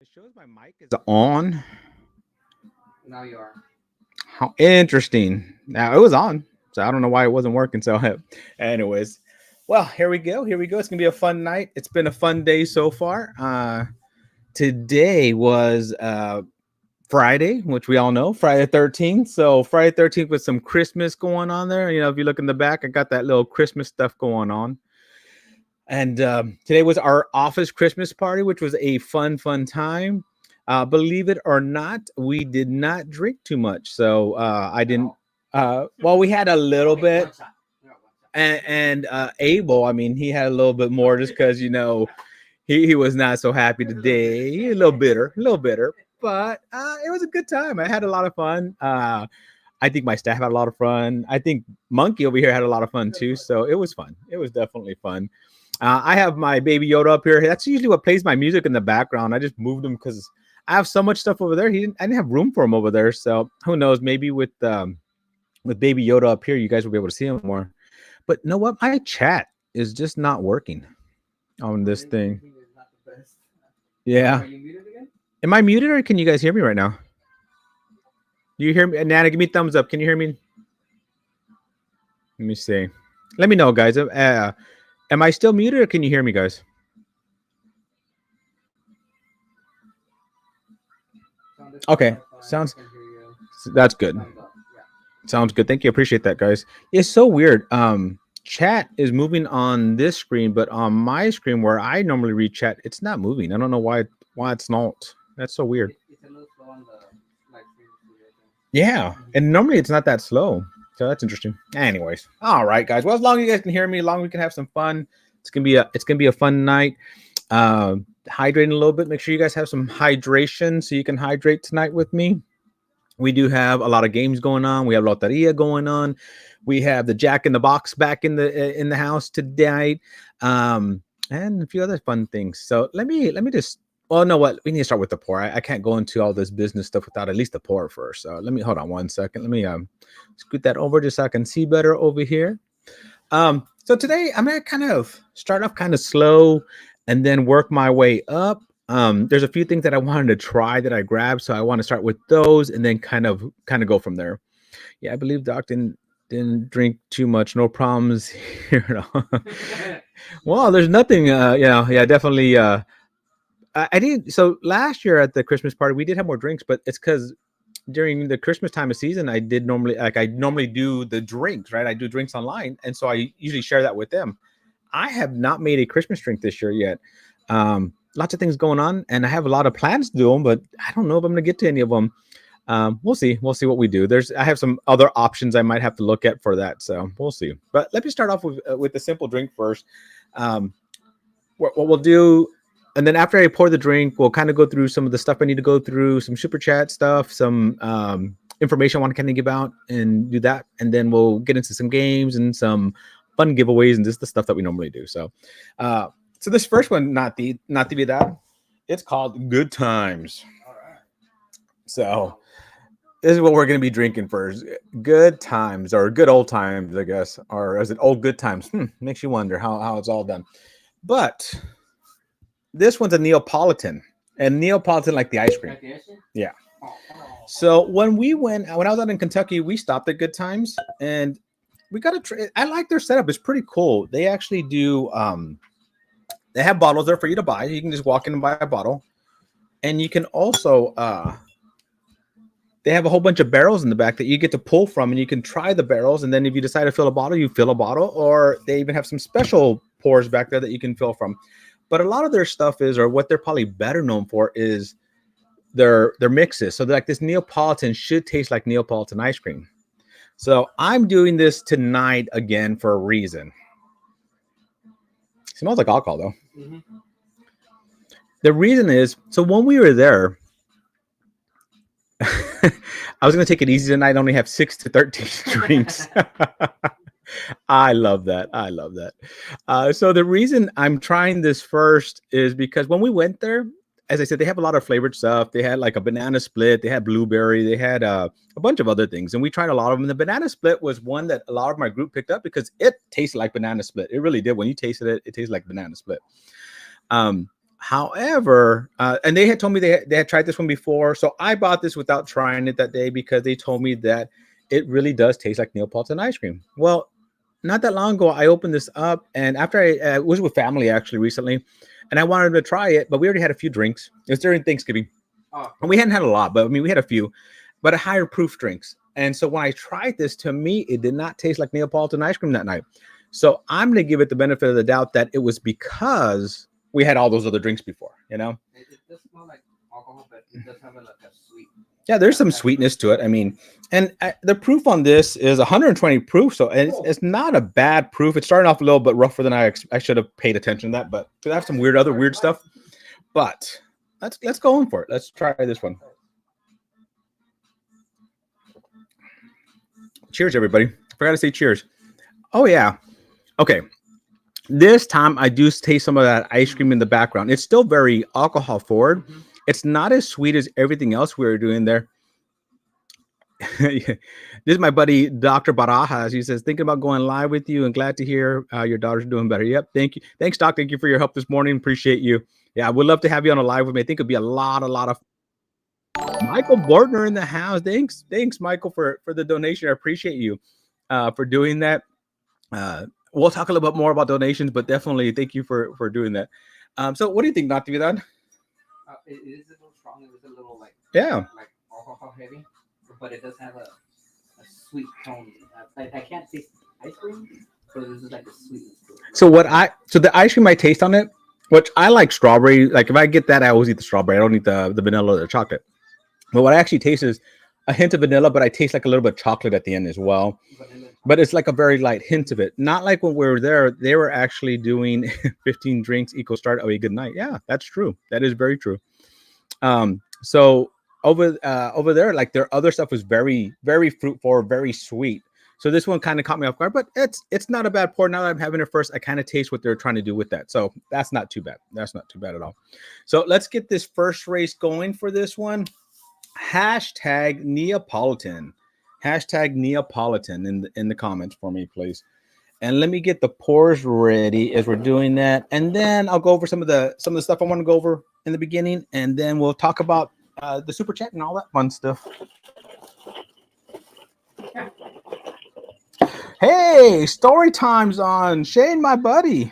It shows my mic is on. Now you are. How interesting. Now it was on, so I don't know why it wasn't working. So, anyways, well, here we go. Here we go. It's gonna be a fun night. It's been a fun day so far. Today was Friday, which we all know, Friday the 13th. So Friday the 13th with some Christmas going on there. You know, if you look in the back, I got that little Christmas stuff going on. And today was our office Christmas party, which was a fun time. Believe it or not, we did not drink too much. So I didn't. Well, we had a little Okay, bit, one shot. No, one shot. and Abel, I mean, he had a little bit more just because he was not so happy today, a little bitter, a little bitter. But it was a good time. I had a lot of fun. I think my staff had a lot of fun. I think Monkey over here had a lot of fun too. So it was fun. It was definitely fun. I have my baby Yoda up here. That's usually what plays my music in the background. I just moved him because I have so much stuff over there. I didn't have room for him over there. So who knows? Maybe with baby Yoda up here, you guys will be able to see him more. But you know what? My chat is just not working on this thing. Everything is not the best. Yeah. Are you muted again? Am I muted or can you guys hear me right now? Do you hear me? Nana, give me a thumbs up. Can you hear me? Let me see. Let me know, guys. Am I still muted or can you hear me, guys? Sound is Okay. fine. Sounds I can hear you. that's good. Thumbs up. Yeah. Sounds good. Thank you. Appreciate that, guys. It's so weird. Chat is moving on this screen, but on my screen where I normally read chat, it's not moving. I don't know why it's not. That's so weird. It's a little slow on the live stream too, I think. Yeah, and normally it's not that slow. So that's interesting. Anyways, all right, guys. Well, as long as you guys can hear me, as long as we can have some fun, it's gonna be a fun night. Hydrating a little bit. Make sure you guys have some hydration so you can hydrate tonight with me. We do have a lot of games going on. We have loteria going on. We have the Jack in the Box back in the house tonight, and a few other fun things. So let me just. Well, no, what we need to start with the pour. I can't go into all this business stuff without at least the pour first. So let me hold on one second. Let me scoot that over just so I can see better over here. So today I'm gonna kind of start off kind of slow and then work my way up. There's a few things that I wanted to try that I grabbed, so I want to start with those and then kind of go from there. Yeah, I believe Doc didn't drink too much, no problems here at all. Well, there's nothing. Yeah, definitely. I did. So last year at the Christmas party, we did have more drinks, but it's because during the Christmas time of season, I normally do the drinks, right? I do drinks online, and so I usually share that with them. I have not made a Christmas drink this year yet. Lots of things going on, and I have a lot of plans to do them, but I don't know if I'm going to get to any of them. We'll see. We'll see what we do. I have some other options I might have to look at for that, so we'll see. But let me start off with the simple drink first. Um, what we'll do, and then after I pour the drink, we'll kind of go through some of the stuff I need to go through, some super chat stuff, some information I want to kind of give out, and do that, and then we'll get into some games and some fun giveaways and just the stuff that we normally do. So this first one, not to be that, it's called Good Times. All right. So this is what we're going to be drinking first. Good times, or good old times, I guess. Or is it old good times? Makes you wonder how it's all done. But this one's a Neapolitan. And Neapolitan like the ice cream. Like this? Yeah. Oh. So when I was out in Kentucky, we stopped at Good Times and we got to try. I like their setup. It's pretty cool. They actually do they have bottles there for you to buy. You can just walk in and buy a bottle. And you can also they have a whole bunch of barrels in the back that you get to pull from, and you can try the barrels. And then if you decide to fill a bottle, you fill a bottle, or they even have some special pours back there that you can fill from. But a lot of their stuff or what they're probably better known for is their mixes. So like this Neapolitan should taste like Neapolitan ice cream. So I'm doing this tonight again for a reason. It smells like alcohol though. Mm-hmm. The reason is, so when we were there, I was going to take it easy tonight. I only have 6 to 13 drinks. I love that. I love that. So the reason I'm trying this first is because when we went there, as I said, they have a lot of flavored stuff. They had like a banana split. They had blueberry. They had a bunch of other things. And we tried a lot of them. And the banana split was one that a lot of my group picked up because it tasted like banana split. It really did. When you tasted it, it tasted like banana split. However, and they had told me they had tried this one before, so I bought this without trying it that day because they told me that it really does taste like Neapolitan ice cream. Well, not that long ago, I opened this up, and after I was with family actually recently, and I wanted to try it, but we already had a few drinks. It was during Thanksgiving, Oh, and we hadn't had a lot, but I mean, we had a few, but a higher proof drinks. And so when I tried this, to me, it did not taste like Neapolitan ice cream that night. So I'm going to give it the benefit of the doubt that it was because we had all those other drinks before, you know? it does smell like alcohol, but it does have like a sweet. Yeah, there's some sweetness to it. I mean, and the proof on this is 120 proof, so it's not a bad proof. It's starting off a little bit rougher than I should have paid attention to that, but I have some other weird stuff. But let's go in for it. Let's try this one. Cheers, everybody. Forgot to say cheers. Oh yeah. Okay. This time I do taste some of that ice cream in the background. It's still very alcohol forward. Mm-hmm. It's not as sweet as everything else we were doing there. This is my buddy Dr. Barajas. He says, thinking about going live with you and glad to hear your daughter's doing better. Yep. Thank you. Thanks, Doc. Thank you for your help this morning. Appreciate you. Yeah, I would love to have you on a live with me. I think it'd be a lot of Michael Bortner in the house. Thanks, Michael, for the donation. I appreciate you for doing that. We'll talk a little bit more about donations, but definitely thank you for doing that. So what do you think, Natividad? It is a little strong. It is a little like like alcohol heavy, but it does have a sweet tone. I can't taste ice cream, so this is like a sweetness to it. So the ice cream I taste on it, which I like strawberry. Like if I get that, I always eat the strawberry. I don't eat the vanilla or the chocolate. But what I actually taste is a hint of vanilla, but I taste like a little bit of chocolate at the end as well. But it's like a very light hint of it. Not like when we were there, they were actually doing 15 drinks equals start of a good night. Yeah, that's true. That is very true. So over there, like their other stuff was very, very fruit forward, very sweet. So this one kind of caught me off guard, but it's not a bad pour. Now that I'm having it first, I kind of taste what they're trying to do with that. So that's not too bad. That's not too bad at all. So let's get this first race going for this one. Hashtag Neapolitan. Hashtag Neapolitan in the comments for me, please. And let me get the pours ready as we're doing that. And then I'll go over some of the stuff I want to go over in the beginning. And then we'll talk about the super chat and all that fun stuff. Hey, story time's on. Shane, my buddy.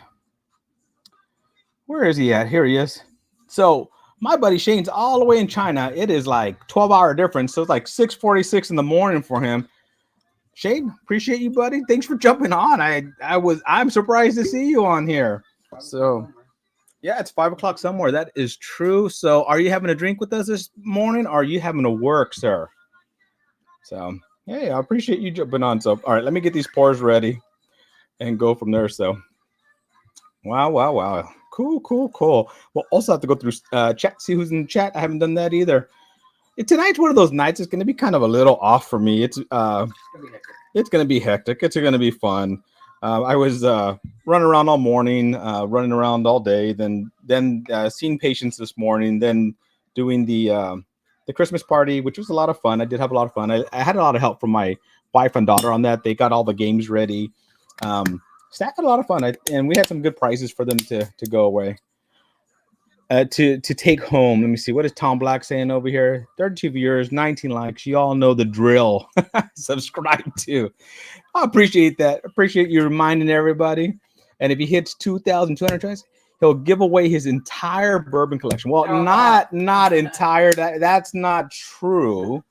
Where is he at? Here he is. So my buddy Shane's all the way in China. It is like 12-hour difference. So it's like 6:46 in the morning for him. Shane, appreciate you, buddy. Thanks for jumping on. I'm surprised to see you on here. So yeah, it's 5 o'clock somewhere. That is true. So are you having a drink with us this morning? Or are you having to work, sir? So hey, I appreciate you jumping on. So all right, let me get these pours ready and go from there. So wow. Cool. We'll also have to go through chat, see who's in the chat. I haven't done that either. Tonight's one of those nights. It's going to be kind of a little off for me. It's going to be hectic. It's going to be fun. I was running around all morning, running around all day, then seeing patients this morning, then doing the Christmas party, which was a lot of fun. I did have a lot of fun. I had a lot of help from my wife and daughter on that. They got all the games ready. Staff had a lot of fun, and we had some good prizes for them to go away. To take home. Let me see. What is Tom Black saying over here? 32 viewers, 19 likes. You all know the drill. Subscribe to. I appreciate that. Appreciate you reminding everybody. And if he hits 2,200 tries, he'll give away his entire bourbon collection. Well, not entire. That's not true.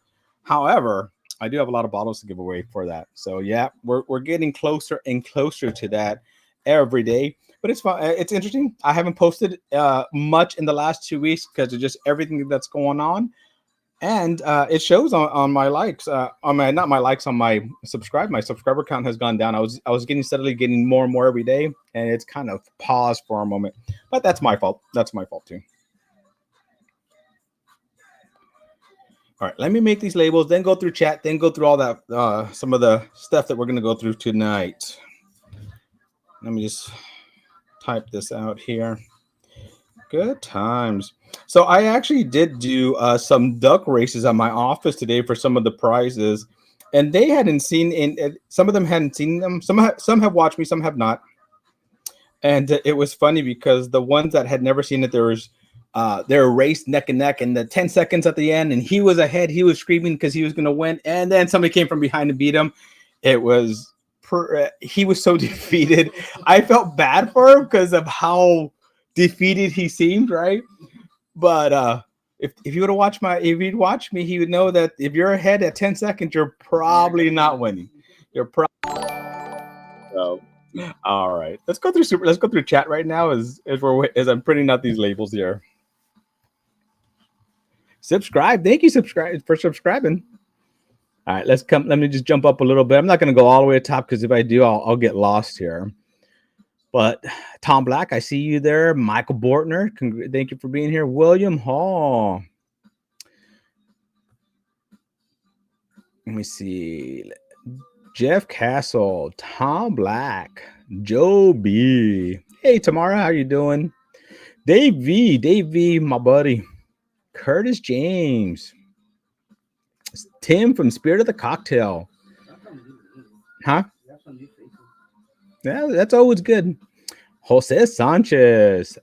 However, I do have a lot of bottles to give away for that. So yeah, we're getting closer and closer to that every day. But it's fun. It's interesting. I haven't posted much in the last 2 weeks because of just everything that's going on, and it shows on my likes. On my subscribe. My subscriber count has gone down. I was steadily getting more and more every day, and it's kind of paused for a moment. But that's my fault. That's my fault too. All right, let me make these labels, then go through chat, then go through all that some of the stuff that we're going to go through tonight. Let me just type this out here. Good times. So I actually did do some duck races at my office today for some of the prizes, and they hadn't seen some of them hadn't seen them. Some have watched me, some have not. And it was funny because the ones that had never seen it, they were raced neck and neck, and the 10 seconds at the end, and he was ahead. He was screaming because he was going to win, and then somebody came from behind to beat him. It was he was so defeated. I felt bad for him because of how defeated he seemed, right? But if you would have watched if you'd watch me, he would know that if you're ahead at 10 seconds, you're probably not winning. You're probably so. All right, let's go through chat right now as I'm printing out these labels here. Subscribe. Thank you for subscribing. All right, let me just jump up a little bit. I'm not going to go all the way to the top because if I do, I'll get lost here. But Tom Black, I see you there. Michael Bortner, thank you for being here. William Hall. Let me see. Jeff Castle, Tom Black, Joe B. Hey, Tamara, how you doing? Dave V, my buddy. Curtis James. Tim from Spirit of the Cocktail. Huh? Yeah, that's always good. Jose Sanchez.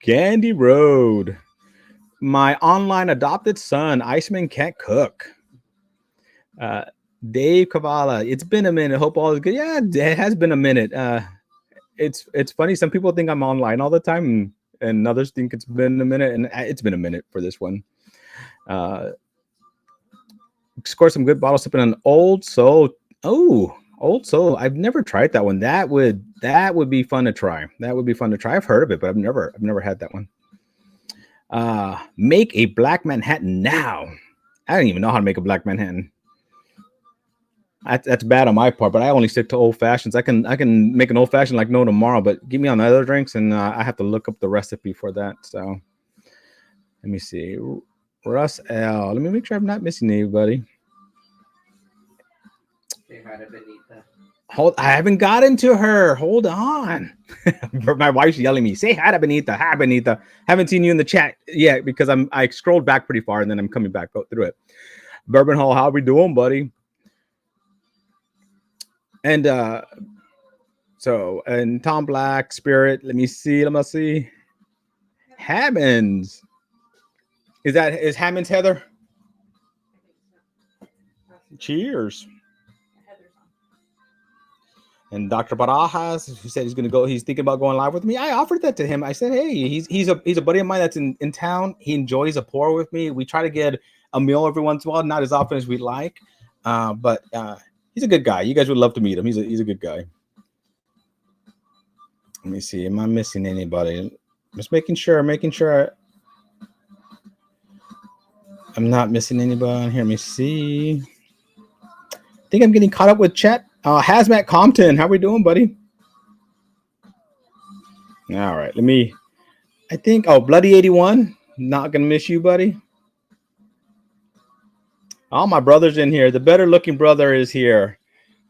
Gandhi Road. My online adopted son, Iceman Can't Cook. Dave Kavala, it's been a minute. Hope all is good. Yeah, it has been a minute. It's funny. Some people think I'm online all the time, and others think it's been a minute, and it's been a minute for this one. Score some good bottle sipping on Old Soul. Oh, Old Soul. I've never tried that one. That would be fun to try. That would be fun to try. I've heard of it, but I've never had that one. Make a Black Manhattan now. I don't even know how to make a Black Manhattan. That's bad on my part, but I only stick to old fashions. I can make an old fashioned like no tomorrow, but give me on the other drinks, and I have to look up the recipe for that. So let me see. Russ L. Let me make sure I'm not missing anybody. I haven't gotten to her. Hold on. My wife's yelling at me. Say hi to Benita. Hi, Benita. Haven't seen you in the chat yet because I scrolled back pretty far and then I'm coming back through it. Bourbon Hall, how we doing, buddy? And and Tom Black, Spirit. Let me see. Hammonds. Is Hammonds Heather? Cheers. And Dr. Barajas, who said he's thinking about going live with me. I offered that to him. I said, hey, he's a buddy of mine that's in town. He enjoys a pour with me. We try to get a meal every once in a while, not as often as we'd like. But he's a good guy. You guys would love to meet him. He's a good guy. Let me see. Am I missing anybody? Just making sure I'm not missing anybody on here. Let me see. I think I'm getting caught up with chat. Hazmat Compton, how we doing, buddy? All right, Bloody 81. Not gonna miss you, buddy. All my brothers in here. The better looking brother is here,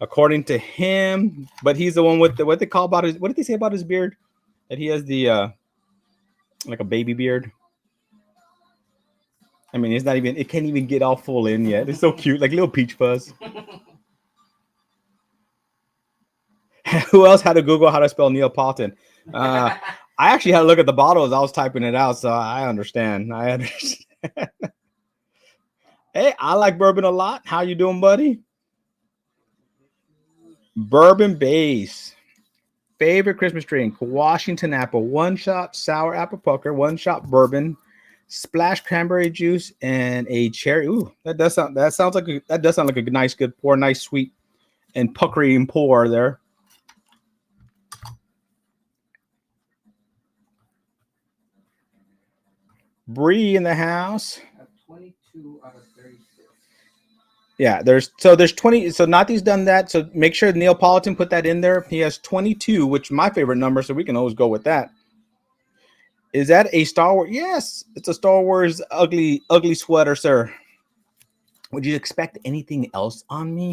according to him. But he's the one with what did they say about his beard? That he has the like a baby beard. I mean, it can't even get all full in yet. It's so cute, like little peach fuzz. Who else had to Google how to spell Neapolitan? I actually had to look at the bottle as I was typing it out, so I understand. Hey, I like bourbon a lot. How you doing, buddy? Bourbon base. Favorite Christmas drink: Washington apple, 1 shot sour apple pucker, 1 shot bourbon, splash cranberry juice, and a cherry. Ooh, that does sound like a nice good pour, nice sweet and puckery and pour there. Bree in the house. 22 out of 36. Yeah, there's 20. So Nati's done that. So make sure Neapolitan put that in there. He has 22, which is my favorite number, so we can always go with that. Is that a Star Wars? Yes, it's a Star Wars ugly sweater, sir. Would you expect anything else on me?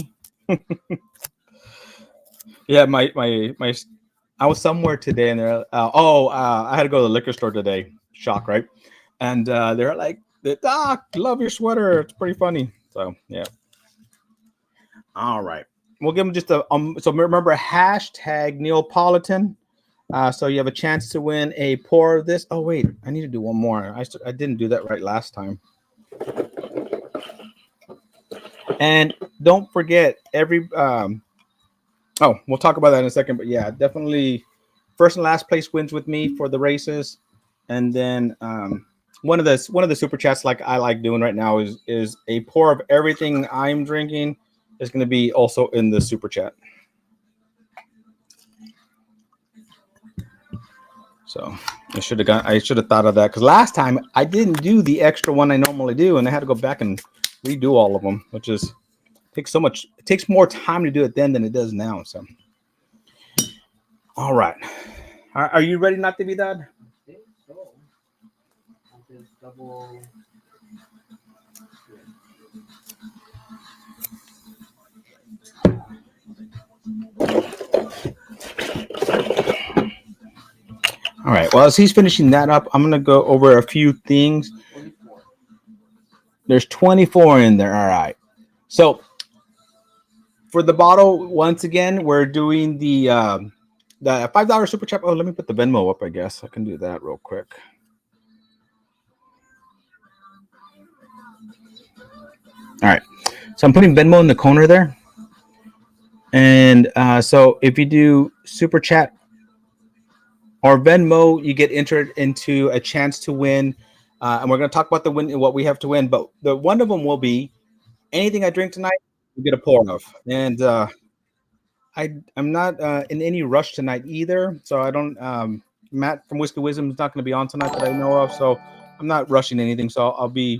Yeah, my I was somewhere today and they're I had to go to the liquor store today. Shock, right? And they're like, Doc, love your sweater. It's pretty funny. So yeah. All right. We'll give them just so remember hashtag Neapolitan. So you have a chance to win a pour of this. Oh wait, I need to do one more. I didn't do that right last time. And don't forget oh, we'll talk about that in a second. But yeah, definitely first and last place wins with me for the races. And then one of the super chats like I like doing right now is a pour of everything I'm drinking is going to be also in the super chat. So I should have thought of that because last time I didn't do the extra one I normally do, and I had to go back and redo all of them, which is takes so much. It takes more time to do it then than it does now. So, all right, are you ready, Natividad? I think so. I'll just double. All right. Well, as he's finishing that up, I'm gonna go over a few things. 24. There's 24 in there. All right. So for the bottle, once again, we're doing the $5 super chat. Oh, let me put the Venmo up. I guess I can do that real quick. All right. So I'm putting Venmo in the corner there. And so if you do super chat or Venmo, you get entered into a chance to win. And we're going to talk about the win, what we have to win. But the one of them will be anything I drink tonight, you get a pour of. And I'm not in any rush tonight either. So I don't. Matt from Whiskey Wisdom is not going to be on tonight that I know of. So I'm not rushing anything. So I'll be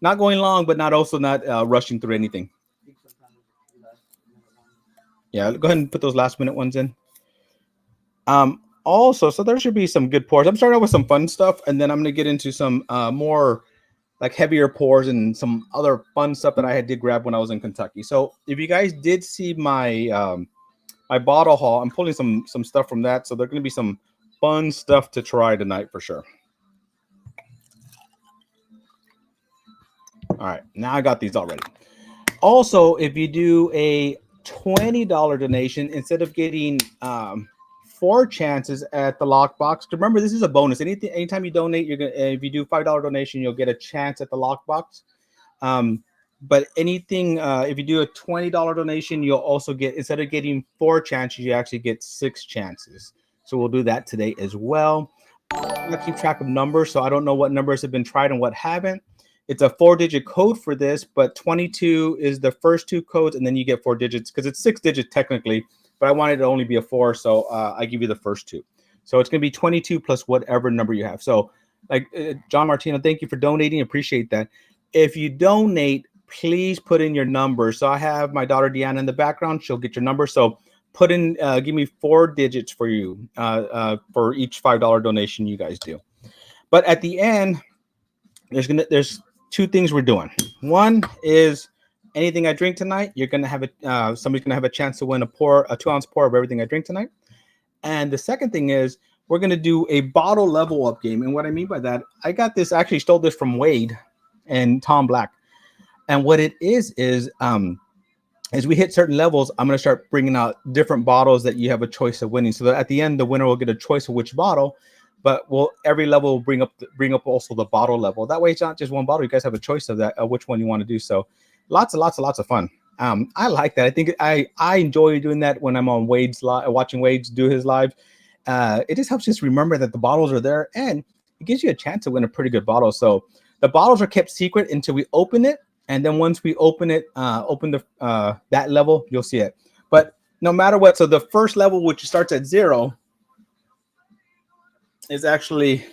not going long, but not rushing through anything. Yeah, go ahead and put those last minute ones in. Also, so there should be some good pours. I'm starting out with some fun stuff, and then I'm gonna get into some more like heavier pours and some other fun stuff that I did grab when I was in Kentucky. So if you guys did see my my bottle haul, I'm pulling some stuff from that. So there's gonna be some fun stuff to try tonight for sure. All right, now I got these already. Also, if you do a $20 donation, instead of getting 4 chances at the lockbox, remember this is a bonus. Anytime you donate, you're gonna if you do $5 donation, you'll get a chance at the lockbox. But anything if you do a $20 donation, you'll also get, instead of getting 4 chances, you actually get 6 chances. So we'll do that today as well. I'm gonna keep track of numbers, so I don't know what numbers have been tried and what haven't. It's a 4-digit code for this, but 22 is the first 2 codes, and then you get 4 digits because it's 6 digits technically, but I wanted it to only be a 4, so I give you the first 2. So it's going to be 22 plus whatever number you have. So like John Martino, thank you for donating. Appreciate that. If you donate, please put in your number. So I have my daughter Deanna in the background. She'll get your number. So put in, give me 4 digits for you for each $5 donation you guys do. But at the end, there's 2 things we're doing. One is anything I drink tonight, you're gonna have somebody's gonna have a chance to win a 2-ounce pour of everything I drink tonight. And the second thing is we're gonna do a bottle level up game. And what I mean by that, I got this, actually stole this from Wade and Tom Black. And what it is as we hit certain levels, I'm gonna start bringing out different bottles that you have a choice of winning. So that at the end, the winner will get a choice of which bottle. But every level will bring up also the bottle level. That way, it's not just one bottle. You guys have a choice of that, which one you want to do. So, lots of fun. I like that. I think I enjoy doing that when I'm on Wade's watching Wade's do his live. It just helps us remember that the bottles are there, and it gives you a chance to win a pretty good bottle. So the bottles are kept secret until we open it, and then once we open it, that level, you'll see it. But no matter what, so the first level, which starts at 0. Is actually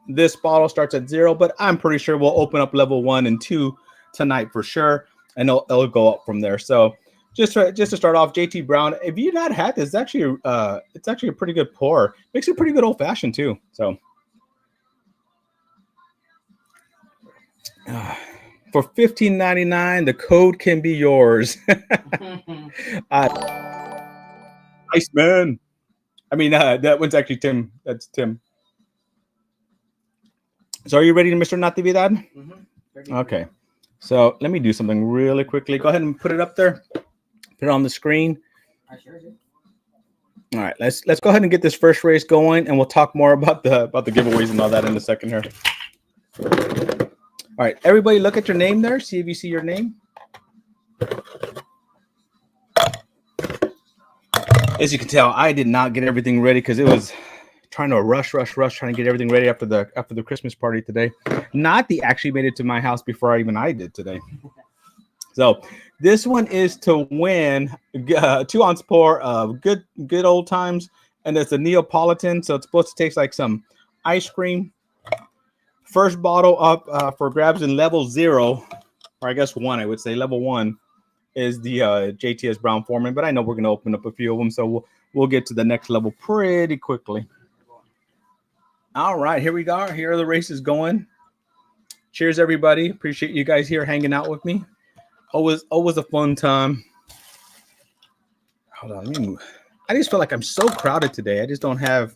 this bottle starts at 0, but I'm pretty sure we'll open up level 1 and 2 tonight for sure, and it'll go up from there. So just to start off, JT Brown, if you've not had this, it's actually a pretty good pour. Makes it pretty good old fashioned too. So for $15.99, the code can be yours. Iceman. I mean, that one's actually Tim. That's Tim. So are you ready, Mr. Natividad? Mm-hmm. Okay. So let me do something really quickly. Go ahead and put it up there. Put it on the screen. I sure did. All right, let's go ahead and get this first race going, and we'll talk more about the giveaways and all that in a second here. All right, everybody, look at your name there. See if you see your name. As you can tell, I did not get everything ready because it was trying to rush, trying to get everything ready after the Christmas party today. Not actually made it to my house before I did today. So this one is to win 2 ounce pour of good old times, and it's a Neapolitan, so it's supposed to taste like some ice cream. First bottle up for grabs in level 0, or I guess 1, I would say. Level 1 is the JTS Brown Foreman, but I know we're going to open up a few of them, so we'll get to the next level pretty quickly. All right, here we go. Here are the races going. Cheers, everybody. Appreciate you guys here hanging out with me. Always a fun time. Hold on, let me move. I just feel like I'm so crowded today. I just don't have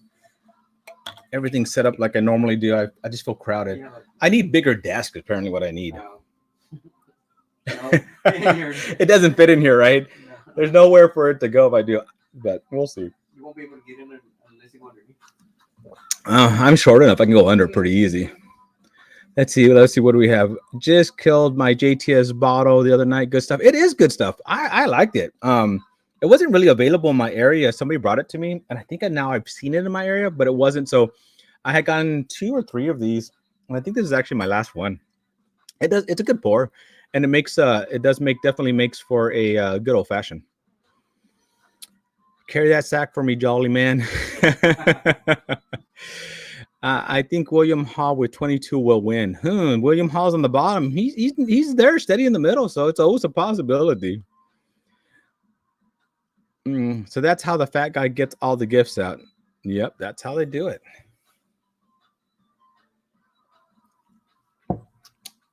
everything set up like I normally do. I just feel crowded. I need bigger desks, apparently what I need. It doesn't fit in here, right? No. There's nowhere for it to go if I do, but we'll see. You won't be able to get in there unless you go underneath. I'm short enough. I can go under pretty easy. Let's see. What do we have? Just killed my JTS bottle the other night. Good stuff. It is good stuff. I liked it. It wasn't really available in my area. Somebody brought it to me, and I think now I've seen it in my area, but it wasn't. So I had gotten 2 or 3 of these, and I think this is actually my last one. It's a good pour, and definitely makes for a good old fashioned. Carry that sack for me, jolly man. I think William Hall with 22 will win. William Hall's on the bottom. He's there, steady in the middle, so it's always a possibility. So that's how the fat guy gets all the gifts out. Yep, that's how they do it.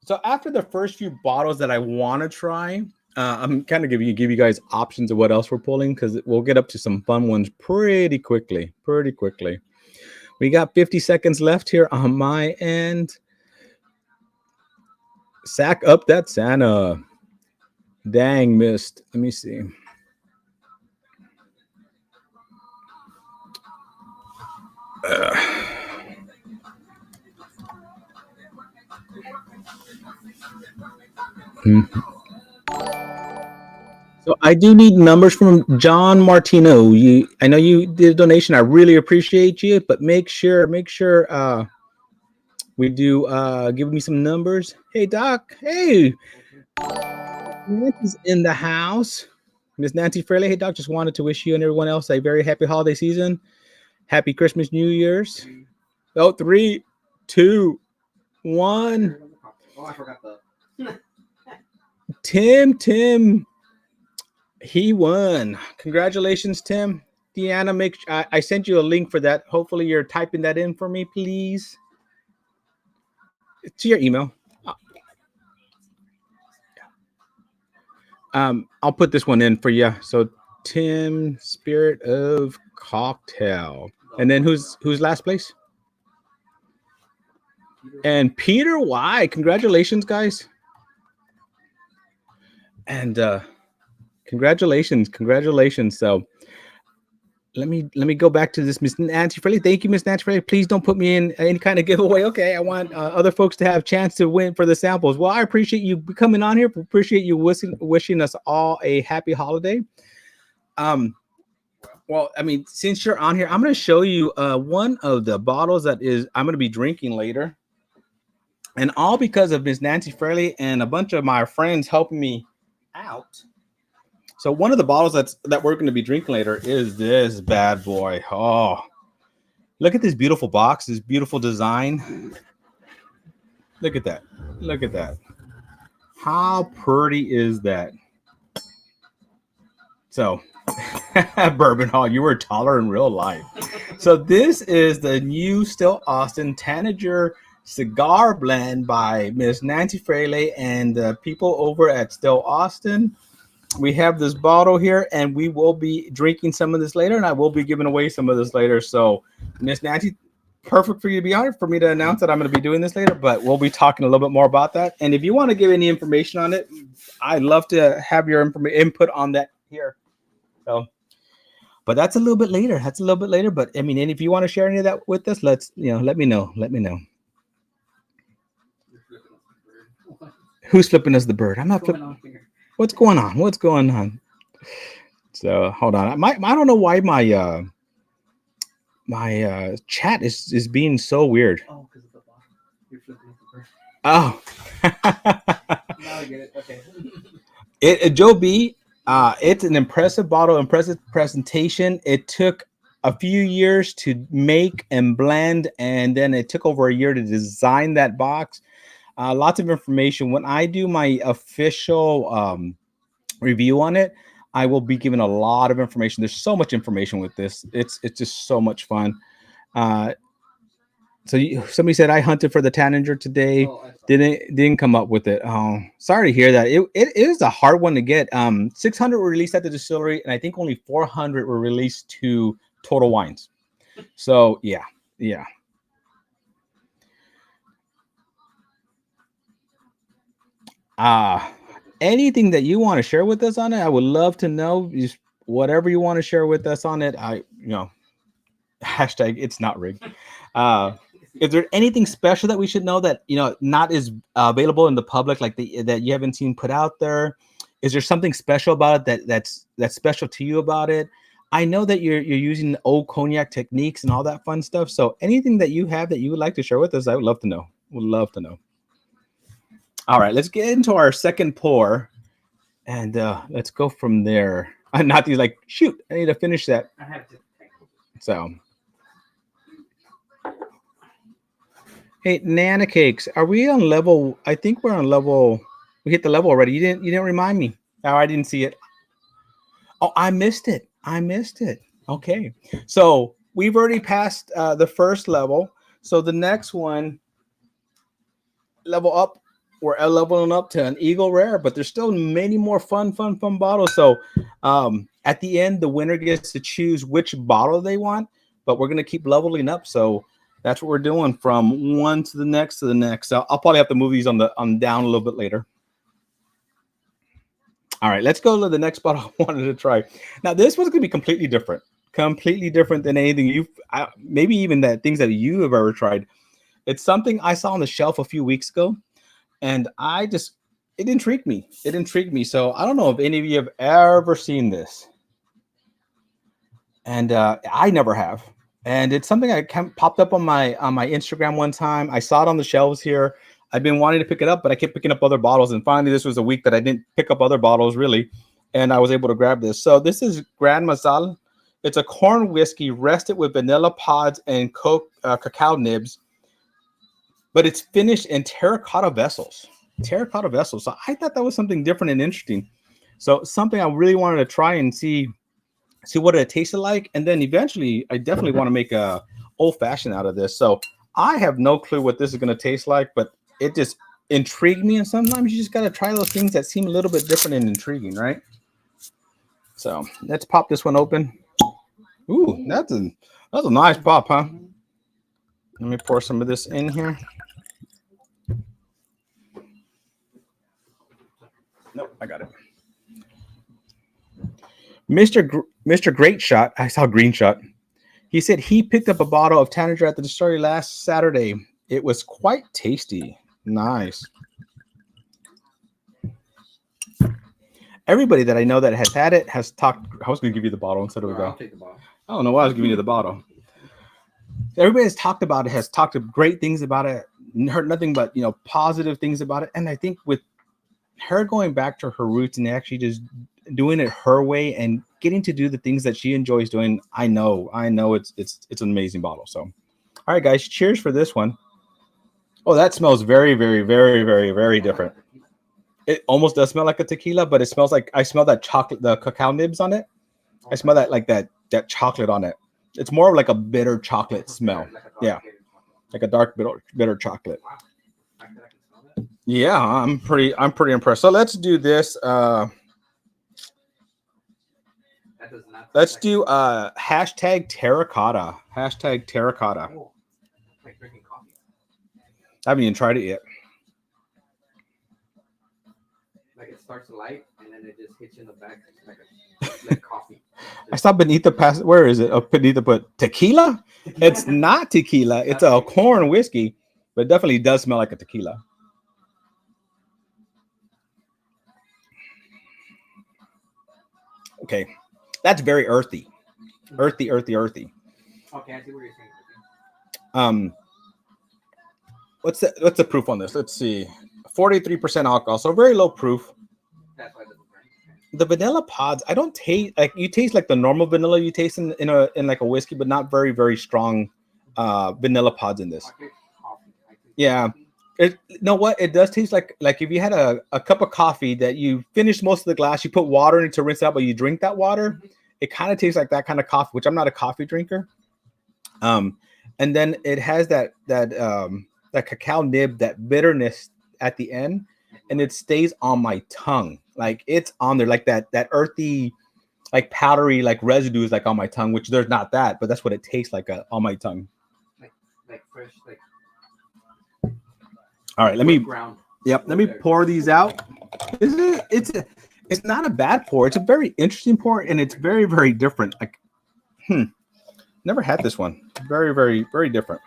So after the first few bottles that I want to try, I'm kind of give you guys options of what else we're pulling, because we'll get up to some fun ones pretty quickly. We got 50 seconds left here on my end. Sack up that Santa. Dang, missed. Let me see. So I do need numbers from John Martino. I know you did a donation. I really appreciate you, but make sure we do give me some numbers. Hey Doc, hey, Nancy's in the house. Miss Nancy Fairley. Hey Doc, just wanted to wish you and everyone else a very happy holiday season. Happy Christmas, New Year's. 3, 2, 1. Oh, I forgot the Tim. He won. Congratulations, Tim. Deanna, I sent you a link for that. Hopefully you're typing that in for me, please. To your email. I'll put this one in for you. So Tim, Spirit of Cocktail. And then who's last place? And Peter Y. Congratulations, guys. And Congratulations. So let me go back to this Miss Nancy Fraley. Thank you, Miss Nancy Fraley. Please don't put me in any kind of giveaway. Okay, I want other folks to have a chance to win for the samples. Well, I appreciate you coming on here. Appreciate you wishing us all a happy holiday. Well, I mean, since you're on here, I'm going to show you one of the bottles that I'm going to be drinking later. And all because of Miss Nancy Fraley and a bunch of my friends helping me out. So one of the bottles that we're going to be drinking later is this bad boy. Oh, look at this beautiful box, this beautiful design. Look at that. Look at that. How pretty is that? So, Bourbon Hall, you were taller in real life. So this is the new Still Austin Tanager cigar blend by Miss Nancy Fraley and the people over at Still Austin. We have this bottle here, and we will be drinking some of this later, and I will be giving away some of this later. So, Miss Nancy, perfect for you to be on it, for me to announce that I'm going to be doing this later, but we'll be talking a little bit more about that. And if you want to give any information on it, I'd love to have your input on that here. So, But that's a little bit later. That's a little bit later. But I mean, and if you want to share any of that with us, let me know. Let me know. Who's flipping us the bird? I'm not flipping. What's going on? What's going on? So hold on. I don't know why my chat is being so weird. Oh, because of the bottom. You're flipping the bird. Oh. Now I get it. Okay. Joe B. It's an impressive bottle, impressive presentation. It took a few years to make and blend, and then it took over a year to design that box. Lots of information. When I do my official review on it, I will be giving a lot of information. There's so much information with this. It's just so much fun. Somebody said I hunted for the Tanninger today. Didn't come up with it. Oh, sorry to hear that. It is a hard one to get. 600 were released at the distillery, and I think only 400 were released to Total Wines. So yeah. Anything that you want to share with us on it, I would love to know. Just whatever you want to share with us on it. Hashtag it's not rigged. Is there anything special that we should know that not is available in the public, like that you haven't seen put out there? Is there something special about it that's special to you about it? I know that you're using old cognac techniques and all that fun stuff. So anything that you have that you would like to share with us, I would love to know. Would love to know. All right, let's get into our second pour, and let's go from there. Not these like shoot. I need to finish that. I have to. So. Hey, Nana Cakes, are we on level? I think we're on level. We hit the level already. You didn't remind me. Oh, I didn't see it. Oh, I missed it. Okay. So we've already passed the first level. So the next one, level up. We're leveling up to an Eagle Rare, but there's still many more fun bottles. So at the end, the winner gets to choose which bottle they want, but we're going to keep leveling up. So that's what we're doing from one to the next to the next. So I'll probably have to move these on down a little bit later. All right, let's go to the next bottle I wanted to try. Now this one's going to be completely different than anything maybe even things that you have ever tried. It's something I saw on the shelf a few weeks ago, and it intrigued me. So I don't know if any of you have ever seen this, and I never have. And it's something I popped up on my Instagram one time. I saw it on the shelves here. I've been wanting to pick it up, but I kept picking up other bottles. And finally, this was a week that I didn't pick up other bottles really, and I was able to grab this. So this is Grand Mazal. It's a corn whiskey rested with vanilla pods and cacao nibs, but it's finished in terracotta vessels. So I thought that was something different and interesting. So something I really wanted to try and see what it tasted like, and then eventually I definitely want to make a old fashioned out of this. So I have no clue what this is going to taste like, but it just intrigued me. And sometimes you just got to try those things that seem a little bit different and intriguing, right? So let's pop this one open. Ooh, that's a nice pop, huh? Let me pour some of this in here. Nope, I got it. Mr. Great Shot, I saw Green Shot. He said he picked up a bottle of Tanninger at the distillery last Saturday. It was quite tasty. Nice. Everybody that I know that has had it has talked. I was going to give you the bottle instead of a go. I'll take the bottle. I don't know why I was giving you the bottle. Everybody has talked about it, has talked great things about it, heard nothing but positive things about it. And I think with her going back to her roots and actually just doing it her way and getting to do the things that she enjoys doing, I know it's an amazing bottle. So, all right, guys, cheers for this one. Oh, that smells very, very, very, very, very different. It almost does smell like a tequila, but it smells like I smell that chocolate, the cacao nibs on it. I smell that like that chocolate on it. It's more of like a bitter chocolate smell. Yeah, like a dark bitter chocolate. Yeah, I'm pretty impressed. So let's do this. Let's do hashtag terracotta. Hashtag terracotta. I haven't even tried it yet. Like it starts light and then it just hits you in the back like coffee. I saw Benita pass. Where is it? Oh, Benita put tequila. It's not tequila. It's a corn whiskey, but it definitely does smell like a tequila. Okay, that's very earthy. Earthy. Okay, I see what you're saying. What's the proof on this? Let's see. 43% alcohol, so very low proof. That's why it doesn't burn. The vanilla pods, I don't taste like you taste like the normal vanilla you taste in like a whiskey, but not very, very strong vanilla pods in this. Yeah. You know what? It does taste like if you had a cup of coffee that you finished most of the glass, you put water in it to rinse out, but you drink that water, it kind of tastes like that kind of coffee, which I'm not a coffee drinker. And then it has that cacao nib, that bitterness at the end, and it stays on my tongue. Like it's on there, like that earthy, like powdery, like residues, like on my tongue, which there's not that, but that's what it tastes like on my tongue. Like fresh, like. All right, let me pour these out. It's not a bad pour. It's a very interesting pour, and it's very, very different. Like, never had this one. Very, very, very different.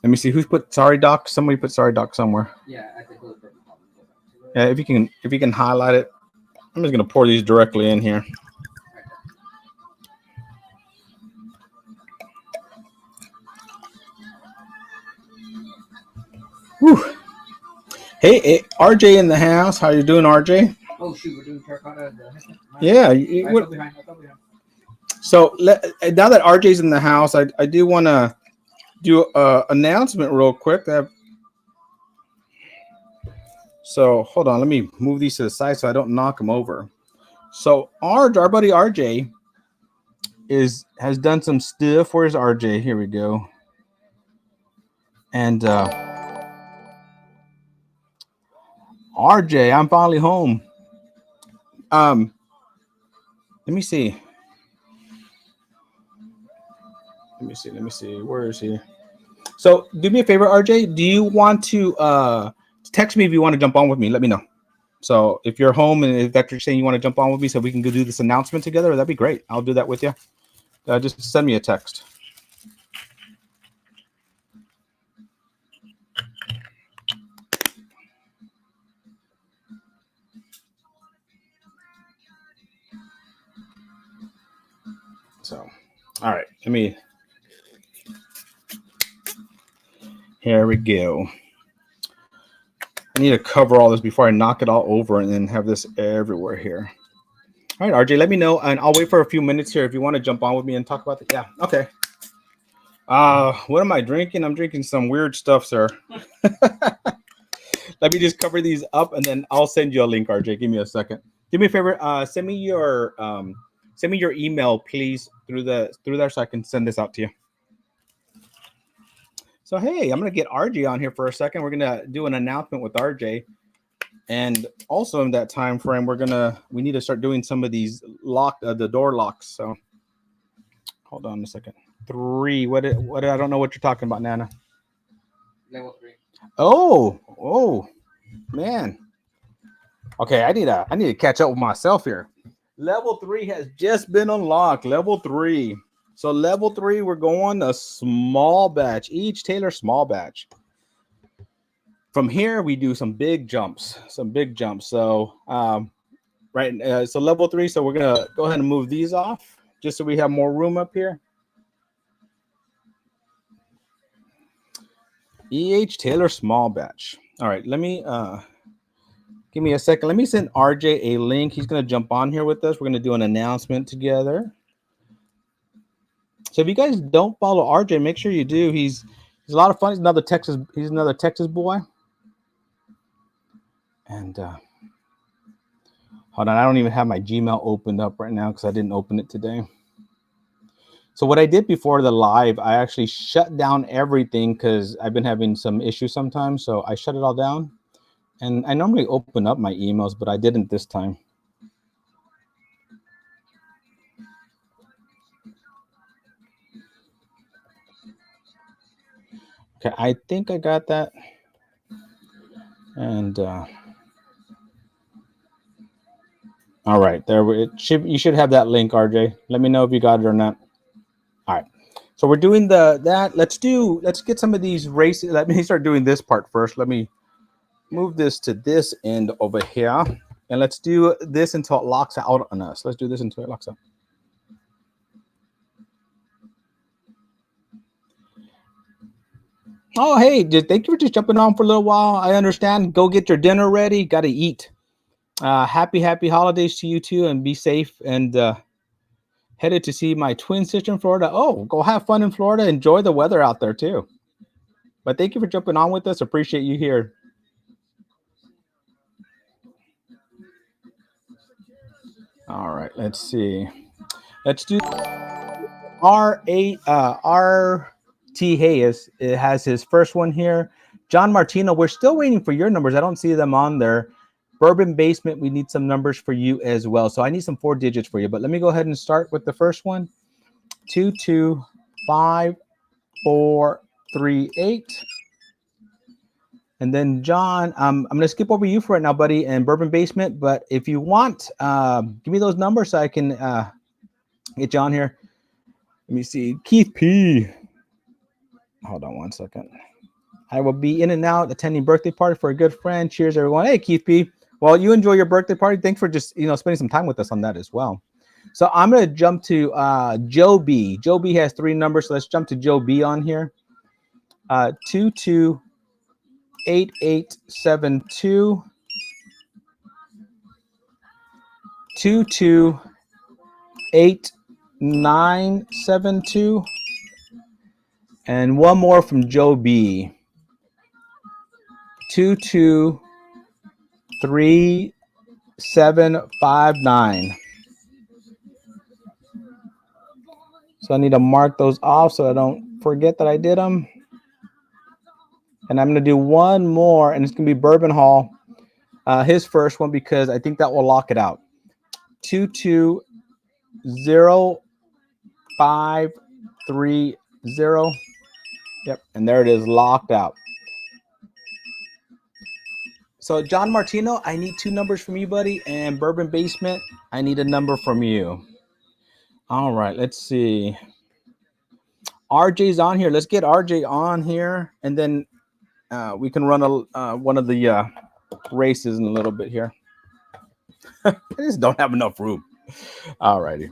Let me see who's put sorry doc. Somebody put sorry doc somewhere. Yeah, I think it was yeah, if you can highlight it. I'm just gonna pour these directly in here. Whew. Hey, RJ in the house. How you doing, RJ? Oh shoot, we're doing terracotta. Yeah. So now that RJ's in the house, I do want to do an announcement real quick. So hold on, let me move these to the side so I don't knock them over. So our buddy RJ has done some stuff. Where's RJ? Here we go. And RJ, I'm finally home. Let me see. Let me see. Where is he? So do me a favor, RJ. Do you want to text me if you want to jump on with me? Let me know. So if you're home and if that's you're saying you want to jump on with me so we can go do this announcement together, that'd be great. I'll do that with you. Just send me a text. So, all right, here we go. I need to cover all this before I knock it all over and then have this everywhere here. All right, RJ, let me know, and I'll wait for a few minutes here if you want to jump on with me and talk about it. Yeah, okay. What am I drinking? I'm drinking some weird stuff, sir. Let me just cover these up, and then I'll send you a link, RJ. Give me a second. Do me a favor. Send me your email, please, through there so I can send this out to you. So, hey, I'm going to get RJ on here for a second. We're going to do an announcement with RJ. And also in that time frame, we need to start doing some of these the door locks. So hold on a second. 3. What I don't know what you're talking about, Nana. Level 3. Oh, man. Okay, I need to catch up with myself here. Level 3 has just been unlocked. Level 3. So level 3, we're going a small batch, each Taylor small batch. From here, we do some big jumps. So, so level 3. So we're gonna go ahead and move these off, just so we have more room up here. Taylor small batch. All right, let me give me a second. Let me send RJ a link. He's gonna jump on here with us. We're gonna do an announcement together. So if you guys don't follow RJ, make sure you do. He's a lot of fun. He's another Texas boy. And hold on, I don't even have my Gmail opened up right now because I didn't open it today. So what I did before the live, I actually shut down everything because I've been having some issues sometimes. So I shut it all down. And I normally open up my emails, but I didn't this time. Okay, I think I got that. And all right, you should have that link, RJ. Let me know if you got it or not. All right. So we're doing let's get some of these races. Let me start doing this part first. Let me move this to this end over here. And let's do this until it locks out on us. Let's do this until it locks out. Oh, hey, thank you for just jumping on for a little while. I understand. Go get your dinner ready. Got to eat. Happy holidays to you too, and be safe. And headed to see my twin sister in Florida. Oh, go have fun in Florida. Enjoy the weather out there too. But thank you for jumping on with us. Appreciate you here. All right, let's see. Let's do R.T. Hayes. It has his first one here. John Martino, we're still waiting for your numbers. I don't see them on there. Bourbon Basement, we need some numbers for you as well. So I need some 4 digits for you. But let me go ahead and start with the first one. 225-438. And then John, I'm going to skip over you for right now, buddy, and Bourbon Basement. But if you want, give me those numbers so I can get John here. Let me see. Keith P. Hold on one second. I will be in and out attending birthday party for a good friend. Cheers, everyone. Hey, Keith P. Well, you enjoy your birthday party. Thanks for just spending some time with us on that as well. So I'm going to jump to Joe B. Joe B has 3 numbers. So let's jump to Joe B on here. 228872. 228972. And one more from Joe B. 223759. So I need to mark those off so I don't forget that I did them. And I'm going to do one more, and it's going to be Bourbon Hall, his first one, because I think that will lock it out. 220-530. Yep, and there it is, locked out. So John Martino, I need 2 numbers from you, buddy, and Bourbon Basement, I need a number from you. All right, let's see. RJ's on here. Let's get RJ on here, and then we can run one of the races in a little bit here. I just don't have enough room. All righty.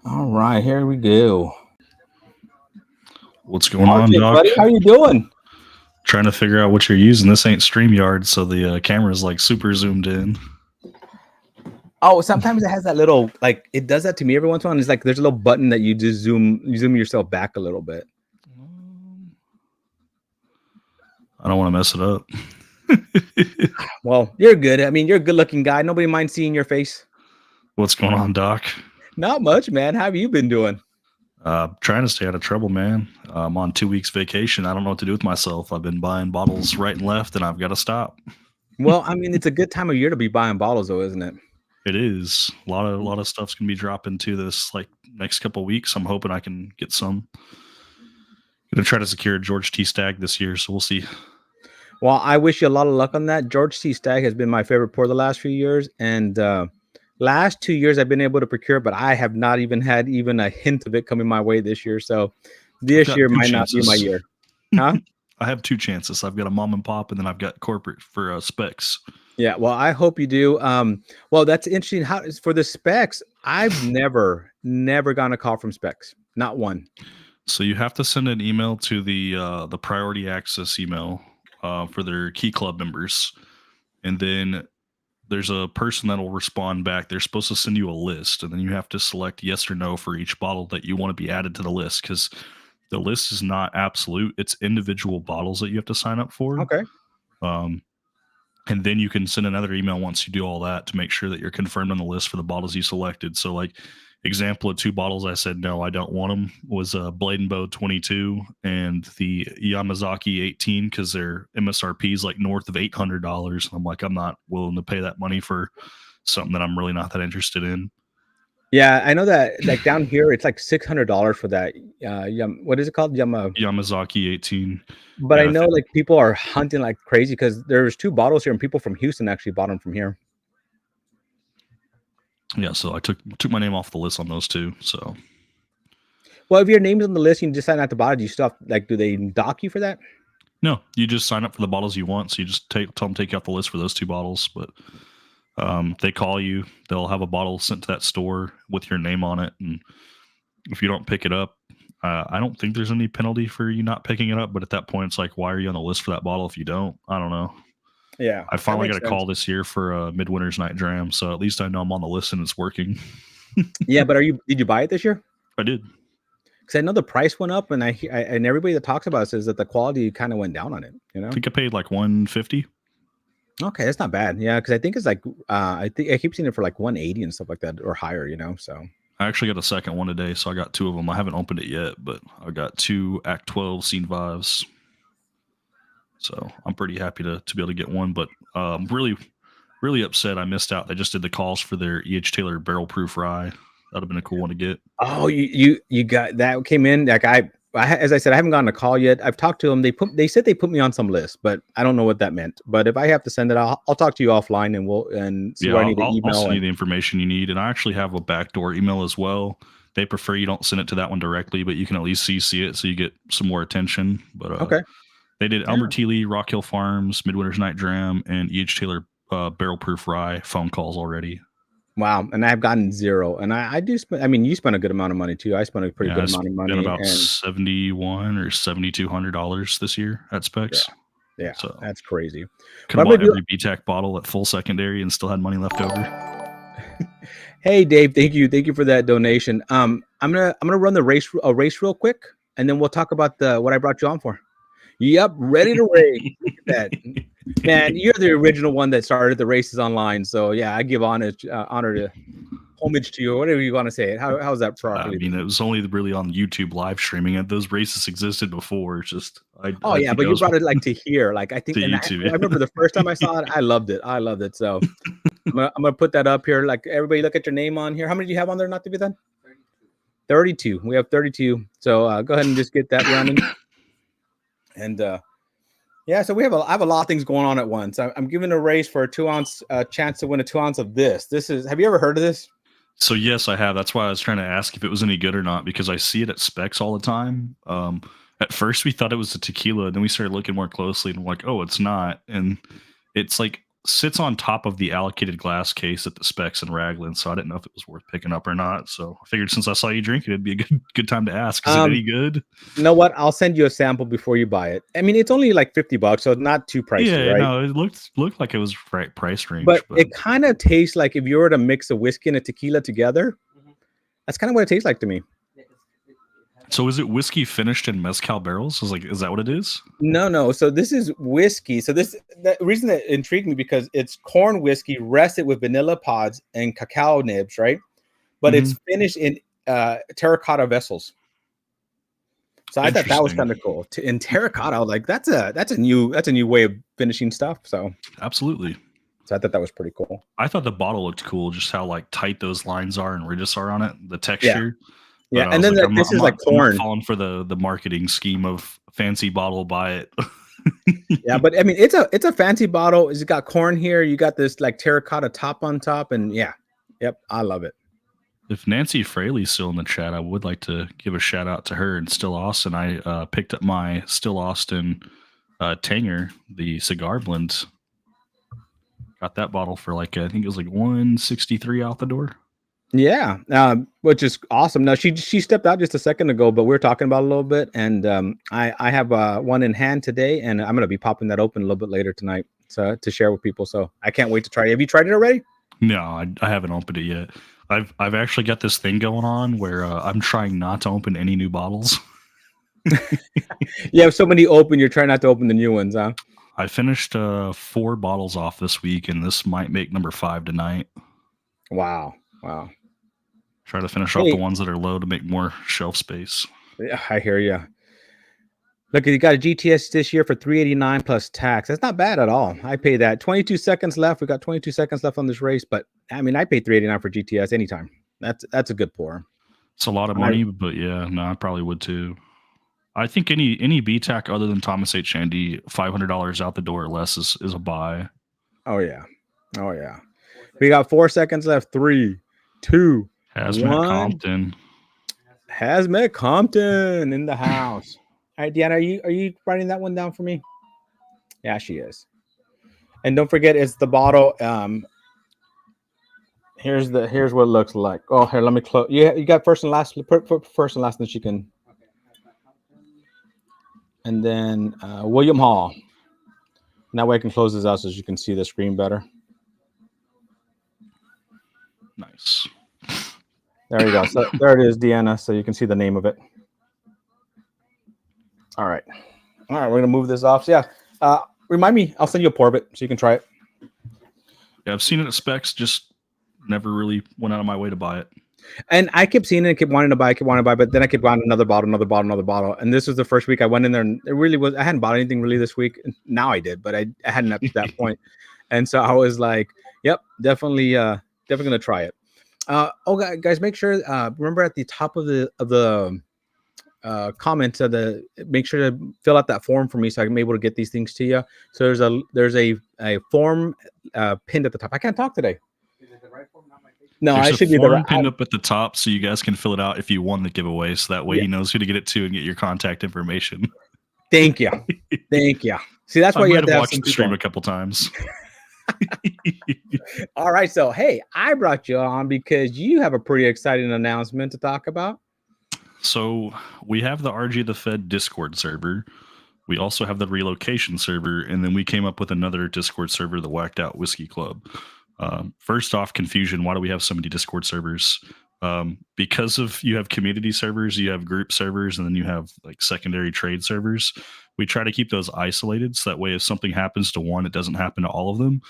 All right, here we go. What's going on, Doc? Buddy, how you doing? Trying to figure out what you're using. This ain't StreamYard, so the camera's like super zoomed in. Oh, sometimes it has that little, like, it does that to me every once in a while. It's like there's a little button that you just zoom yourself back a little bit. I don't want to mess it up. Well, you're good. I mean, you're a good-looking guy. Nobody minds seeing your face. What's going on, Doc? Not much, man. How have you been doing? Trying to stay out of trouble, man. I'm on 2 weeks vacation. I don't know what to do with myself. I've been buying bottles right and left, and I've got to stop. Well, I mean, it's a good time of year to be buying bottles, though, isn't it? It is. A lot of stuff's gonna be dropping to this like next couple of weeks. I'm hoping I can get some. Gonna try to secure a George T. Stagg this year, so we'll see. Well, I wish you a lot of luck on that. George T. Stagg has been my favorite pour the last few years, and last 2 years I've been able to procure, but I have not even had a hint of it coming my way this year. So this year might not be my year. Huh? I have 2 chances. I've got a mom and pop, and then I've got corporate for specs. Yeah, well, I hope you do. Well, that's interesting. How for the specs? I've never gotten a call from specs, not one. So you have to send an email to the priority access email for their Key Club members, and then there's a person that will respond back. They're supposed to send you a list, and then you have to select yes or no for each bottle that you want to be added to the list, because the list is not absolute. It's individual bottles that you have to sign up for. Okay. And then you can send another email once you do all that to make sure that you're confirmed on the list for the bottles you selected. So, like, example of 2 bottles I said, no, I don't want them, was Blade and Bow 22 and the Yamazaki 18, because their MSRP is like north of $800. I'm like, I'm not willing to pay that money for something that I'm really not that interested in. Yeah, I know that. Like down here, it's like $600 for that. What is it called? Yamazaki 18. But Yeah, I know like people are hunting like crazy because there's 2 bottles here, and people from Houston actually bought them from here. Yeah, so I took my name off the list on those 2. So, well, if your name's on the list, you decide not to buy it. Do you still have, like, do they dock you for that? No, you just sign up for the bottles you want. So you just tell them take you off the list for those 2 bottles. But they call you, they'll have a bottle sent to that store with your name on it, and if you don't pick it up, I don't think there's any penalty for you not picking it up. But at that point, it's like, why are you on the list for that bottle if you don't? I don't know. Yeah, I finally got a call this year for a Midwinter's Night Dram, so at least I know I'm on the list and it's working. Yeah, but did you buy it this year? I did. Because I know the price went up, and and everybody that talks about it says that the quality kind of went down on it. I think I paid like $150. Okay, that's not bad. Yeah, because I think it's like I think I keep seeing it for like 180 and stuff like that or higher. So I actually got a second one today, so I got 2 of them. I haven't opened it yet, but I got 2 Act 12 Scene Vibes. So I'm pretty happy to be able to get one, but really upset I missed out. They just did the calls for their E.H. Taylor Barrel Proof Rye. That'd have been a cool one to get. Oh, you got that came in. Like I as I said, I haven't gotten a call yet. I've talked to them. They said they put me on some list, but I don't know what that meant. But if I have to send it, I'll talk to you offline, and see where I need to email. I'll send you the information you need, and I actually have a backdoor email as well. They prefer you don't send it to that one directly, but you can at least CC it so you get some more attention. But okay. They did Elmer T. Lee, Rock Hill Farms, Midwinter's Night Dram, and E.H. Taylor Barrel Proof Rye phone calls already. Wow, and I've gotten 0. And I do spend. I mean, you spent a good amount of money too. I spent a pretty good amount of money. About $7,100 or $7,200 this year at Specs. Yeah, so that's crazy. Could have bought every BTAC bottle at full secondary and still had money left over. Hey Dave, thank you for that donation. I'm gonna run a race real quick, and then we'll talk about what I brought you on for. Yep, ready to race. Look at that. Man, you're the original one that started the races online. So yeah, I give homage to you, or whatever you want to say it. How's that properly? I mean, it was only really on YouTube live streaming, and those races existed before. It's just but you brought it like to here. Like I think YouTube. I remember the first time I saw it, I loved it. So I'm gonna put that up here. Like everybody, look at your name on here. How many do you have on there? Not to be done. 32. We have 32. So go ahead and just get that running. And so I have a lot of things going on at once. I'm giving a race for a 2-ounce chance to win a 2-ounce of this. Have you ever heard of this? So yes, I have. That's why I was trying to ask if it was any good or not, because I see it at Specs all the time. At first we thought it was a tequila, and then we started looking more closely and we're like, oh, it's not. And it's like sits on top of the allocated glass case at the Specs in Raglan, so I didn't know if it was worth picking up or not. So I figured since I saw you drink it, it'd be a good time to ask. Is it any good? You know what? I'll send you a sample before you buy it. I mean, it's only like $50, so it's not too pricey, yeah, right? No, it looked like it was right price range. But it kind of tastes like if you were to mix a whiskey and a tequila together, that's kind of what it tastes like to me. So is it whiskey finished in mezcal barrels? Is that what it is? No. So this is whiskey. So the reason that intrigued me because it's corn whiskey rested with vanilla pods and cacao nibs, right? But it's finished in terracotta vessels. So I thought that was kind of cool. In terracotta, like that's a new way of finishing stuff. So absolutely. So I thought that was pretty cool. I thought the bottle looked cool, just how like tight those lines are and ridges are on it, the texture. Yeah, and then this is like corn. I'm falling for the marketing scheme of fancy bottle, buy it. Yeah, but I mean, it's a fancy bottle. It's got corn here. You got this like terracotta top on top, and I love it. If Nancy Fraley's still in the chat, I would like to give a shout out to her in Still Austin. I picked up my Still Austin Tanger, the cigar blend. Got that bottle for I think it was like $163 out the door. Yeah, which is awesome. Now she stepped out just a second ago, but we were talking about it a little bit, and I have one in hand today, and I'm gonna be popping that open a little bit later tonight to share with people. So I can't wait to try it. Have you tried it already? No, I haven't opened it yet. I've actually got this thing going on where I'm trying not to open any new bottles. You have so many open, you're trying not to open the new ones, huh? I finished 4 bottles off this week, and this might make number 5 tonight. Wow. Try to finish off the ones that are low to make more shelf space. Yeah, I hear you. Look, you got a GTS this year for $389 plus tax. That's not bad at all. I pay that. 22 seconds left. We got 22 seconds left on this race, but I mean, I pay $389 for GTS anytime. That's a good pour. It's a lot of money, but yeah, no, I probably would too. I think any BTAC other than Thomas H. Shandy, $500 out the door or less is a buy. Oh yeah. We got 4 seconds left. 3, 2, Hazmat 1. Compton. Hazmat Compton in the house. All right, Deanna, are you writing that one down for me? Yeah, she is. And don't forget, it's the bottle. Here's what it looks like. Oh, here, let me close. You got first and last. Put first and last, then she can. And then William Hall. And that way I can close this out so you can see the screen better. Nice. There you go. So there it is, Deanna. So you can see the name of it. All right. We're gonna move this off. So yeah. Remind me. I'll send you a pour of it so you can try it. Yeah, I've seen it at Specs. Just never really went out of my way to buy it. And I kept seeing it, kept wanting to buy, but then I kept buying another bottle. And this was the first week I went in there, and it really was. I hadn't bought anything really this week. Now I did, but I hadn't up to that point. And so I was like, "Yep, definitely gonna try it." Guys, make sure remember at the top of the comments make sure to fill out that form for me so I can be able to get these things to you. So there's a form pinned at the top. I can't talk today. Is it the right form, not my face? No, There's I should be the right pinned up at the top so you guys can fill it out if you won the giveaway. So that way he knows who to get it to and get your contact information. Thank you. See, that's why you have to watch the stream a couple times. All right, so hey, I brought you on because you have a pretty exciting announcement to talk about. So we have the RG the Fed Discord server. We also have the relocation server, and then we came up with another Discord server, the Whacked Out Whiskey Club. First off, confusion. Why do we have so many Discord servers? Because of you have community servers, you have group servers, and then you have like secondary trade servers. We try to keep those isolated so that way if something happens to one, it doesn't happen to all of them.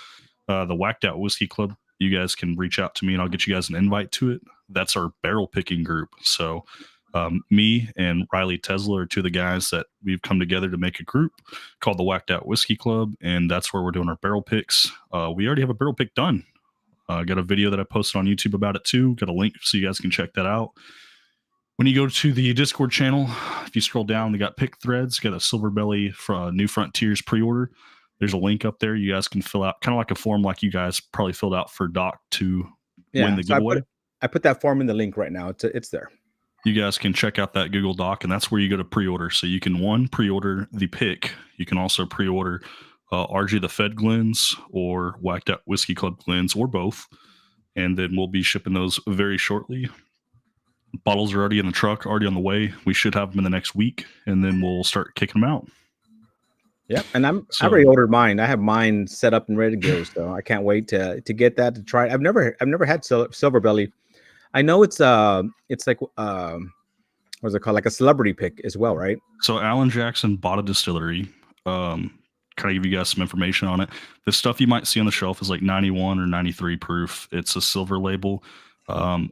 The Whacked Out Whiskey Club, you guys can reach out to me and I'll get you guys an invite to it. That's our barrel picking group. So me and Riley Tesla are two of the guys that we've come together to make a group called the Whacked Out Whiskey Club, and that's where we're doing our barrel picks. We already have a barrel pick done. Got a video that I posted on YouTube about it too. Got a link so you guys can check that out. When you go to the Discord channel, if you scroll down, they got pick threads, got a Silver Belly for New Frontiers pre-order. There's a link up there. You guys can fill out kind of like a form like you guys probably filled out for Doc to win the giveaway. I put that form in the link right now. It's there. You guys can check out that Google Doc, and that's where you go to pre-order. So you can pre-order the pick. You can also pre-order RG the Fed Glens or Whacked Out Whiskey Club Glens or both. And then we'll be shipping those very shortly. Bottles are already in the truck, already on the way. We should have them in the next week, and then we'll start kicking them out. Yep, and I already ordered mine. I have mine set up and ready to go, so I can't wait to get that to try. I've never had Silver Belly. I know it's like what's it called, like a celebrity pick as well, right? So Alan Jackson bought a distillery. Kind of give you guys some information on it. The stuff you might see on the shelf is like 91 or 93 proof. It's a silver label.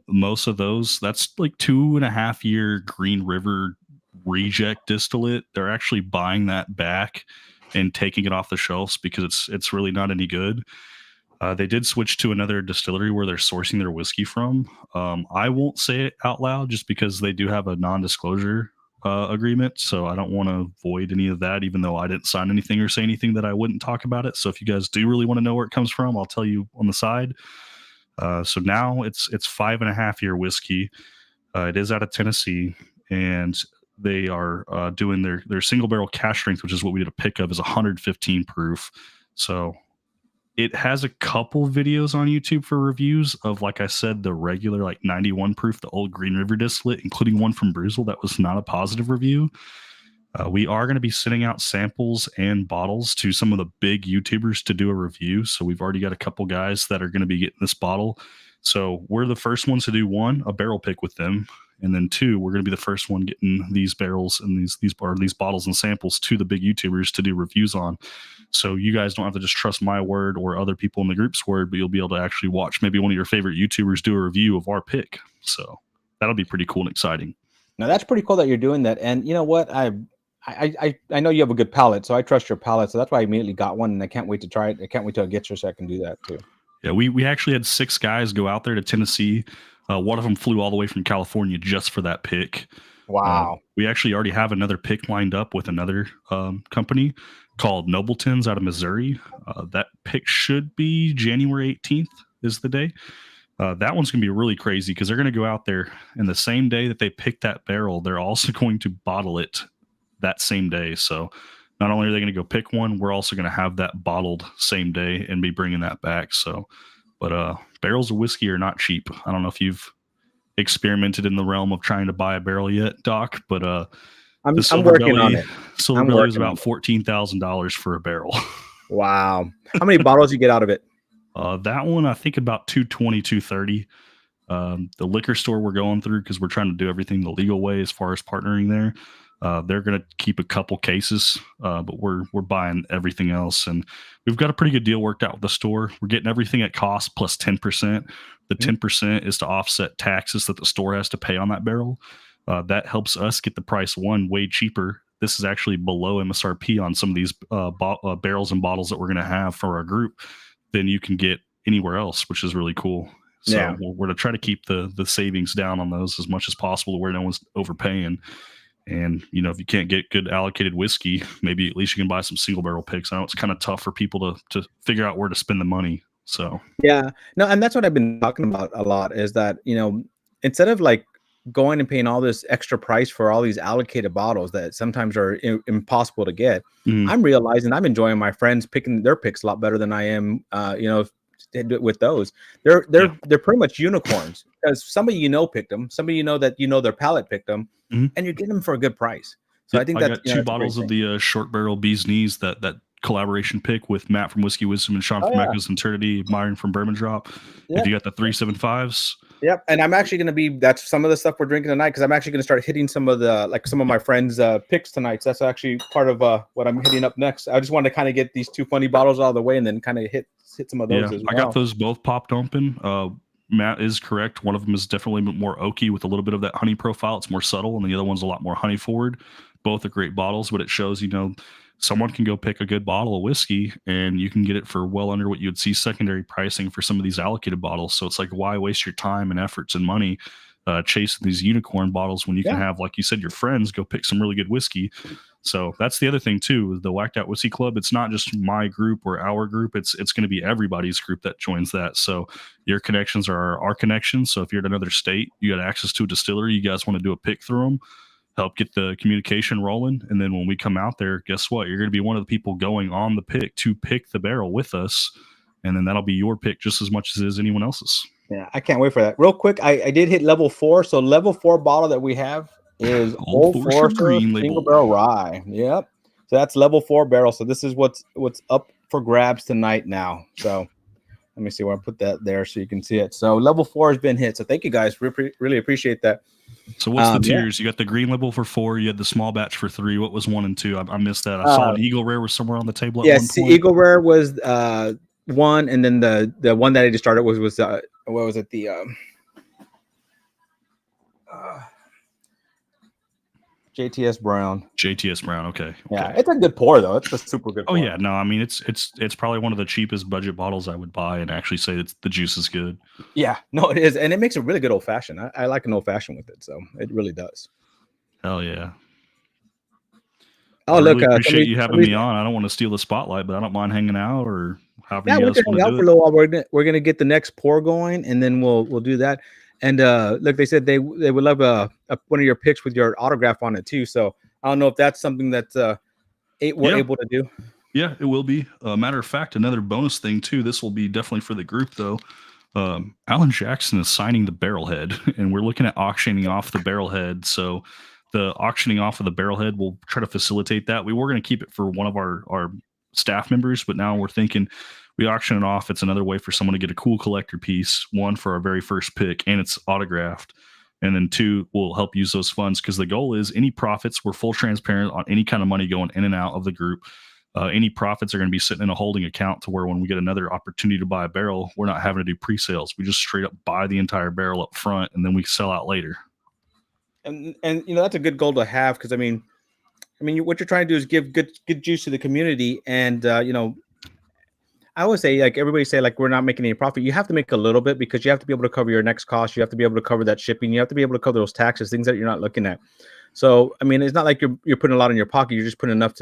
Most of those, that's like 2.5 year Green River reject distillate. They're actually buying that back and taking it off the shelves because it's really not any good. They did switch to another distillery where they're sourcing their whiskey from. I won't say it out loud just because they do have a non-disclosure agreement, so I don't want to void any of that, even though I didn't sign anything or say anything that I wouldn't talk about it. So if you guys do really want to know where it comes from, I'll tell you on the side. So now it's 5.5 year whiskey. It is out of Tennessee, and they are doing their single barrel cask strength, which is what we did a pick of, is 115 proof. So it has a couple videos on YouTube for reviews of, like I said, the regular like 91 proof, the old Green River distillate, including one from Bruzel that was not a positive review. We are going to be sending out samples and bottles to some of the big YouTubers to do a review. So we've already got a couple guys that are going to be getting this bottle. So we're the first ones to do a barrel pick with them. And then 2, we're going to be the first one getting these barrels and these bottles and samples to the big YouTubers to do reviews on. So you guys don't have to just trust my word or other people in the group's word, but you'll be able to actually watch maybe one of your favorite YouTubers do a review of our pick. So that'll be pretty cool and exciting. Now that's pretty cool that you're doing that. And you know what? I know you have a good palate, so I trust your palate. So that's why I immediately got one, and I can't wait to try it. I can't wait till it gets here so I can do that too. Yeah, we actually had 6 guys go out there to Tennessee. One of them flew all the way from California just for that pick. Wow. We actually already have another pick lined up with another company called Nobleton's out of Missouri. That pick should be January 18th is the day. That one's going to be really crazy because they're going to go out there, and the same day that they pick that barrel, they're also going to bottle it that same day. So not only are they going to go pick one, we're also going to have that bottled same day and be bringing that back. So, but barrels of whiskey are not cheap. I don't know if you've experimented in the realm of trying to buy a barrel yet, Doc, but I'm working on it. Silver Belly was about $14,000 for a barrel. Wow. How many bottles you get out of it? That one, I think about 220, 230. The liquor store we're going through, because we're trying to do everything the legal way as far as partnering there. They're going to keep a couple cases, but we're buying everything else. And we've got a pretty good deal worked out with the store. We're getting everything at cost plus 10%. The 10% is to offset taxes that the store has to pay on that barrel. That helps us get the price way cheaper. This is actually below MSRP on some of these barrels and bottles that we're going to have for our group than you can get anywhere else, which is really cool. So we're going to try to keep the savings down on those as much as possible to where no one's overpaying. And, if you can't get good allocated whiskey, maybe at least you can buy some single barrel picks. I know it's kind of tough for people to figure out where to spend the money. So, yeah, no. And that's what I've been talking about a lot is that, instead of like going and paying all this extra price for all these allocated bottles that sometimes are impossible to get, I'm realizing I'm enjoying my friends picking their picks a lot better than I am, with those. They're pretty much unicorns because somebody picked them, somebody that their palate picked them, and you're getting them for a good price. So I think that got two bottles of the short barrel Bee's Knees, that collaboration pick with Matt from Whiskey Wisdom and Sean from Echoes and Eternity, Myron from Bourbon Drop. Yep. If you got the 375s. Yep. And I'm actually going to be, that's some of the stuff we're drinking tonight, because I'm actually going to start hitting some of my friends' picks tonight. So that's actually part of what I'm hitting up next. I just wanted to kind of get these two funny bottles out of the way and then kind of hit some of those as well. I got those both popped open. Matt is correct. One of them is definitely more oaky with a little bit of that honey profile. It's more subtle, and the other one's a lot more honey forward. Both are great bottles, but it shows, someone can go pick a good bottle of whiskey and you can get it for well under what you would see secondary pricing for some of these allocated bottles. So it's like, why waste your time and efforts and money chasing these unicorn bottles when you can have, like you said, your friends go pick some really good whiskey. So that's the other thing too, the Whacked Out Whiskey Club. It's not just my group or our group. It's going to be everybody's group that joins that. So your connections are our connections. So if you're in another state, you got access to a distillery, you guys want to do a pick through them, help get the communication rolling. And then when we come out there, guess what? You're going to be one of the people going on the pick to pick the barrel with us. And then that'll be your pick just as much as it is anyone else's. Yeah, I can't wait for that. Real quick, I did hit level 4. So level 4 bottle that we have is Old Forester Green Single Barrel Rye. Yep. So that's level 4 barrel. So this is what's up for grabs tonight now. So let me see where I put that there so you can see it. So level 4 has been hit. So thank you guys. Really appreciate that. So what's the tiers? You got the green label for 4. You had the small batch for 3. What was 1 and 2? I missed that. I saw an Eagle Rare was somewhere on the table at one point. Eagle Rare was 1, and then the one that I just started was what was it? The JTS Brown. JTS Brown. Okay. Yeah, it's a good pour though. It's a super good pour. Oh yeah, no, I mean it's probably one of the cheapest budget bottles I would buy and actually say the juice is good. Yeah, no, it is, and it makes a really good old fashioned. I like an old fashioned with it, so it really does. Hell yeah. Oh, I really appreciate you having me on. I don't want to steal the spotlight, but I don't mind hanging out or however you guys want to do it. For a little while. We're gonna get the next pour going, and then we'll do that. And look, they said they would love one of your picks with your autograph on it too. So I don't know if that's something that we're able to do. Yeah, it will be. Matter of fact, another bonus thing too. This will be definitely for the group though. Alan Jackson is signing the barrelhead, and we're looking at auctioning off the barrelhead. So the auctioning off of the barrelhead, we'll try to facilitate that. We were going to keep it for one of our staff members, but now we're thinking we auction it off. It's another way for someone to get a cool collector piece, 1 for our very first pick, and it's autographed. And then 2, we'll help use those funds because the goal is any profits, we're full transparent on any kind of money going in and out of the group. Any profits are going to be sitting in a holding account to where when we get another opportunity to buy a barrel, we're not having to do pre-sales. We just straight up buy the entire barrel up front and then we sell out later. And that's a good goal to have because I mean what you're trying to do is give good juice to the community, and I always say, like everybody say, like we're not making any profit. You have to make a little bit because you have to be able to cover your next cost. You have to be able to cover that shipping. You have to be able to cover those taxes, things that you're not looking at. So, I mean, it's not like you're putting a lot in your pocket. You're just putting enough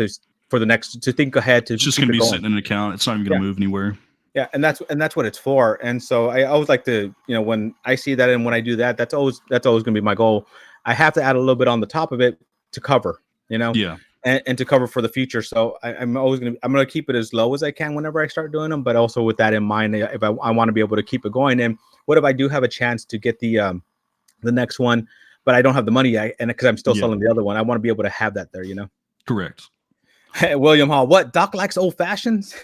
for the next to think ahead. To it's just going to be sitting in an account. It's not even going to move anywhere. Yeah, and that's what it's for. And so I always like to, when I see that and when I do that, that's always going to be my goal. I have to add a little bit on the top of it to cover, Yeah. And to cover for the future. So I'm going to keep it as low as I can whenever I start doing them, but also with that in mind, if I want to be able to keep it going. And what if I do have a chance to get the next one, but I don't have the money yet, and because I'm still selling the other one, I want to be able to have that there, Correct. William Hall, what? Doc likes old fashions?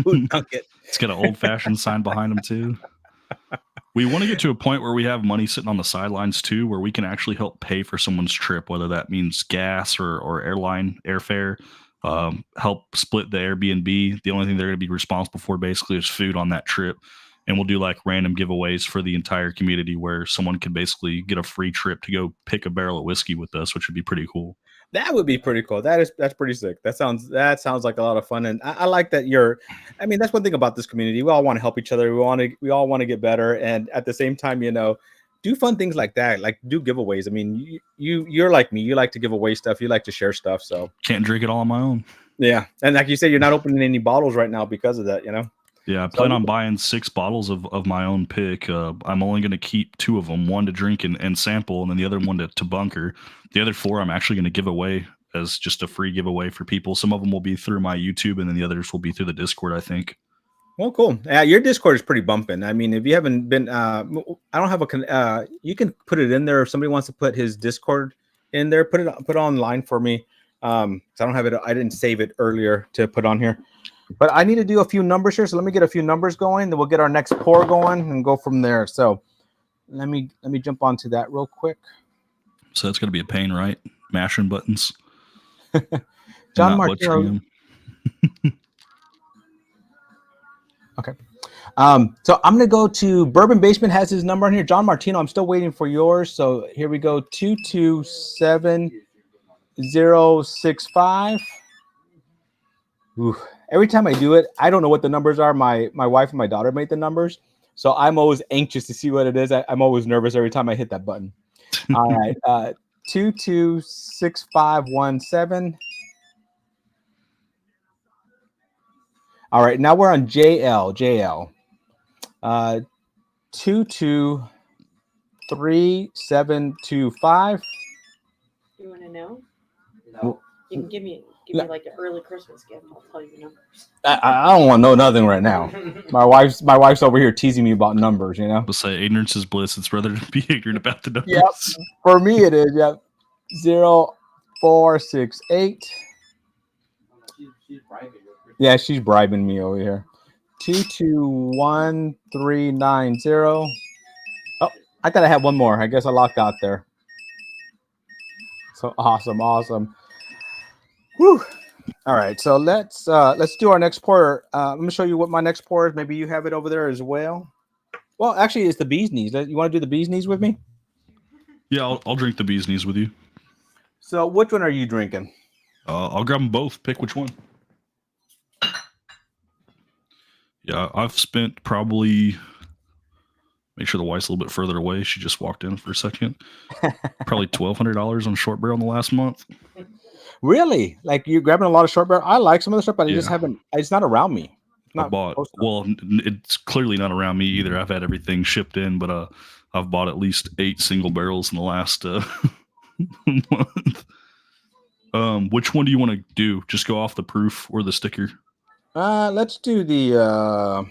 Who'd dunk it? It's got an old fashioned sign behind him too. We want to get to a point where we have money sitting on the sidelines too, where we can actually help pay for someone's trip, whether that means gas or airline airfare, help split the Airbnb. The only thing they're going to be responsible for basically is food on that trip. And we'll do like random giveaways for the entire community where someone can basically get a free trip to go pick a barrel of whiskey with us, which would be pretty cool. That would be pretty cool. That's pretty sick. That sounds like a lot of fun. And I like that that's one thing about this community. We all want to help each other. We all want to get better. And at the same time, do fun things like that. Like do giveaways. I mean, you're like me. You like to give away stuff. You like to share stuff. So can't drink it all on my own. Yeah. And like you said, you're not opening any bottles right now because of that, Yeah, I plan on buying 6 bottles of my own pick. I'm only going to keep 2 of them, one to drink and sample, and then the other one to bunker. The other 4 I'm actually going to give away as just a free giveaway for people. Some of them will be through my YouTube, and then the others will be through the Discord, I think. Well, cool. Yeah, your Discord is pretty bumping. I mean, if you haven't been, I don't have you can put it in there. If somebody wants to put his Discord in there, put it online for me. So I don't have it. I didn't save it earlier to put on here. But I need to do a few numbers here. So let me get a few numbers going. Then we'll get our next pour going and go from there. So let me jump onto that real quick. So that's going to be a pain, right? Mashing buttons. John Martinez. Okay. So I'm going to go to Bourbon Basement has his number on here. John Martino, I'm still waiting for yours. So here we go. 227065. Ooh. Every time I do it, I don't know what the numbers are. My wife and my daughter made the numbers. So I'm always anxious to see what it is. I'm always nervous every time I hit that button. All right. 226517. All right. Now we're on JL. 223725. You want to know? No. You can give me like an early Christmas gift. I'll tell you the numbers. I don't want to know nothing right now. My wife's over here teasing me about numbers. We'll say ignorance is bliss. It's rather to be ignorant about the numbers. Yep. For me, it is. Yep. 0468. She's bribing you. Yeah, she's bribing me over here. 221390. Oh, I thought I had one more. I guess I locked out there. So awesome. Whew. All right, so let's do our next pour. I'm gonna show you what my next pour is. Maybe you have it over there as well. Well, actually, it's the bee's knees. You want to do the bee's knees with me? Yeah, I'll drink the bee's knees with you. So, which one are you drinking? I'll grab them both. Pick which one. Yeah, I've spent probably. Make sure the wife's a little bit further away. She just walked in for a second. Probably $1,200 on short barrel in the last month. Really? Like you're grabbing a lot of short barrel? I like some of the stuff, but I just haven't. It's not around me. It's clearly not around me either. I've had everything shipped in, but I've bought at least 8 single barrels in the last month. Which one do you want to do? Just go off the proof or the sticker? Let's do the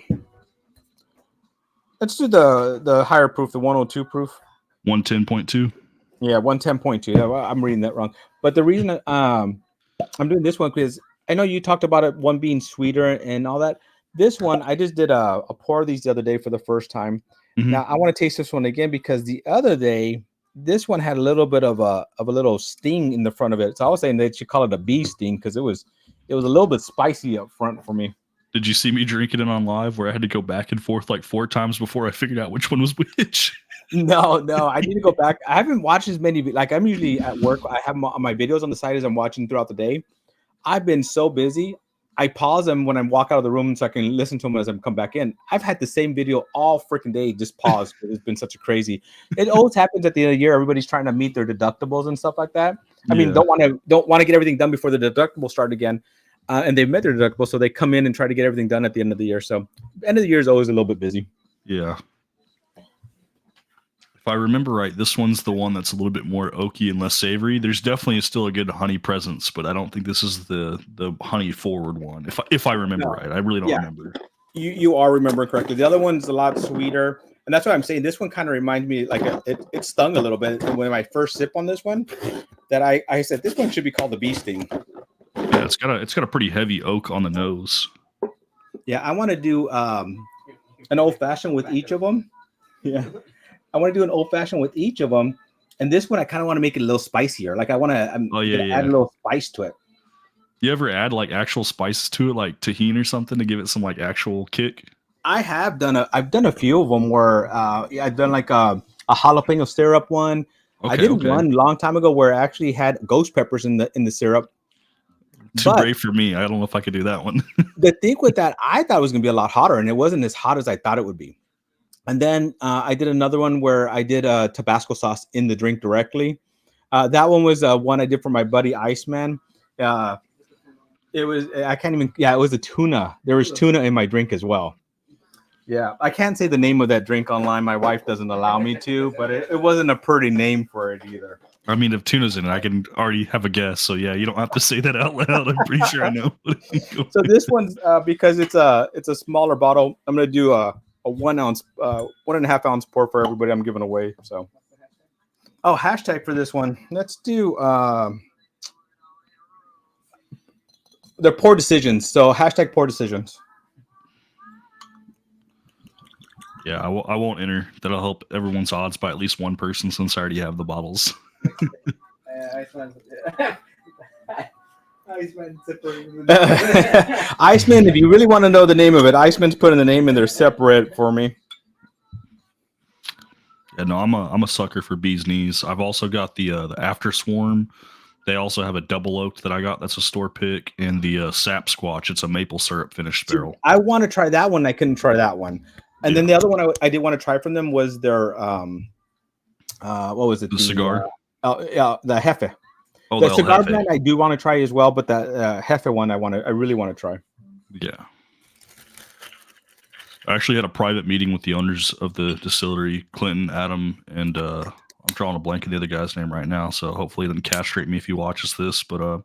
higher proof, the 102 proof. 110.2. Yeah, 110.2. Yeah, well, I'm reading that wrong. But the reason I'm doing this one because I know you talked about it, one being sweeter and all that. This one, I just did a pour of these the other day for the first time. Mm-hmm. Now I want to taste this one again because the other day, this one had a little bit of a little sting in the front of it. So I was saying they should call it a bee sting because it was a little bit spicy up front for me. Did you see me drinking it on live where I had to go back and forth like 4 times before I figured out which one was which? No, I need to go back. I haven't watched as many. Like I'm usually at work. I have my videos on the side as I'm watching throughout the day. I've been so busy. I pause them when I walk out of the room so I can listen to them as I come back in. I've had the same video all freaking day, just pause because it's been such a crazy. It always happens at the end of the year. Everybody's trying to meet their deductibles and stuff like that. I mean, don't want to get everything done before the deductible start again, and they've met their deductible, so they come in and try to get everything done at the end of the year. So, end of the year is always a little bit busy. Yeah. If I remember right, this one's the one that's a little bit more oaky and less savory. There's definitely still a good honey presence, but I don't think this is the honey forward one. If I remember right, I really don't remember. You are remembering correctly. The other one's a lot sweeter, and that's why I'm saying this one kind of reminds me like it stung a little bit when I first sip on this one. That I said this one should be called the bee sting. Yeah, it's got a pretty heavy oak on the nose. Yeah, I want to do an old fashioned with each of them. Yeah. I want to do an old fashioned with each of them, and this one I kind of want to make it a little spicier. Like I want to add a little spice to it. You ever add like actual spices to it, like tahini or something, to give it some like actual kick? I have done I've done a few of them where I've done like a jalapeno syrup one. Okay, I did one long time ago where I actually had ghost peppers in the syrup. Too brave for me. I don't know if I could do that one. The thing with that, I thought it was going to be a lot hotter, and it wasn't as hot as I thought it would be. And then I did another one where I did Tabasco sauce in the drink directly. That one was one I did for my buddy Iceman. It was it was a tuna. There was tuna in my drink as well. Yeah, I can't say the name of that drink online. My wife doesn't allow me to, but it wasn't a pretty name for it either. I mean, if tuna's in it, I can already have a guess. So yeah, you don't have to say that out loud. I'm pretty sure I know. So this one's because it's a smaller bottle. I'm gonna do a 1 ounce, 1.5 ounce pour for everybody. I'm giving away. So, hashtag for this one. Let's do the poor decisions. So hashtag poor decisions. Yeah, I won't enter. That'll help everyone's odds by at least one person since I already have the bottles. Iceman, if you really want to know the name of it, Iceman's putting the name in there separate for me. Yeah, no, I'm a sucker for bee's knees. I've also got the After Swarm. They also have a double oaked that I got. That's a store pick, and the Sap Squatch. It's a maple syrup finished barrel. I want to try that one. I couldn't try that one. And then the other one I did want to try from them was their what was it? The cigar. The Jefe. Oh, the cigar brand I do want to try as well, but that Jefe one I really want to try. Yeah. I actually had a private meeting with the owners of the distillery, Clinton, Adam, and I'm drawing a blank of the other guy's name right now, so hopefully he doesn't castrate me if he watches this. But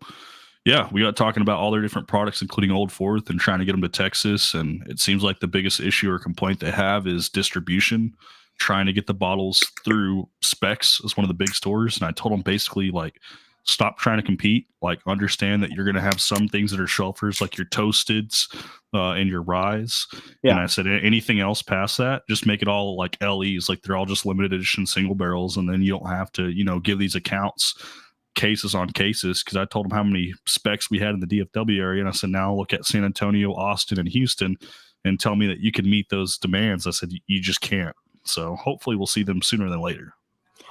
yeah, we got talking about all their different products, including Old Fourth, and trying to get them to Texas. And it seems like the biggest issue or complaint they have is distribution, trying to get the bottles through Specs as one of the big stores. And I told them basically, like, stop trying to compete. Like, understand that you're going to have some things that are shelfers, like your Toasteds and your Ryes. Yeah. And I said, anything else past that, just make it all like LEs, like they're all just limited edition single barrels. And then you don't have to, give these accounts cases on cases, because I told them how many specs we had in the DFW area. And I said, now look at San Antonio, Austin, and Houston and tell me that you can meet those demands. I said, you just can't. So hopefully we'll see them sooner than later.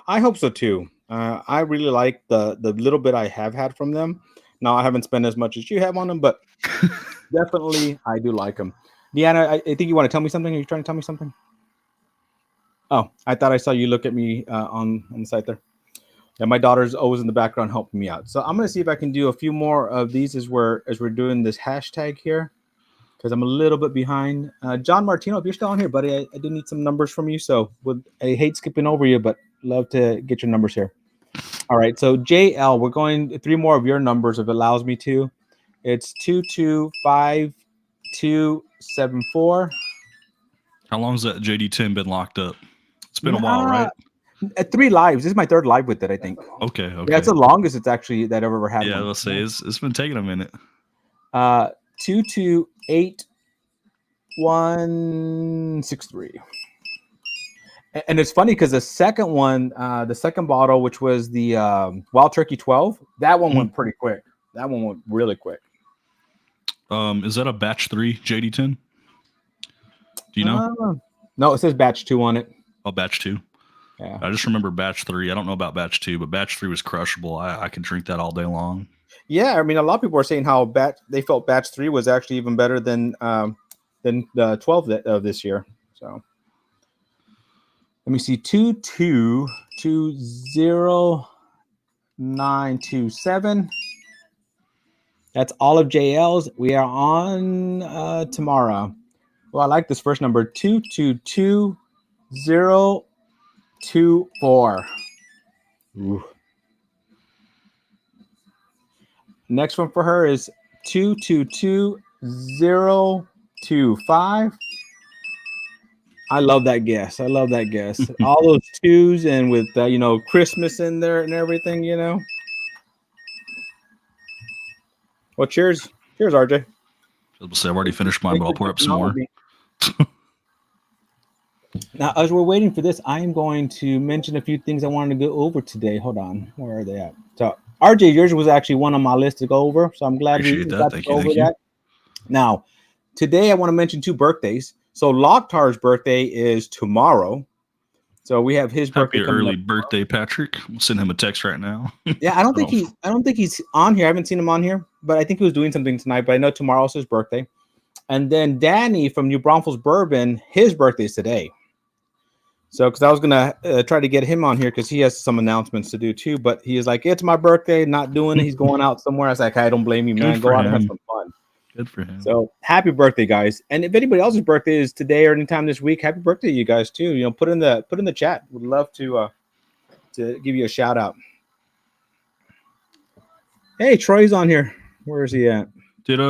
I hope so too. I really like the little bit I have had from them. Now I haven't spent as much as you have on them, but definitely I do like them. Deanna, I think you want to tell me something. Are you trying to tell me something? Oh, I thought I saw you look at me on the side there. Yeah, my daughter's always in the background helping me out. So I'm going to see if I can do a few more of these as we're doing this hashtag here, because I'm a little bit behind. John Martino, if you're still on here, buddy, I do need some numbers from you. So I hate skipping over you, but love to get your numbers here. All right, so JL, we're going 3 more of your numbers if it allows me to. It's 225274. How long has that JD10 been locked up? It's been a while, right? 3 lives. This is my 3rd live with it, I think. Okay. Yeah, that's the longest it's actually that I've ever had. Yeah, let's say it's been taking a minute. 228163. And it's funny because the second one, the second bottle, which was the Wild Turkey 12, that one went pretty quick. That one went really quick. Is that a batch 3 JD10? Do you know? No, it says batch 2 on it. Oh, batch 2. Yeah. I just remember batch 3. I don't know about batch 2, but batch 3 was crushable. I could drink that all day long. Yeah, I mean, a lot of people are saying how they felt batch 3 was actually even better than the 12 of this year. So let me see, 220927. That's all of JL's. We are on tomorrow. Well, I like this first number, 222024. Ooh. Next one for her is 222025. I love that guess. All those twos and with Christmas in there and everything, Well, cheers, RJ. I've already finished mine, but I'll pour up some more. Now, as we're waiting for this, I am going to mention a few things I wanted to go over today. Hold on, where are they at? So, RJ, yours was actually one on my list to go over, so I'm glad we got to go over that. Now, today I want to mention 2 birthdays. So, Locktar's birthday is tomorrow. So we have his birthday. Happy early birthday, Patrick. I'll send him a text right now. Yeah, I don't think he's on here. I haven't seen him on here, but I think he was doing something tonight. But I know tomorrow's his birthday. And then Danny from New Braunfels Bourbon, his birthday is today. So, because I was gonna try to get him on here because he has some announcements to do too, but he is like, "It's my birthday, not doing it." He's going out somewhere. I was like, "I don't blame you, man. Go out and have some fun." Good for him. So, happy birthday, guys! And if anybody else's birthday is today or anytime this week, happy birthday to you guys too. Put in the chat. Would love to give you a shout out. Hey, Troy's on here. Where is he at? Did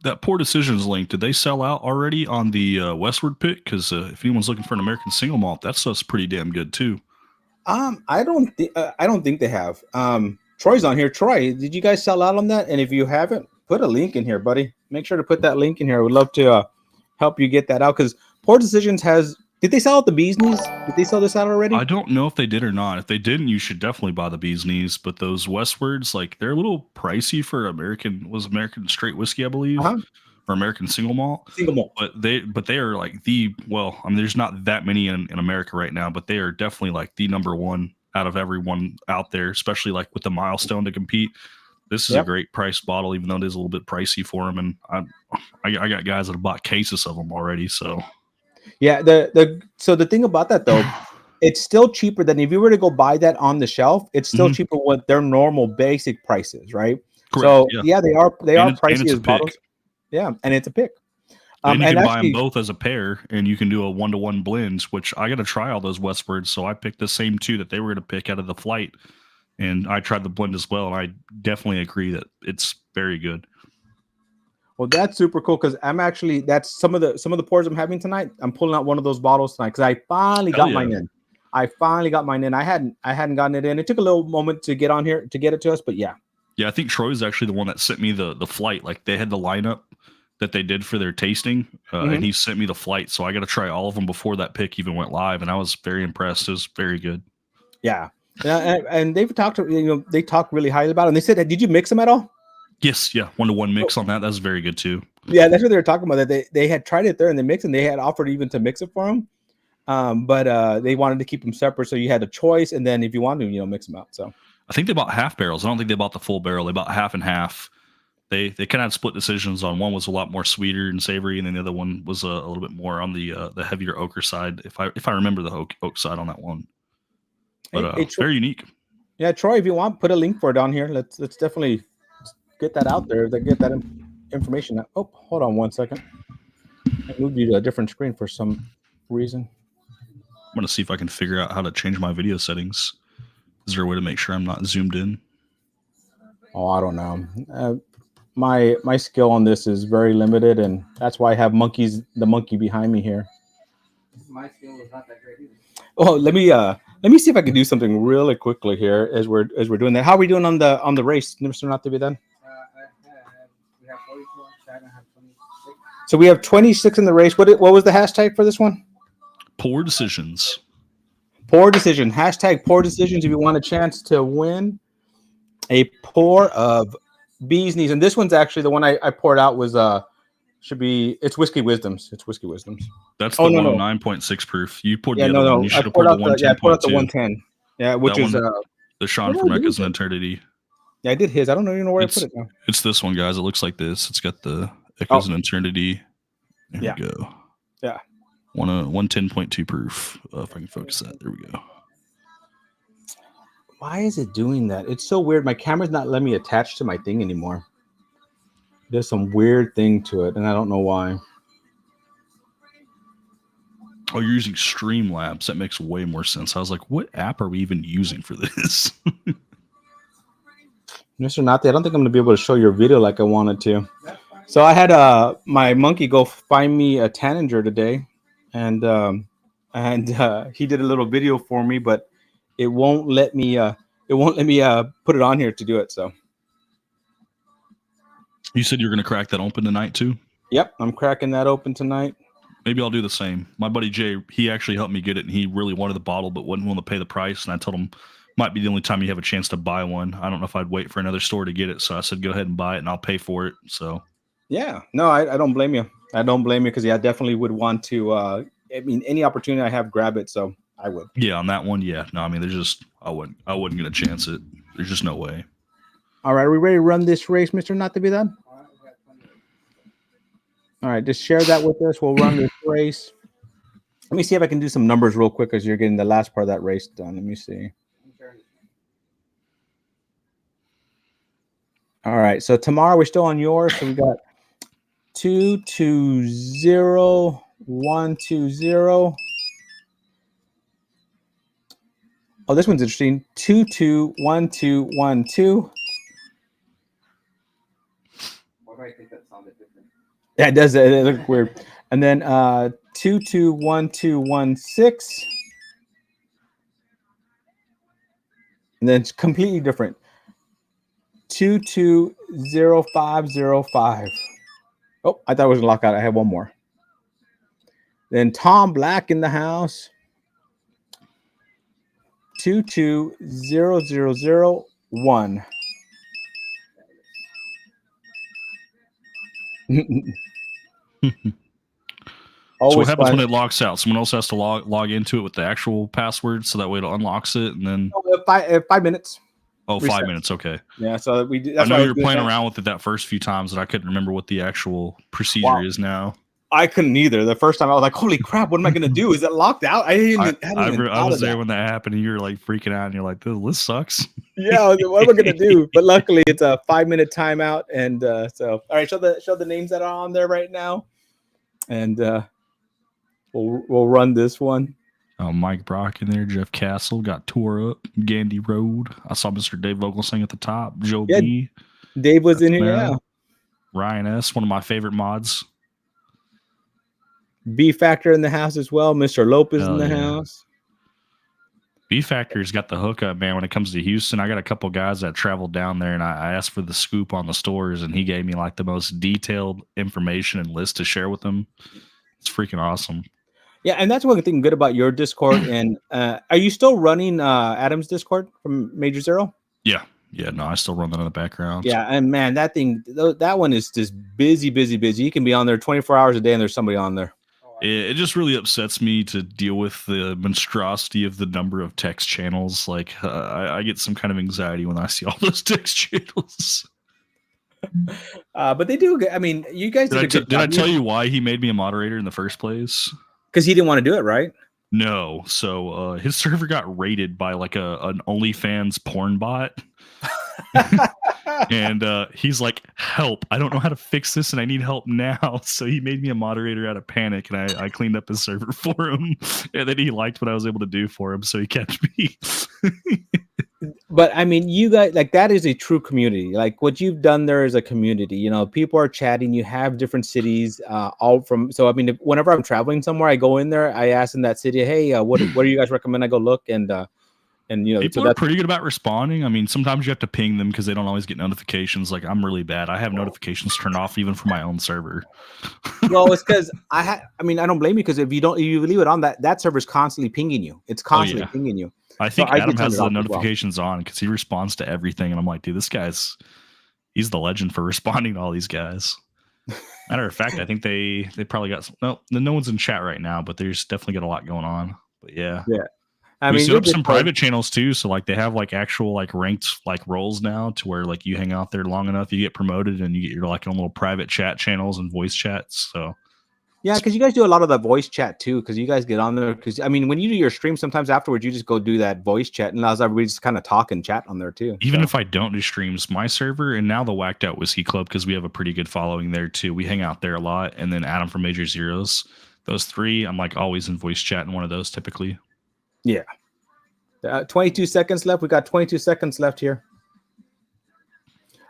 that Poor Decisions link, did they sell out already on the Westward pick? Because if anyone's looking for an American single malt, that stuff's pretty damn good too. I don't think they have. Troy's on here. Troy, did you guys sell out on that? And if you haven't, put a link in here, buddy. Make sure to put that link in here. I would love to help you get that out because Poor Decisions has. Did they sell out the Bee's Knees? Did they sell this out already? I don't know if they did or not. If they didn't, you should definitely buy the Bee's Knees. But those Westwards, like they're a little pricey for American straight whiskey, I believe, or American single malt. But they are like there's not that many in America right now, but they are definitely like the number one out of everyone out there, especially like with the milestone to compete. This is a great price bottle, even though it is a little bit pricey for them. And I got guys that have bought cases of them already, so. Yeah, so the thing about that though, it's still cheaper than if you were to go buy that on the shelf. It's still cheaper what their normal basic prices, right? Correct, so yeah, they are pricey as bottles. Yeah, and it's a pick. And you can buy them both as a pair, and you can do a 1-to-1 blend. Which I got to try all those Westwards, so I picked the same 2 that they were going to pick out of the flight, and I tried the blend as well, and I definitely agree that it's very good. Well, that's super cool because that's some of the pours I'm having tonight. I'm pulling out one of those bottles tonight because I finally got mine in. I hadn't gotten it in. It took a little moment to get on here to get it to us, but yeah. Yeah, I think Troy's actually the one that sent me the flight. Like they had the lineup that they did for their tasting, and he sent me the flight. So I got to try all of them before that pick even went live, and I was very impressed. It was very good. Yeah, and they've talked they talk really highly about it. And they said, did you mix them at all? Yes, yeah, 1-to-1 mix on that. That's very good too. Yeah, that's what they were talking about. That they had tried it there and they mixed, and they had offered even to mix it for them, but they wanted to keep them separate, so you had a choice. And then if you wanted to, mix them out. So I think they bought half barrels. I don't think they bought the full barrel. They bought half and half. They kind of had split decisions on one was a lot more sweeter and savory, and then the other one was a little bit more on the heavier ochre side. If I remember the oak side on that one, but very unique. Yeah, Troy, if you want, put a link for it on here. Let's definitely get that out there. Get that information. Oh, hold on 1 second. I moved you to a different screen for some reason. I'm gonna see if I can figure out how to change my video settings. Is there a way to make sure I'm not zoomed in? Oh, I don't know. My skill on this is very limited, and that's why I have the monkey behind me here. My skill is not that great either. Oh, let me see if I can do something really quickly here as we're doing that. How are we doing on the race, Mr. Not to be done? We have 42 on chat and have 26. So we have 26 in the race. What was the hashtag for this one? Poor decisions. Poor decision. Hashtag poor decisions. If you want a chance to win a pour of Bee's Knees, and this one's actually the one I poured out was it's Whiskey Wisdoms. It's Whiskey Wisdoms. That's the 109.6 proof. You poured the other one. You should have poured poured the 110.2. I poured out the 110. Yeah, which is the Sean from Echoes and Eternity. Yeah, I did his. I don't even know where I put it now. It's this one, guys. It looks like this. It's got the Echoes and Eternity. There we go. Yeah. 110.2 proof. If I can focus that. There we go. Why is it doing that? It's so weird. My camera's not letting me attach to my thing anymore. There's some weird thing to it, and I don't know why. Oh, you're using Streamlabs. That makes way more sense. I was like, what app are we even using for this? Mr. Nate, I don't think I'm going to be able to show your video like I wanted to. So I had my monkey go find me a tanager today, and he did a little video for me, but it won't let me put it on here to do it. So you said you're going to crack that open tonight too? Yep, I'm cracking that open tonight. Maybe I'll do the same. My buddy Jay, he actually helped me get it, and he really wanted the bottle, but wasn't willing to pay the price. And I told him, might be the only time you have a chance to buy one. I don't know if I'd wait for another store to get it. So I said, go ahead and buy it, and I'll pay for it. So yeah, no, I don't blame you. I don't blame you because I definitely would want to. I mean, any opportunity I have, grab it. So I would. Yeah, on that one, yeah. No, I mean, there's just I wouldn't gonna chance it. There's just no way. All right, are we ready to run this race, Mr. Not to be done? All right, just share that with us. We'll run this race. Let me see if I can do some numbers real quick as you're getting the last part of that race done. Let me see. All right, so tomorrow we're still on yours. So we got 220 120. Oh, this one's interesting. 221212. Why do I think that sounded different? Yeah, it does. It looks weird. And then 221216. And then it's completely different. 220505. Oh, I thought it was a lockout. I have one more. Then Tom Black in the house. 220001. So what happens when it locks out? Someone else has to log into it with the actual password, so that way it unlocks it, and then 5 minutes. Oh, reset. 5 minutes. Okay. Yeah. So we do. I know you were playing around with it that first few times, and I couldn't remember what the actual procedure is now. I couldn't either. The first time I was like, "Holy crap! What am I going to do? Is it locked out?" I was there when that happened, and you were like freaking out, and you're like, "This sucks." Yeah. What am I going to do? But luckily, it's a 5-minute timeout, and so all right. Show the names that are on there right now, and we'll run this one. Mike Brock in there, Jeff Castle got tore up, Gandy Road. I saw Mr. Dave Vogelsang at the top, Joe B. Dave was in here, yeah. Ryan S., one of my favorite mods. B Factor in the house as well. Mr. Lopez in the house. B Factor's got the hookup, man. When it comes to Houston, I got a couple guys that traveled down there, and I asked for the scoop on the stores, and he gave me like the most detailed information and list to share with them. It's freaking awesome. Yeah, and that's one thing good about your Discord. And are you still running Adam's Discord from Major Zero? Yeah. No, I still run that in the background. Yeah, and man, that one is just busy. You can be on there 24 hours a day, and there's somebody on there. It just really upsets me to deal with the monstrosity of the number of text channels. Like, I get some kind of anxiety when I see all those text channels. But they do. I mean, you guys did I tell you why he made me a moderator in the first place? Because he didn't want to do it, right? No. So his server got raided by like an OnlyFans porn bot. And he's like, help, I don't know how to fix this and I need help now. So he made me a moderator out of panic, and I cleaned up his server for him. And then he liked what I was able to do for him, so he kept me. But I mean, you guys, like, that is a true community. Like, what you've done there is a community. You know, people are chatting. You have different cities, all from. So I mean, whenever I'm traveling somewhere, I go in there. I ask in that city, hey, what do you guys recommend? I go look, and you know, people are pretty good about responding. I mean, sometimes you have to ping them because they don't always get notifications. Like, I'm really bad. I have notifications turned off even for my own server. Well, it's because I mean, I don't blame you, because if you leave it on, that server's constantly pinging you. It's constantly pinging you. I think Adam has the notifications on because he responds to everything, and I'm like, dude, he's the legend for responding to all these guys. Matter of fact, I think they probably got no one's in chat right now, but there's definitely got a lot going on. But yeah. I we mean, set up some private channels too, so like they have like actual like ranked like roles now, to where like you hang out there long enough, you get promoted, and you get your like own little private chat channels and voice chats. So yeah, because you guys do a lot of the voice chat too. Because you guys get on there. Because I mean, when you do your stream, sometimes afterwards you just go do that voice chat, and allows everybody just kind of talk and chat on there too. Even if I don't do streams, my server and now the Whacked Out Whiskey Club, because we have a pretty good following there too. We hang out there a lot, and then Adam from Major Zeros. Those three, I'm like always in voice chat in one of those typically. Yeah. 22 seconds left. We got 22 seconds left here.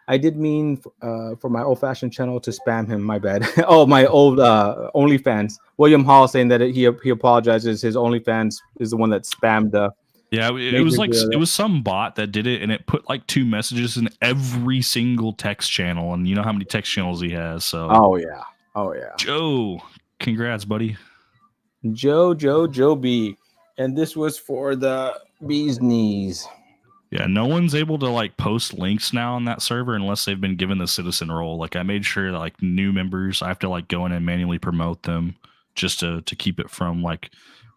I did mean for my old-fashioned channel to spam him. My bad. Oh, my old OnlyFans. William Hall saying that he apologizes. His OnlyFans is the one that spammed the. Yeah, it was like it was some bot that did it, and it put like 2 messages in every single text channel, and you know how many text channels he has. So. Oh yeah. Joe, congrats, buddy. Joe B. And this was for the bee's knees. Yeah, no one's able to like post links now on that server unless they've been given the citizen role. Like I made sure that like new members, I have to like go in and manually promote them just to keep it from like,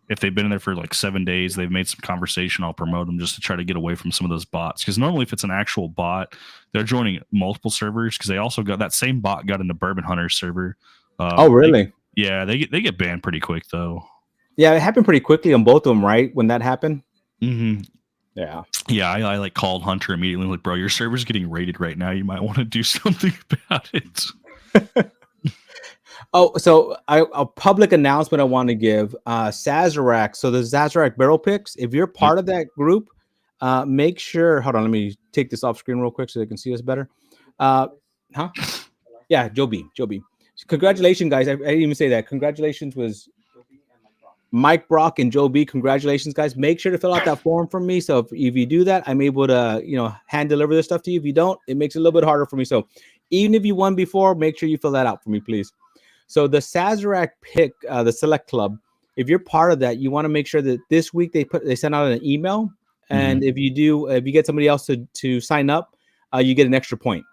if they've been in there for like 7 days, they've made some conversation, I'll promote them just to try to get away from some of those bots. Because normally if it's an actual bot, they're joining multiple servers, because they also got that same bot got into Bourbon Hunter server. Oh, really? They get banned pretty quick though. Yeah, it happened pretty quickly on both of them, right? When that happened. Mm-hmm. Yeah. Yeah, I like called Hunter immediately, like, bro, your server's getting raided right now. You might want to do something about it. Oh, so a public announcement I want to give. Sazerac. So the Sazerac barrel picks, if you're part of that group, make sure. Hold on, let me take this off screen real quick so they can see us better. Yeah, Joe B. Congratulations, guys. I didn't even say that. Congratulations was Mike Brock and Joe B. Congratulations, guys. Make sure to fill out that form for me. So if you do that, I'm able to, hand deliver this stuff to you. If you don't, it makes it a little bit harder for me. So even if you won before, make sure you fill that out for me, please. So the Sazerac pick, the Select Club, if you're part of that, you want to make sure that this week they send out an email. And if you get somebody else to sign up, you get an extra point.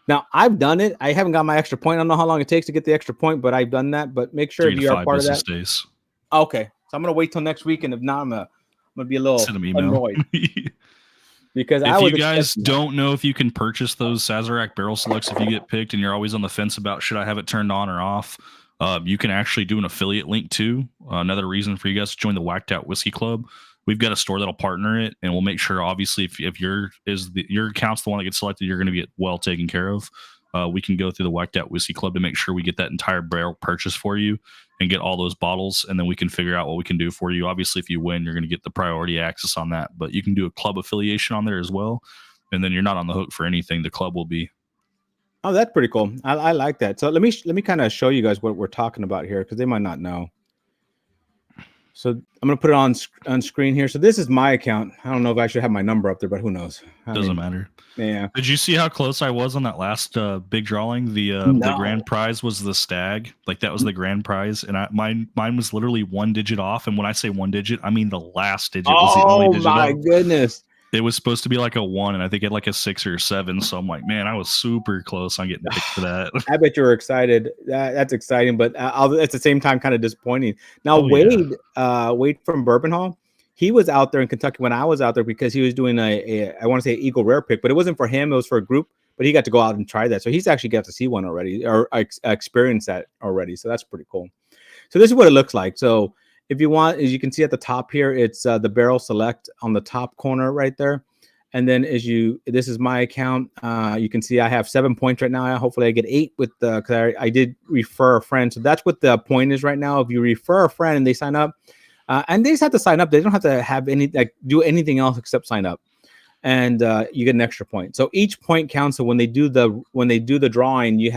Now, I've done it. I haven't got my extra point. I don't know how long it takes to get the extra point, but I've done that. But make sure if you are part of that. Days. Okay, so I'm gonna wait till next week, and if not, I'm gonna be a little annoyed. Because if you guys don't know if you can purchase those Sazerac barrel selects if you get picked, and you're always on the fence about should I have it turned on or off, you can actually do an affiliate link too. Another reason for you guys to join the Whacked Out Whiskey Club. We've got a store that'll partner it, and we'll make sure, obviously, if your account's the one that gets selected, you're going to get well taken care of. We can go through the Whacked Out Whiskey Club to make sure we get that entire barrel purchase for you and get all those bottles, and then we can figure out what we can do for you. Obviously, if you win, you're going to get the priority access on that, but you can do a club affiliation on there as well, and then you're not on the hook for anything. The club will be. Oh, that's pretty cool. I like that. So let me kind of show you guys what we're talking about here, because they might not know. So I'm going to put it on screen here. So this is my account. I don't know if I should have my number up there, but who knows? Doesn't matter. Yeah. Did you see how close I was on that last big drawing? The grand prize was the stag. Like that was the grand prize, and mine was literally 1 digit off. And when I say 1 digit, I mean the last digit was the only digit. Oh my goodness! It was supposed to be like a 1, and I think it had like a 6 or 7. So I'm like, man, I was super close on getting picked for that. I bet you were excited. That's exciting, but at the same time, kind of disappointing. Now, Wade from Bourbon Hall, he was out there in Kentucky when I was out there because he was doing I want to say Eagle Rare pick, but it wasn't for him. It was for a group, but he got to go out and try that. So he's actually got to see one already or experience that already. So that's pretty cool. So this is what it looks like. So if you want, as you can see at the top here, it's the barrel select on the top corner right there. And then this is my account. You can see I have 7 points right now. Hopefully I get 8 with because I did refer a friend. So that's what the point is right now. If you refer a friend and they sign up, and they just have to sign up. They don't have to have do anything else except sign up, and you get an extra point. So each point counts. So when they do the drawing,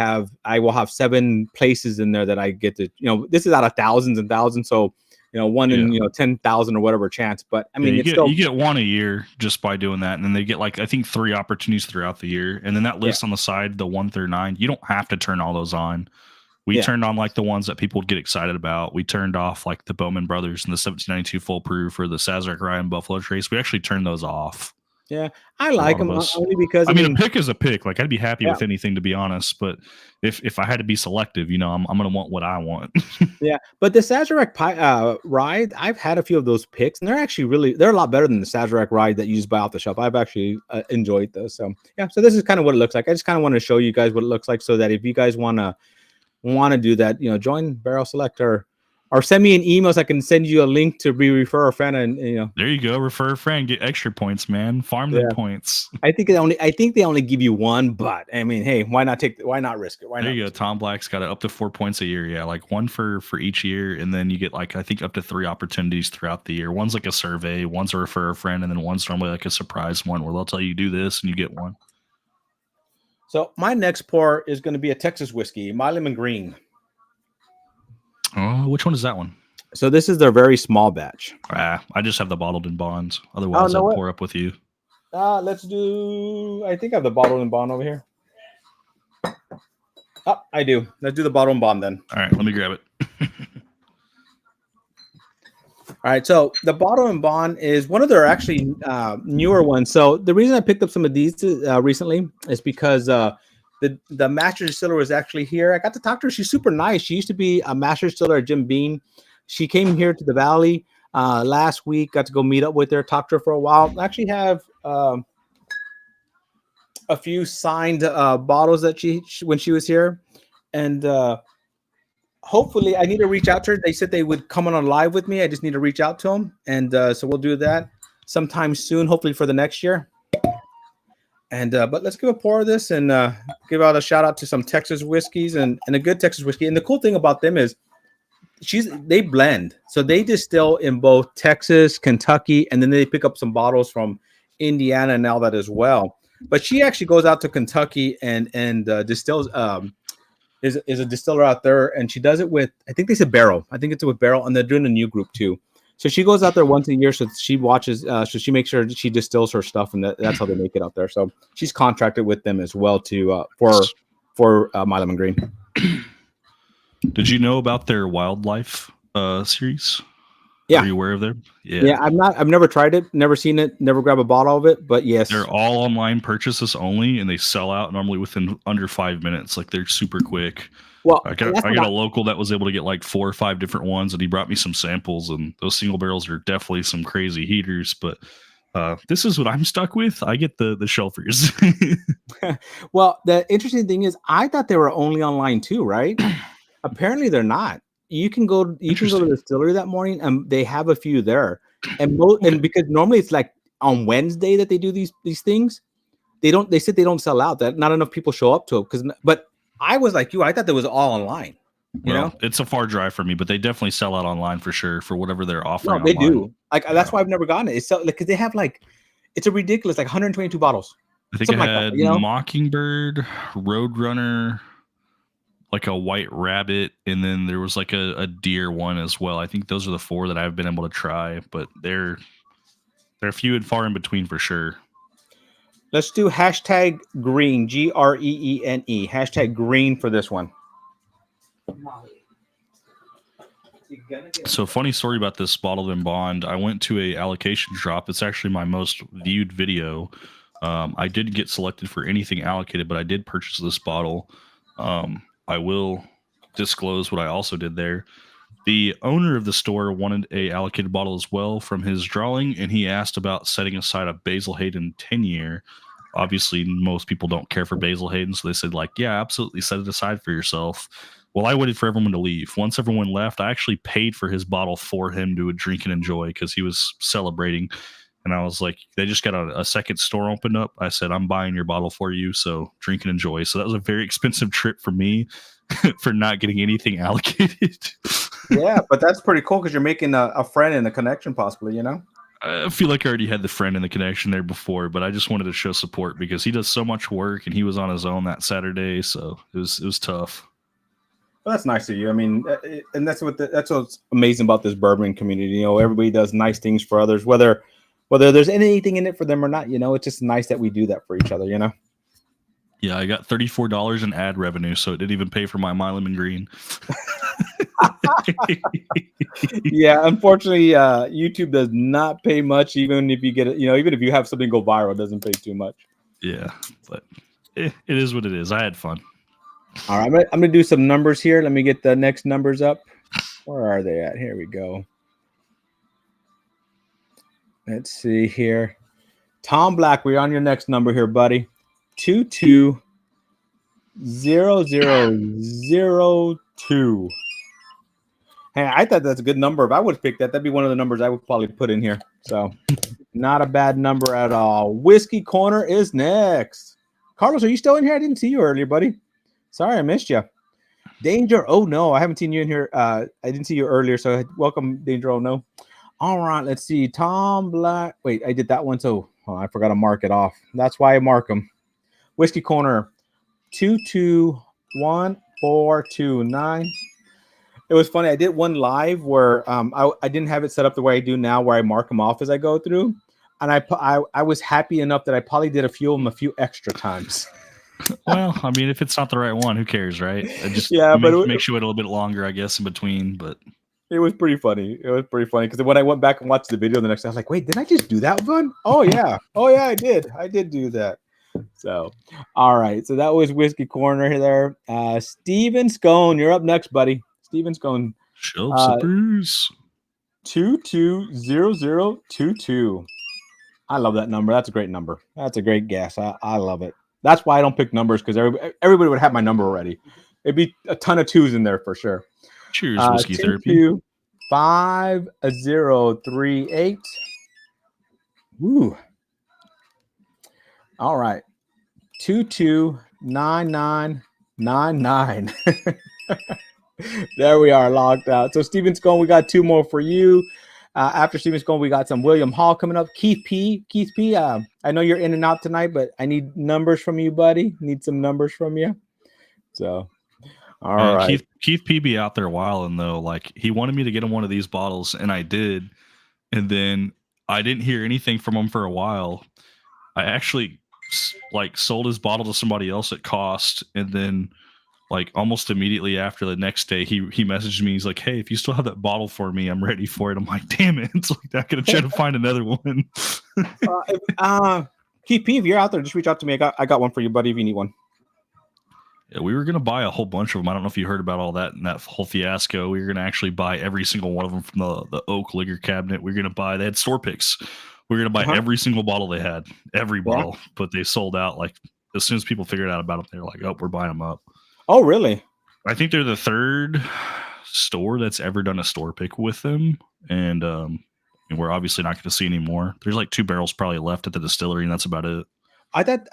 I will have 7 places in there that I get to. This is out of thousands and thousands. So. 1 in 10,000 or whatever chance, but I mean, you get 1 a year just by doing that, and then they get I think 3 opportunities throughout the year, and then that list on the side, the 1 through 9, you don't have to turn all those on. We turned on the ones that people would get excited about. We turned off the Bowman Brothers and the 1792 Full Proof or the Sazerac Ryan Buffalo Trace. We actually turned those off. Yeah, I like them only because I mean, a pick is a pick. Like, I'd be happy Yeah. with anything, to be honest. But if I had to be selective, you know, I'm gonna want what I want. Yeah, but the Sazerac ride, I've had a few of those picks, and they're a lot better than the Sazerac ride that you just buy off the shelf. I've actually enjoyed those. So yeah, so this is kind of what it looks like. I just kind of want to show you guys what it looks like, so that if you guys want to do that, you know, join Barrel Select or send me an email so I can send you a link to refer a friend, and you know. There you go, refer a friend, get extra points, man. Farm them points. I think they only give you one, but I mean, hey, why not risk it? There you go. Tom Black's got up to 4 points a year. Yeah, like one for each year, and then you get like I think up to 3 opportunities throughout the year. One's like a survey, one's a refer a friend, and then one's normally like a surprise one where they'll tell you do this and you get one. So my next pour is going to be a Texas whiskey, My Lemon Green. Oh, which one is that one? So this is their very small batch. I just have the bottled in bonds. Otherwise, I'll pour up with you. Let's do. I think I have the bottled in bond over here. Oh, I do. Let's do the bottled in bond then. All right, let me grab it. All right, so the bottled in bond is one of their actually newer ones. So the reason I picked up some of these recently is because the master distiller was actually here. I got to talk to her. She's super nice. She used to be a master distiller at Jim Beam. She came here to the Valley last week. Got to go meet up with her, talk to her for a while. I actually have a few signed bottles that she when she was here, and hopefully I need to reach out to her. They said they would come on a live with me. I just need to reach out to them, and so we'll do that sometime soon, hopefully for the next year. And but let's give a pour of this and give out a shout out to some Texas whiskeys and a good Texas whiskey. And the cool thing about them is they blend, so they distill in both Texas, Kentucky, and then they pick up some bottles from Indiana and all that as well. But she actually goes out to Kentucky and distills. Is a distiller out there, and she does it with, I think they said Barrel. I think it's with Barrel, and they're doing a new group too. So she goes out there once a year, so she watches, so she makes sure she distills her stuff, and that's how they make it out there. So she's contracted with them as well to for My Lemon Green. Did you know about their wildlife series? Yeah. Are you aware of them? Yeah. I've never tried it, never seen it, never grab a bottle of it, but yes. They're all online purchases only, and they sell out normally within under 5 minutes. Like, they're super quick. Well, I got a local that was able to get like 4 or 5 different ones, and he brought me some samples, and those single barrels are definitely some crazy heaters, but this is what I'm stuck with. I get the shelfers. Well, the interesting thing is I thought they were only online too, right? Apparently they're not. You can go to the distillery that morning, and they have a few there. And because normally it's like on Wednesday that they do these things. They said they don't sell out, that not enough people show up to it. But I was like you, I thought that was all online. You know, it's a far drive for me, but they definitely sell out online for sure for whatever they're offering. No, they do. Like that's why I've never gotten it. It's so, like, because they have like, it's a ridiculous, like 122 bottles. I think I had Mockingbird, Roadrunner, like a white rabbit, and then there was like a deer one as well. I think those are the 4 that I've been able to try, but they're few and far in between for sure. Let's do hashtag green, GREENE, hashtag green for this one. So, funny story about this bottled in bond. I went to a allocation drop. It's actually my most viewed video. I didn't get selected for anything allocated, but I did purchase this bottle. I will disclose what I also did there. The owner of the store wanted a allocated bottle as well from his drawing, and he asked about setting aside a Basil Hayden 10-year. Obviously, most people don't care for Basil Hayden, so they said, like, yeah, absolutely, set it aside for yourself. Well, I waited for everyone to leave. Once everyone left, I actually paid for his bottle for him to drink and enjoy because he was celebrating. And I was like, they just got a second store opened up. I said, I'm buying your bottle for you, so drink and enjoy. So that was a very expensive trip for me for not getting anything allocated. Yeah, but that's pretty cool because you're making a friend and a connection possibly, you know? I feel like I already had the friend and the connection there before, but I just wanted to show support because he does so much work, and he was on his own that Saturday, so it was tough. Well, that's nice of you. I mean, and that's what's amazing about this bourbon community. You know, everybody does nice things for others, whether there's anything in it for them or not. You know, it's just nice that we do that for each other. You know. Yeah, I got $34 in ad revenue, so it didn't even pay for my My Lemon Green. Yeah, unfortunately, YouTube does not pay much, even if you get it. Even if you have something go viral, it doesn't pay too much. Yeah, but it is what it is. I had fun. All right, I'm gonna do some numbers here. Let me get the next numbers up. Where are they at? Here we go. Let's see here. Tom Black, we're on your next number here, buddy. 220002. Hey, I thought that's a good number. If I would have picked that, that'd be one of the numbers I would probably put in here. So, not a bad number at all. Whiskey Corner is next. Carlos, are you still in here? I didn't see you earlier, buddy. Sorry, I missed you. Danger. Oh no, I haven't seen you in here. I didn't see you earlier, so welcome, Danger. Oh no. All right, let's see. Tom Black. Wait, I did that one, so I forgot to mark it off. That's why I mark them. Whiskey Corner 221429. It was funny. I did one live where I didn't have it set up the way I do now, where I mark them off as I go through, and I was happy enough that I probably did a few of them a few extra times. Well, I mean, if it's not the right one, who cares, right? Just make sure it a little bit longer, I guess, in between. But it was pretty funny. It was pretty funny because when I went back and watched the video the next day, I was like, "Wait, did I just do that one? Oh yeah, I did. I did do that." So, all right. So that was Whiskey Corner there. Steven Scone, you're up next, buddy. Steven Scone. Shelf Sippers. 220022. I love that number. That's a great number. That's a great guess. I love it. That's why I don't pick numbers, because everybody would have my number already. It'd be a ton of twos in there for sure. Cheers, Whiskey Therapy. 5038. Woo. All right. 229999. There we are, logged out. So Steven Scone, we got two more for you. After Steven Scone, we got some William Hall coming up. Keith P. I know you're in and out tonight, but I need numbers from you, buddy. Need some numbers from you. So, all right. Keith P. be out there a while, and though, like, he wanted me to get him one of these bottles, and I did. And then I didn't hear anything from him for a while. I actually sold his bottle to somebody else at cost, and then almost immediately after, the next day, he messaged me. He's like, "Hey, if you still have that bottle for me, I'm ready for it." I'm like, "Damn it!" It's like, I could have tried to find another one. Keith P, if you're out there, just reach out to me. I got one for you, buddy, if you need one. Yeah, we were gonna buy a whole bunch of them. I don't know if you heard about all that and that whole fiasco. We were gonna actually buy every single one of them from the oak liquor cabinet. We were gonna buy. They had store picks. We were gonna buy every single bottle they had, every bottle, but they sold out. As soon as people figured out about them, they were like, "Oh, we're buying them up." Oh, really? I think they're the third store that's ever done a store pick with them, and we're obviously not going to see any more. There's 2 barrels probably left at the distillery, and that's about it. I thought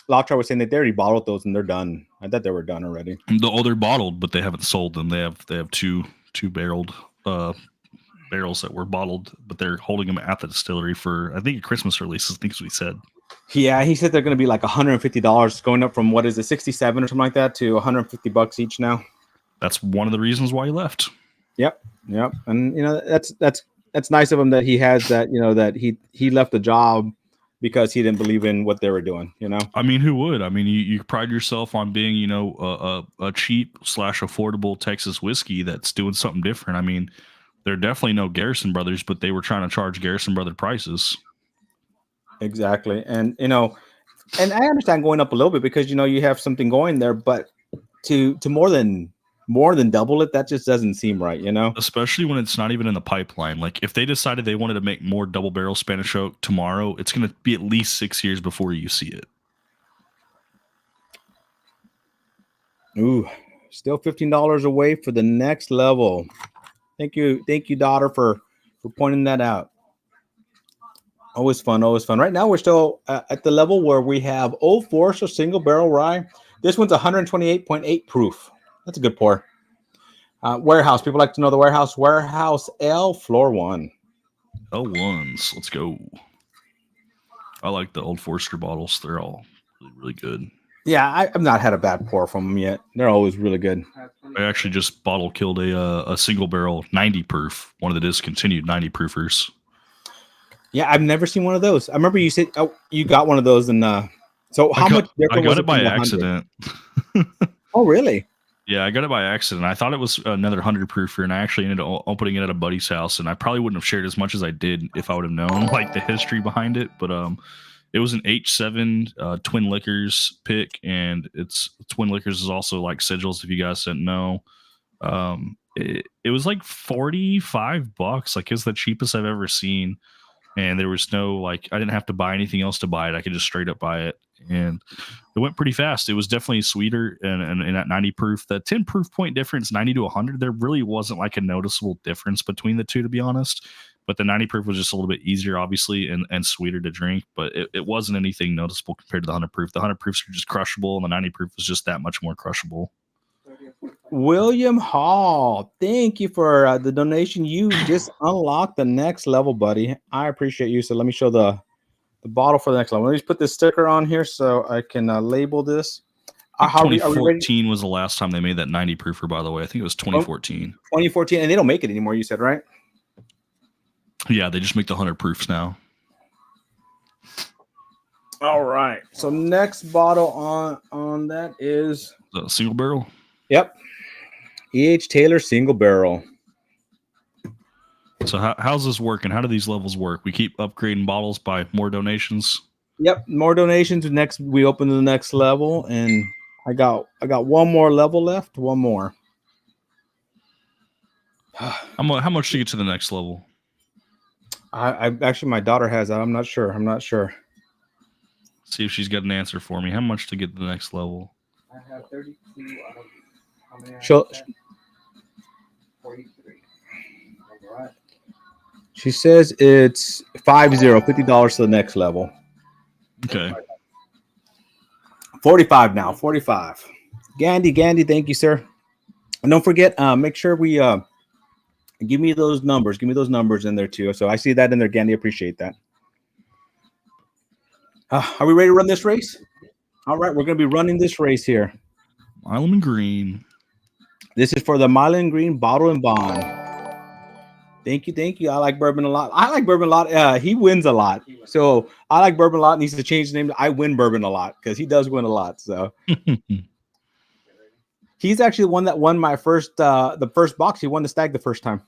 Lautra was saying that they already bottled those and they're done. I thought they were done already. They're bottled, but they haven't sold them. They have two barreled barrels that were bottled, but they're holding them at the distillery for, I think, a Christmas release. I think is what he said. Yeah, he said they're going to be $150, going up from, what is it, 67 or something like that, to $150 each now. That's one of the reasons why he left. Yep. And that's nice of him that he has that. That he left the job because he didn't believe in what they were doing. I mean, who would? I mean, you pride yourself on being a cheap / affordable Texas whiskey that's doing something different. I mean, they're definitely no Garrison Brothers, but they were trying to charge Garrison Brother prices. Exactly. And and I understand going up a little bit because you have something going there, but to more than double it, that just doesn't seem right, Especially when it's not even in the pipeline. If they decided they wanted to make more double barrel Spanish oak tomorrow, it's going to be at least 6 years before you see it. Ooh, still $15 away for the next level. Thank you, daughter, for pointing that out. Always fun. Right now, we're still at the level where we have Old Forester single barrel rye. This one's 128.8 proof. That's a good pour. Warehouse. People like to know the warehouse. Warehouse L, floor 1. L1s. Let's go. I like the Old Forester bottles. They're all really, really good. Yeah, I've not had a bad pour from them yet. They're always really good. I actually just bottle killed a single barrel 90 proof, one of the discontinued 90 proofers. Yeah, I've never seen one of those. I remember you said you got one of those, and so how much different I got was it by accident. Oh, really? Yeah, I got it by accident. I thought it was another 100 proofer, and I actually ended up opening it at a buddy's house. And I probably wouldn't have shared as much as I did if I would have known like the history behind it. But it was an H7 Twin Liquors pick, and it's Twin Liquors is also like sigils. If you guys didn't know, it was like $45. Like it's the cheapest I've ever seen. And there was no like I didn't have to buy anything else to buy it. I could just straight up buy it, and it went pretty fast. It was definitely sweeter, and at 90 proof, the 10 proof point difference, 90 to 100, there really wasn't like a noticeable difference between the two, to be honest. But the 90 proof was just a little bit easier, obviously, and sweeter to drink. But it wasn't anything noticeable compared to the 100 proof. The 100 proofs are just crushable, and the 90 proof was just that much more crushable. William Hall, thank you for the donation. You just unlocked the next level, buddy. I appreciate you. So let me show the bottle for the next level. Let me just put this sticker on here so I can label this. 2014 was the last time they made that 90 proofer, by the way. I think it was 2014. 2014, and they don't make it anymore, you said, right? Yeah, they just make the 100 proofs now. All right. So next bottle on that is the single barrel. Yep. E.H. Taylor single barrel. So how's this working? How do these levels work? We keep upgrading bottles by more donations. Yep, more donations. Next, we open to the next level, and I got one more level left. One more. How much to get to the next level? I actually, my daughter has that. I'm not sure. See if she's got an answer for me. How much to get to the next level? I have 32 out of how many? She'll, 43. All right. She says it's $50 to the next level. Okay. 45 now. 45. Gandhi, thank you, sir. And don't forget, make sure we give me those numbers. Give me those numbers in there too. So I see that in there, Gandhi. Appreciate that. Are we ready to run this race? All right, we're going to be running this race here. Milam Green. This is for the Milam Green Bottle and Bond. Thank you. I like Bourbon a lot. He wins a lot. So I like Bourbon a lot. Needs to change the name to I Win Bourbon a lot because he does win a lot. So he's actually the one that won my the first box. He won the stag the first time.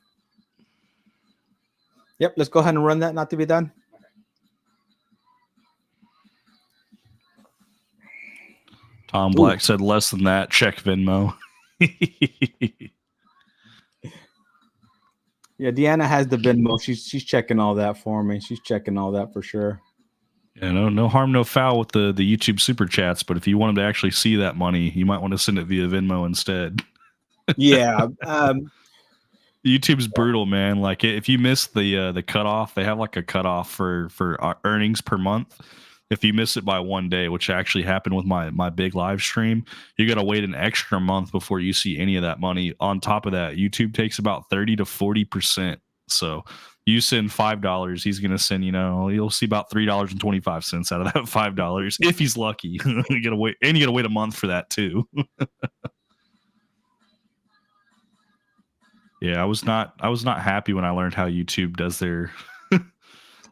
Yep, let's go ahead and run that. Not to be done. Tom Black said less than that. Check Venmo. Yeah, Deanna has the Venmo. She's checking all that for me. She's checking all that for sure. Yeah, no harm, no foul with the YouTube super chats. But if you wanted to actually see that money, you might want to send it via Venmo instead. Yeah. YouTube's brutal, man. Like if you miss the cutoff, they have like a cutoff for earnings per month. If you miss it by one day, which actually happened with my big live stream, you got to wait an extra month before you see any of that money. On top of that, YouTube takes about 30 to 40%. So you send $5, he's going to send, you'll see about $3.25 out of that $5 if he's lucky. You got to wait, and you got to wait a month for that too. Yeah, I was not happy when I learned how YouTube does their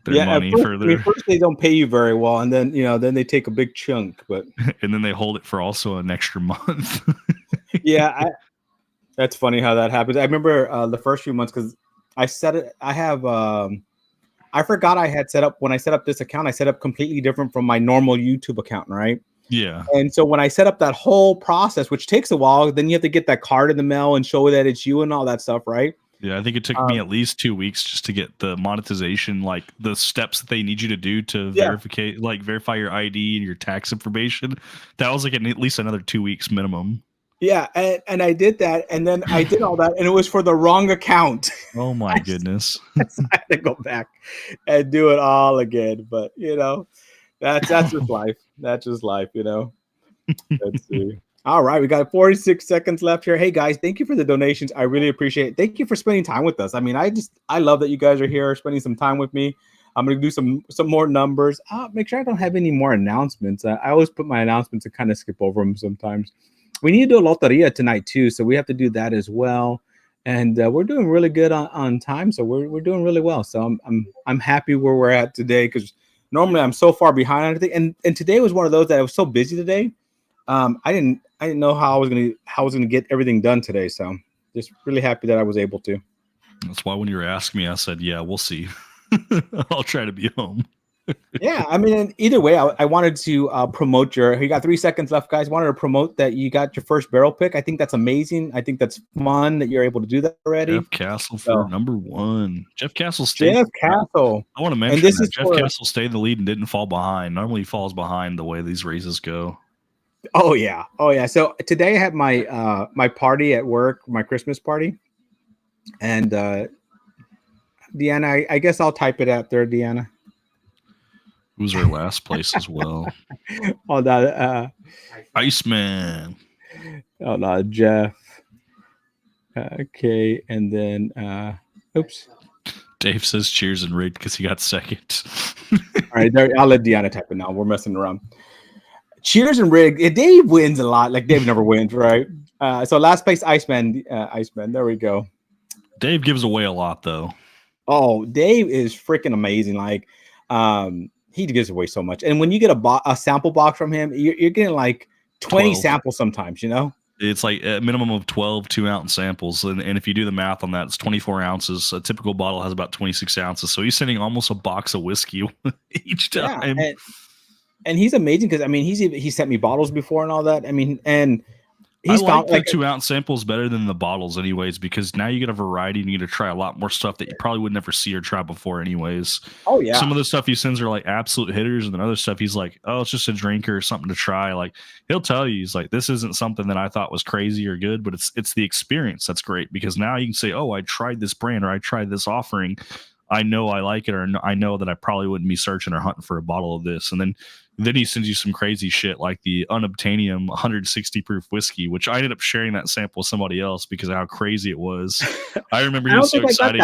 money for their. First they don't pay you very well, and then then they take a big chunk, but and then they hold it for also an extra month. Yeah, that's funny how that happens. I remember the first few months because I set it. I have I forgot I had set up when I set up this account. I set up completely different from my normal YouTube account, right? Yeah. And so when I set up that whole process, which takes a while, then you have to get that card in the mail and show that it's you and all that stuff, right? Yeah, I think it took me at least 2 weeks just to get the monetization, like the steps that they need you to do to verify your ID and your tax information. That was like at least another 2 weeks minimum. Yeah, and I did that, and then I did all that, and it was for the wrong account. Oh my goodness! I had to go back and do it all again, but that's just life. That's just life, Let's see. All right, we got 46 seconds left here. Hey guys, thank you for the donations. I really appreciate it. Thank you for spending time with us. I mean, I love that you guys are here spending some time with me. I'm gonna do some more numbers. Make sure I don't have any more announcements. I always put my announcements and kind of skip over them sometimes. We need to do a loteria tonight too, so we have to do that as well. And we're doing really good on time, so we're doing really well. So I'm happy where we're at today because normally I'm so far behind on everything. And today was one of those that I was so busy today. I didn't know how I was gonna get everything done today. So just really happy that I was able to. That's why when you were asking me, I said, yeah, we'll see. I'll try to be home. Yeah, I mean, either way, I wanted to promote you got 3 seconds left, guys. Wanted to promote that you got your first barrel pick. I think that's amazing. I think that's fun that you're able to do that already. Jeff Castle for number 1. Jeff Castle stayed. Jeff Castle. I want to mention that Jeff Castle stayed in the lead and didn't fall behind. Normally he falls behind the way these races go. Oh yeah. So today I had my my party at work, my Christmas party, and Deanna, I guess I'll type it out there, Deanna. Who's our last place as well? Oh, that Iceman. Oh no, Jeff. Okay, and then oops. Dave says cheers and rigged because he got second. All right, there, I'll let Deanna type it now. We're messing around. Cheers and rigged. Dave wins a lot. Like Dave never wins, right? So last place, Iceman. Iceman. There we go. Dave gives away a lot, though. Oh, Dave is freaking amazing. Like, he gives away so much. And when you get a sample box from him, you're getting like 20 samples sometimes, you know? It's like a minimum of 12 2-ounce samples. And if you do the math on that, it's 24 ounces. A typical bottle has about 26 ounces. So he's sending almost a box of whiskey each time. Yeah, and he's amazing because, I mean, he sent me bottles before and all that. I mean, and he's found the 2-ounce samples better than the bottles anyways, because now you get a variety and you get to try a lot more stuff that you probably would never see or try before anyways. Oh yeah. Some of the stuff he sends are like absolute hitters, and then other stuff he's like, oh, it's just a drink or something to try. Like he'll tell you, he's like, this isn't something that I thought was crazy or good, but it's the experience that's great, because now you can say, oh, I tried this brand or I tried this offering. I know I like it, or I know that I probably wouldn't be searching or hunting for a bottle of this. And then he sends you some crazy shit like the Unobtainium 160 proof whiskey, which I ended up sharing that sample with somebody else because of how crazy it was. I remember he was so excited.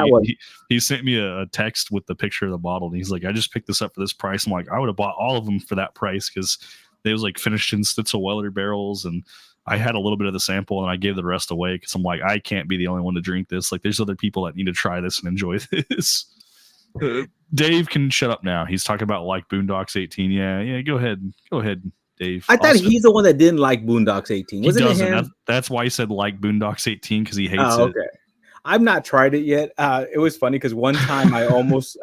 He sent me a text with the picture of the bottle, and he's like, I just picked this up for this price. I'm like, I would have bought all of them for that price because they was like finished in Stitzel-Weller barrels, and I had a little bit of the sample and I gave the rest away because I'm like, I can't be the only one to drink this. Like there's other people that need to try this and enjoy this. Dave can shut up now. He's talking about like Boondocks 18. Yeah. Go ahead, Dave. I thought he's the one that didn't like Boondocks 18. Wasn't it him? That's why he said like Boondocks 18, because he hates it. Okay. I've not tried it yet. It was funny because one time I almost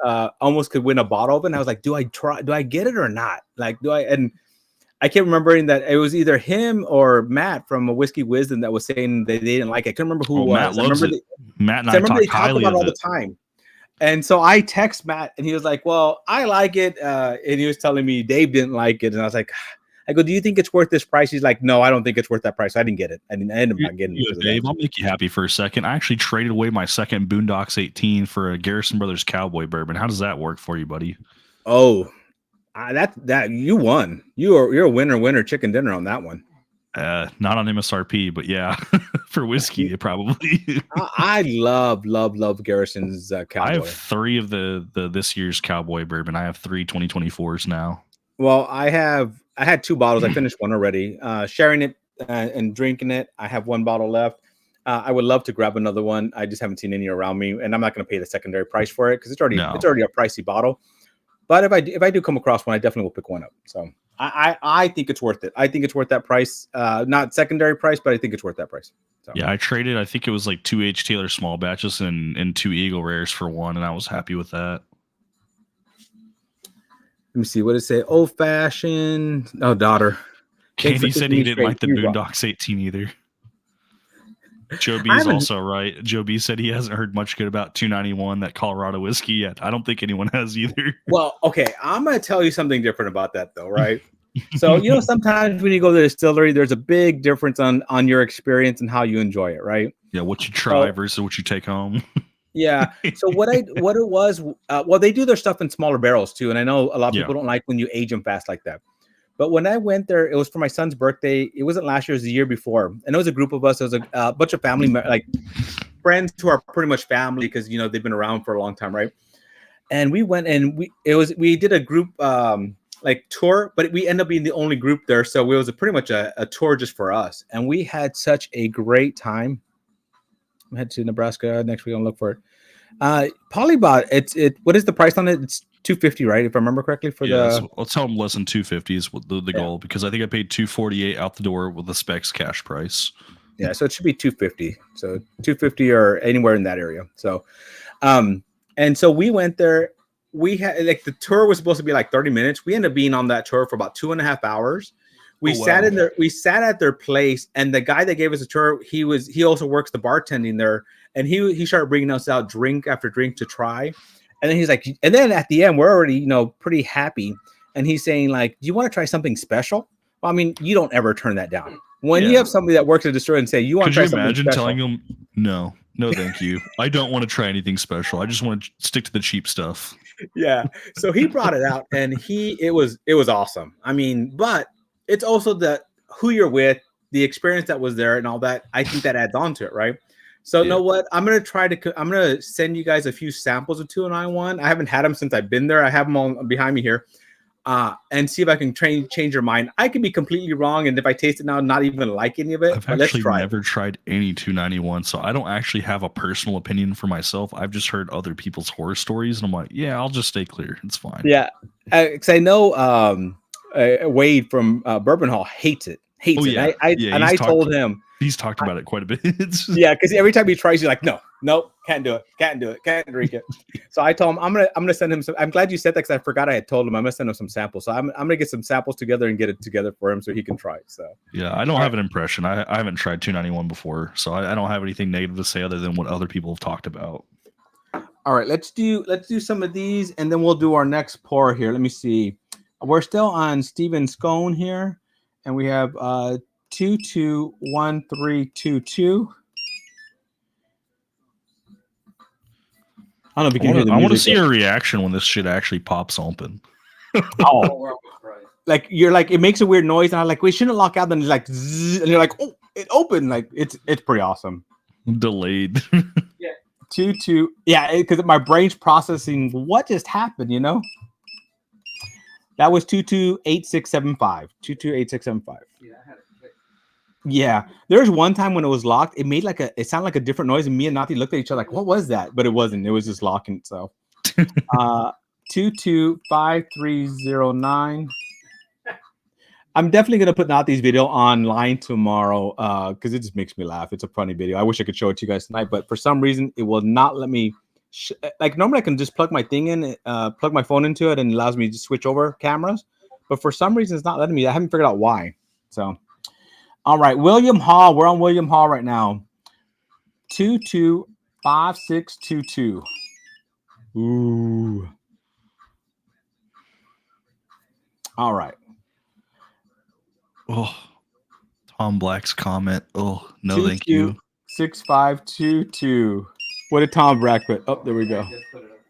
could win a bottle of it. And I was like, do I get it or not? Like, and I kept remembering that it was either him or Matt from a Whiskey Wisdom that was saying they didn't like it. I couldn't remember who it was. Matt loves it. Matt and I talk highly about it all of the time. And so I text Matt and he was like, well, I like it. And he was telling me Dave didn't like it. And I was like, I go, do you think it's worth this price? He's like, no, I don't think it's worth that price. I didn't get it. I ended up not getting it. Dave, I'll make you happy for a second. I actually traded away my second Boondocks 18 for a Garrison Brothers Cowboy Bourbon. How does that work for you, buddy? Oh, that you won. You're a winner chicken dinner on that one. Not on MSRP, but yeah, for whiskey, probably. I love Garrison's Cowboy. I have 3 of the this year's Cowboy Bourbon. I have 3 2024s now. Well, I had 2 bottles. I finished one already. Sharing it and drinking it. I have 1 bottle left. I would love to grab another one. I just haven't seen any around me, and I'm not going to pay the secondary price for it because it's already a pricey bottle. But if I do come across one, I definitely will pick one up. So I think it's worth it. I think it's worth that price. Not secondary price, but I think it's worth that price. So. Yeah, I traded. I think it was like 2 H. Taylor small batches and 2 Eagle Rares for 1, and I was happy with that. Let me see. What did it say? Old fashioned. Oh, daughter. Candy said he didn't like the Boondocks 18 either. Joe B is also right. Joe B said he hasn't heard much good about 291, that Colorado whiskey, yet. I don't think anyone has either. Well, okay. I'm going to tell you something different about that, though, right? So, sometimes when you go to the distillery, there's a big difference on your experience and how you enjoy it, right? Yeah, what you try versus what you take home. Yeah. So what it was, they do their stuff in smaller barrels, too. And I know a lot of people don't like when you age them fast like that. But when I went there, it was for my son's birthday. It wasn't last year, it was the year before. And it was a group of us. It was a bunch of family, like friends who are pretty much family because, they've been around for a long time, right? And we went and we did a group tour, but we ended up being the only group there. So it was pretty much a tour just for us. And we had such a great time. We head to Nebraska. Next week, I'm going to look for it. Polybot. What is the price on it? It's $250, right? If I remember correctly. For so let's tell them less than $250 is the goal, because I think I paid $248 out the door with the specs cash price. Yeah, so it should be $250. So $250 or anywhere in that area. So, and so we went there. We had like the tour was supposed to be like 30 minutes. We ended up being on that tour for about 2.5 hours. We sat in there. We sat at their place, and the guy that gave us a tour, he also works the bartending there, and he started bringing us out drink after drink to try, and then he's like, and then at the end we're already pretty happy, and he's saying like, do you want to try something special? Well, I mean, you don't ever turn that down when you have somebody that works at a distillery and say you want to try something special. Could you imagine telling him no, thank you. I don't want to try anything special. I just want to stick to the cheap stuff. Yeah. So he brought it out, and it was awesome. I mean, but it's also who you're with, the experience that was there, and all that. I think that adds on to it, right? So, you know what? I'm gonna send you guys a few samples of 291. I haven't had them since I've been there. I have them all behind me here, and see if I can change your mind. I could be completely wrong, and if I taste it now, not even like any of it. I've actually never tried any 291, so I don't actually have a personal opinion for myself. I've just heard other people's horror stories, and I'm like, yeah, I'll just stay clear. It's fine. Yeah, because I know. Wade from Bourbon Hall hates it. Yeah. I told him he's talked about it quite a bit. Yeah, because every time he tries, he's like, no, can't do it, can't drink it. So I told him I'm gonna send him some. I'm glad you said that because I forgot I had told him I'm gonna send him some samples. So I'm gonna get some samples together and get it together for him so he can try it. So yeah, I don't have an impression. I haven't tried 291 before, so I don't have anything negative to say other than what other people have talked about. All right, let's do some of these, and then we'll do our next pour here. Let me see. We're still on Steven Scone here, and we have 221322. I don't know if you can hear the music. I want to see your reaction when this shit actually pops open. Like you're like, it makes a weird noise, and I'm like, we shouldn't lock out. Then it's like, zzz, and you're like, oh, it opened. Like it's pretty awesome. Delayed. Yeah. 22. Yeah, because my brain's processing what just happened. That was 228675. 228675. Yeah, I had it. Yeah, there's one time when it was locked. It made it sounded like a different noise, and me and Nati looked at each other like, "What was that?" But it wasn't. It was just locking itself. 225309. I'm definitely gonna put Nati's video online tomorrow because it just makes me laugh. It's a funny video. I wish I could show it to you guys tonight, but for some reason, it will not let me. Like normally I can just plug my thing in, plug my phone into it, and it allows me to switch over cameras. But for some reason, it's not letting me. I haven't figured out why. So, all right, William Hall. We're on William Hall right now. 225622. Ooh. All right. Oh, Tom Black's comment. Oh, no, thank you. 6522. What did Tom Black put? Oh, there we go.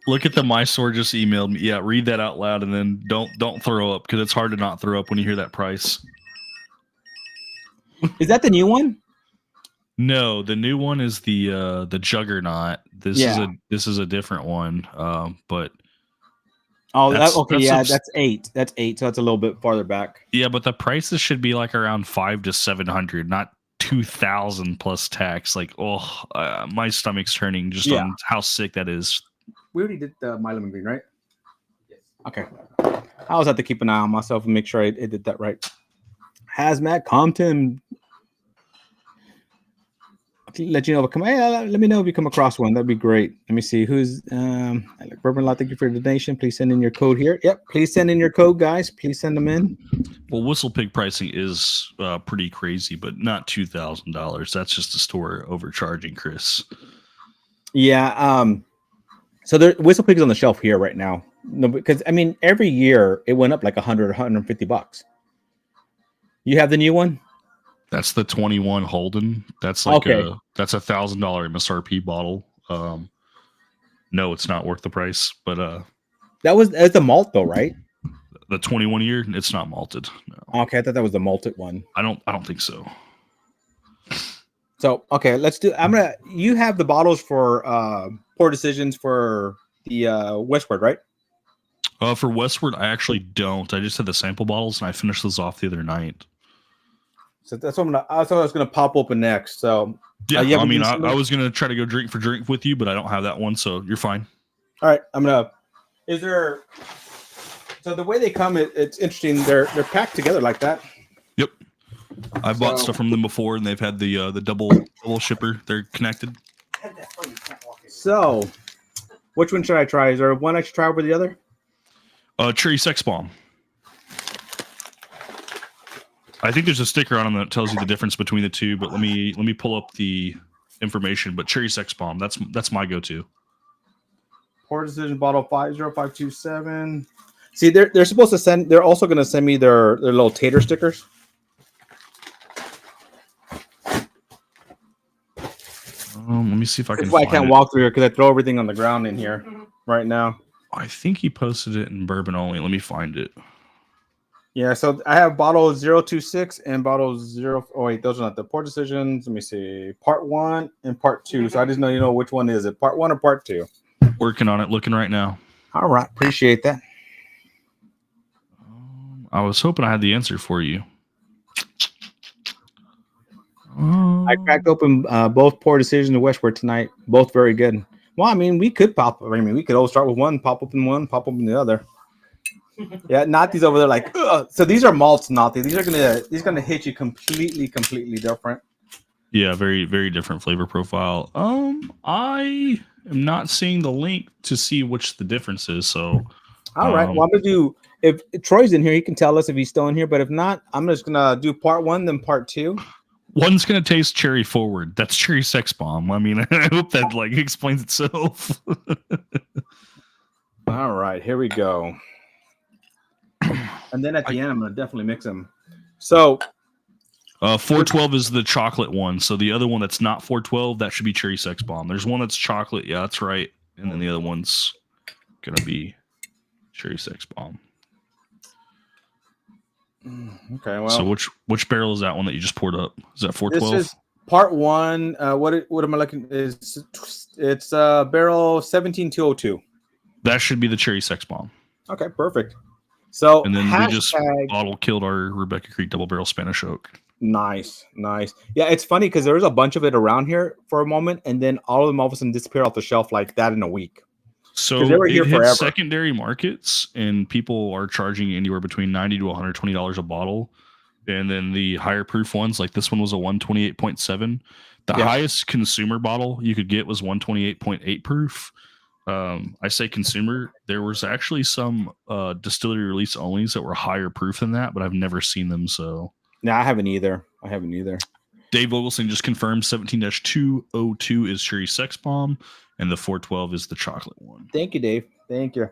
Look at the Mysore just emailed me. Yeah, read that out loud and then don't throw up because it's hard to not throw up when you hear that price. Is that the new one? No, the new one is the Juggernaut. This is a different one. But that's 8. That's 8. So that's a little bit farther back. Yeah, but the prices should be like around $500 to $700, not $2,000 plus tax. Like, my stomach's turning just on how sick that is. We already did the My Lemon Green, right? Yes. Okay. I always have to keep an eye on myself and make sure I did that right. Hazmat Compton. Let you know. Let me know if you come across one. That'd be great. Let me see who's Bourbon Law. Thank you for the donation. Please send in your code here. Yep. Please send in your code, guys. Please send them in. Well, Whistle Pig pricing is pretty crazy, but not $2,000. That's just the store overcharging, Chris. Yeah. So the Whistle Pig is on the shelf here right now. No, because I mean, every year it went up like $100, $150. You have the new one. That's the 21 Holden. That's like that's $1,000 MSRP bottle. No, it's not worth the price. But that's the malt though, right? The 21 year, it's not malted. No. Okay, I thought that was the malted one. I don't think so. So okay, let's do. You have the bottles for pour decisions for the Westward, right? For Westward, I actually don't. I just had the sample bottles and I finished those off the other night. So that's what that's what I was gonna pop open next. So yeah, I mean, I was gonna try to go drink for drink with you, but I don't have that one, so you're fine. All right, I'm gonna. Is there? So the way they come, it's interesting. They're packed together like that. Yep. I've bought stuff from them before, and they've had the double shipper. They're connected. So, which one should I try? Is there one I should try over the other? Cherry Sex Bomb. I think there's a sticker on them that tells you the difference between the two, but let me pull up the information. But Cherry Sex Bomb, that's my go-to. Pour decision bottle 50527. See, they're supposed to send. They're also going to send me their little tater stickers. Let me see if I can. That's why I can't walk through here because I throw everything on the ground in here right now. I think he posted it in bourbon only. Let me find it. Yeah, so I have bottle 026 and bottle 0. Oh wait, those are not the pour decisions. Let me see, part 1 and part 2. So I just know which one is it, part 1 or part 2. Working on it, looking right now. All right, appreciate that. I was hoping I had the answer for you. I cracked open both pour decisions and westward tonight. Both very good. Well, I mean, we could we could all start with one, pop open the other. Yeah, Natty's over there like, ugh. So these are malts, Natty. These are gonna hit you completely different. Yeah, very, very different flavor profile. I am not seeing the link to see which the difference is. So, all right. Well, I'm gonna do. If Troy's in here, he can tell us if he's still in here. But if not, I'm just gonna do part 1, then part 2. One's gonna taste cherry forward. That's Cherry Sex Bomb. I mean, I hope that explains itself. All right, here we go. And then at the end, I'm gonna definitely mix them. So, 412 is the chocolate one. So the other one that's not 412, that should be Cherry Sex Bomb. There's one that's chocolate. Yeah, that's right. And then the other one's gonna be Cherry Sex Bomb. Okay. Well, so which barrel is that one that you just poured up? Is that 412? This is part 1. What am I looking? It's barrel 17202. That should be the Cherry Sex Bomb. Okay, perfect. So and then we just bottle killed our Rebecca Creek double barrel Spanish oak. Nice. Yeah, it's funny because there was a bunch of it around here for a moment, and then all of them all of a sudden disappeared off the shelf like that in a week. So they were here it forever. hit secondary markets, and people are charging anywhere between $90 to $120 a bottle. And then the higher proof ones, like this one was a 128.7. The highest consumer bottle you could get was 128.8 proof. I say consumer. There was actually some distillery release onlys that were higher proof than that, but I've never seen them. So no, I haven't either. Dave Vogelson just confirmed 17-202 is Cherry Sex Bomb, and the 412 is the chocolate one. Thank you, Dave. Thank you.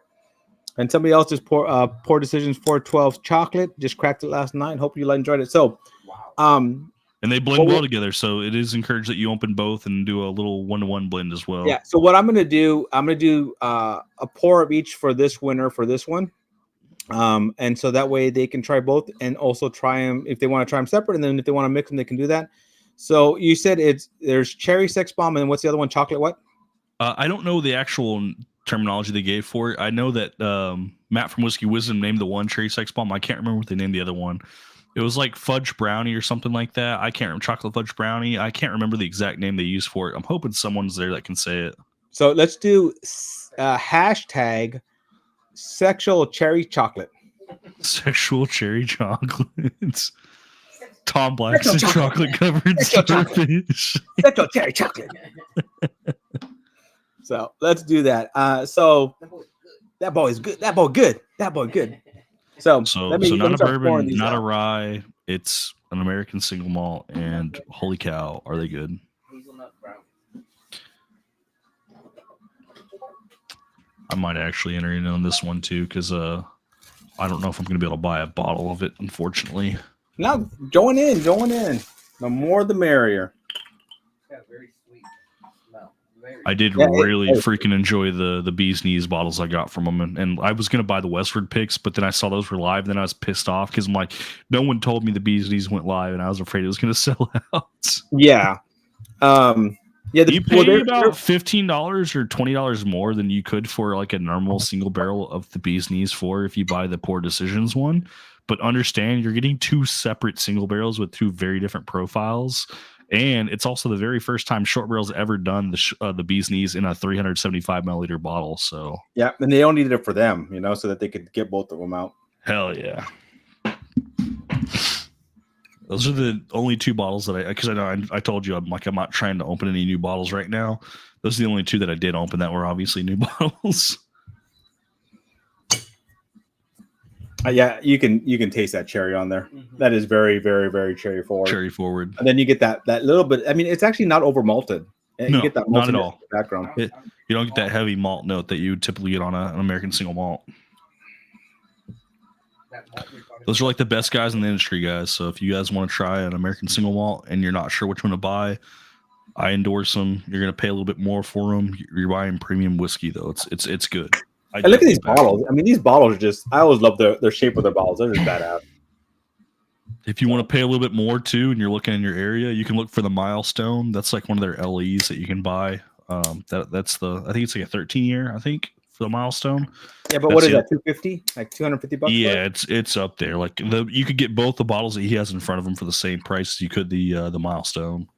And somebody else just pour decisions 412 chocolate. Just cracked it last night. Hope you enjoyed it. So, and they blend well together, so it is encouraged that you open both and do a little 1-to-1 blend as well. Yeah. So what I'm going to do, a pour of each for this winner for this one, and so that way they can try both and also try them if they want to try them separate, and then if they want to mix them, they can do that. So you said there's Cherry Sex Bomb, and what's the other one? Chocolate what? I don't know the actual terminology they gave for it. I know that Matt from Whiskey Wisdom named the one Cherry Sex Bomb. I can't remember what they named the other one. It was like fudge brownie or something like that. I can't remember. Chocolate fudge brownie. I can't remember the exact name they used for it. I'm hoping someone's there that can say it. So let's do hashtag sexual cherry chocolate. Sexual cherry chocolates. Tom Black's chocolate covered starfish. Sexual cherry chocolate. So let's do that. So that boy is good. That boy good. So not a bourbon, not a rye. It's an American single malt, and holy cow, are they good? I might actually enter in on this one too, because I don't know if I'm going to be able to buy a bottle of it, unfortunately. Now, join in. The more the merrier. Yeah, very sweet. No, I did really freaking enjoy the Bee's Knees bottles I got from them. And I was going to buy the Westward picks, but then I saw those were live. Then I was pissed off because I'm like, no one told me the Bee's Knees went live, and I was afraid it was going to sell out. Yeah. Yeah, you pay about $15 or $20 more than you could for like a normal single barrel of the Bee's Knees for if you buy the Poor Decisions one. But understand you're getting 2 separate single barrels with 2 very different profiles. And it's also the very first time Short Barrel's ever done the Bee's Knees in a 375 milliliter bottle. So yeah, and they only did it for them, so that they could get both of them out. hell yeah. Those are the only 2 bottles that because I know I told you I'm not trying to open any new bottles right now. Those are the only 2 that I did open that were obviously new bottles. Yeah, you can taste that cherry on there. Mm-hmm. That is very, very, very cherry forward. Cherry forward, and then you get that little bit. I mean, it's actually not over malted. You get that not at all. Background. You don't get that heavy malt note that you would typically get on an American single malt. Those are like the best guys in the industry, guys. So if you guys want to try an American single malt and you're not sure which one to buy, I endorse them. You're going to pay a little bit more for them. You're buying premium whiskey, though. It's good. And look at these bottles. I mean, these bottles are just. I always love their shape of their bottles. They're just badass. If you want to pay a little bit more too, and you're looking in your area, you can look for the Milestone. That's like one of their LEs that you can buy. That's I think it's like a 13-year. I think. The Milestone. Yeah, but what is that? 250? Like $250? Yeah, it's up there. Like you could get both the bottles that he has in front of him for the same price as you could the Milestone.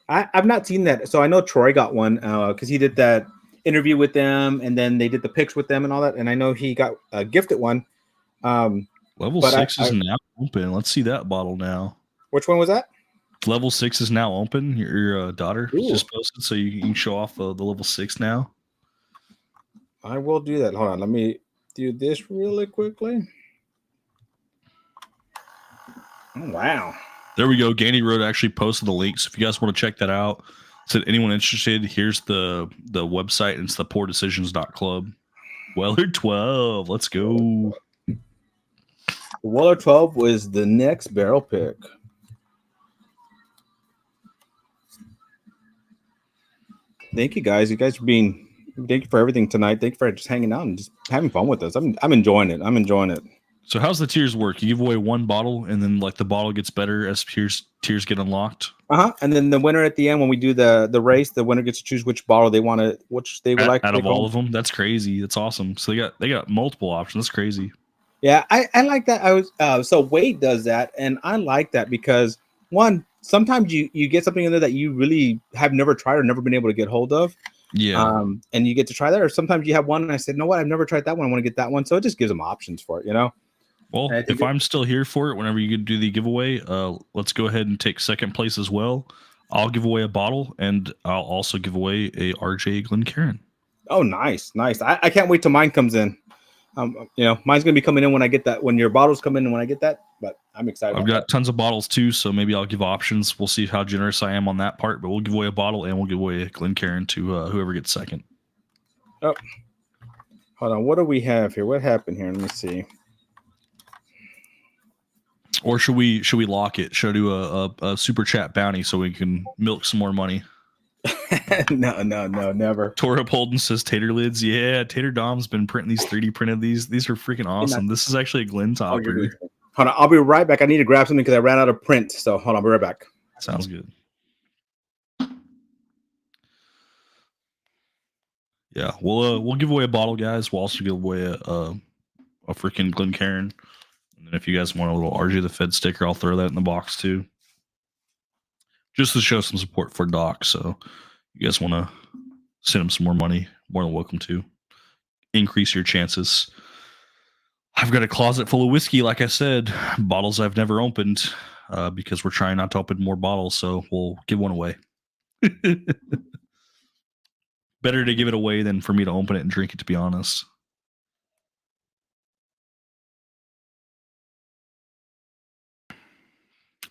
I've not seen that. So I know Troy got one because he did that interview with them, and then they did the picks with them and all that. And I know he got gifted one. Level 6 is now open. Let's see that bottle now. Which one was that? Level 6 is now open. Your daughter just posted, so you can show off the level 6 now. I will do that. Hold on. Let me do this really quickly. Oh, wow. There we go. Gandy Road actually posted the links. If you guys want to check that out, said anyone interested, here's the website. And it's the poordecisions.club. Weller 12. Let's go. Weller 12 was the next barrel pick. Thank you, guys. You guys are being... Thank you for everything tonight. Thank you for just hanging out and just having fun with us. I'm enjoying it. I'm enjoying it. So how's the tiers work? You give away one bottle, and then like the bottle gets better as tiers get unlocked. And then the winner at the end, when we do the race, the winner gets to choose which bottle they want to, which they would like out of all of them. That's crazy. That's awesome. So they got multiple options. That's crazy. Yeah, I like that. So Wade does that, and I like that because one, sometimes you get something in there that you really have never tried or never been able to get hold of. Yeah. And you get to try that, or sometimes you have one and I said, no, what? I've never tried that one. I want to get that one. So it just gives them options for it, Well, if I'm still here for it, whenever you do the giveaway, let's go ahead and take second place as well. I'll give away a bottle, and I'll also give away a RJ Glencairn. Oh, nice. I can't wait till mine comes in. Mine's gonna be coming in when I get that. When your bottles come in, and when I get that, but I'm excited. I've got tons of bottles too, so maybe I'll give options. We'll see how generous I am on that part, but we'll give away a bottle and we'll give away a Glencairn to whoever gets second. Oh, hold on. What do we have here? What happened here? Let me see. Or should we lock it? Should I do a super chat bounty so we can milk some more money? No, never. Torah Holden says Tater Lids. Yeah, Tater Dom's been printing these 3D printed these. These are freaking awesome. This is actually a Glen topper. Hold on, I'll be right back. I need to grab something because I ran out of print. So hold on, I'll be right back. Sounds good. Yeah, we'll give away a bottle, guys. We'll also give away a freaking Glencairn. And then if you guys want a little RJ the Fed sticker, I'll throw that in the box too. Just to show some support for Doc. So you guys want to send him some more money, more than welcome to. Increase your chances. I've got a closet full of whiskey, like I said, bottles I've never opened because we're trying not to open more bottles. So we'll give one away. Better to give it away than for me to open it and drink it, to be honest.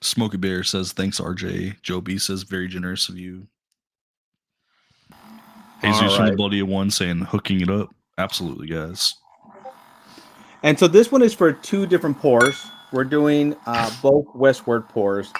Smokey Bear says, thanks, RJ. Joe B says, very generous of you. Jesus from the Bloody One saying, hooking it up. Absolutely, guys. And so this one is for 2 different pours. We're doing both westward pours.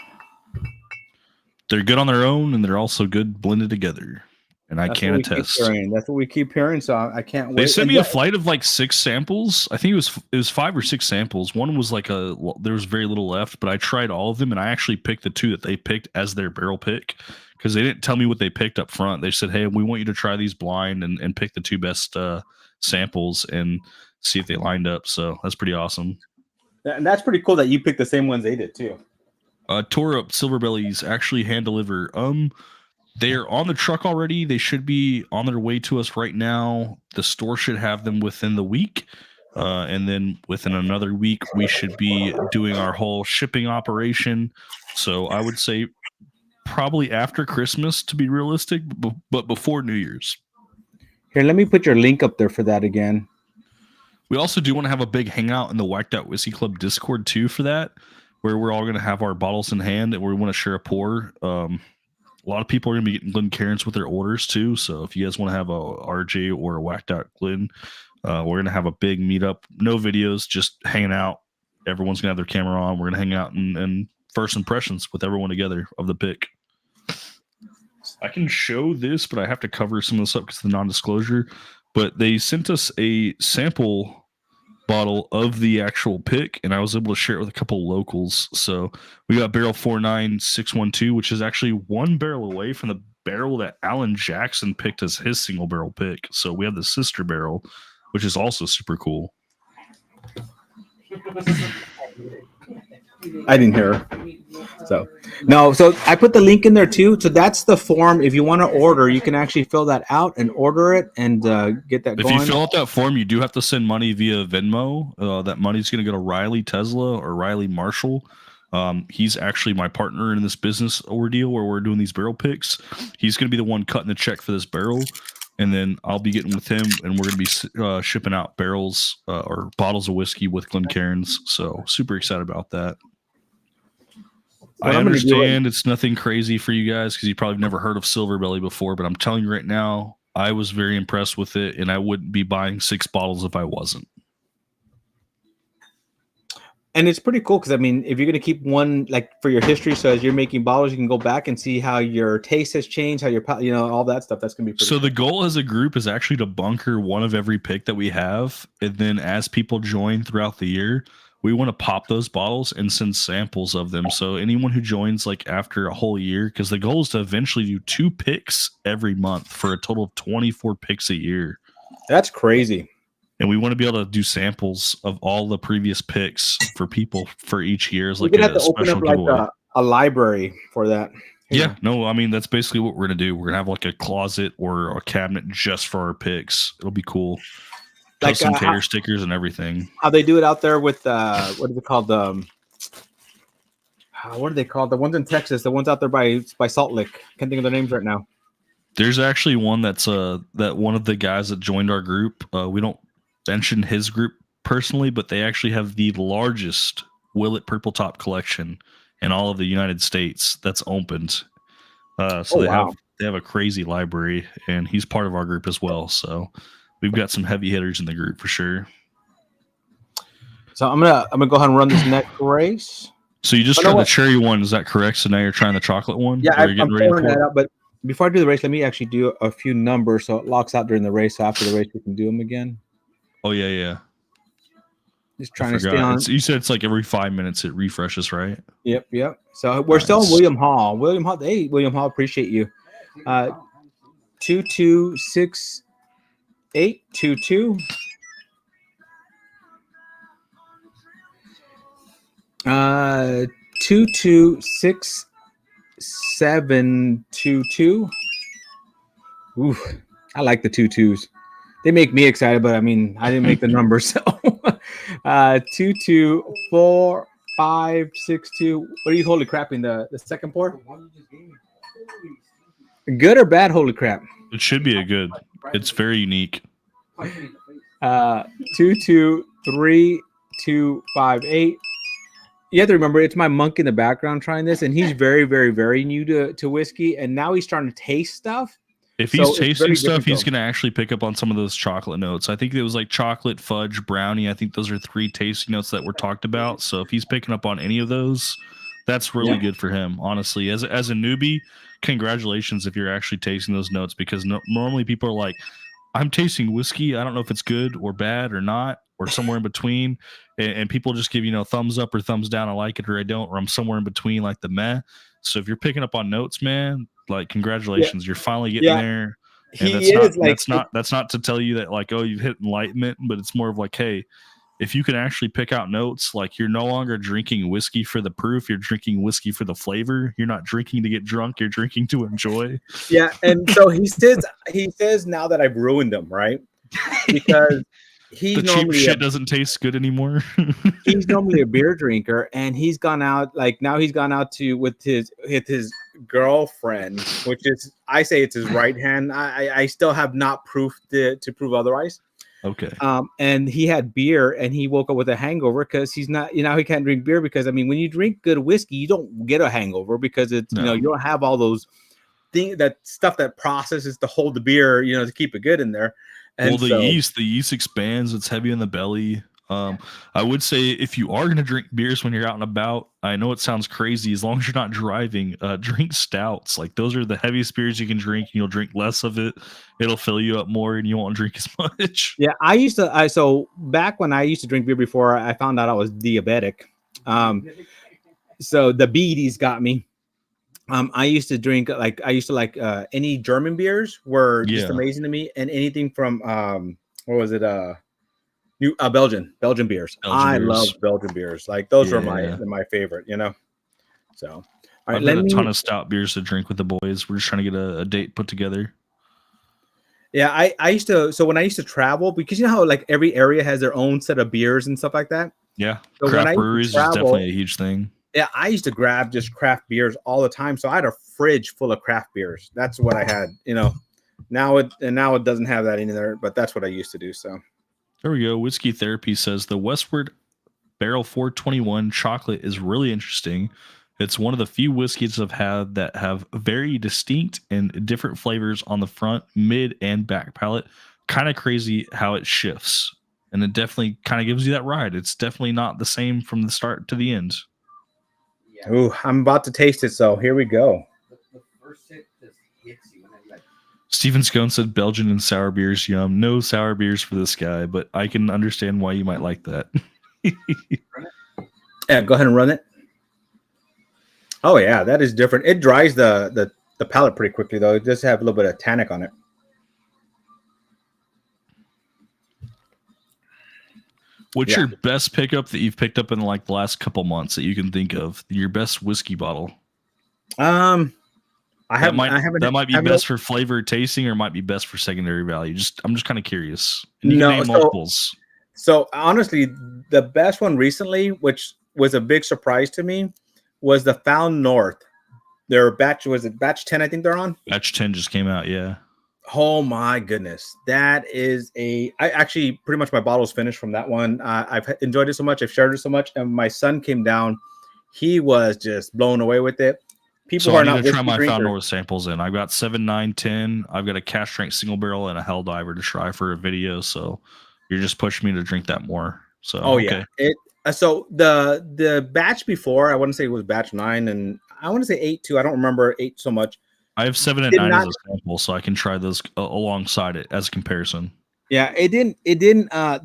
They're good on their own, and they're also good blended together. and I can attest. That's what we keep hearing. So I can't wait. They sent me a flight of like 6 samples. I think it was 5 or 6 samples. One was like there was very little left, but I tried all of them, and I actually picked the 2 that they picked as their barrel pick because they didn't tell me what they picked up front. They said, "Hey, we want you to try these blind and pick the 2 best samples and see if they lined up." So that's pretty awesome. And that's pretty cool that you picked the same ones they did too. Tore up Silver Bellies actually hand deliver. They're on the truck already. They should be on their way to us right now. The store should have them within the week. And then within another week, we should be doing our whole shipping operation. So I would say probably after Christmas, to be realistic, but before New Year's. Here, let me put your link up there for that again. We also do want to have a big hangout in the Whacked Out Whiskey Club Discord too for that, where we're all going to have our bottles in hand and we want to share a pour. A lot of people are going to be getting Glencairns with their orders too. So if you guys want to have a RJ or a Whacked Out Glen, we're going to have a big meetup. No videos, just hanging out. Everyone's going to have their camera on. We're going to hang out and first impressions with everyone together of the pick. I can show this, but I have to cover some of this up because of the non-disclosure. But they sent us a sample bottle of the actual pick, and I was able to share it with a couple locals. So we got barrel 49612, which is actually 1 barrel away from the barrel that Alan Jackson picked as his single barrel pick. So we have the sister barrel, which is also super cool. I didn't hear her. So I put the link in there too. So that's the form. If you want to order, you can actually fill that out and order it and get that going. If you fill out that form, you do have to send money via Venmo. That money's going to go to Riley Tesla or Riley Marshall. He's actually my partner in this business ordeal where we're doing these barrel picks. He's going to be the one cutting the check for this barrel. And then I'll be getting with him, and we're going to be shipping out barrels or bottles of whiskey with Glencairns. So super excited about that. I understand it's nothing crazy for you guys because you probably never heard of Silver Belly before, but I'm telling you right now, I was very impressed with it, and I wouldn't be buying 6 bottles if I wasn't. And it's pretty cool because, I mean, if you're going to keep one like for your history, so as you're making bottles, you can go back and see how your taste has changed, how your, all that stuff. That's going to be pretty cool. The goal as a group is actually to bunker one of every pick that we have. And then as people join throughout the year, we want to pop those bottles and send samples of them. So anyone who joins like after a whole year, because the goal is to eventually do 2 picks every month for a total of 24 picks a year. That's crazy. And we want to be able to do samples of all the previous picks for people for each year. As like a have to open up like a library for that. Yeah, no, I mean, that's basically what we're going to do. We're going to have like a closet or a cabinet just for our picks. It'll be cool. Custom tater stickers and everything. How they do it out there with what is it called? What are they called? The ones in Texas, the ones out there by Salt Lick. Can't think of their names right now. There's actually one that's that one of the guys that joined our group. We don't mention his group personally, but they actually have the largest Willet Purple Top collection in all of the United States that's opened. They have a crazy library, and he's part of our group as well. So we've got some heavy hitters in the group for sure. So I'm gonna go ahead and run this next race. So you just tried the cherry one, is that correct? So now you're trying the chocolate one? Yeah, I'm pouring that out. But before I do the race, let me actually do a few numbers so it locks out during the race. So after the race, we can do them again. Oh yeah. Just trying to stay on. You said it's like every 5 minutes it refreshes, right? Yep. So we're still in William Hall. Hey, William Hall, appreciate you. 226822. 226722. Ooh, I like the 22s. They make me excited, but I mean, I didn't make the numbers. So 22456. What are you holy crapping? The second pour? Good or bad? Holy crap! It should be a good. It's very unique. 223258. You have to remember, it's my monk in the background trying this, and he's very, very, very new to whiskey, and now he's starting to taste stuff. If he's tasting stuff, he's going to actually pick up on some of those chocolate notes. I think it was like chocolate, fudge, brownie. I think those are 3 tasting notes that were talked about. So if he's picking up on any of those, That's really good for him, honestly. As a newbie, congratulations if you're actually tasting those notes, because normally people are like, I'm tasting whiskey. I don't know if it's good or bad or not, or somewhere in between. And people just give, thumbs up or thumbs down. I like it or I don't, or I'm somewhere in between, like the meh. So if you're picking up on notes, man, like congratulations, you're finally getting there. And that's not to tell you that like, oh, you've hit enlightenment, but it's more of like, hey, if you can actually pick out notes, like you're no longer drinking whiskey for the proof, you're drinking whiskey for the flavor. You're not drinking to get drunk, you're drinking to enjoy. Yeah, and so he says now that I've ruined him, right? Because the cheap shit doesn't taste good anymore. He's normally a beer drinker, and he's gone out with his girlfriend, which is, I say it's his right hand. I still have not proof to prove otherwise. Okay. And he had beer, and he woke up with a hangover because he's not, he can't drink beer because, I mean, when you drink good whiskey, you don't get a hangover because it's, you don't have all those that stuff that processes to hold the beer, to keep it good in there. And the yeast expands. It's heavy in the belly. I would say if you are going to drink beers when you're out and about, I know it sounds crazy. As long as you're not driving, drink stouts. Like those are the heaviest beers you can drink. And you'll drink less of it. It'll fill you up more, and you won't drink as much. Yeah, so back when I used to drink beer before I found out I was diabetic. So the beaties got me. I used to like any German beers were just amazing to me, and anything from what was it? Belgian beers. I love Belgian beers. Like those are my favorite, So, all right, I've got a ton of stout beers to drink with the boys. We're just trying to get a date put together. Yeah, I used to. So when I used to travel, because you know how like every area has their own set of beers and stuff like that. Yeah, so craft breweries is definitely a huge thing. Yeah, I used to grab just craft beers all the time. So I had a fridge full of craft beers. That's what I had. Now it doesn't have that in there, but that's what I used to do. So. There we go. Whiskey Therapy says the Westward Barrel 421 chocolate is really interesting. It's one of the few whiskeys I've had that have very distinct and different flavors on the front, mid, and back palate. Kind of crazy how it shifts. And it definitely kind of gives you that ride. It's definitely not the same from the start to the end. Yeah. Ooh, I'm about to taste it, so here we go. The first sip just hits you. Steven Scone said Belgian and sour beers, yum. No sour beers for this guy, but I can understand why you might like that. Yeah, go ahead and run it. Oh yeah, that is different. It dries the palate pretty quickly though. It does have a little bit of tannic on it. What's your best pickup that you've picked up in like the last couple months that you can think of? Your best whiskey bottle? That might be best for flavor tasting, or might be best for secondary value. I'm just kind of curious. And you can name multiples. So honestly, the best one recently, which was a big surprise to me, was the Found North. Their batch, was it batch 10? I think they're on. Batch 10 just came out. Yeah. Oh my goodness, that is I actually pretty much my bottle's finished from that one. I've enjoyed it so much. I've shared it so much, and my son came down. He was just blown away with it. People so are I need not to try my Found North samples in. I've got 7, 9, 10. I've got a cash strength single barrel and a Hell Diver to try for a video. So you're just pushing me to drink that more. So yeah. So the batch before, I want to say it was batch 9, and I want to say 8 too. I don't remember 8 so much. I have 7 and 9 as a sample, so I can try those alongside it as a comparison. Yeah, it didn't.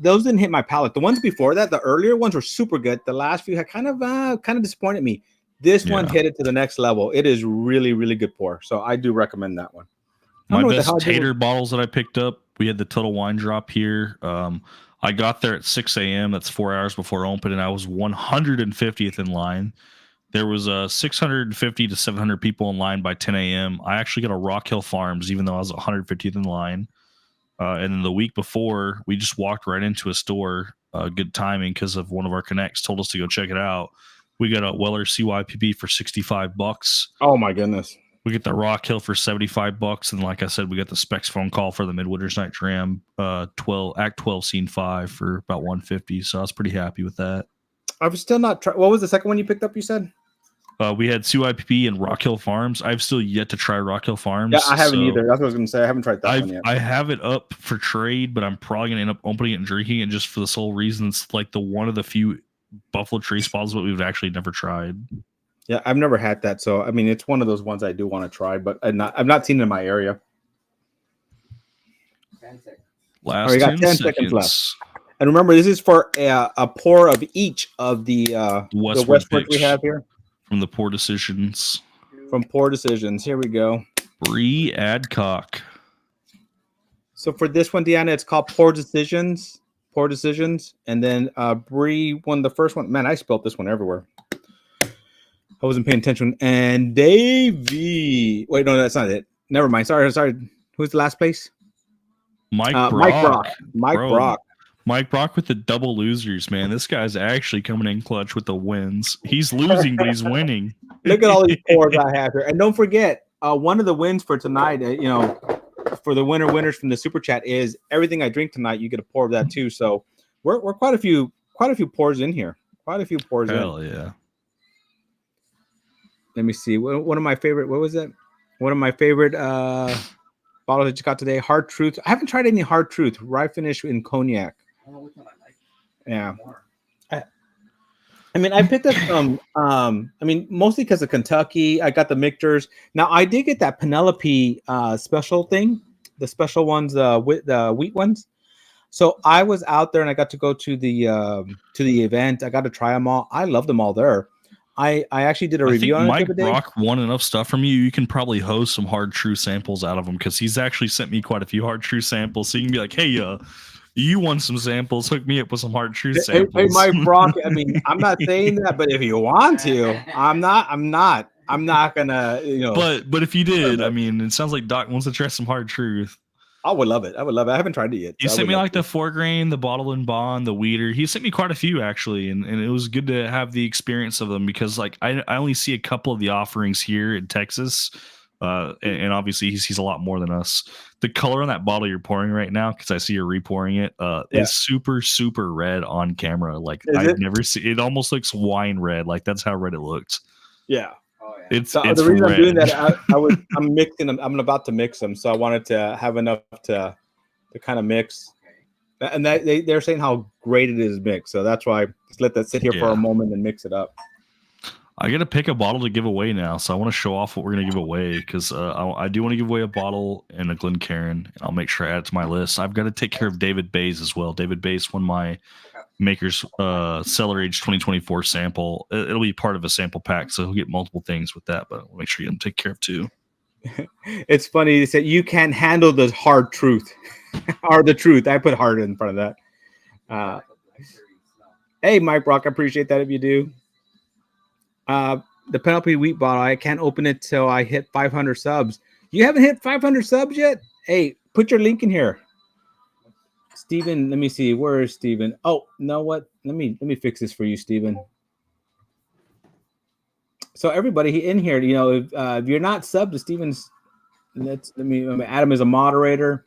Those didn't hit my palate. The ones before that, the earlier ones were super good. The last few had kind of disappointed me. This one hit it to the next level. It is really, really good pour. So I do recommend that one. My best tater bottles that I picked up, we had the Total Wine Drop here. I got there at 6 a.m. That's 4 hours before open, and I was 150th in line. There was 650 to 700 people in line by 10 a.m. I actually got a Rock Hill Farms, even though I was 150th in line. And then the week before, we just walked right into a store. Good timing because of one of our connects told us to go check it out. We got a Weller CYPP for $65. Oh my goodness! We get the Rock Hill for $75, and like I said, we got the Specs phone call for the Midwinter's Night Dram, Act 12 Scene 5 for about $150. So I was pretty happy with that. I was still not. What was the second one you picked up? You said we had CYPP and Rock Hill Farms. I've still yet to try Rock Hill Farms. Yeah, I haven't either. That's what I was going to say. I haven't tried that one yet. I have it up for trade, but I'm probably going to end up opening it and drinking it just for the sole reason it's like one of the few Buffalo Trace bottles that we've actually never tried. Yeah, I've never had that, so I mean, it's one of those ones I do want to try, but I've not seen it in my area. 10 seconds. Last We got 10 10 seconds. seconds left. And remember, this is for a pour of each of the Westward Westwards we picks have here from the Poor Decisions. from Pour Decisions. Here we go. Bree Adcock. So for this one, Deanna, it's called Pour Decisions. Pour Decisions, and then Bree won the first one. Man, I spelled this one everywhere. I wasn't paying attention. And Davey. Wait, no, that's not it. Never mind. Sorry. Who's the last place? Mike Brock. Mike Brock. Mike Brock with the double losers, man. This guy's actually coming in clutch with the wins. He's losing, but he's winning. Look at all these pours I have here. And don't forget, one of the wins for tonight, for the winners from the super chat is everything I drink tonight. You get a pour of that too. So we're quite a few pours in here. Quite a few pours in. Hell yeah. Let me see. One of my favorite. What was it? One of my favorite bottles that you got today. Hard Truth. I haven't tried any Hard Truth. Rye finish in cognac. I don't know which one I like. Yeah. More. I mean, I picked up some. Mostly because of Kentucky. I got the Mictors. Now I did get that Penelope special thing, the special ones, with the wheat ones. So I was out there and I got to go to the event. I got to try them all. I love them all there. I actually did a review on it. Mike Brock won enough stuff from you. You can probably host some Hard True samples out of him because he's actually sent me quite a few Hard True samples. So you can be like, hey, you want some samples? Hook me up with some Hard True samples. Hey, Mike Brock. I mean, I'm not saying that, but if you want to, I'm not gonna, But if you did, I mean, it sounds like Doc wants to try some Hard Truth. I would love it. I haven't tried it yet. He sent me like the 4 grain, the bottle and bond, the weeder. He sent me quite a few actually, and it was good to have the experience of them because like I only see a couple of the offerings here in Texas, and obviously he sees a lot more than us. The color on that bottle you're pouring right now, because I see you're repouring it, is super super red on camera. Like I've never seen it. Almost looks wine red. Like that's how red it looked. Yeah. It's the reason red. I'm doing that, I'm mixing them. I'm about to mix them, so I wanted to have enough to kind of mix. And that they're saying how great it is mixed, so that's why just let that sit here for a moment and mix it up. I got to pick a bottle to give away now, so I want to show off what we're going to give away because I do want to give away a bottle and a Glencairn, and I'll make sure I add it to my list. I've got to take care of David Bays as well. David Bays won my Maker's Cellar Age 2024 sample. It'll be part of a sample pack, so he'll get multiple things with that, but we'll make sure you take care of too. It's funny to say you can't handle the Hard Truth or the truth. I put hard in front of that. Hey, Mike Brock, I appreciate that if you do. The Penelope wheat bottle, I can't open it till I hit 500 subs. You haven't hit 500 subs yet? Hey, put your link in here. Steven, let me see. Where is Steven? Oh, know what? Let me fix this for you, Steven. So everybody in here, if you're not subbed to Steven's, let me add him as a moderator.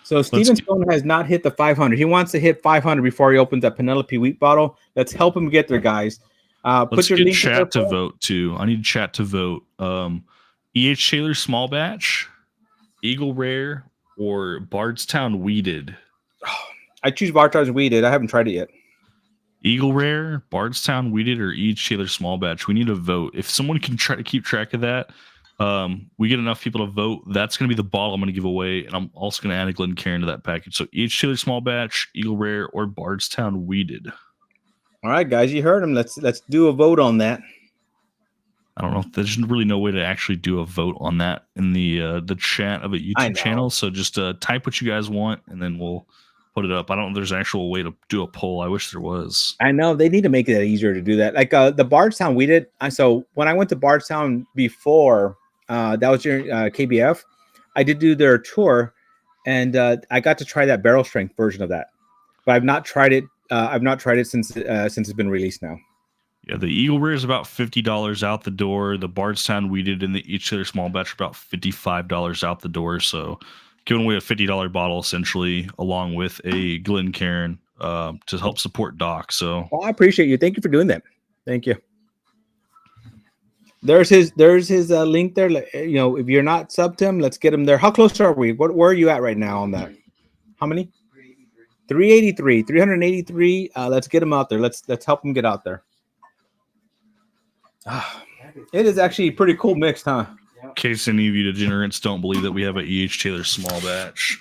So Steven's phone has not hit the 500. He wants to hit 500 before he opens that Penelope wheat bottle. Let's help him get there, guys. Let's get chat to vote too. I need chat to vote. E.H. Taylor small batch, Eagle Rare, or Bardstown Weeded. I choose Bardstown Weeded. I haven't tried it yet. Eagle Rare, Bardstown Weeded, or E.H. Taylor small batch. We need a vote. If someone can try to keep track of that, we get enough people to vote. That's going to be the bottle I'm going to give away, and I'm also going to add a Glencairn to that package. So E.H. Taylor small batch, Eagle Rare, or Bardstown Weeded. All right, guys, you heard him. Let's do a vote on that. I don't know. There's really no way to actually do a vote on that in the chat of a YouTube channel. So just type what you guys want, and then we'll put it up. I don't know if there's an actual way to do a poll. I wish there was. I know they need to make it easier to do that. Like the Bardstown we did. So when I went to Bardstown before, that was during KBF, I did do their tour, and I got to try that barrel strength version of that. But I've not tried it. I've not tried it since it's been released now. Yeah, the Eagle Rare is about $50 out the door. The Bardstown Weeded and the each other small batch are about $55 out the door. So giving away a $50 bottle essentially, along with a Glencairn to help support Doc. So I appreciate you. Thank you for doing that. Thank you. There's his link there. If you're not subbed to him, let's get him there. How close are we? Where are you at right now on that? How many? 383. Let's get him out there. Let's help him get out there. It is actually a pretty cool mix, huh? In case any of you degenerates don't believe that we have a E.H. Taylor small batch.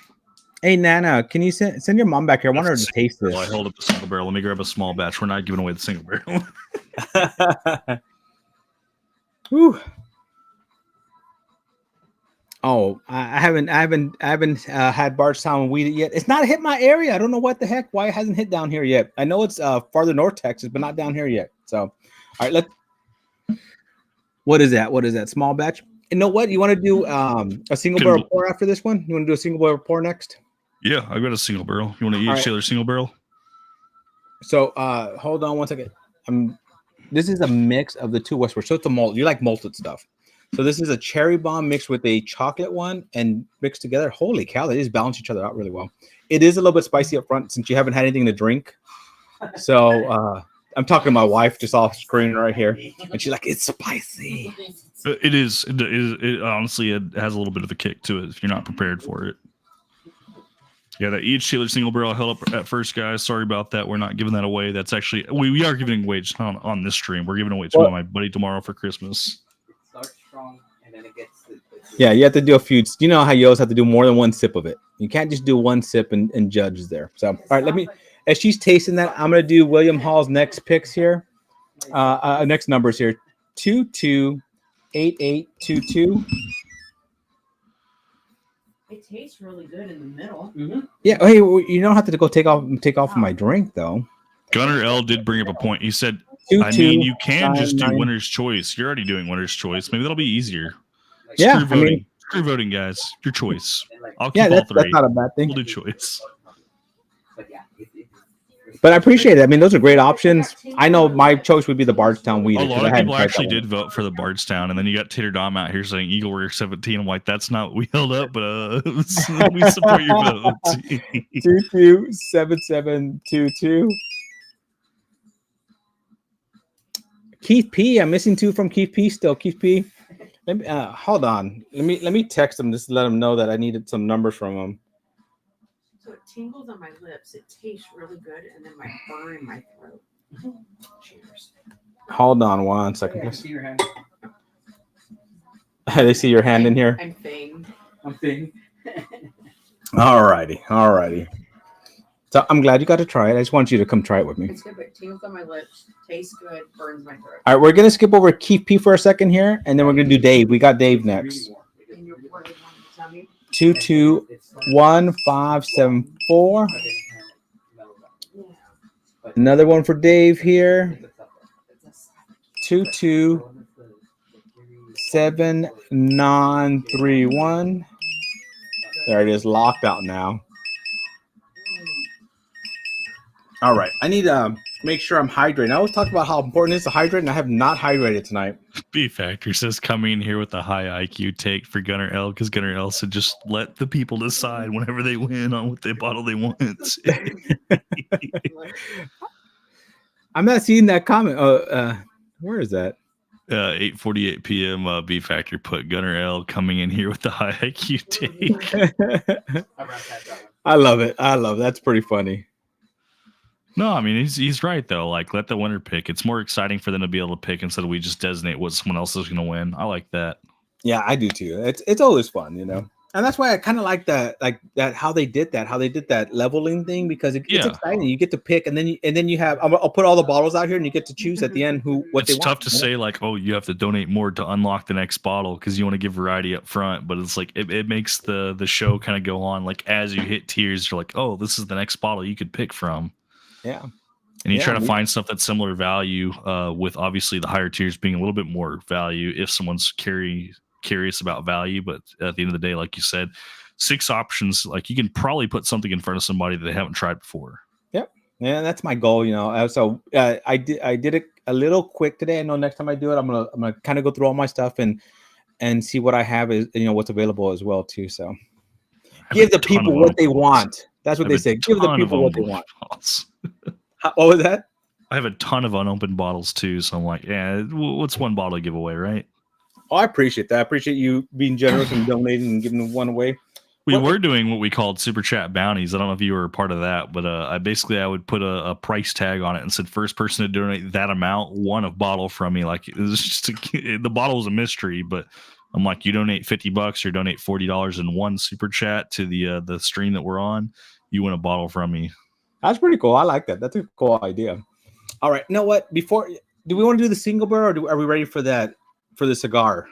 Hey, Nana, can you send your mom back here? I want her to taste this. I hold up the single barrel. Let me grab a small batch. We're not giving away the single barrel. Whew. Oh, I haven't had Bardstown weed yet. It's not hit my area. I don't know what the heck, why it hasn't hit down here yet. I know it's farther north Texas, but not down here yet. So, all right, what is that? What is that? Small batch? You know what? You want to do a single barrel pour after this one? You want to do a single barrel pour next? Yeah, I've got a single barrel. You want to each Taylor single barrel? So hold on one second. This is a mix of the two Westward. So it's a malt. You like malted stuff. So this is a cherry bomb mixed with a chocolate one and mixed together. Holy cow, they just balance each other out really well. It is a little bit spicy up front since you haven't had anything to drink. So I'm talking to my wife just off screen right here, and she's like, "It's spicy." It is. It honestly, it has a little bit of a kick to it if you're not prepared for it. Yeah, that each Taylor single barrel held up at first, guys. Sorry about that. We're not giving that away. That's actually we are giving away on this stream. We're giving away to my buddy tomorrow for Christmas. Strong, and then it gets yeah, you have to do a few. You know how you always have to do more than one sip of it. You can't just do one sip and judge there. So, all right, as she's tasting that, I'm going to do William Hall's next picks here. Next numbers here: 228822. It tastes really good in the middle. Mm-hmm. Yeah. Hey, you don't have to go take off my drink though. Gunnar L did bring up a point. He said, I mean, you can just do winner's choice. You're already doing winner's choice. Maybe that'll be easier. Yeah, screw voting, guys. Your choice. I'll keep yeah, all three. That's not a bad thing. We'll do choice. But I appreciate it. I mean, those are great options. I know my choice would be the Bardstown weed. A lot of people actually did vote for the Bardstown, and then you got Tater Dom out here saying Eagle Rare 17. I'm like, that's not what we held up, but we support your vote. 227722. Keith P. I'm missing 2 from Keith P. Still, Keith P. Hold on. Let me text him just to let him know that I needed some numbers from him. So it tingles on my lips. It tastes really good, and then my burn in my throat. Cheers. Hold on 1 second. I see your hand. They see your hand in here. I'm fanged. I'm fanged. All righty. So I'm glad you got to try it. I just want you to come try it with me. It's good, but it tingles on my lips. Tastes good. Burns my throat. All right, we're gonna skip over Keith P for a second here, and then we're gonna do Dave. We got Dave next. 221574. Another one for Dave here. 227931. There it is, locked out now. All right, I need to make sure I'm hydrating. I always talk about how important it is to hydrate, and I have not hydrated tonight. B Factor says coming in here with a high IQ take for Gunnar L, because Gunnar L said just let the people decide whenever they win on what bottle they want. I'm not seeing that comment. Where is that? 8:48 p.m. B Factor put Gunnar L coming in here with the high IQ take. I love it. That's pretty funny. No, I mean he's right though. Like, let the winner pick. It's more exciting for them to be able to pick instead of we just designate what someone else is going to win. I like that. Yeah, I do too. It's always fun, you know. And that's why I kind of like that how they did that leveling thing, because it's exciting. You get to pick, and then you have. I'll put all the bottles out here, and you get to choose at the end what they want. It's tough to say like, oh, you have to donate more to unlock the next bottle because you want to give variety up front. But it's like it makes the show kind of go on. Like as you hit tiers, you're like, oh, this is the next bottle you could pick from. Yeah. And you try to find stuff that's similar value, with obviously the higher tiers being a little bit more value if someone's curious about value. But at the end of the day, like you said, 6 options, like you can probably put something in front of somebody that they haven't tried before. Yep. Yeah, that's my goal, you know. So I did it a little quick today. I know next time I do it, I'm gonna kind of go through all my stuff and see what I have is, you know, what's available as well too. So give the people what they want. That's what they say. Give the people what they want. What was that? I have a ton of unopened bottles too, so I'm like, yeah, what's one bottle to give away, right? Oh, I appreciate that. I appreciate you being generous and donating and giving one away. We were doing what we called super chat bounties. I don't know if you were a part of that, but I would put a price tag on it and said first person to donate that amount won a bottle from me. Like it was just the bottle was a mystery, but I'm like, you donate $50 or donate $40 in one super chat to the stream that we're on, you win a bottle from me. That's pretty cool. I like that. That's a cool idea. All right, you know what? Before, do we want to do the single barrel, or are we ready for that for the cigar?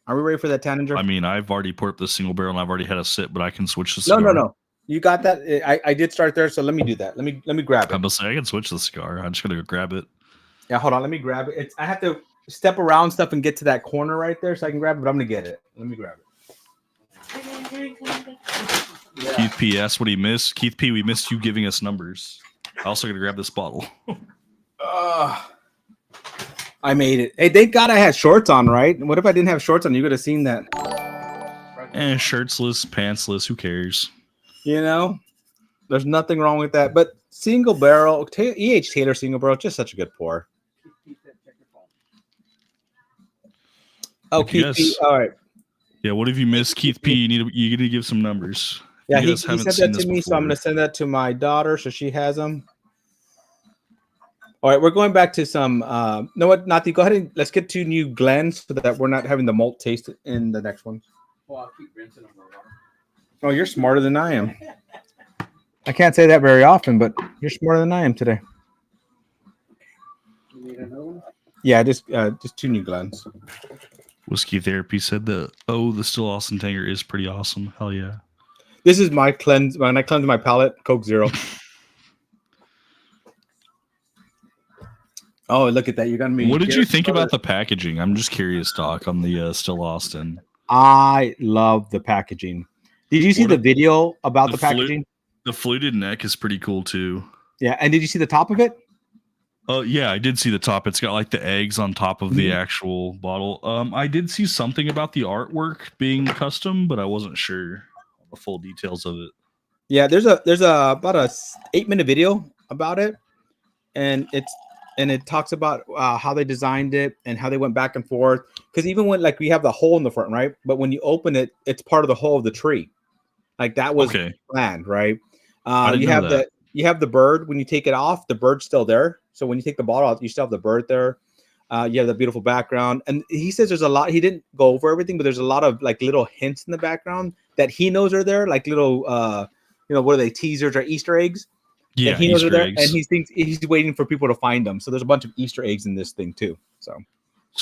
Are we ready for that Tanninger? I mean, I've already poured up the single barrel and I've already had a sip, but I can switch the cigar. No. You got that? I did start there, so let me do that. Let me grab it. I'm gonna say I can switch the cigar. I'm just gonna go grab it. Yeah, hold on. Let me grab it. I have to step around stuff and get to that corner right there, so I can grab it. But I'm gonna get it. Let me grab it. Yeah. Keith P. asked what he missed. Keith P. We missed you giving us numbers. I also gonna grab this bottle. I made it. Hey, thank God I had shorts on, right? What if I didn't have shorts on? You could have seen that. Shirtsless, pantsless, who cares? You know, there's nothing wrong with that. But single barrel, E.H. Taylor single barrel, just such a good pour. Oh, Keith P. All right. Yeah, what have you missed, Keith P? You need to give some numbers. Yeah, he sent that to me, so I'm going to send that to my daughter so she has them. All right, we're going back to some. No, what, Nati? Go ahead and let's get 2 new Glens so that we're not having the malt taste in the next one. Well, I'll keep rinsing them. Oh, you're smarter than I am. I can't say that very often, but you're smarter than I am today. You need another one? Yeah, just 2 new Glens. Whiskey Therapy said the Still Austin Tanger is pretty awesome. Hell yeah. This is my cleanse. When I cleanse my palate, Coke Zero. Oh, look at that! You got me. What did you think about the packaging? I'm just curious, Doc, on the Still Austin. I love the packaging. Did you see the video about the packaging? The fluted neck is pretty cool too. Yeah, and did you see the top of it? Oh yeah, I did see the top. It's got like the eggs on top of the actual bottle. I did see something about the artwork being custom, but I wasn't sure the full details of it. Yeah, there's about a 8-minute video about it, and it talks about how they designed it and how they went back and forth. Because even when we have the hole in the front, right? But when you open it, it's part of the hole of the tree. Like that was planned, right? You have the bird. When you take it off, the bird's still there. So when you take the bottle out, you still have the bird there. You have the beautiful background. And he says there's a lot. He didn't go over everything, but there's a lot of little hints in the background that he knows are there, like little what are they, teasers or Easter eggs? Yeah, he knows are there, and he thinks he's waiting for people to find them. So there's a bunch of Easter eggs in this thing too. So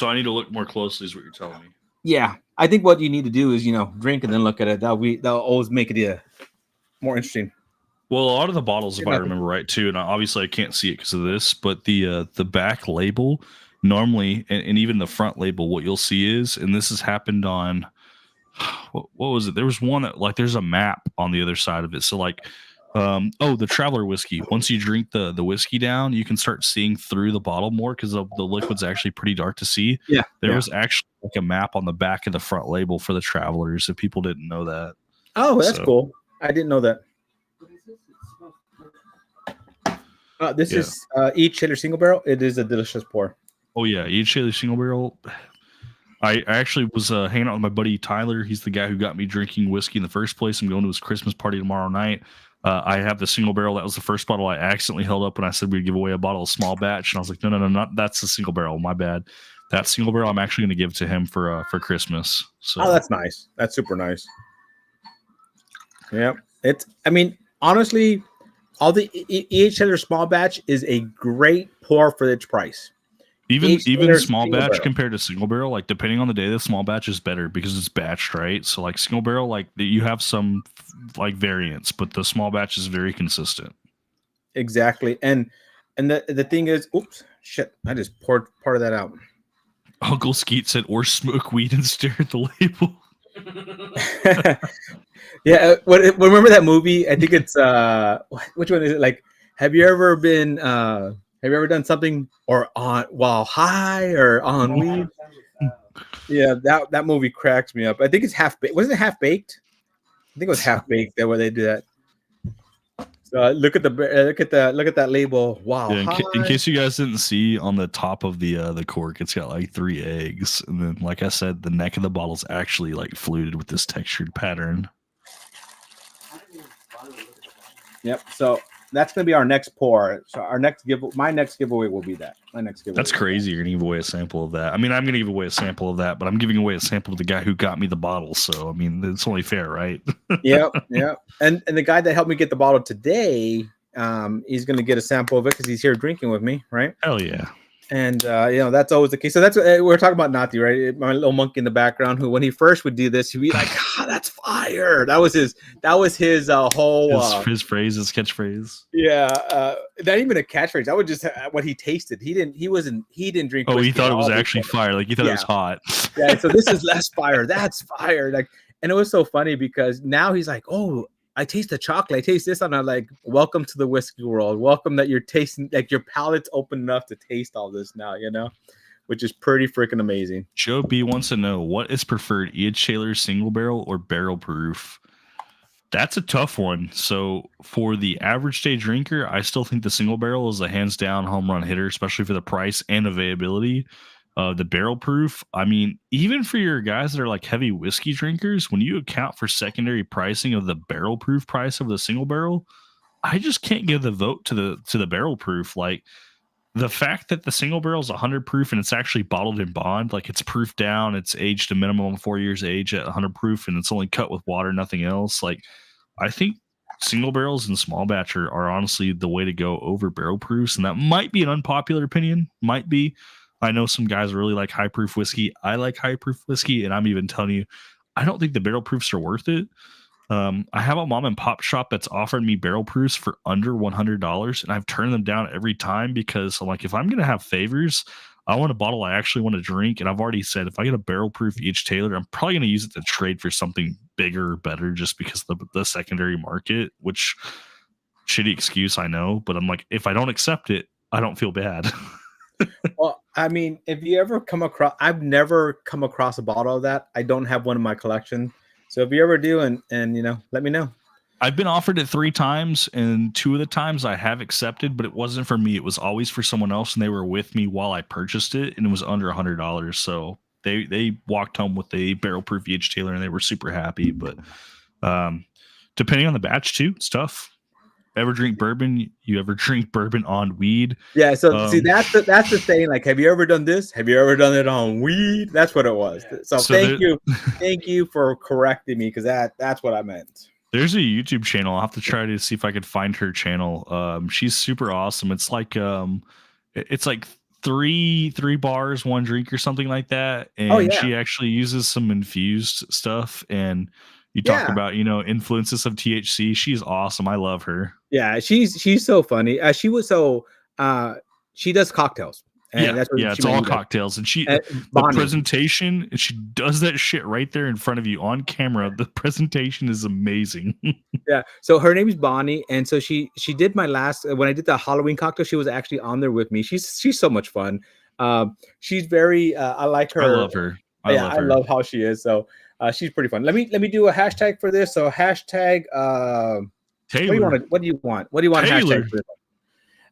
I need to look more closely, is what you're telling me. Yeah, I think what you need to do is drink and then look at it. That'll always make it more interesting. Well, a lot of the bottles, if I remember right, too, and obviously I can't see it because of this, but the back label normally, and even the front label, what you'll see is, and this has happened on, what was it? There was one that there's a map on the other side of it. So the Traveler whiskey. Once you drink the whiskey down, you can start seeing through the bottle more because the liquid's actually pretty dark to see. Yeah, there was actually a map on the back of the front label for the Travelers. If people didn't know that. Oh, that's cool. I didn't know that. This is each Taylor single barrel. It is a delicious pour. Oh yeah, each Taylor single barrel. I actually was hanging out with my buddy Tyler. He's the guy who got me drinking whiskey in the first place. I'm going to his Christmas party tomorrow night. I have the single barrel. That was the first bottle I accidentally held up when I said we'd give away a bottle of small batch. And I was like, no, not that's the single barrel. My bad. That single barrel I'm actually going to give to him for Christmas. So. Oh, that's nice. That's super nice. Yeah. Honestly, all the EH Taylor small batch is a great pour for its price. Even small batch compared to single barrel, depending on the day, the small batch is better because it's batched, right? So single barrel, you have some variants, but the small batch is very consistent. Exactly. And the thing is, oops, shit, I just poured part of that out. Uncle Skeet said, or smoke weed and stare at the label. Yeah, remember that movie? I think it's which one is it? Have you ever done something while high or on weed? Yeah, that movie cracks me up. I think it's Half Baked. Wasn't it Half Baked? I think it was Half Baked where they do that. So look at that label. Wow. Yeah, in case you guys didn't see on the top of the cork, it's got 3 eggs, and then like I said, the neck of the bottle's actually fluted with this textured pattern. Yep. So that's gonna be our next pour. So our next my next giveaway will be that. My next giveaway. That's crazy. You're gonna give away a sample of that. I mean, I'm gonna give away a sample of that, but I'm giving away a sample of the guy who got me the bottle. So I mean, it's only fair, right? Yep. And the guy that helped me get the bottle today, he's gonna get a sample of it because he's here drinking with me, right? Hell yeah. And that's always the case. So that's what we're talking about. Nati, right? My little monkey in the background, who when he first would do this, he'd be like, "That's fire!" That was his whole his phrase, his catchphrase. Yeah, not even a catchphrase. That was just what he tasted. He didn't drink. Oh, he thought it was actually fire. Like he thought it was hot. Yeah. So this is less fire. That's fire. Like, and it was so funny because now he's like, "Oh, I taste the chocolate. I taste this," and I'm like, "Welcome to the whiskey world. Welcome that you're tasting, like your palate's open enough to taste all this now, which is pretty freaking amazing." Joe B wants to know, what is preferred, E.H. Taylor single barrel or barrel proof? That's a tough one. So for the average day drinker, I still think the single barrel is a hands down home run hitter, especially for the price and availability. The barrel proof, I mean, even for your guys that are like heavy whiskey drinkers, when you account for secondary pricing of the barrel proof price of the single barrel, I just can't give the vote to the barrel proof. Like the fact that the single barrel is 100 proof and it's actually bottled in bond, like it's proof down, it's aged a minimum of 4 years age at 100 proof, and it's only cut with water, nothing else. Like I think single barrels and small batch are honestly the way to go over barrel proofs, and that might be an unpopular opinion. Might be. I know some guys really like high proof whiskey. I like high proof whiskey, and I'm even telling you, I don't think the barrel proofs are worth it. I have a mom and pop shop that's offered me barrel proofs for under $100, and I've turned them down every time because I'm like, if I'm going to have favors, I want a bottle I actually want to drink. And I've already said, if I get a barrel proof each Taylor, I'm probably going to use it to trade for something bigger or better just because of the secondary market, which shitty excuse, I know. But I'm like, if I don't accept it, I don't feel bad. Well, I mean, if you ever come across, I've never come across a bottle of that. I don't have one in my collection. So if you ever do, and let me know. I've been offered it 3 times, and 2 of the times I have accepted, but it wasn't for me. It was always for someone else, and they were with me while I purchased it, and it was under $100. So they walked home with a barrel proof E.H. Taylor, and they were super happy. But depending on the batch too, it's tough. Ever drink bourbon? You ever drink bourbon on weed? Yeah. So see, that's the thing. Like, have you ever done this? Have you ever done it on weed? That's what it was. So thank you for correcting me, because that's what I meant. There's a YouTube channel. I'll have to try to see if I could find her channel. She's super awesome. It's like three bars, 1 drink or something like that. And she actually uses some infused stuff, and you talk about, influences of THC. She's awesome. I love her. Yeah, she's so funny. She does cocktails. And that's what it's all cocktails. And the presentation, and she does that shit right there in front of you on camera. The presentation is amazing. Yeah. So her name is Bonnie, and so she did my last, when I did the Halloween cocktail, she was actually on there with me. She's so much fun. She's very I like her. I love her. I love how she is. So she's pretty fun. Let me do a hashtag for this. So hashtag Taylor. What do you want? Hashtag for this?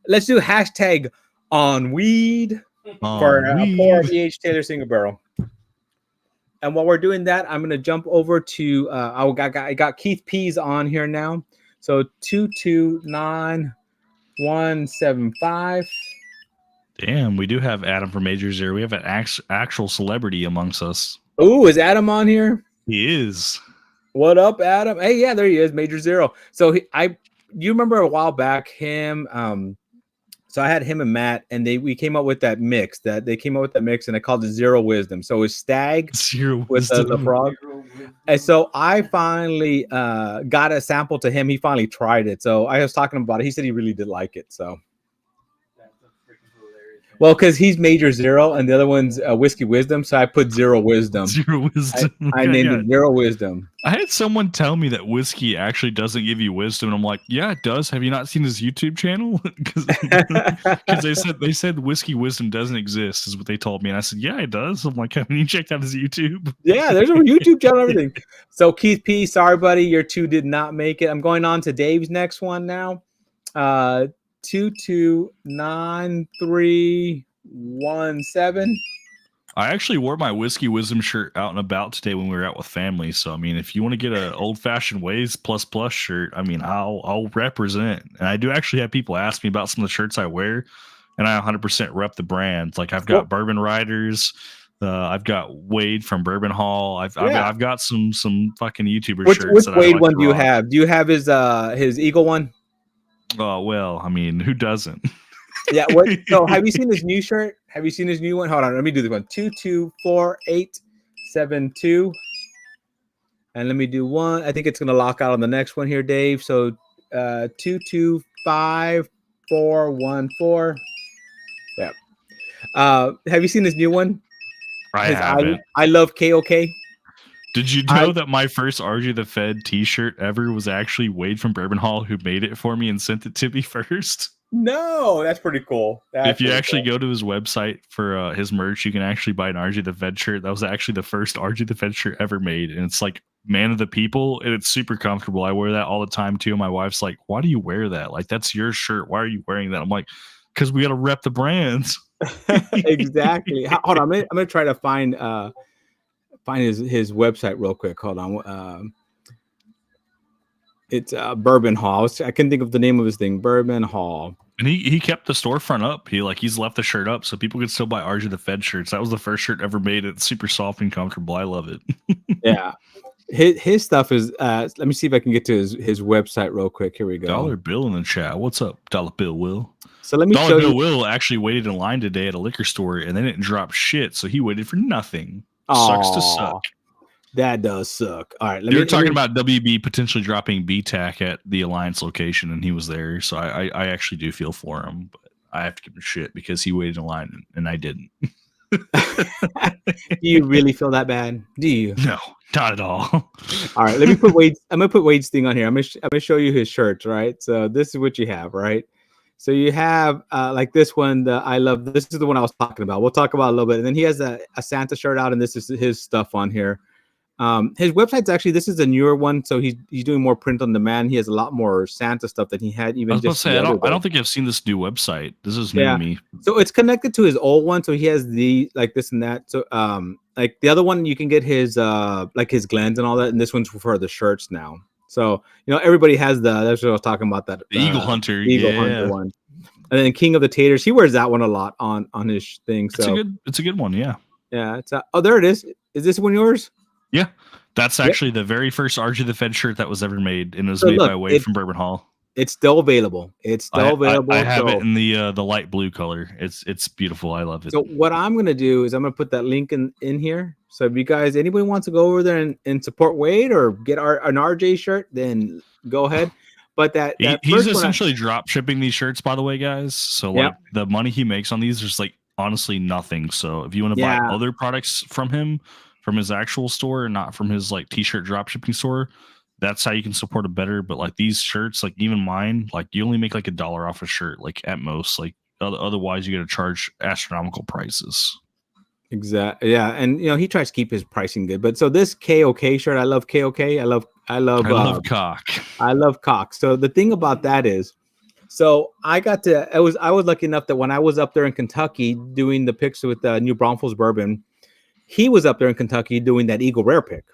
Let's do hashtag on weed for a pour E.H. Taylor single barrel. And while we're doing that, I'm gonna jump over to I got Keith P's on here now. So 229175. Damn, we do have Adam from Major Zero. We have an actual celebrity amongst us. Ooh, is Adam on here? He is. What up, Adam? Hey, yeah, there he is, Major Zero. So you remember a while back him? So I had him and Matt, and we came up with that mix. And I called it Zero Wisdom. So it's Stag Zero with the frog. And so I finally got a sample to him. He finally tried it. So I was talking about it. He said he really did like it. So. Well, because he's Major Zero and the other one's Whiskey Wisdom, so I put Zero Wisdom. Zero Wisdom. I named it Zero Wisdom. I had someone tell me that whiskey actually doesn't give you wisdom, and I'm like, yeah, it does. Have you not seen his YouTube channel? Because they said Whiskey Wisdom doesn't exist, is what they told me, and I said, yeah, it does. I'm like, haven't you checked out his YouTube? Yeah, there's a YouTube channel and everything. So Keith P, sorry, buddy, your 2 did not make it. I'm going on to Dave's next one now. 229317. I actually wore my Whiskey Wisdom shirt out and about today when we were out with family. So I mean, if you want to get an old fashioned ways plus shirt, I mean, I'll represent. And I do actually have people ask me about some of the shirts I wear, and I 100% rep the brands. Like I've got Bourbon Riders. I've got Wade from Bourbon Hall. I've got some fucking YouTuber shirts. Which Wade one do you have? Do you have his Eagle one? Oh well, I mean, who doesn't? Yeah. So have you seen his new shirt? Have you seen his new one? Hold on, let me do this one. 224872. And let me do one. I think it's gonna lock out on the next one here, Dave. So 225414. Yeah. Have you seen his new one? I haven't. I love KOK. Did you know that my first RJ the Fed t-shirt ever was actually Wade from Bourbon Hall, who made it for me and sent it to me first? No, that's pretty cool. If you actually go to his website for his merch, you can actually buy an RJ the Fed shirt. That was actually the first RJ the Fed shirt ever made. And it's like Man of the People, and it's super comfortable. I wear that all the time too. My wife's like, why do you wear that? Like, that's your shirt. Why are you wearing that? I'm like, because we got to rep the brands. Exactly. Hold on, I'm gonna try to find his website real quick. Hold on. It's Bourbon Hall. I can think of the name of his thing, Bourbon Hall. And he kept the storefront up. He's left the shirt up so people could still buy RJ the Fed shirts. That was the first shirt ever made. It's super soft and comfortable. I love it. Yeah. His stuff is let me see if I can get to his website real quick. Here we go. Dollar Bill in the chat. What's up, Dollar Bill Will? So let me Dollar show Bill you. Will actually waited in line today at a liquor store and they didn't drop shit, so he waited for nothing. Sucks to suck. That does suck. All right, they were talking about WB potentially dropping BTAC at the Alliance location, and he was there. So I actually do feel for him, but I have to give him shit because he waited in line and I didn't. Do you really feel that bad? Do you? No, not at all. All right, let me put Wade's. I'm gonna put Wade's thing on here. I'm gonna show you his shirts. Right. So this is what you have. Right. So you have like this one. I love. This is the one I was talking about. We'll talk about it a little bit. And then he has a Santa shirt out, and this is his stuff on here. His website's actually, this is a newer one, so he's doing more print on demand. He has a lot more Santa stuff than he had even. I was just I don't think I've seen this new website. This is new to me. So it's connected to his old one, so he has the like this and that. So like the other one, you can get his like his Glens and all that, and this one's for the shirts now. So everybody has that's what I was talking about, that the Eagle Hunter one. And then King of the Taters, he wears that one a lot on his thing. So it's a good one, yeah. Yeah, it's oh, there it is. Is this one yours? Yeah, that's actually the very first RJ the Fed shirt that was ever made, and it was made by Wade from Bourbon Hall. It's still available. I have it in the light blue color. It's beautiful. I love it. So what I'm gonna do is I'm gonna put that link in here. So if you guys, anybody wants to go over there and support Wade or get an RJ shirt, then go ahead. But he's essentially drop shipping these shirts, by the way, guys. So like the money he makes on these is like honestly nothing. So if you want to buy other products from him, from his actual store and not from his like t-shirt drop shipping store, that's how you can support it better. But like these shirts, like even mine, like you only make like $1 off a shirt, like at most. Like otherwise you got to charge astronomical prices. Exactly. Yeah, and he tries to keep his pricing good. But so this KOK shirt, I love KOK. I love cock. I love cock. So the thing about that is, so I was lucky enough that when I was up there in Kentucky doing the picks with the New Braunfels bourbon, he was up there in Kentucky doing that Eagle Rare pick,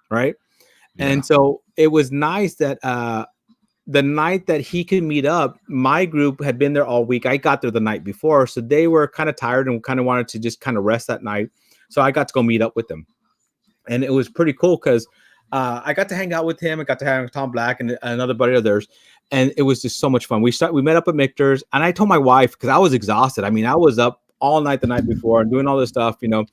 right? Yeah. And so it was nice that the night that he could meet up, my group had been there all week. I got there the night before, so they were kind of tired and kind of wanted to just kind of rest that night. So I got to go meet up with them, and it was pretty cool because I got to hang out with him. I got to hang out with Tom Black and another buddy of theirs, and it was just so much fun. We met up at Michter's, and I told my wife, because I was exhausted. I mean, I was up all night the night before and doing all this stuff, and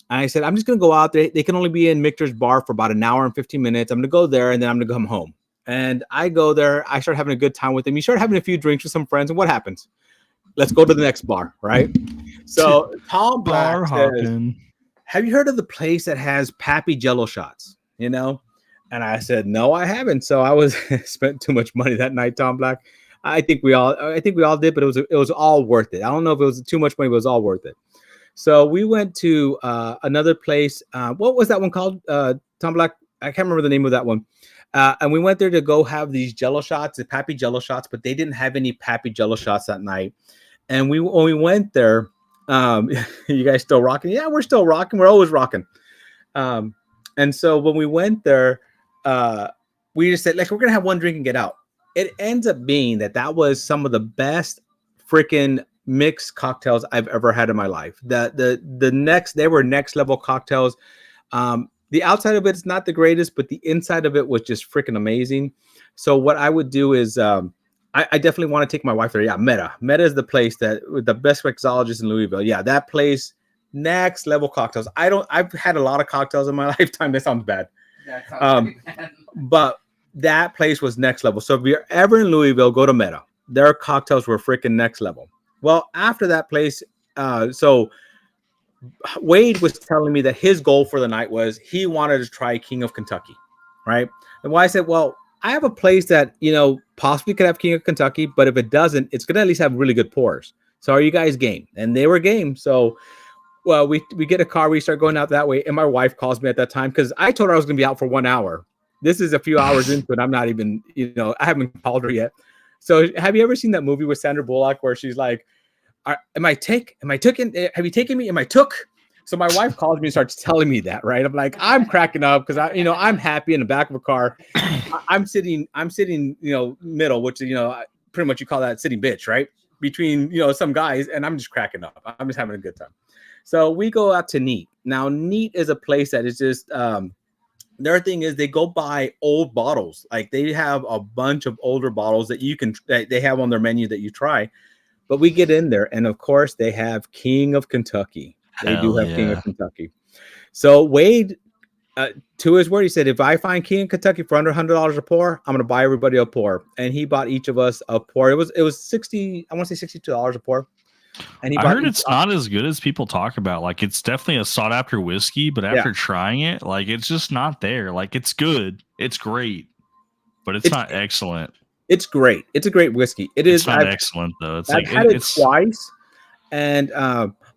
I said, I'm just going to go out there. They can only be in Michter's bar for about an hour and 15 minutes. I'm going to go there, and then I'm going to come home. And I go there. I start having a good time with them. You start having a few drinks with some friends, and what happens? Let's go to the next bar, right? So Tom Black says, have you heard of the place that has Pappy Jello shots? And I said, no, I haven't. So I was spent too much money that night, Tom Black. I think we all did, but it was all worth it. I don't know if it was too much money, but it was all worth it. So we went to another place. What was that one called? Tom Black. I can't remember the name of that one. And we went there to go have these Jello shots, the Pappy Jello shots, but they didn't have any Pappy Jello shots that night. And when we went there, You guys still rocking? Yeah, we're still rocking. We're always rocking. And so when we went there, we just said, like, we're gonna have one drink and get out. It ends up being that was some of the best freaking mixed cocktails I've ever had in my life. They were next level cocktails. The outside of it's not the greatest, but the inside of it was just freaking amazing. So what I would do is I definitely want to take my wife there. Yeah, Meta is the place that with the best mixologist in Louisville. Yeah, that place, next level cocktails. I've had a lot of cocktails in my lifetime. That sounds bad. But that place was next level. So if you're ever in Louisville, go to Meta. Their cocktails were freaking next level. Well, after that place, so Wade was telling me that his goal for the night was he wanted to try King of Kentucky, right? And why I said, well, I have a place that, possibly could have King of Kentucky, but if it doesn't, it's going to at least have really good pours. So are you guys game? And they were game. So, well, we get a car, we start going out that way. And my wife calls me at that time because I told her I was going to be out for 1 hour. This is a few hours into it. I'm not even, I haven't called her yet. So have you ever seen that movie with Sandra Bullock where she's like, am I taken? Have you taken me? Am I took? So my wife calls me and starts telling me that, right? I'm like, I'm cracking up because I'm happy in the back of a car. I'm sitting, middle, which, pretty much you call that sitting bitch, right? Between, some guys, and I'm just cracking up. I'm just having a good time. So we go out to Neat. Now, Neat is a place that is just, their thing is they go buy old bottles. Like they have a bunch of older bottles that they have on their menu that you try. But we get in there, and of course, they have King of Kentucky. They do have King of Kentucky. So Wade, to his word, he said, if I find King of Kentucky for under $100 a pour, I'm going to buy everybody a pour. And he bought each of us a pour. It was $60, I want to say $62 a pour. And I heard it's not as good as people talk about. Like, it's definitely a sought after whiskey, but after trying it, like, it's just not there. Like, it's good. It's great, but it's not excellent. It's great. It's a great whiskey. It's not excellent though. I've had it twice, and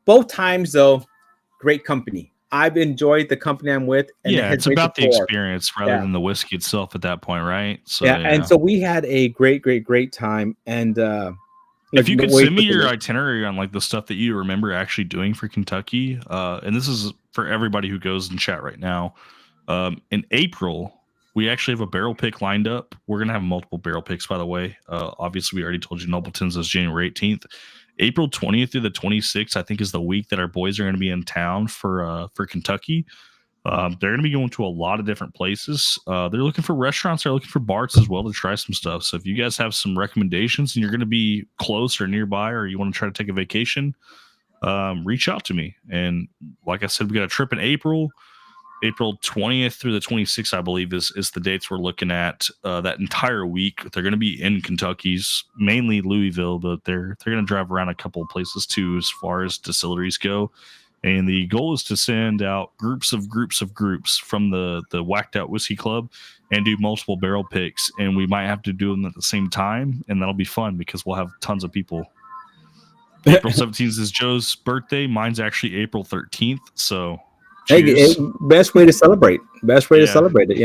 both times though, great company. I've enjoyed the company I'm with. And it's about the experience rather than the whiskey itself at that point, right? So and so we had a great time. And if you could send me your itinerary on like the stuff that you remember actually doing for Kentucky, and this is for everybody who goes in chat right now. In April, we actually have a barrel pick lined up. We're going to have multiple barrel picks, by the way. Obviously, we already told you Nobleton's is January 18th. April 20th through the 26th, I think, is the week that our boys are going to be in town for Kentucky. They're going to be going to a lot of different places. They're looking for restaurants. They're looking for bars as well to try some stuff. So if you guys have some recommendations and you're going to be close or nearby, or you want to try to take a vacation, reach out to me. And like I said, we got a trip in April 20th through the 26th, I believe, is the dates we're looking at. That entire week, they're going to be in Kentucky's, mainly Louisville, but they're going to drive around a couple of places too, as far as distilleries go. And the goal is to send out groups from the Whacked Out Whiskey Club and do multiple barrel picks. And we might have to do them at the same time, and that'll be fun because we'll have tons of people. April 17th is Joe's birthday. Mine's actually April 13th. So. Hey, best way to celebrate. Best way to celebrate it,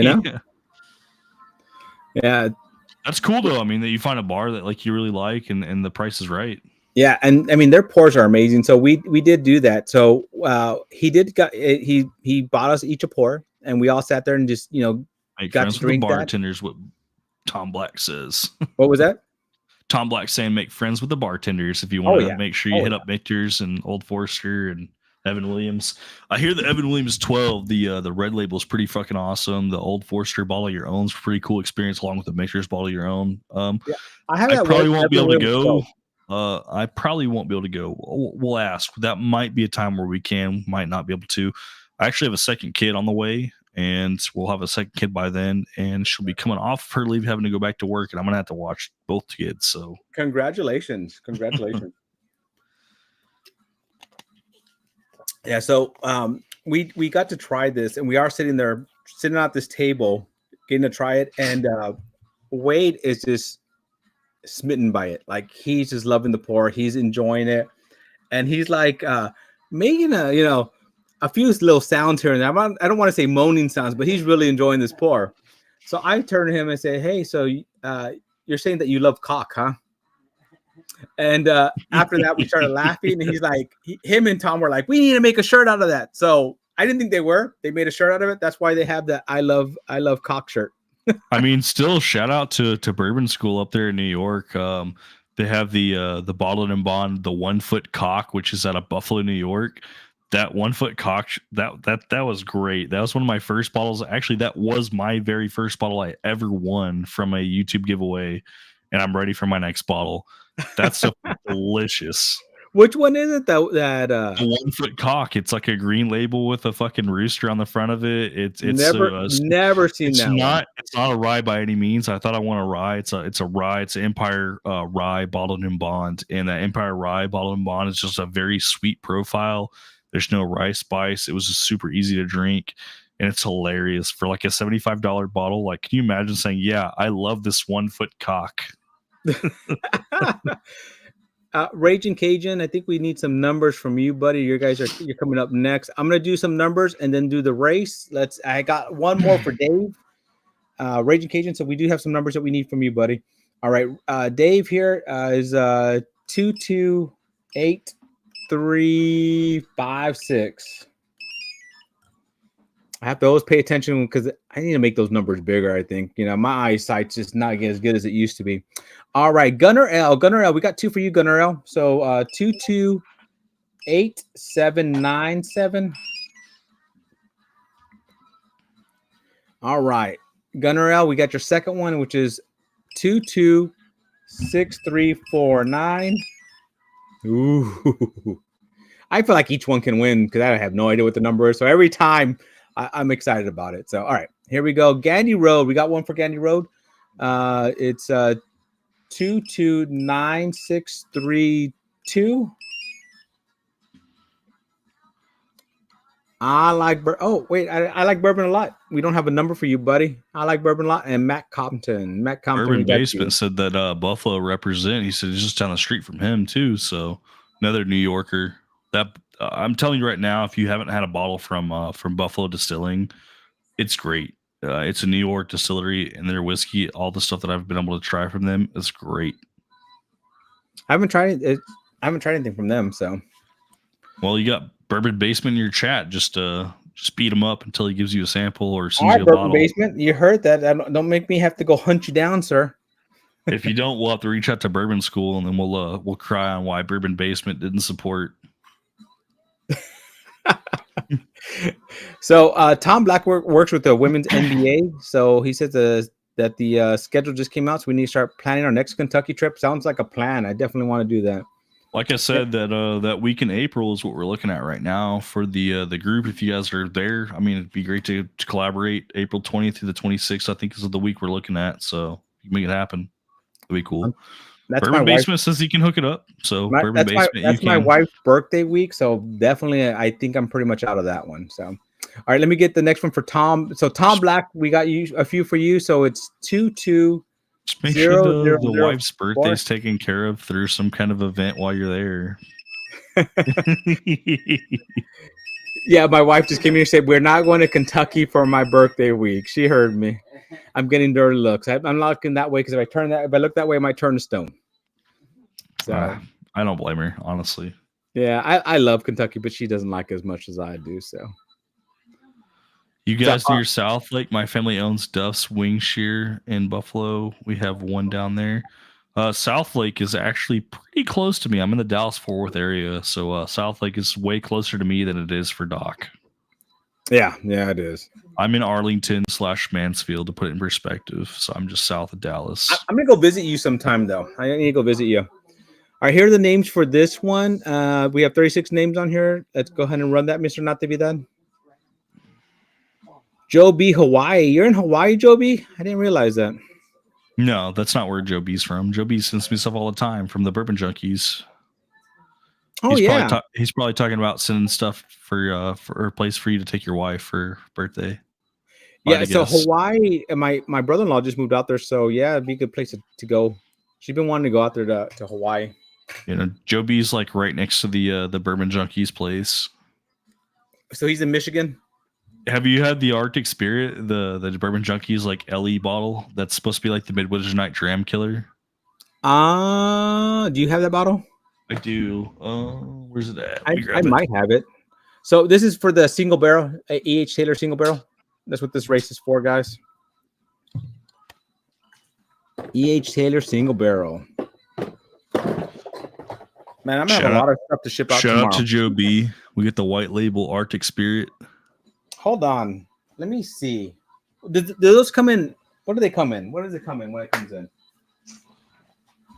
Yeah. That's cool though. I mean, that you find a bar that like you really like and the price is right. Yeah, and I mean their pours are amazing. So we did do that. So he bought us each a pour, and we all sat there and just make got friends to drink with the bartenders. That. What Tom Black says. What was that? Tom Black saying make friends with the bartenders if you want to make sure you hit up Michter's and Old Forester and Evan Williams. I hear the Evan Williams 12, the red label is pretty fucking awesome. The Old Forester bottle of your own is a pretty cool experience, along with the Michter's bottle of your own. I probably won't be able to go. I probably won't be able to go. We'll ask. That might be a time where we might not be able to. I actually have a second kid on the way, and we'll have a second kid by then, and she'll be coming off her leave, having to go back to work, and I'm gonna have to watch both kids. So congratulations. Yeah, so we got to try this, and we are sitting at this table, getting to try it, and Wade is just smitten by it. Like he's just loving the pour, he's enjoying it, and he's like making a few little sounds here and there. I don't want to say moaning sounds, but he's really enjoying this pour. So I turn to him and say, "Hey, so you're saying that you love cock, huh?" And after that, we started laughing. And he's like, him and Tom were like, we need to make a shirt out of that. So I didn't think they were. They made a shirt out of it. That's why they have the I love cock shirt. I mean, still shout out to Bourbon School up there in New York. They have the bottled and bond, the 1 foot cock, which is out of Buffalo, New York. That 1 foot cock, that was great. That was one of my first bottles. Actually, that was my very first bottle I ever won from a YouTube giveaway, and I'm ready for my next bottle. That's so delicious. Which one is it? The 1 foot cock. It's like a green label with a fucking rooster on the front of it. It's never seen that. It's not a rye by any means. I thought I want a rye. It's a rye. It's an Empire rye bottled in bond, and that Empire rye bottled in bond is just a very sweet profile. There's no rye spice. It was just super easy to drink, and it's hilarious for like a $75 bottle. Like, can you imagine saying, "Yeah, I love this 1 foot cock"? Raging Cajun, I think we need some numbers from you, buddy. You're coming up next. I'm gonna do some numbers and then do the race. I got one more for Dave. Raging Cajun. So we do have some numbers that we need from you, buddy. All right. Dave here is 228-356. I have to always pay attention because I need to make those numbers bigger. I think, my eyesight's just not as good as it used to be. All right, Gunnar L. We got two for you, Gunnar L. So 228797. All right, Gunnar L. We got your second one, which is 226349. Ooh, I feel like each one can win because I have no idea what the number is. So every time I'm excited about it. So all right, here we go. Gandy Road. We got one for Gandy Road. It's 229632. I like I like bourbon a lot. We don't have a number for you, buddy. I like bourbon a lot. And Matt Compton. Bourbon Basement said that Buffalo represent. He said he's just down the street from him too. So another New Yorker. That I'm telling you right now, if you haven't had a bottle from Buffalo Distilling, it's great. It's a New York distillery, and their whiskey, all the stuff that I've been able to try from them, is great. I haven't tried it. I haven't tried anything from them. So, well, you got Bourbon Basement in your chat. Just beat him up until he gives you a sample or sends you a Bourbon bottle. Basement, you heard that? Don't make me have to go hunt you down, sir. If you don't, we'll have to reach out to Bourbon School, and then we'll cry on why Bourbon Basement didn't support. So Tom Black works with the women's NBA. So he says that the schedule just came out, so we need to start planning our next Kentucky trip. Sounds like a plan. I definitely want to do that. Like I said, that week in April is what we're looking at right now for the group. If you guys are there, I mean, it'd be great to collaborate. April 20th through the 26th, I think, is the week we're looking at. So you can make it happen. It'd be cool. Bourbon Basement says he can hook it up. So Bourbon Basement, that's my wife's birthday week. So definitely, I think I'm pretty much out of that one. So, all right, let me get the next one for Tom. So Tom Black, we got you a few for you. So it's 22. Just make sure the wife's birthday is taken care of through some kind of event while you're there. Yeah, my wife just came in and said, we're not going to Kentucky for my birthday week. She heard me. I'm getting dirty looks. I'm looking that way because if I look that way, I might turn to stone. So I don't blame her, honestly. Yeah, I love Kentucky, but she doesn't like it as much as I do. So you guys near South Lake, my family owns Duff's Wing Shear in Buffalo. We have one down there. South Lake is actually pretty close to me. I'm in the Dallas-Fort Worth area, so South Lake is way closer to me than it is for Doc. Yeah, it is. I'm in Arlington/Mansfield, to put it in perspective, so I'm just south of Dallas. I'm gonna go visit you sometime, though. I need to go visit you. All right, here are the names for this one. We have 36 names on here. Let's go ahead and run that, Mr. Natividad. Joe B. Hawaii. You're in Hawaii, Joe B? I didn't realize that. No, that's not where Joe B's from. Joe B sends me stuff all the time from the Bourbon Junkies. Oh, He's probably talking about sending stuff for a place for you to take your wife for birthday. Yeah, so Hawaii, my brother-in-law just moved out there, so yeah, it'd be a good place to go. She's been wanting to go out there to Hawaii. You know, Joe B's like right next to the Bourbon Junkies place. So he's in Michigan. Have you had the Arctic Spirit, the Bourbon Junkies like LE bottle that's supposed to be like the Midwinter Night Dram Killer? Do you have that bottle? I do. Where's it at? I might have it. So this is for the single barrel, E.H. Taylor single barrel. That's what this race is for, guys. E.H. Taylor single barrel. Man, I'm gonna have a lot of stuff to ship out Shout tomorrow. out to Joe B. We get the white label Arctic Spirit. Hold on. Let me see. Do those come in? What do they come in? What does it come in when it comes in?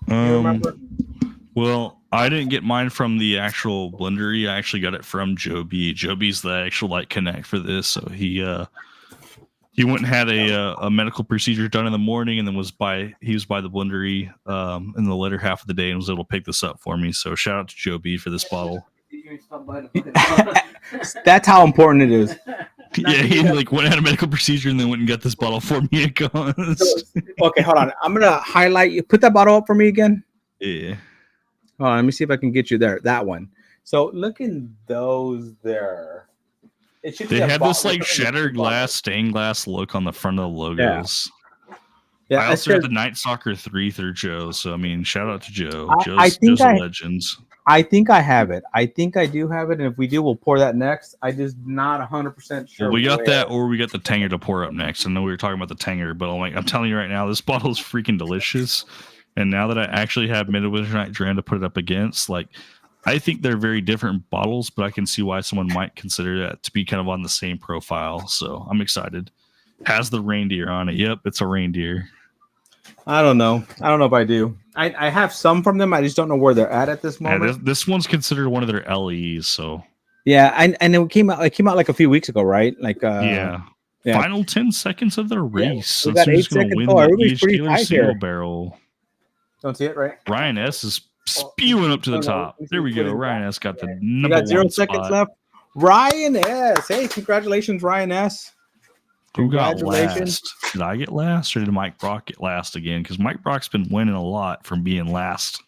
You remember? Well, I didn't get mine from the actual blendery. I actually got it from Joe B. Joe B's the actual like connect for this. So he went and had a medical procedure done in the morning, and then he was by the blendery in the later half of the day and was able to pick this up for me. So shout out to Joe B for this bottle. That's how important it is. Yeah, he like went and had a medical procedure and then went and got this bottle for me at cost. Okay, hold on. I'm gonna highlight you. Put that bottle up for me again. Yeah. Hold on, let me see if I can get you there. That one. So look in those there. It should. They had this like shattered glass, stained glass look on the front of the logos. Yeah, I also got the Night Stalker 3 through Joe. So I mean, shout out to Joe. Joe's a legend. I think I have it. I think I do have it, and if we do, we'll pour that next. I just not 100% sure. Well, we got that, or we got the Tanger to pour up next. I know we were talking about the Tanger, but I'm telling you right now, this bottle is freaking delicious. And now that I actually have Midwinter Night Dram to put it up against, like, I think they're very different bottles, but I can see why someone might consider that to be kind of on the same profile. So I'm excited. Has the reindeer on it. Yep, it's a reindeer. I don't know if I do. I have some from them. I just don't know where they're at this moment. Yeah, this one's considered one of their LEs. So yeah, and it came out like a few weeks ago, right? Like yeah. Final 10 seconds of their race. Yeah, we got 8 seconds. Everybody's pretty high here. Barrel. Don't see it, right? Ryan S is spewing up to the top. There we go. Ryan S got the number 1 got 0 seconds left. Ryan S. Hey, congratulations, Ryan S. Who got last? Did I get last, or did Mike Brock get last again? Because Mike Brock's been winning a lot from being last.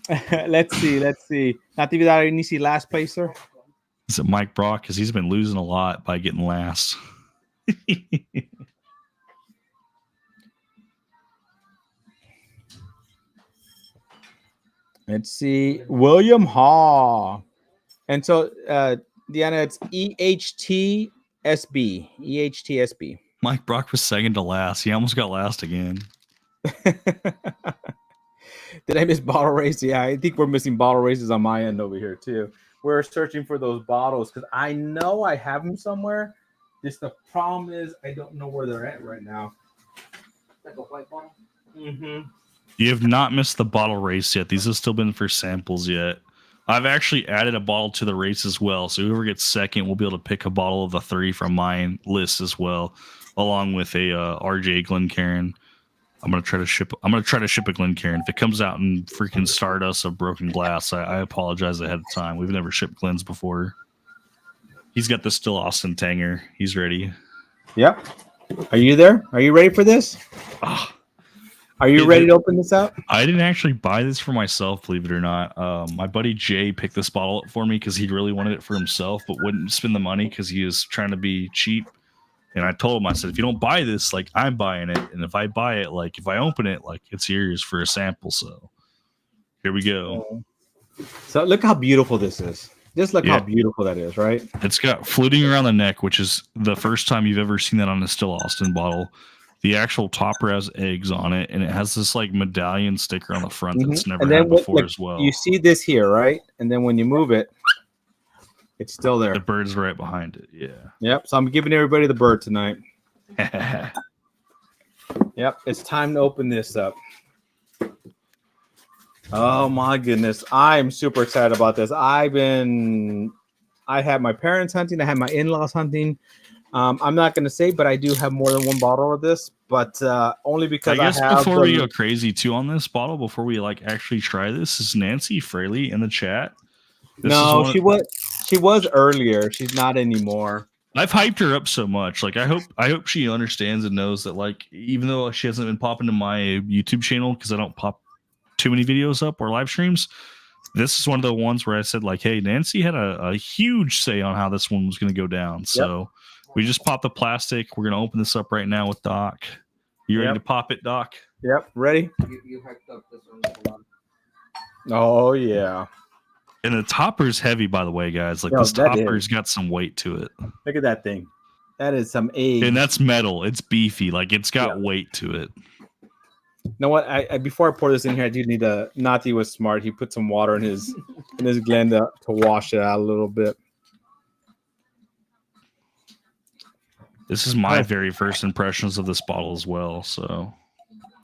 Let's see. Natividad Inisi last placer. Is it Mike Brock? Because he's been losing a lot by getting last. Let's see. William Haw. And so, Deanna, it's EHTSB. EHTSB. Mike Brock was second to last. He almost got last again. Did I miss bottle race? Yeah, I think we're missing bottle races on my end over here, too. We're searching for those bottles because I know I have them somewhere. Just the problem is I don't know where they're at right now. Like a white bottle? Mm-hmm. You have not missed the bottle race yet. These have still been for samples yet. I've actually added a bottle to the race as well. So whoever gets second will be able to pick a bottle of the 3 from my list as well, along with a RJ Glencairn. I'm gonna try to ship a Glencairn. If it comes out in freaking Stardust of broken glass, I apologize ahead of time. We've never shipped Glens before. He's got the Still Austin Tanger. He's ready. Yep. Are you there? Are you ready for this? Are you ready to open this up? I didn't actually buy this for myself, believe it or not. My buddy Jay picked this bottle up for me because he really wanted it for himself, but wouldn't spend the money because he was trying to be cheap. And I told him, I said, if you don't buy this, like, I'm buying it. And if I buy it, like, if I open it, like, it's yours for a sample. So here we go. So look how beautiful this is. Just look how beautiful that is, right? It's got fluting around the neck, which is the first time you've ever seen that on a Still Austin bottle. The actual topper has eggs on it, and it has this like medallion sticker on the front that's never had before as well. You see this here, right? And then when you move it, it's still there. The bird's right behind it. Yeah. Yep. So I'm giving everybody the bird tonight. Yep. It's time to open this up. Oh my goodness. I'm super excited about this. I have my parents hunting. I have my in-laws hunting. I'm not going to say, but I do have more than one bottle of this, but only because I have. Before we go crazy too on this bottle, before we like actually try this, is Nancy Fraley in the chat? She was earlier. She's not anymore. I've hyped her up so much. Like I hope she understands and knows that, like, even though she hasn't been popping to my YouTube channel because I don't pop too many videos up or live streams, this is one of the ones where I said, like, hey, Nancy had a huge say on how this one was going to go down. So we just popped the plastic. We're going to open this up right now with Doc. You ready to pop it, Doc? Yep, ready. You hyped up this one a lot. Oh yeah. And the topper's heavy, by the way, guys. Like, Yo, this that topper's is. got some weight to it. Look at that thing. That is some eggs. And that's metal. It's beefy. Like, it's got weight to it. You know what? I before I pour this in here, I do need to. Nati was smart. He put some water in his blend to wash it out a little bit. This is my very first impressions of this bottle as well. So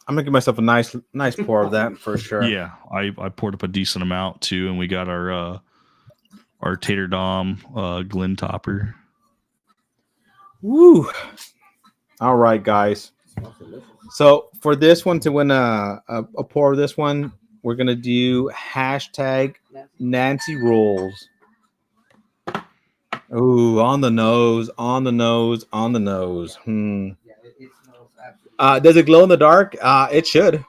I'm gonna give myself a nice pour of that for sure. Yeah, I poured up a decent amount too, and we got our Tater Dom Glen topper. Woo! All right, guys. So for this one to win a pour of this one, we're gonna do hashtag Nancy Rolls. Ooh, on the nose, on the nose, on the nose. Yeah, it smells absolutely. Does it glow in the dark? It should.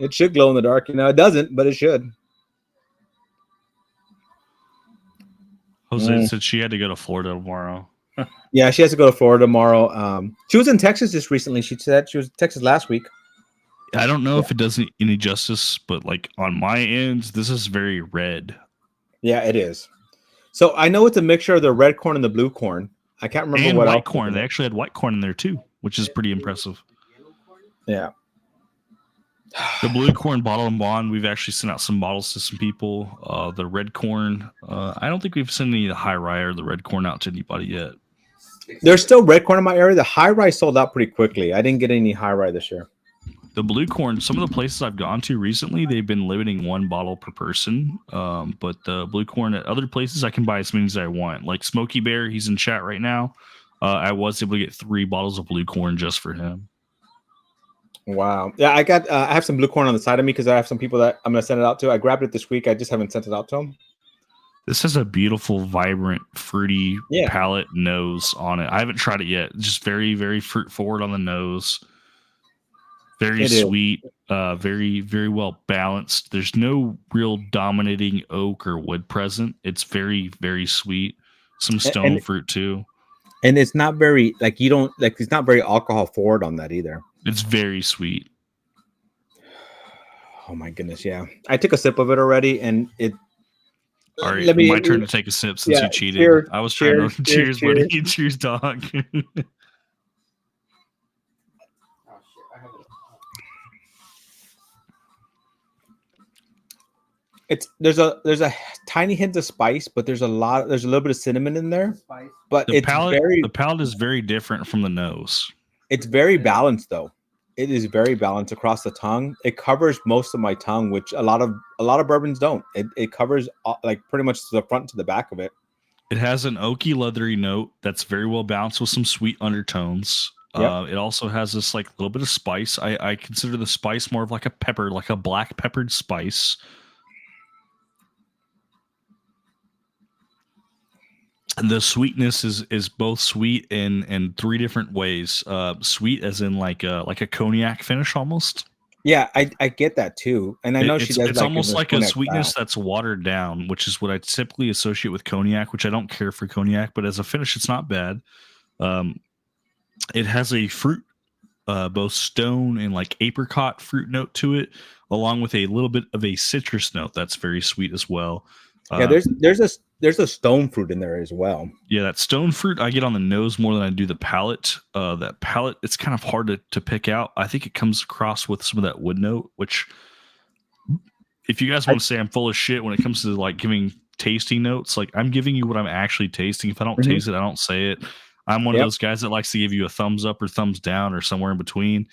It should glow in the dark. You know, it doesn't, but it should. Jose said she had to go to Florida tomorrow. Yeah, she has to go to Florida tomorrow. She was in Texas just recently. She said she was in Texas last week. I don't know if it does any justice, but like on my end, this is very red. Yeah, it is. So I know it's a mixture of the red corn and the blue corn. I can't remember And what white else. corn. They actually had white corn in there too, which is pretty impressive. Yeah. The blue corn bottle and bond, we've actually sent out some bottles to some people. The red corn, I don't think we've sent any of the high rye or the red corn out to anybody yet. There's still red corn in my area. The high rye sold out pretty quickly. I didn't get any high rye this year. The blue corn, some of the places I've gone to recently, they've been limiting one bottle per person. But the blue corn at other places, I can buy as many as I want. Like Smokey Bear, he's in chat right now. I was able to get 3 bottles of blue corn just for him. Wow. Yeah, I have some blue corn on the side of me because I have some people that I'm going to send it out to. I grabbed it this week. I just haven't sent it out to them. This has a beautiful, vibrant, fruity palate nose on it. I haven't tried it yet. Just very, very fruit forward on the nose. Very sweet. Very, very well balanced. There's no real dominating oak or wood present. It's very, very sweet. Some stone fruit too. And it's not very it's not very alcohol forward on that either. It's very sweet. Oh my goodness, yeah. I took a sip of it already, and it. All right, my turn to take a sip since you cheated. Cheers, I was trying to cheers, buddy. Cheers, dog. There's a tiny hint of spice, but there's a little bit of cinnamon in there. But the palate is very different from the nose. It's very balanced though. It is very balanced across the tongue. It covers most of my tongue, which a lot of bourbons don't. It covers like pretty much the front to the back of it. It has an oaky, leathery note that's very well balanced with some sweet undertones. Yep. It also has this like little bit of spice. I consider the spice more of like a pepper, like a black peppered spice. And the sweetness is both sweet in 3 different ways. Sweet as in like a cognac finish almost. Yeah, I get that too. And I know she does. It's almost like a sweetness that's watered down, which is what I typically associate with cognac, which I don't care for cognac, but as a finish, it's not bad. It has a fruit, both stone and like apricot fruit note to it, along with a little bit of a citrus note that's very sweet as well. Yeah, there's a stone fruit in there as well. Yeah, that stone fruit I get on the nose more than I do the palate. That palate, it's kind of hard to pick out. I think it comes across with some of that wood note, which if you guys want to say I'm full of shit when it comes to like giving tasting notes, like I'm giving you what I'm actually tasting. If I don't taste it, I don't say it. I'm one of those guys that likes to give you a thumbs up or thumbs down or somewhere in between.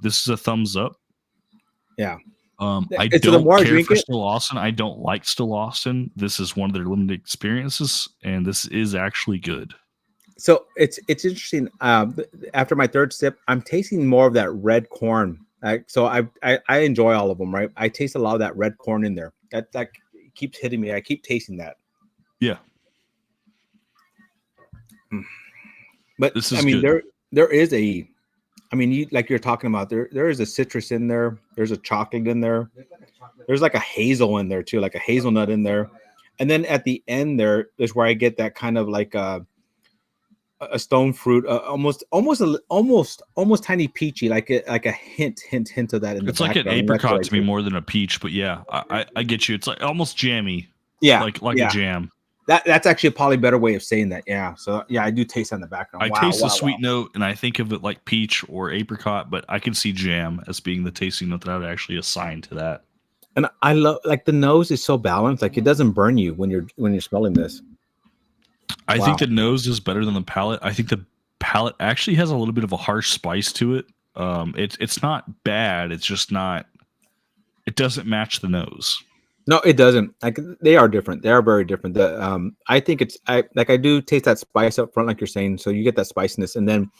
This is a thumbs up. Yeah. I don't care for Still Austin. I don't like Still Austin. This is one of their limited experiences, and this is actually good. So it's interesting. After my 3rd sip, I'm tasting more of that red corn. So I enjoy all of them, right? I taste a lot of that red corn in there. That keeps hitting me. I keep tasting that. Yeah. But this is I mean, good. there is a. I mean, like you're talking about, there is a citrus in there. There's a chocolate in there. There's like a hazel in there too, like a hazelnut in there. And then at the end there's where I get that kind of like a stone fruit, almost tiny peachy, like a hint of that in the It's like an background. apricot to me more than a peach, but yeah, I get you. It's like almost jammy. Yeah, like a jam. That's actually probably a better way of saying that. Yeah. So yeah, I do taste that in the background. I taste the sweet note, and I think of it like peach or apricot, but I can see jam as being the tasting note that I would actually assign to that. And I love, like, the nose is so balanced, like it doesn't burn you when you're smelling this. I think the nose is better than the palate. I think the palate actually has a little bit of a harsh spice to it. It's not bad. It's just not. It doesn't match the nose. No, it doesn't. Like, they are different. They are very different. I think I do taste that spice up front, like you're saying. So you get that spiciness, and then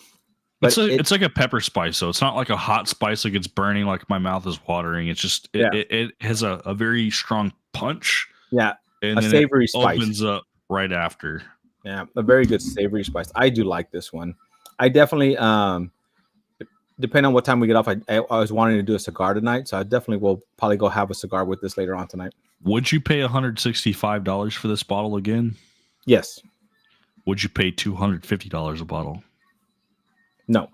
it's like a pepper spice. So it's not like a hot spice, like it's burning, like my mouth is watering. It's just it has a very strong punch. Yeah, and a savory spice opens up right after. Yeah, a very good savory spice. I do like this one. I definitely, depending on what time we get off, I was wanting to do a cigar tonight, so I definitely will probably go have a cigar with this later on tonight. Would you pay $165 for this bottle again? Yes. Would you pay $250 a bottle? No.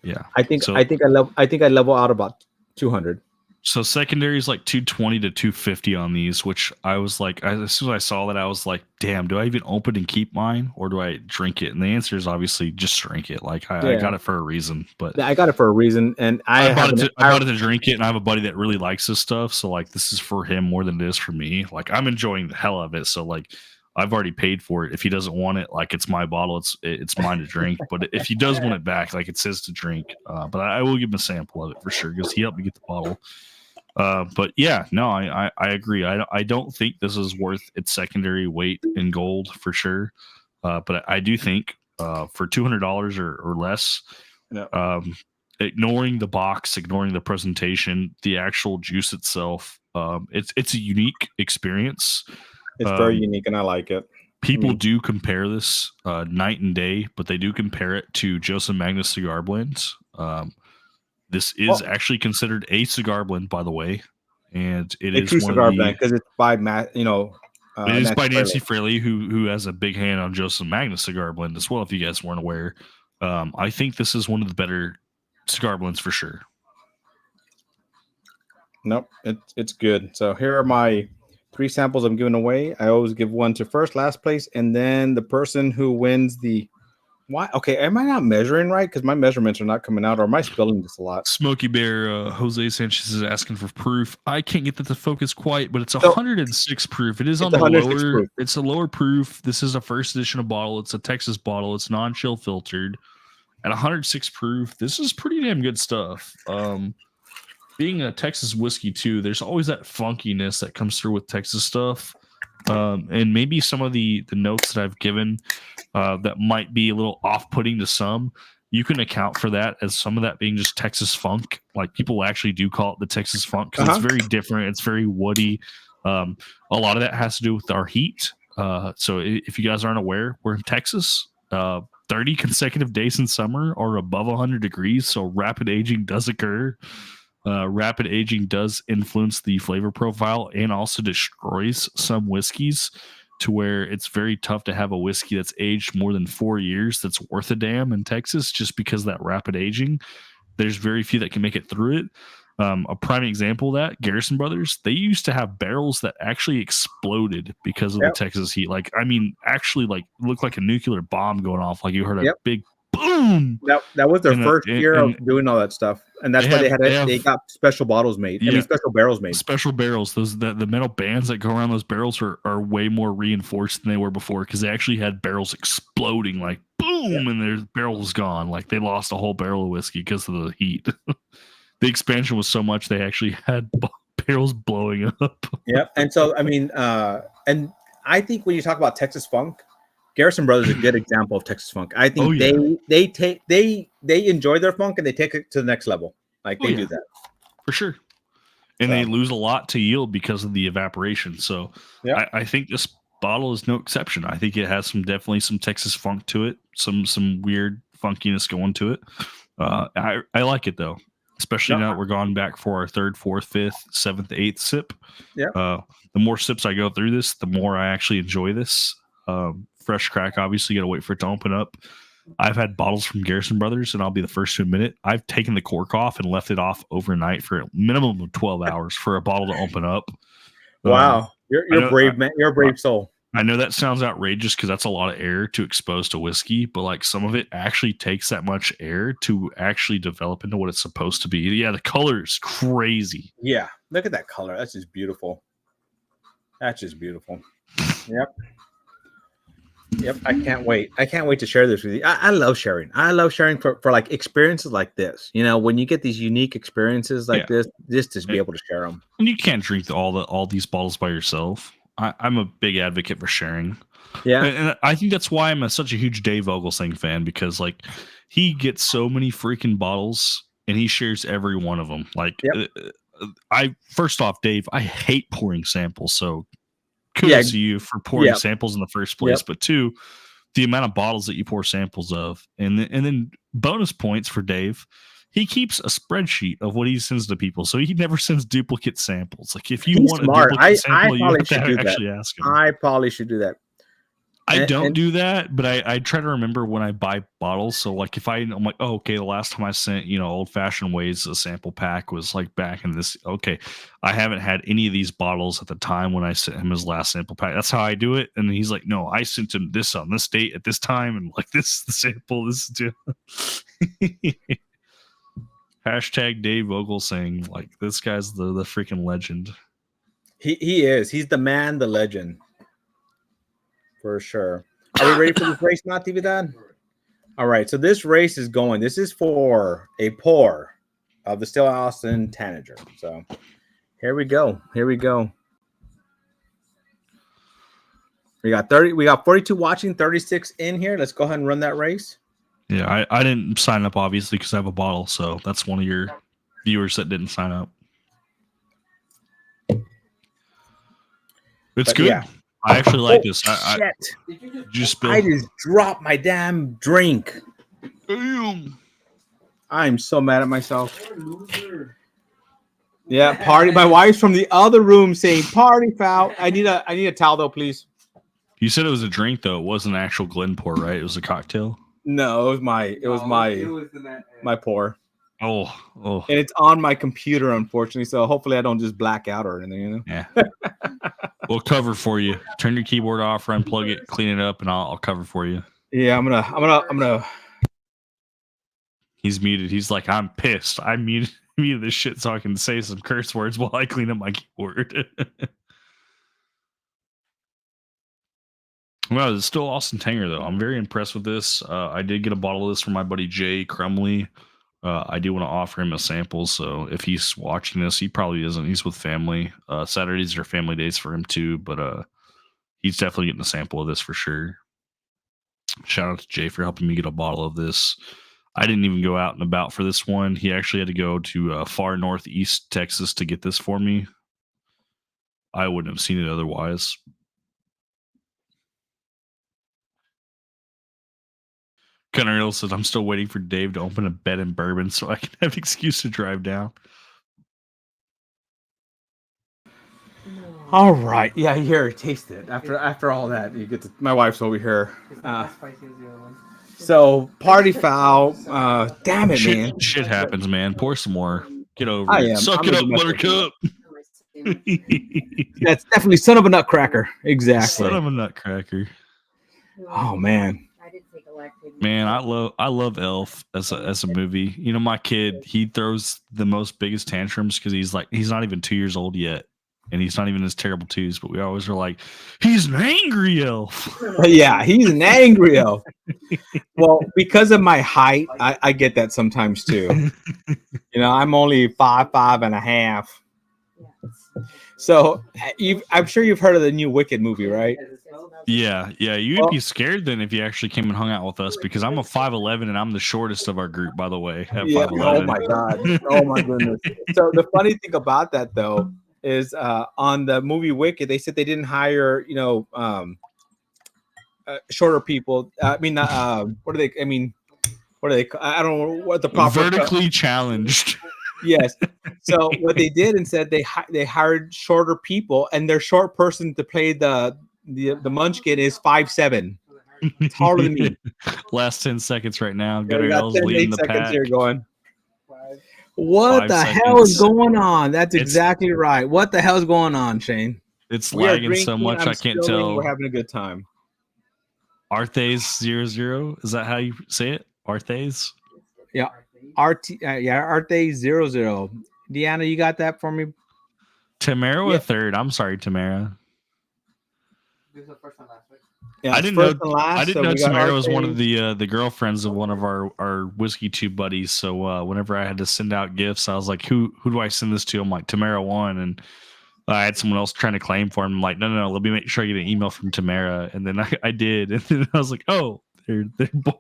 Yeah. I think I level out about 200. So secondary is like 220 to 250 on these, which I was like, as soon as I saw that, I was like, damn, do I even open and keep mine, or do I drink it? And the answer is obviously just drink it. Like I got it for a reason, but I got it for a reason, and I bought it to drink it, and I have a buddy that really likes this stuff, so like this is for him more than it is for me. Like I'm enjoying the hell of it, so like I've already paid for it. If he doesn't want it, like it's my bottle, it's mine to drink. But if he does want it back, like it says to drink. But I will give him a sample of it for sure because he helped me get the bottle. But yeah, no, I agree. I don't think this is worth its secondary weight in gold for sure. But I do think for $200 or less, ignoring the box, ignoring the presentation, the actual juice itself, it's a unique experience. It's very unique, and I like it. People do compare this night and day, but they do compare it to Joseph Magnus cigar blends. This is actually considered a cigar blend, by the way, and it is true cigar blend because it's by it is by Nancy Fraley, who has a big hand on Joseph Magnus cigar blend as well. If you guys weren't aware, I think this is one of the better cigar blends for sure. Nope, it's good. So here are my 3 samples I'm giving away. I always give one to first, last place, and then the person who wins the. Why? Okay, am I not measuring right? Because my measurements are not coming out, or am I spilling this a lot? Smoky Bear, Jose Sanchez is asking for proof. I can't get that to focus quite, but it's 106 proof. It is on the lower. Proof. It's a lower proof. This is a first edition of bottle. It's a Texas bottle. It's non-chill filtered. At 106 proof, this is pretty damn good stuff. Being a Texas whiskey too, there's always that funkiness that comes through with Texas stuff. And maybe some of the notes that I've given that might be a little off-putting to some, you can account for that as some of that being just Texas funk. Like people actually do call it the Texas funk because it's very different. It's very woody. A lot of that has to do with our heat. So if you guys aren't aware, we're in Texas. 30 consecutive days in summer are above 100 degrees. So rapid aging does occur. Rapid aging does influence the flavor profile and also destroys some whiskeys to where it's very tough to have a whiskey that's aged more than 4 years that's worth a damn in Texas just because of that rapid aging. There's very few that can make it through it. A prime example of that, Garrison Brothers, they used to have barrels that actually exploded because of the Texas heat. Like, I mean, actually, like, looked like a nuclear bomb going off. Like you heard a big boom. That was their first year of doing all that stuff, and that's why they got special bottles made. I mean, special barrels made. Special barrels. Those the metal bands that go around those barrels are way more reinforced than they were before because they actually had barrels exploding, like boom, and their barrel was gone. Like they lost a whole barrel of whiskey because of the heat. The expansion was so much they actually had barrels blowing up. And so I mean, and I think when you talk about Texas funk, Garrison Brothers is a good example of Texas funk. I think they enjoy their funk and they take it to the next level. Like they do that for sure, and they lose a lot to yield because of the evaporation. So I think this bottle is no exception. I think it has definitely some Texas funk to it, some weird funkiness going to it. I like it though, especially now that we're going back for our 3rd, 4th, 5th, 7th, 8th sip. The more sips I go through this, the more I actually enjoy this. fresh crack. Obviously, you got to wait for it to open up. I've had bottles from Garrison Brothers, and I'll be the first to admit it. I've taken the cork off and left it off overnight for a minimum of 12 hours for a bottle to open up. Wow, you're brave, man. You're a brave soul. I know that sounds outrageous because that's a lot of air to expose to whiskey, but like some of it actually takes that much air to actually develop into what it's supposed to be. Yeah, the color is crazy. Yeah, look at that color. That's just beautiful. That's just beautiful. Yep. Yep, I can't wait. I can't wait to share this with you. I love sharing. I love sharing for like experiences like this. You know, when you get these unique experiences like this, just to be able to share them. And you can't drink all these bottles by yourself. I'm a big advocate for sharing. Yeah, and I think that's why I'm such a huge Dave Vogelsang fan, because like he gets so many freaking bottles and he shares every one of them. Like, first off, Dave, I hate pouring samples, so kudos to you for pouring samples in the first place. But two, the amount of bottles that you pour samples of, and then bonus points for Dave. He keeps a spreadsheet of what he sends to people, so he never sends duplicate samples. Like if you want smart. a duplicate sample, you have to actually ask him. I probably should do that. I don't do that, but I try to remember when I buy bottles. So like if I'm like, oh, okay, the last time I sent, Old Fashioned Ways a sample pack was like back in this. Okay, I haven't had any of these bottles at the time when I sent him his last sample pack. That's how I do it. And he's like, no, I sent him this on this date at this time, and like this is the sample. This is Hashtag Dave Vogelsang. Like this guy's the freaking legend. He is. He's the man, the legend. For sure. Are we ready for this race, not TV Dad? All right. So this race is going. This is for a pour of the Still Austin Tanager. So here we go. Here we go. We got 30. We got 42 watching, 36 in here. Let's go ahead and run that race. Yeah, I didn't sign up obviously because I have a bottle. So that's one of your viewers that didn't sign up. It's good. Yeah. I actually like this. I just dropped my damn drink. Damn. I'm so mad at myself. Yeah, party. My wife's from the other room saying party foul. I need a towel though, please. You said it was a drink though. It wasn't an actual Glencore, right? It was a cocktail. No, it was my pour. Oh. And it's on my computer, unfortunately. So hopefully I don't just black out or anything, Yeah. We'll cover for you. Turn your keyboard off, or unplug it, clean it up, and I'll cover for you. Yeah, I'm gonna. He's muted. He's like, I'm pissed. I muted this shit so I can say some curse words while I clean up my keyboard. Well, it's still Austin Tanger though. I'm very impressed with this. I did get a bottle of this from my buddy Jay Crumley. I do want to offer him a sample, so if he's watching this, he probably isn't. He's with family. Saturdays are family days for him too, but he's definitely getting a sample of this for sure. Shout out to Jay for helping me get a bottle of this. I didn't even go out and about for this one. He actually had to go to far northeast Texas to get this for me. I wouldn't have seen it otherwise. Gunnar says, I'm still waiting for Dave to open a bed in bourbon so I can have an excuse to drive down. All right. Yeah, here, taste it. After all that, you get to, my wife's over here. So, party foul. Damn it, man. Shit happens, man. Pour some more. Get over it. Suck it up, buttercup. That's definitely son of a nutcracker. Exactly. Son of a nutcracker. Oh, man. Man, I love Elf as a movie. My kid, he throws the most biggest tantrums because he's not even 2 years old yet, and he's not even in his terrible twos. But we always are like, he's an angry elf. Yeah, he's an angry elf. Well, because of my height, I get that sometimes too. I'm only 5'5.5". So I'm sure you've heard of the new Wicked movie, right? Yeah. You'd be scared then if you actually came and hung out with us, because I'm a 5'11" and I'm the shortest of our group, by the way. Yeah. Oh my god. Oh my goodness. So the funny thing about that though is on the movie Wicked, they said they didn't hire shorter people. I mean, what are they? I mean, what are they? I don't know what the proper vertically challenged. Yes. So what they did instead, they hired shorter people, and their short person to play the munchkin is 5'7". It's harder than me. Last 10 seconds right now. Yeah, Good we got L's 10, leading 8 the seconds pack. here going. 5. What 5 the seconds. hell is going on? That's It's- exactly right. What the hell is going on, Shane? It's We are lagging so drinking, much I'm I can't spilling, tell. We're having a good time. Arthes 00. Is that how you say it? Arthes? Yeah. Arte 00. Deanna, you got that for me? Tamara Yeah. a third. I'm sorry, Tamara. This is the first and last, right? Yeah, I it's didn't first know. and last, I didn't so know we got Tamara was one Arte. of the girlfriends of one of our whiskey tube buddies. So whenever I had to send out gifts, I was like, "Who do I send this to?" I'm like, Tamara won, and I had someone else trying to claim for him. I'm like, no, let me make sure I get an email from Tamara, and then I did, and then I was like, oh, they're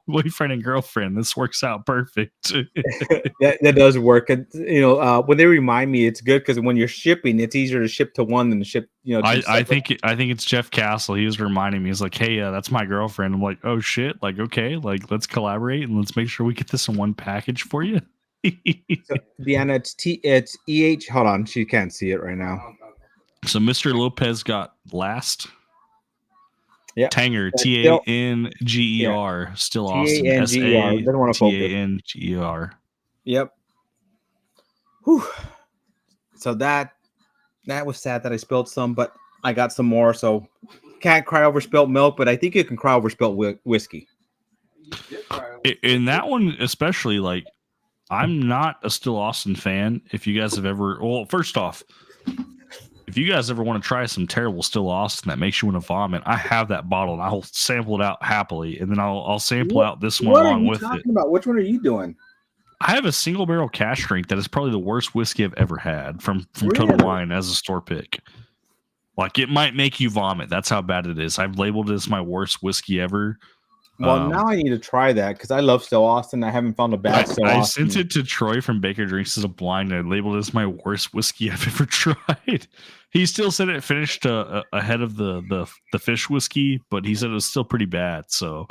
boyfriend and girlfriend. This works out perfect. that does work. When they remind me, it's good because when you're shipping, it's easier to ship to one than to ship. I think it's Jeff Castle. He was reminding me. He's like, hey, that's my girlfriend. I'm like, oh shit, like okay, like let's collaborate and let's make sure we get this in one package for you. So, Deanna, it's EH. Hold on, she can't see it right now. So Mr. Lopez got last. Yeah, Tanger, Tanger, still Austin. Tanger. Doesn't want to focus. Tanger. Yep. Whew. So that was sad that I spilled some, but I got some more. So can't cry over spilt milk, but I think you can cry over spilt whiskey. In that one, especially, like, I'm not a Still Austin fan. If you guys have ever, well, first off, if you guys ever want to try some terrible Still Austin that makes you want to vomit, I have that bottle and I'll sample it out happily, and then I'll sample out this one along with it. What are you talking about? Which one are you doing? I have a single barrel cash drink that is probably the worst whiskey I've ever had from Total Wine as a store pick. Like, it might make you vomit. That's how bad it is. I've labeled it as my worst whiskey ever. Well, now I need to try that because I love Still Austin. I haven't found a bad Still Austin. I sent it to Troy from Baker Drinks as a blind. And I labeled it as my worst whiskey I've ever tried. He still said it finished ahead of the fish whiskey, but he said it was still pretty bad. So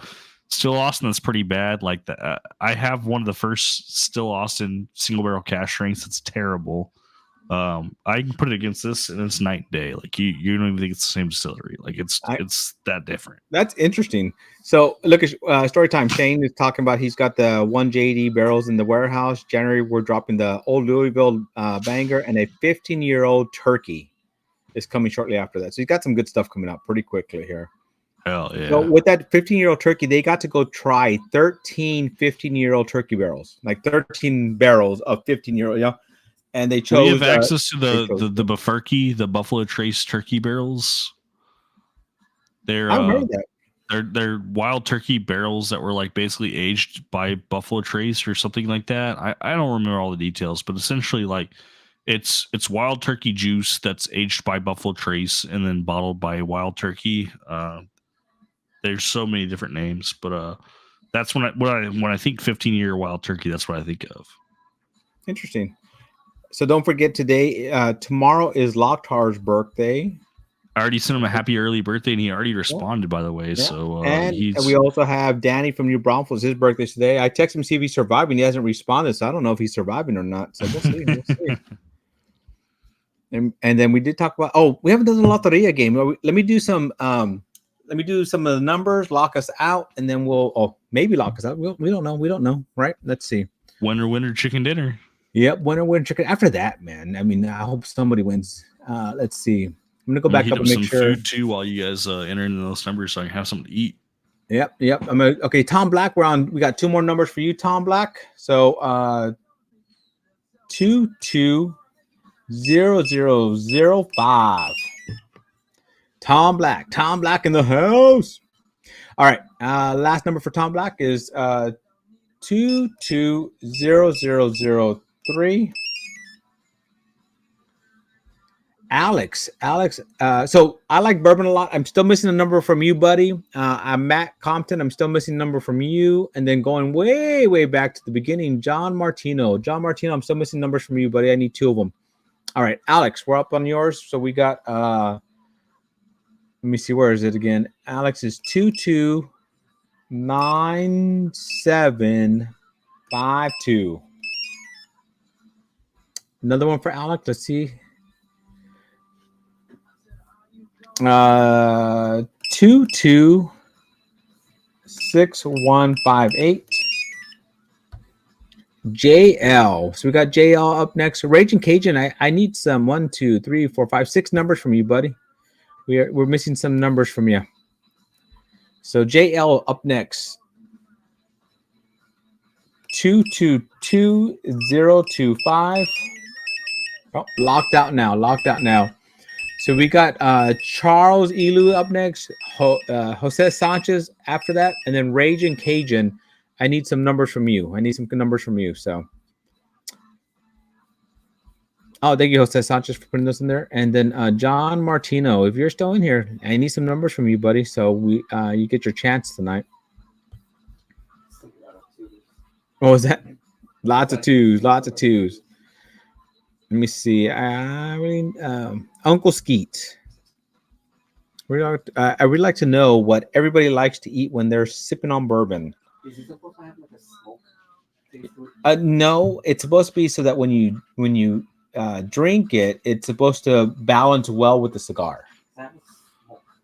Still Austin is pretty bad. Like I have one of the first Still Austin single barrel cash drinks. It's terrible. I can put it against this, and it's night and day. Like you don't even think it's the same distillery. Like it's that different. That's interesting. So look at story time. Shane is talking about he's got the 1 JD barrels in the warehouse. January we're dropping the old Louisville Banger, and a 15-year-old turkey is coming shortly after that. So he's got some good stuff coming out pretty quickly here. Hell yeah. So with that 15-year-old turkey, they got to go try 13 15-year-old turkey barrels, like 13 barrels of 15-year-old. And they chose. We have access to the Bufferkey, the Buffalo Trace turkey barrels. They're I've heard that. They're wild turkey barrels that were like basically aged by Buffalo Trace or something like that. I don't remember all the details, but essentially like it's wild turkey juice that's aged by Buffalo Trace and then bottled by Wild Turkey. There's so many different names, but that's when I think 15-year Wild Turkey, that's what I think of. Interesting. So don't forget tomorrow is Locktar's birthday. I already sent him a happy early birthday, and he already responded, by the way. Yeah. So and we also have Danny from New Braunfels. His birthday's today. I texted him to see if he's surviving. He hasn't responded, so I don't know if he's surviving or not. So we'll see. We'll see. And then we did talk about. Oh, we haven't done the Loteria game. Let me do some. Let me do some of the numbers. Lock us out, and then we'll. Maybe lock us out. We don't know. We don't know. Right? Let's see. Winner, chicken dinner. Yep, winner, chicken. After that, man. I mean, I hope somebody wins. Let's see. I'm gonna go back up and make some sure. Food too while you guys enter into those numbers, so I can have something to eat. Yep. Okay, Tom Black. We got 2 more numbers for you, Tom Black. So 220005. Tom Black in the house. All right. Last number for Tom Black is 220003. Alex. So I like bourbon a lot. I'm still missing a number from you, buddy. I'm Matt Compton. I'm still missing a number from you. And then going way, way back to the beginning, John Martino. I'm still missing numbers from you, buddy. I need 2 of them. All right, Alex, we're up on yours. So we got, let me see, where is it again? Alex is 229752. Another one for Alex. Let's see. 22 6158. JL. So we got JL up next. Raging Cajun. I need some 1, 2, 3, 4, 5, 6 numbers from you, buddy. We're missing some numbers from you. So JL up next. 222025. Oh, locked out now. So we got Charles Elu up next, Jose Sanchez after that, and then Raging Cajun. I need some numbers from you. So, oh, thank you, Jose Sanchez, for putting those in there. And then John Martino, if you're still in here, I need some numbers from you, buddy. So you get your chance tonight. What was that? Lots of twos. Let me see. Uncle Skeet. I would like to know what everybody likes to eat when they're sipping on bourbon. Is it supposed to have like a smoke taste to it? No, it's supposed to be so that when you drink it, it's supposed to balance well with the cigar.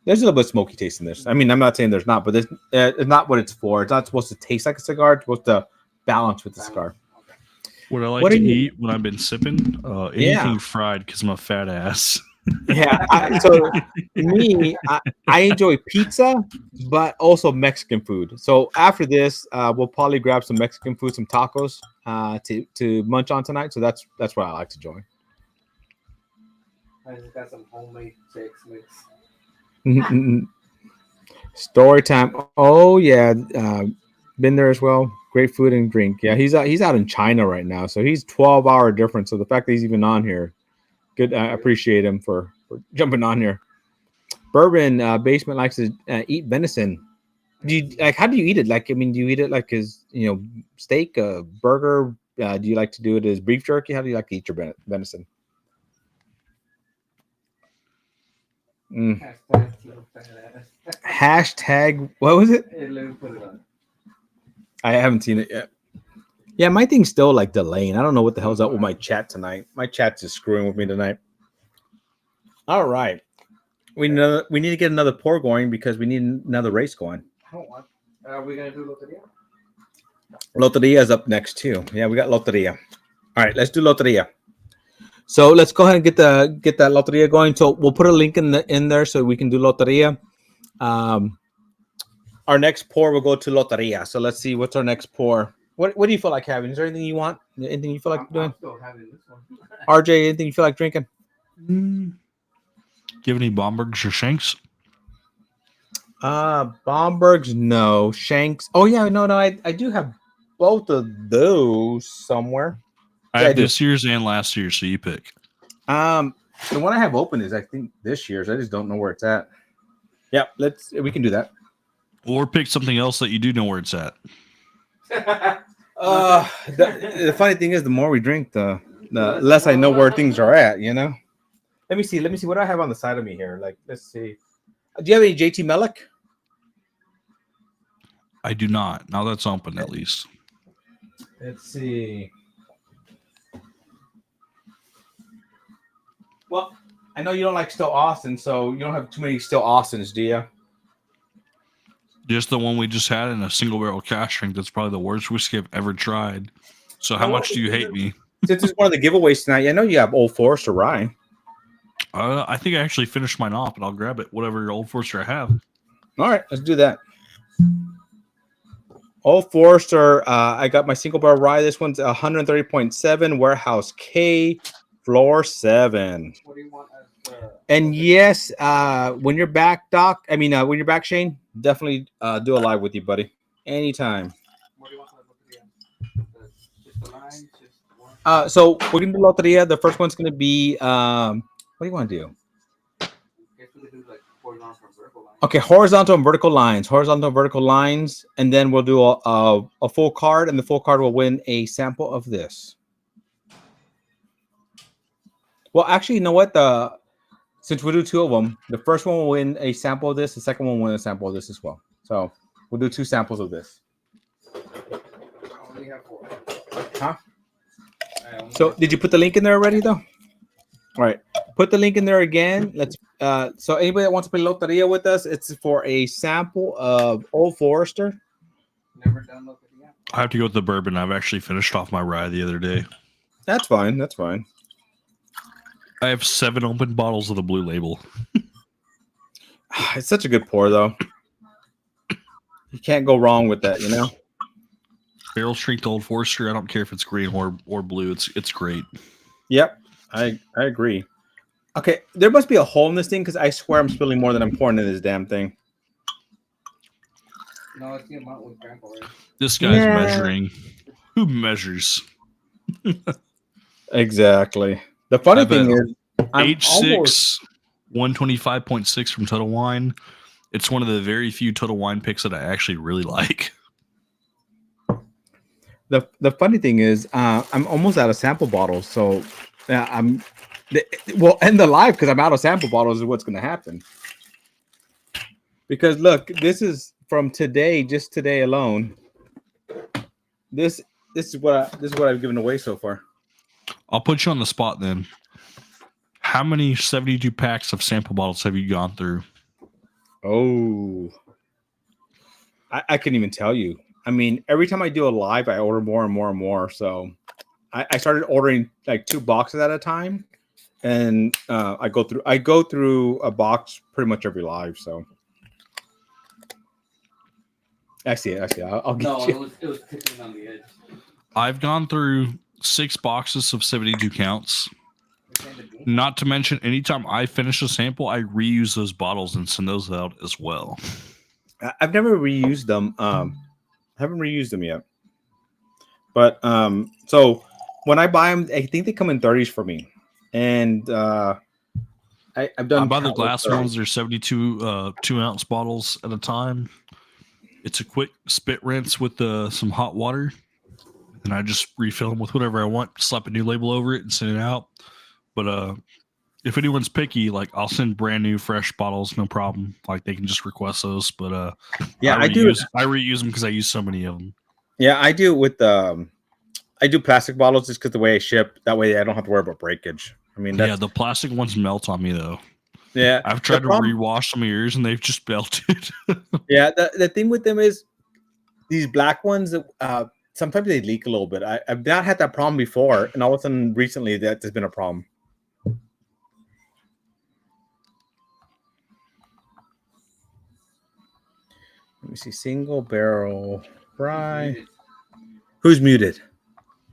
There's a little bit of smoky taste in this. I mean, I'm not saying there's not, but it's not what it's for. It's not supposed to taste like a cigar. It's supposed to balance with the cigar. What I like to eat when I've been sipping, anything fried because I'm a fat ass. Yeah. I enjoy pizza, but also Mexican food. So after this, we'll probably grab some Mexican food, some tacos, to munch on tonight. So that's what I like to enjoy. I just got some homemade Chex Mix. Story time. Oh yeah, been there as well. Great food and drink. Yeah, he's out in China right now, so he's 12-hour difference. So the fact that he's even on here, good. I appreciate him for jumping on here. Bourbon Basement likes to eat venison. Do you how do you eat it? Like, I mean, do you eat it like as steak, burger? Do you like to do it as beef jerky? How do you like to eat your venison? Hashtag what was it? I haven't seen it yet. Yeah, my thing's still like delaying. I don't know what the hell's up with my chat tonight. My chat's just screwing with me tonight. All right. We need to get another pour going because we need another race going. Are we going to do Loteria? Loteria is up next too. Yeah, we got Loteria. All right, let's do Loteria. So let's go ahead and get that Loteria going. So we'll put a link in there so we can do Loteria. Our next pour will go to Loteria. So let's see what's our next pour. What do you feel like having? Is there anything you want? Anything you feel like doing? I'm still having this one. RJ, anything you feel like drinking? Do you have any Bombergs or Shanks? Bombergs, no. Shanks. Oh yeah, no. I do have both of those somewhere. I have this year's and last year's, so you pick. The one I have open is I think this year's. I just don't know where it's at. Yeah, we can do that. Or pick something else that you do know where it's at. The funny thing is, the more we drink, the less I know where things are at. Let me see. What do I have on the side of me here? Like, let's see. Do you have any JT Mellick? I do not. Now that's open, at least. Let's see. Well, I know you don't like Still Austin, so you don't have too many Still Austins, do you? Just the one we just had in a single barrel cask strength. That's probably the worst whiskey I've ever tried. So how much do you hate me? Since it's one of the giveaways tonight, I know you have Old Forester rye. I think I actually finished mine off, but I'll grab it. Whatever Old Forester I have. All right, let's do that. Old Forester, I got my single barrel rye. This one's 130.7, Warehouse K, floor 7. What do you want? And yes, when you're back, Doc. I mean, when you're back, Shane, definitely do a live with you, buddy. Anytime. What do you want for Loteria? Just the line, just one? So we're gonna do Loteria. The first one's gonna be what do you want to do? I guess we could do like horizontal and vertical lines. Okay, horizontal and vertical lines, and then we'll do a full card, and the full card will win a sample of this. Well, actually, you know what? Since we'll do two of them, the first one will win a sample of this. The second one will win a sample of this as well. So we'll do 2 samples of this. I only have 4. Huh? So did you put the link in there already, though? All right. Put the link in there again. Let's. So anybody that wants to play Loteria with us, it's for a sample of Old Forester. Never done loteria. I have to go with the bourbon. I've actually finished off my rye the other day. That's fine. That's fine. I have 7 open bottles of the Blue Label. It's such a good pour, though. You can't go wrong with that, you know. Barrel strength Old Forester. I don't care if it's green or blue. It's great. Yep, I agree. Okay, there must be a hole in this thing because I swear I'm spilling more than I'm pouring in this damn thing. No, it's the amount with grandpa. Right? This guy's measuring. Who measures? Exactly. The funny thing is, I'm H6 125.6 from Total Wine. It's one of the very few Total Wine picks that I actually really like. The funny thing is, I'm almost out of sample bottles, so end the live because I'm out of sample bottles is what's going to happen. Because look, this is from today, just today alone. This is what I've given away so far. I'll put you on the spot then. How many 72 packs of sample bottles have you gone through? Oh, I couldn't even tell you. I mean, every time I do a live, I order more and more and more. So I started ordering like 2 boxes at a time, and I go through a box pretty much every live. So I see it. I'll get you. It was tickling on the edge. I've gone through 6 boxes of 72 counts. Not to mention, anytime I finish a sample, I reuse those bottles and send those out as well. I've never reused them. Haven't reused them yet. But so when I buy them, I think they come in 30s for me. And I've done. I buy the glass ones. They're 72 2-ounce bottles at a time. It's a quick spit rinse with some hot water. And I just refill them with whatever I want, slap a new label over it and send it out. But if anyone's picky, like I'll send brand new fresh bottles, no problem. Like they can just request those. But yeah, I reuse them because I use so many of them. Yeah, I do with I do plastic bottles just because the way I ship. That way I don't have to worry about breakage. I mean, the plastic ones melt on me though. Yeah, I've tried to rewash some of yours and they've just melted. Yeah, the thing with them is these black ones. Sometimes they leak a little bit. I've not had that problem before, and all of a sudden recently that has been a problem. Let me see. Single barrel rye. Who's muted?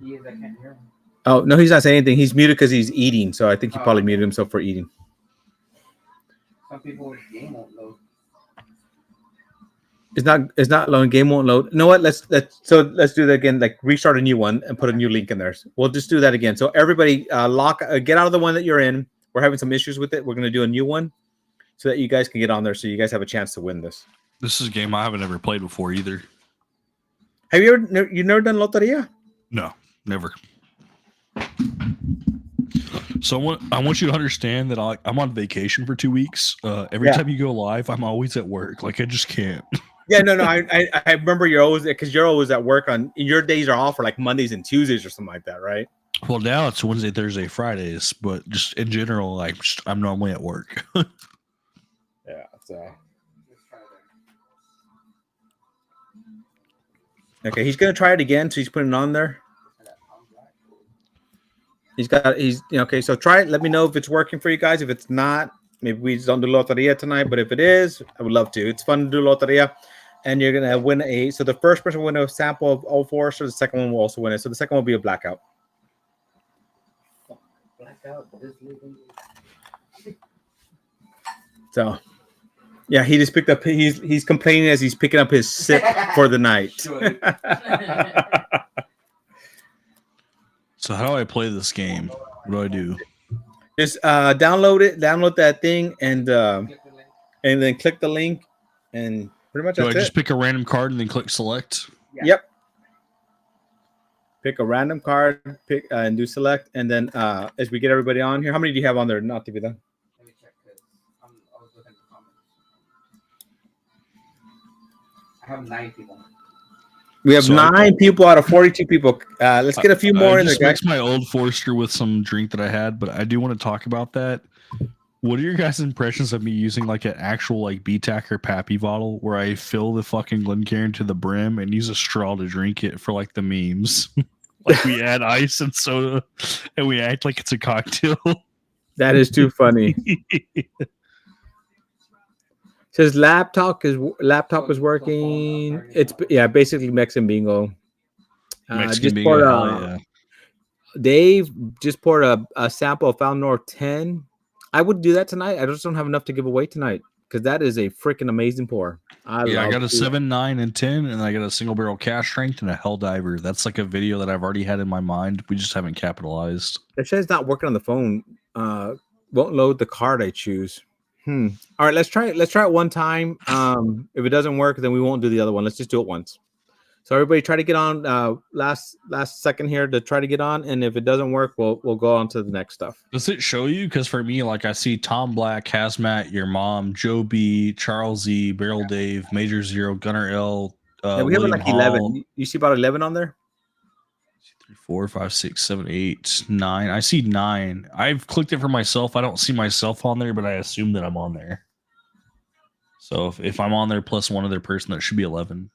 He is. I can't hear him. Oh no, he's not saying anything. He's muted because he's eating. So I think he probably muted himself for eating. Some people with game won't load. It's not loading. Game won't load. You know what? Let's do that again. Like restart a new one and put a new link in there. We'll just do that again. So everybody, get out of the one that you're in. We're having some issues with it. We're gonna do a new one so that you guys can get on there. So you guys have a chance to win this. This is a game I haven't ever played before either. Have you never done Loteria? No, never. So I want you to understand that I'm on vacation for 2 weeks. Every time you go live, I'm always at work. Like I just can't. Yeah, no. I remember you're always at work on your days are off for like Mondays and Tuesdays or something like that, right? Well, now it's Wednesday, Thursday, Fridays, but just in general, like I'm normally at work. Yeah. So. Okay, he's gonna try it again. So he's putting it on there. Okay. So try it. Let me know if it's working for you guys. If it's not, maybe we just don't do Loteria tonight. But if it is, I would love to. It's fun to do Loteria, and you're gonna win So the first person will win a sample of all 4. So the second one will also win it. So the second one will be a blackout. So, yeah, he just picked up. He's complaining as he's picking up his sip for the night. So how do I play this game? What do I do? Just download that thing, and then click the link, and pretty much. Do I just pick a random card and then click select? Yeah. Yep. Pick a random card, and do select, and then as we get everybody on here, how many do you have on there? Not to be done. Let me check this. I was looking at the comments. I have 9 people. We have 9 people out of 42 people. Let's get a few more in there, guys. Mix my Old Forester with some drink that I had, but I do want to talk about that. What are your guys' impressions of me using like an actual like BTAC or Pappy bottle where I fill the fucking Glencairn to the brim and use a straw to drink it for like the memes? Like we add ice and soda and we act like it's a cocktail. That is too funny. Says laptop is working. It's basically Mexican bingo. Mexican bingo, hell yeah. Dave just poured a sample of Found North 10. I would do that tonight. I just don't have enough to give away tonight because that is a freaking amazing pour. I got a 7, 9, and 10, and I got a single barrel cask strength and a Hell Diver. That's like a video that I've already had in my mind. We just haven't capitalized. It says not working on the phone. Won't load the card I choose. All right, let's try it. Let's try it one time. If it doesn't work, then we won't do the other one. Let's just do it once. So everybody try to get on last second here to try to get on, and if it doesn't work, we'll go on to the next stuff. Does it show you? Because for me, like I see Tom Black, Hazmat, your mom, Joe B, Charles E, Barrel Dave, Major Zero, Gunner L. We have like 11. You see about 11 on there? 3, 4, 5, 6, 7, 8, 9. I see 9. I've clicked it for myself. I don't see myself on there, but I assume that I'm on there. So if I'm on there plus one other person, that should be 11.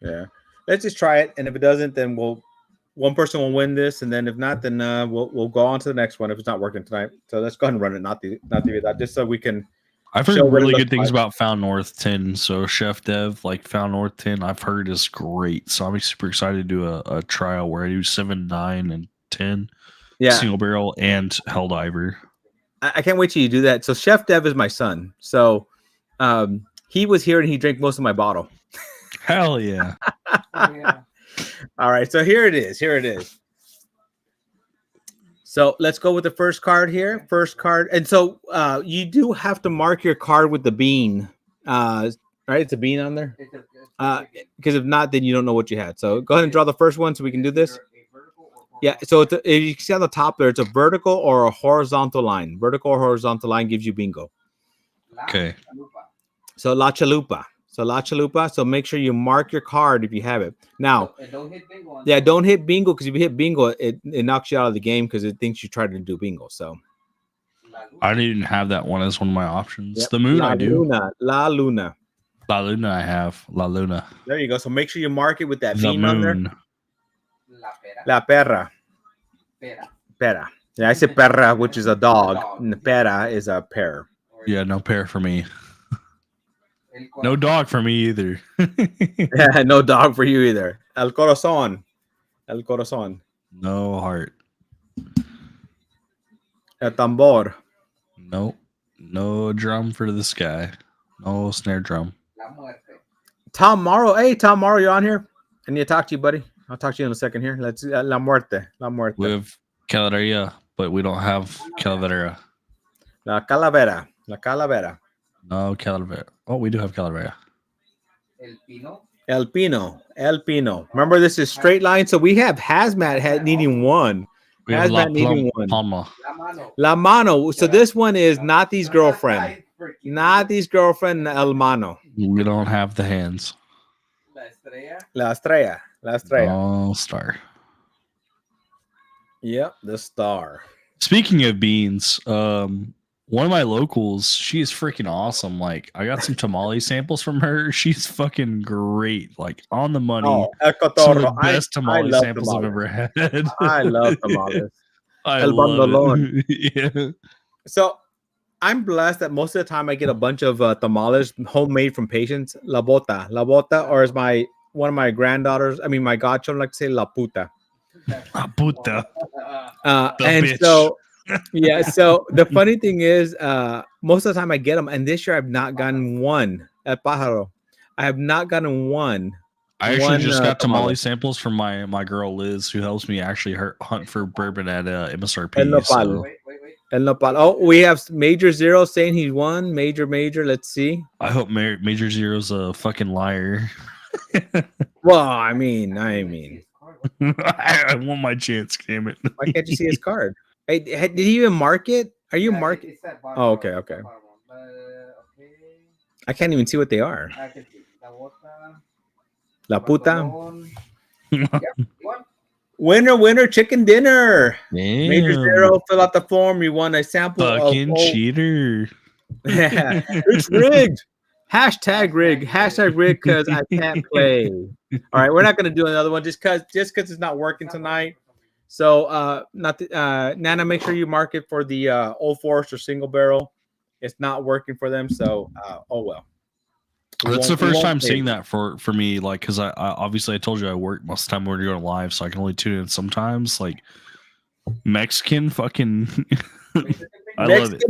Yeah. Let's just try it, and if it doesn't, then one person will win this, and then if not, then we'll go on to the next one if it's not working tonight. So let's go ahead and run it, not that, just so we can. I've heard really good things about Found North 10. So Chef Dev, like Found North 10, I've heard is great. So I'm super excited to do a trial where I do 7, 9, and 10. Yeah, single barrel and Hell Diver. I can't wait till you do that. So Chef Dev is my son. So he was here and he drank most of my bottle. Hell yeah. Yeah. All right, so here it is. So let's go with the first card here. First card, and so you do have to mark your card with the bean. Right, it's a bean on there. Because if not, then you don't know what you had. So go ahead and draw the first one so we can do this. Yeah, so if you see on the top there, it's a vertical or a horizontal line. Vertical or horizontal line gives you bingo. Okay. So La Chalupa. So make sure you mark your card if you have it. Now, don't hit bingo. Yeah, don't hit bingo, because if you hit bingo, it knocks you out of the game because it thinks you tried to do bingo. So I didn't have that one as one of my options. Yep. The moon I do. La Luna. I have. La Luna. There you go. So make sure you mark it with that The bean on there. moon. La perra. Pera. Yeah, I said perra, which is a dog. And pera is a pear. Yeah, no pear for me. No dog for me either. Yeah, no dog for you either. El corazón. No heart. El tambor. Nope. No drum for this guy. No snare drum. Tom Morrow. Hey, Tom Morrow, you on here? I need to talk to you, buddy. I'll talk to you in a second here. Let's La Muerte. We have Calavera, but we don't have Calavera. La Calavera. No Calavera. Oh, we do have Calavera. El Pino. Remember, this is straight line. So we have Hazmat needing one. We have one. La Mano. So this one is Nati's girlfriend. Nati's girlfriend, El Mano. We don't have the hands. La Estrella. Oh, star. Yep, the star. Speaking of beans, one of my locals, she's freaking awesome. Like, I got some tamale samples from her. She's fucking great. Like, on the money. Oh, some of the best tamale samples I've ever had. I love tamales. El bandolon. Yeah. So I'm blessed that most of the time I get a bunch of tamales homemade from patients. La bota, or as one of my granddaughters, my godchildren like to say la puta. La puta. And bitch. So yeah, so the funny thing is, most of the time I get them, and this year I've not gotten one at Pájaro. I have not gotten one. I actually just got tamale samples from my girl Liz, who helps me actually hunt for bourbon at MSRP. El Nopal. Wait. El Nopal. Oh, we have Major Zero saying he's won. Major. Let's see. I hope Major Zero's a fucking liar. Well, I mean, I want my chance, damn it. Why can't you see his card? Hey, did he even mark it? Are you marking? Oh, okay. I can't even see what they are. Winner, chicken dinner. Major Damn. Zero, fill out the form. You won a sample Fucking of cheater. Yeah, it's rigged. Hashtag rig. Hashtag rig because I can't play. All right, we're not gonna do another one just because it's not working tonight. So Nana, make sure you mark it for the Old Forester single barrel. It's not working for them, so oh well. That's the first time seeing that for me, like, because I obviously I told you I work most of the time when we're going live, so I can only tune in sometimes. Like Mexican fucking I love it.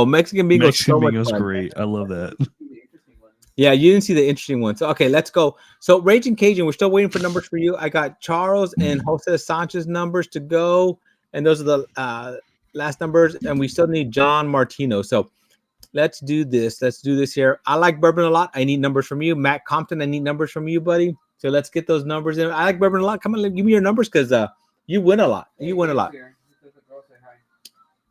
Mexican bingo is so much fun. Great. I love that. Yeah, you didn't see the interesting one. So okay, let's go. So Raging Cajun, we're still waiting for numbers for you. I got Charles and Jose Sanchez numbers to go, and those are the last numbers, and we still need John Martino. So let's do this. Let's do this here. I like bourbon a lot. I need numbers from you. Matt Compton, I need numbers from you, buddy. So let's get those numbers in. I like bourbon a lot. Come on, give me your numbers because you win a lot. You win a lot.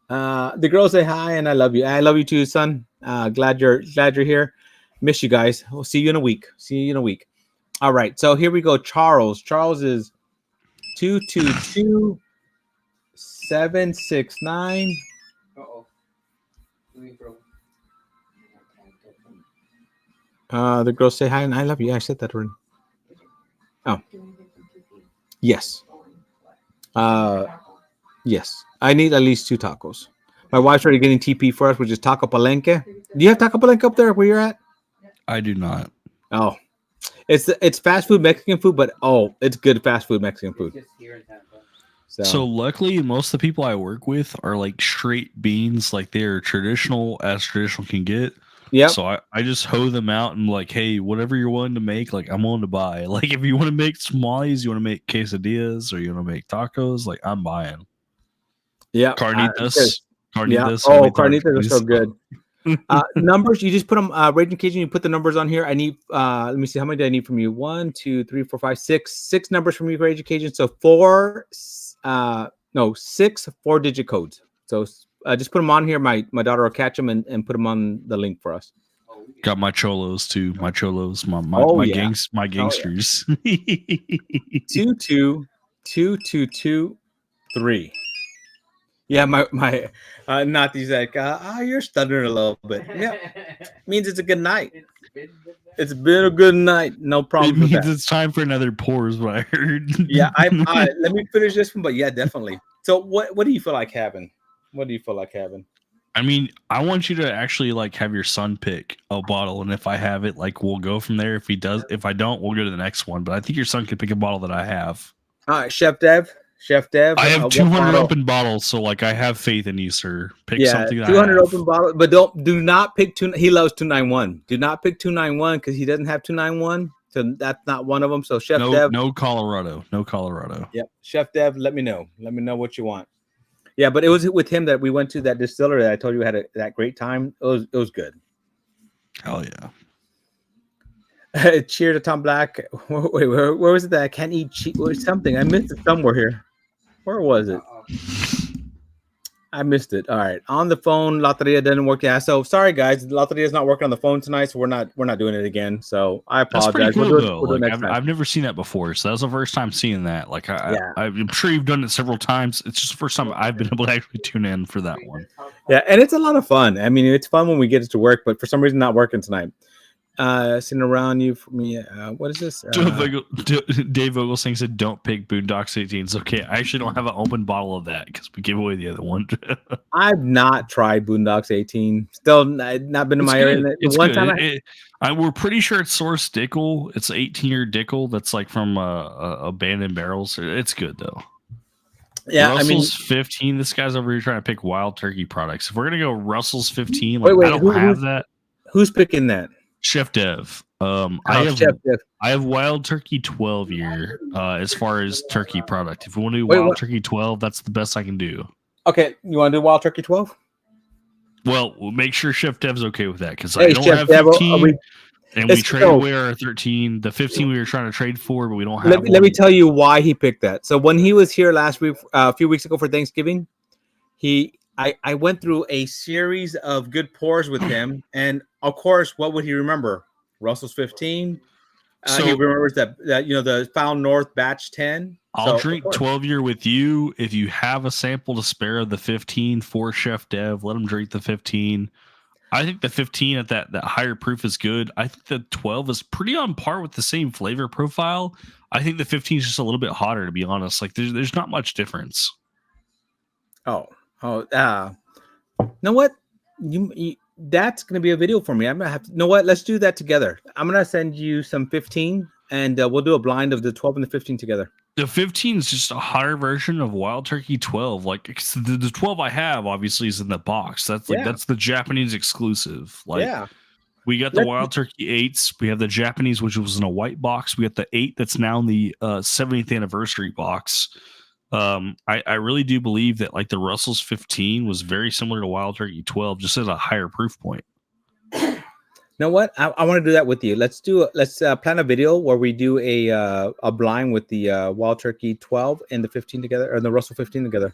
The girls say hi, and I love you. I love you too, son. Glad you're here. Miss you guys. We'll see you in a week. All right. So here we go. Charles is 222-769. The girls say hi and I love you. I said that already. Oh, yes. Yes. I need at least 2 tacos. My wife's already getting TP for us, which is Taco Palenque. Do you have Taco Palenque up there where you're at? I do not. Oh, it's fast food Mexican food, but it's good fast food Mexican food. So luckily, most of the people I work with are like straight beans, like they're traditional as traditional can get. Yeah. So I just hoe them out and like, hey, whatever you're willing to make, like I'm willing to buy. Like if you want to make tamales, you want to make quesadillas, or you want to make tacos, like I'm buying. Yeah. Carnitas. Carnitas. Oh, carnitas are so good. Numbers, you just put them Raging Cajun, you put the numbers on here. I need let me see, how many do I need from you? 1, 2, 3, 4, 5, 6. 6 numbers from you, Raging Cajun. So 6 4-digit codes. So just put them on here. My daughter will catch them and put them on the link for us. Got my cholos too. My cholos, my gangsters. 22223. Yeah, my Nathi's like, you're stuttering a little bit. Yeah, means it's a good night. It's been a good night. No problem. It means it's time for another pour, is what I heard. Yeah, let me finish this one, but yeah, definitely. So, what do you feel like having? I mean, I want you to actually like have your son pick a bottle, and if I have it, like we'll go from there. If he does, if I don't, we'll go to the next one. But I think your son could pick a bottle that I have. All right, Chef Dev. I have 200 open bottles, so like I have faith in you, sir. Pick something. 200 open bottles, but do not pick He loves 291. Do not pick 291 because he doesn't have 291. So that's not one of them. So Chef Dev. No Colorado. Yep. Chef Dev, let me know. Let me know what you want. Yeah, but it was with him that we went to that distillery that I told you had that great time. It was good. Hell yeah. Cheer to Tom Black. Wait, where was it that I can't eat cheese or something? I missed it somewhere here. Where was it? I missed it. All right. On the phone, Loteria didn't work. Yeah. So sorry guys. Loteria is not working on the phone tonight, so we're not doing it again. So I apologize. That's pretty cool, though. Like, I've never seen that before. So that was the first time seeing that. Like I'm sure you've done it several times. It's just the first time I've been able to actually tune in for that one. Yeah, and it's a lot of fun. I mean, it's fun when we get it to work, but for some reason not working tonight. Sitting around you for me. What is this? Dave Vogelsang said, "Don't pick Boondocks 18s." Okay, I actually don't have an open bottle of that because we gave away the other one. I've not tried Boondocks 18. Still not been in my area. It's one good. We're pretty sure it's Source Dickel. It's 18-year Dickel that's like from abandoned barrels. It's good though. Yeah, Russell's 15. This guy's over here trying to pick Wild Turkey products. If we're gonna go Russell's 15, like, I don't have that. Who's picking that? Chef Dev. I have Wild Turkey 12-year as far as turkey product. If you want to do Wild Turkey 12, that's the best I can do. Okay, you want to do Wild Turkey 12? Well, we'll make sure Chef Dev's okay with that because I don't have 15, and we traded away our 13. The 15 we were trying to trade for, but we don't have. Let me tell you why he picked that. So when he was here last week, a few weeks ago for Thanksgiving, I went through a series of good pours with him, and of course, what would he remember? Russell's 15, So he remembers that the Found North Batch 10. I'll drink 12-year with you if you have a sample to spare of the 15 for Chef Dev. Let him drink the 15. I think the 15 at that higher proof is good. I think the 12 is pretty on par with the same flavor profile. I think the 15 is just a little bit hotter, to be honest. Like there's not much difference. You know what? You that's gonna be a video for me. I'm gonna have to. You know what? Let's do that together. I'm gonna send you some 15, and we'll do a blind of the 12 and the 15 together. The 15 is just a hotter version of Wild Turkey 12. Like the 12 I have obviously is in the box. That's that's the Japanese exclusive. Like we got the Wild Turkey 8s. We have the Japanese, which was in a white box. We got the 8 that's now in the 70th anniversary box. I really do believe that like the Russell's 15 was very similar to Wild Turkey 12, just at a higher proof point. You know what? I want to do that with you. Let's plan a video where we do a blind with the Wild Turkey 12 and the 15 together, or the Russell 15 together.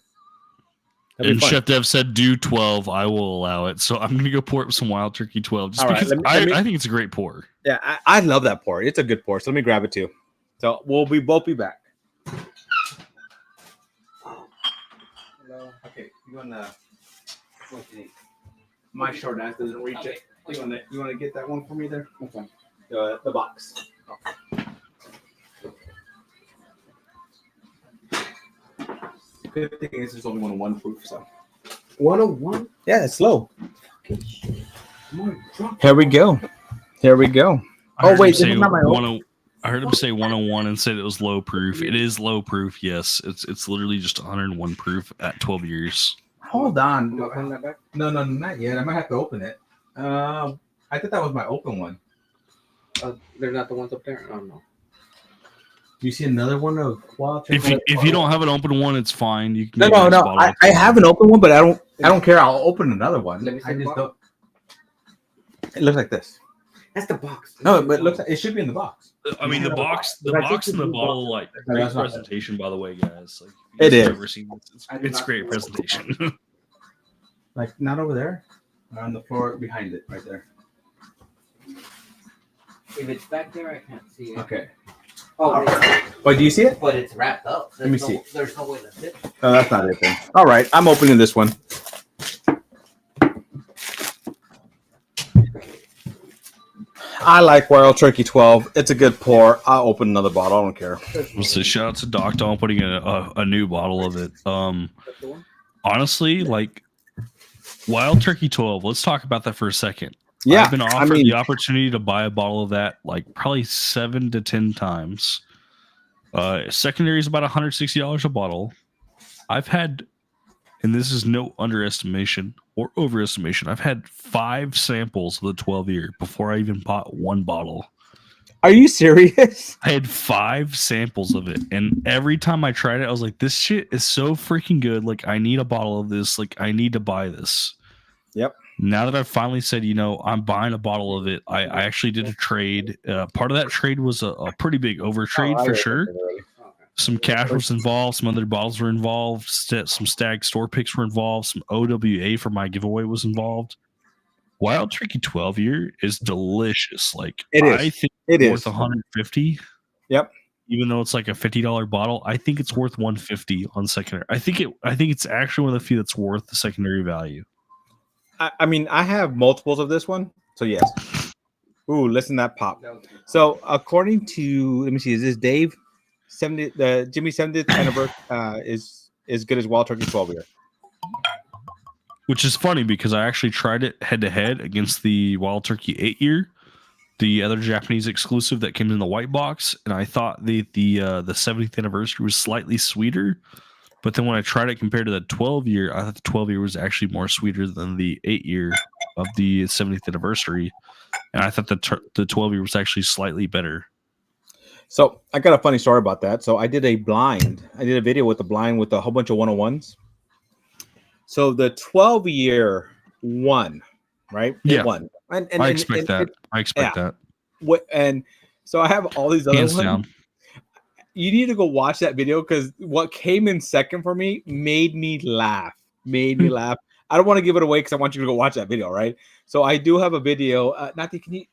And Chef Dev said do 12. I will allow it. So I'm gonna go pour it with some Wild Turkey 12 just because I think it's a great pour. Yeah, I love that pour. It's a good pour. So let me grab it too. So we'll both be back. Hello. Okay, you wanna? My short ass doesn't reach it. You want to get that one for me there? Okay. The box. Oh. Good thing is there's only 101 proof, so 101. Yeah, it's slow. Here we go. Oh wait, this is not my own. I heard him say 101 and said it was low proof. It is low proof. Yes, it's literally just 101 proof at 12 years. Hold on. No, not yet. I might have to open it. I thought that was my open one. They're not the ones up there. Oh no. Do you see another one of Wild Turkey? If you don't have an open one, it's fine. You can no. I have an open one, but I don't care. I'll open another one. I just don't. It looks like this. That's the box. No, but it looks like it should be in the box. I mean, the box and the bottle, like great presentation, by the way, guys. Like, it is. It's great presentation. Like not over there, on the floor behind it, right there. If it's back there, I can't see it. Okay. Oh, do you see it? But it's wrapped up. Let me see. There's no way to fit. Oh, that's not it then. All right, I'm opening this one. I like Wild Turkey 12. It's a good pour. I'll open another bottle. I don't care. So shout out to Doc Don putting a new bottle of it. Honestly, like Wild Turkey 12. Let's talk about that for a second. Yeah, I've been offered the opportunity to buy a bottle of that like probably 7 to 10 times. Secondary is about $160 a bottle. I've had, and this is no underestimation or overestimation, I've had 5 samples of the 12-year before I even bought one bottle. Are you serious? I had 5 samples of it, and every time I tried it, I was like, this shit is so freaking good. Like, I need a bottle of this. Like, I need to buy this. Yep. Now that I've finally said, I'm buying a bottle of it, I actually did a trade. Part of that trade was a pretty big over trade for sure. Some cash was involved. Some other bottles were involved. Some Stag store picks were involved. Some OWA for my giveaway was involved. Wild Turkey 12-year is delicious. Like I think it's worth $150. Yep. Even though it's like a $50 bottle, I think it's worth $150 on secondary. I think it's actually one of the few that's worth the secondary value. I mean, I have multiples of this one, so yes. Ooh, listen to that pop. So according to, let me see, is this Dave? The Jimmy 70th anniversary is good as Wild Turkey 12-year. Which is funny because I actually tried it head to head against the Wild Turkey 8-year, the other Japanese exclusive that came in the white box, and I thought the 70th anniversary was slightly sweeter. But then when I tried it compared to the 12-year, I thought the 12-year was actually more sweeter than the 8-year of the 70th anniversary. And I thought the 12-year was actually slightly better. So I got a funny story about that. So I did a blind. I did a video with a blind with a whole bunch of 101s. So the 12-year won, right? Yeah. It won. And I expect that. And so I have all these other hands ones. Down. You need to go watch that video because what came in second for me made me laugh. I don't want to give it away because I want you to go watch that video, right? So I do have a video. Natty,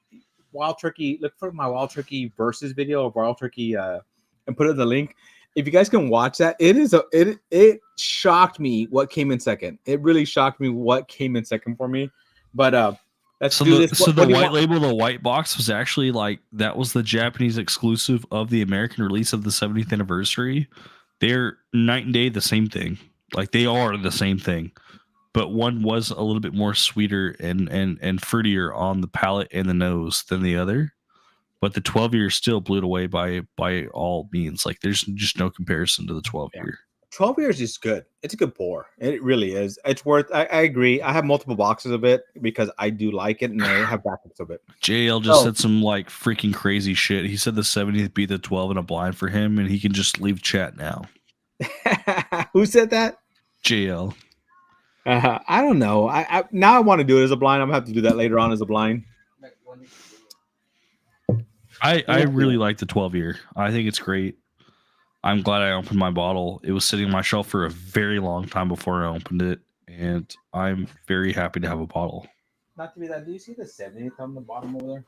Wild Turkey. Look for my Wild Turkey versus video of Wild Turkey, and put it in the link. If you guys can watch that, it shocked me what came in second. It really shocked me what came in second for me. But let's do this. So the white label, the white box was actually like that was the Japanese exclusive of the American release of the 70th anniversary. They're night and day the same thing. Like they are the same thing. But one was a little bit more sweeter and fruitier on the palate and the nose than the other. But the 12-year still blew it away by all means. Like there's just no comparison to the 12-year. 12 years is good. It's a good pour. It really is. It's worth. I agree. I have multiple boxes of it because I do like it, and I have backups of it. JL just said some like freaking crazy shit. He said the 70th beat the 12 in a blind for him, and he can just leave chat now. Who said that? JL. I don't know. I now I want to do it as a blind. I'm gonna have to do that later on as a blind. I really like the 12-year. I think it's great. I'm glad I opened my bottle. It was sitting on my shelf for a very long time before I opened it, and I'm very happy to have a bottle. Not to be that. Do you see the 70th on the bottom over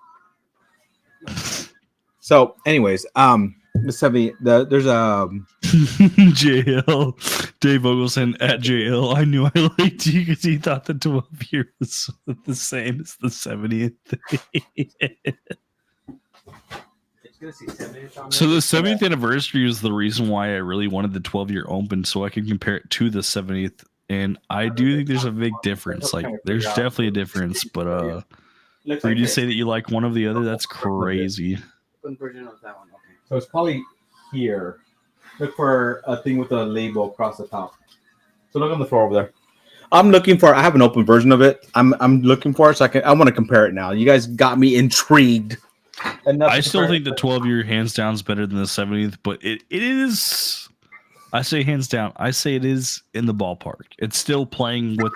there? So, anyways, the 70. There's a JL Dave Vogelson at JL. I knew I liked you because he thought the 12-year was the same as the 70th. So the 70th anniversary is the reason why I really wanted the 12-year open, so I can compare it to the 70th. And I do think there's a big difference. Like there's definitely a difference, but for you to say that you like one of the other, that's crazy. So it's probably here. Look for a thing with a label across the top. So look on the floor over there. I'm looking for. I have an open version of it. I'm looking for it, so I want to compare it now. You guys got me intrigued. I still think the 12-year hands down is better than the 70th, but it is. I say hands down. I say it is in the ballpark. It's still playing with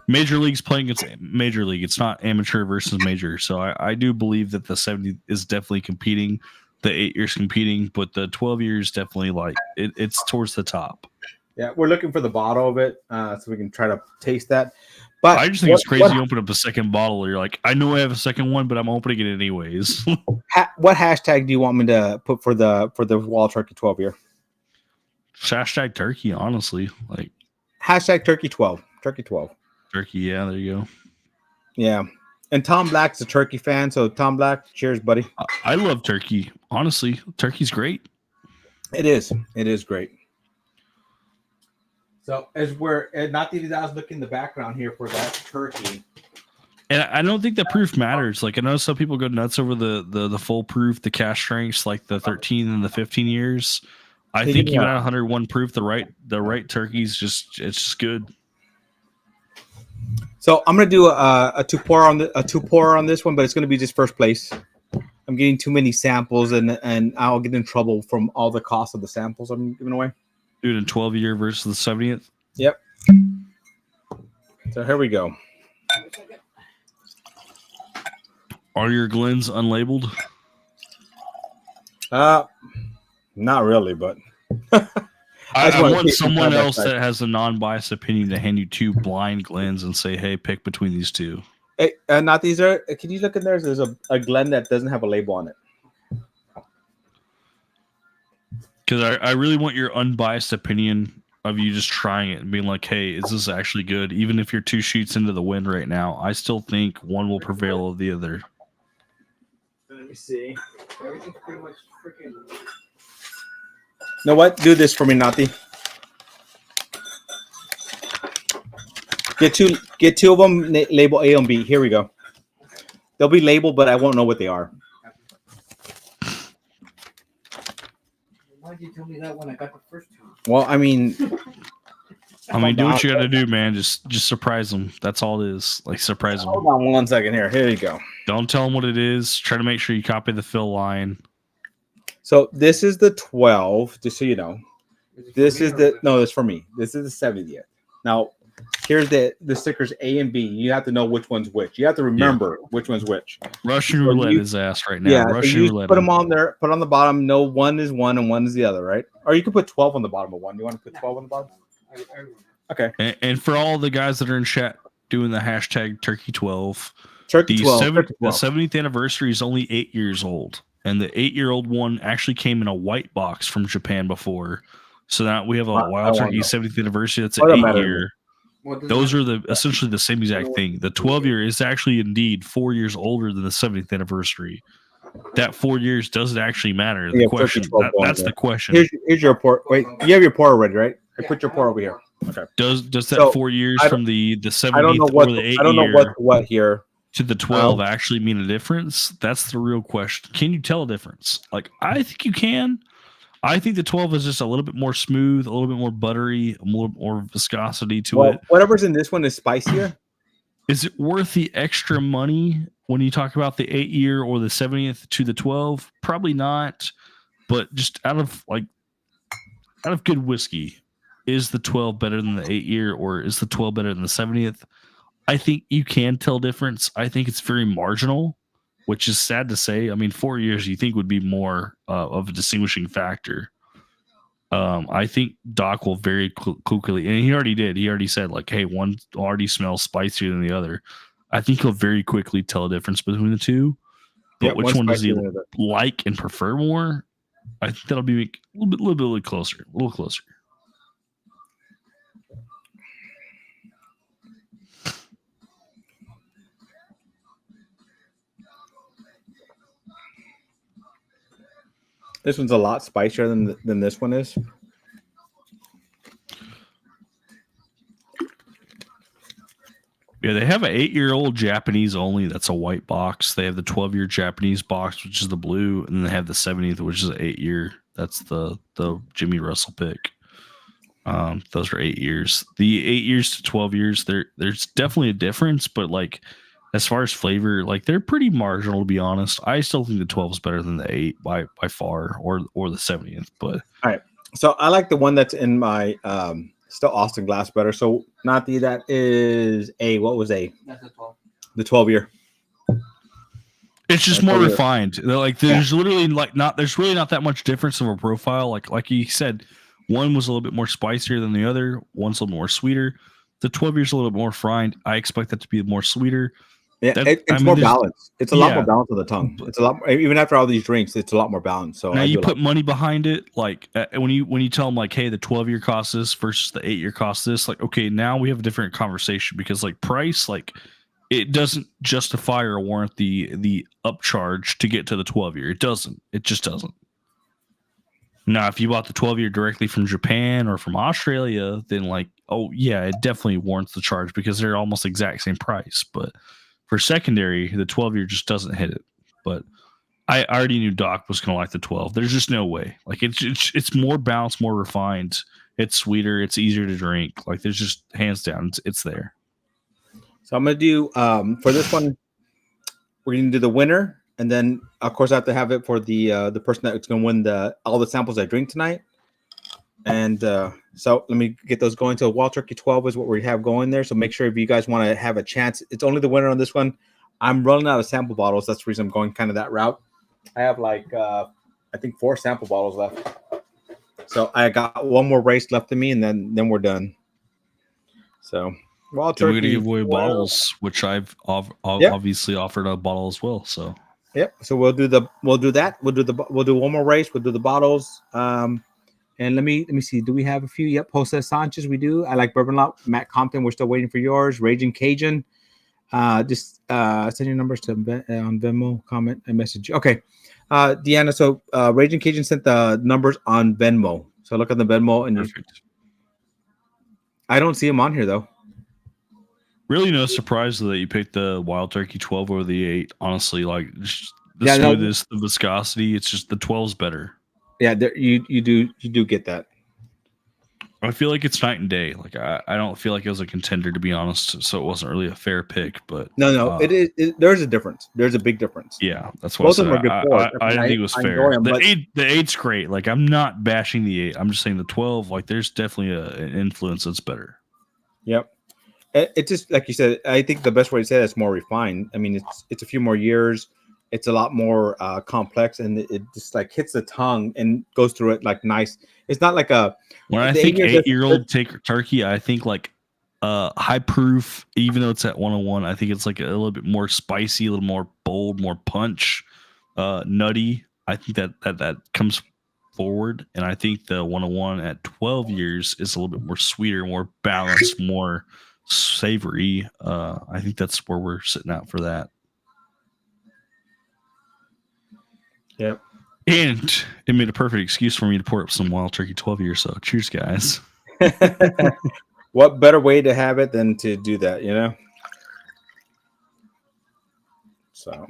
Major League's playing against Major League. It's not amateur versus major. So I do believe that the 70 is definitely competing. The 8 years competing, but the 12 years definitely like it's towards the top. Yeah, we're looking for the bottle of it so we can try to taste that. But I just think it's crazy you open up a second bottle. You're like, I know I have a second one, but I'm opening it anyways. What hashtag do you want me to put for the Wild Turkey 12-year? Hashtag turkey, honestly. Like hashtag turkey 12. Turkey 12. Turkey, yeah, there you go. Yeah. And Tom Black's a turkey fan, so Tom Black, cheers, buddy. I love turkey. Honestly, turkey's great. It is. It is great. So as we're not that I was looking in the background here for that turkey. And I don't think the proof matters. Like I know some people go nuts over the full proof, the cash strengths, like the 13 and the 15 years. I think even at 101 proof, the right turkey's it's just good. So I'm gonna do a two pour on this one, but it's gonna be just first place. I'm getting too many samples, and I'll get in trouble from all the cost of the samples I'm giving away. Dude, in 12-year versus the 70th. Yep. So here we go. Are your Glens unlabeled? Not really, but I want someone else that has a non-biased opinion to hand you two blind Glens and say, "Hey, pick between these two." Hey, not these are. Can you look in there? There's a Glen that doesn't have a label on it. Because I really want your unbiased opinion of you just trying it and being like, "Hey, is this actually good?" Even if you're 2 sheets into the wind right now, I still think one will prevail over the other. Let me see. Everything's pretty much freaking. You know what? Do this for me, Nati. Get two of them. Label A and B. Here we go. They'll be labeled, but I won't know what they are. Why did you tell me that when I got the first two? Well, I mean, do what you got to do, man. Just surprise them. That's all it is. Like surprise them. Hold on 1 second here. Here you go. Don't tell them what it is. Try to make sure you copy the fill line. So this is the 12, just so you know. This is it's for me. This is the 70th. Now, here's the stickers A and B. You have to know which one's which. You have to remember which one's which. Russian roulette is ass right now. Yeah, Russian roulette. Put them on there. Put on the bottom. No, one is one and one is the other, right? Or you could put 12 on the bottom of one. You want to put 12 on the bottom? Okay. And for all the guys that are in chat doing the hashtag Turkey12, Turkey 12. Turkey The 12. 70th anniversary is only 8 years old, and the 8-year-old one actually came in a white box from Japan before. So now we have a Wild Turkey 70th anniversary. That's an 8-year. Those are essentially the same exact thing. The 12-year is actually indeed 4 years older than the 70th anniversary. That 4 years doesn't actually matter. The question that's the question. Here's your report. Wait, you have your pour already, right? I put your pour over here. Okay. Does that 4 years from the 70th or the 8 I don't know what here to the 12 actually mean a difference? That's the real question. Can you tell a difference? Like, I think you can. I think the 12 is just a little bit more smooth, a little bit more buttery, a little more viscosity to it. Whatever's in this one is spicier. Is it worth the extra money when you talk about the 8-year or the 70th to the 12? Probably not. But just out of good whiskey, is the 12 better than the 8-year, or is the 12 better than the 70th? I think you can tell difference. I think it's very marginal, which is sad to say. I mean, 4 years you think would be more of a distinguishing factor. I think Doc will very quickly, and he already did. He already said, like, hey, one already smells spicier than the other. I think he'll very quickly tell a difference between the two. But which one does he like and prefer more? I think that'll be a little bit closer. A little closer. This one's a lot spicier than this one is. Yeah, they have an 8-year-old Japanese only. That's a white box. They have the 12-year Japanese box, which is the blue, and then they have the 70th, which is an 8-year. That's the Jimmy Russell pick. Those are 8 years. The 8 years to 12 years, there's definitely a difference, but like as far as flavor, like they're pretty marginal to be honest. I still think the 12 is better than the 8 by far, or the 70th. But all right, so I like the one that's in my still Austin glass better. So not that is what was that's the 12. The 12-year. It's just more refined. Like there's literally there's really not that much difference of a profile. Like you said, one was a little bit more spicier than the other. One's a little more sweeter. The 12 years a little bit more refined. I expect that to be more sweeter. Yeah, it's more balanced. It's a lot more balanced on the tongue. It's a lot even after all these drinks, it's a lot more balanced. So now you put money behind it. Like when you tell them like, hey, the 12-year costs this versus the 8-year costs this. Like, okay, now we have a different conversation because like price, like it doesn't justify or warrant the upcharge to get to the 12-year. It doesn't. It just doesn't. Now, if you bought the 12-year directly from Japan or from Australia, then like, oh yeah, it definitely warrants the charge because they're almost the exact same price. But for secondary, the 12-year just doesn't hit it. But I already knew Doc was going to like the 12. There's just no way. Like it's more balanced, more refined. It's sweeter. It's easier to drink. Like there's just hands down, it's there. So I'm going to do for this one, we're going to do the winner. And then, of course, I have to have it for the person that's going to win all the samples I drink tonight. And so let me get those going. So Wild Turkey 12 is what we have going there. So make sure if you guys want to have a chance, it's only the winner on this one. I'm running out of sample bottles. That's the reason I'm going kind of that route. I have like, I think 4 sample bottles left. So I got one more race left in me, and then we're done. So Wild Turkey. We're going to give away bottles, which I've obviously offered a bottle as well. So. Yep. So we'll do that. We'll do one more race. We'll do the bottles. And let me see. Do we have a few? Yep. Jose Sanchez. We do. I like Bourbon Lot. Matt Compton. We're still waiting for yours. Raging Cajun. Just send your numbers to on Venmo. Comment and message. Okay. Deanna. So Raging Cajun sent the numbers on Venmo. So look on the Venmo and I don't see them on here though. Really, no surprise that you picked the Wild Turkey 12 over the 8. Honestly, like the smoothness, the viscosity, it's just the 12's better. Yeah, you do get that. I feel like it's night and day. Like I don't feel like it was a contender, to be honest. So it wasn't really a fair pick. But no, it is. There's a difference. There's a big difference. Yeah, that's what both of them are good. I didn't think it was fair. The 8's great. Like I'm not bashing the 8. I'm just saying the 12. Like there's definitely an influence that's better. Yep. It's just like you said. I think the best way to say that is more refined. I mean, it's a few more years. It's a lot more complex, and it just like hits the tongue and goes through it like nice. It's not like a. When I think 8-year-old turkey, I think like High proof, even though it's at 101, I think it's like a little bit more spicy, a little more bold, more punch, nutty. I think that comes forward, and I think the 101 at 12 years is a little bit more sweeter, more balanced, more savory. I think that's where we're sitting out for that. Yep. And it made a perfect excuse for me to pour up some Wild Turkey 12 years. So cheers, guys. What better way to have it than to do that, you know? So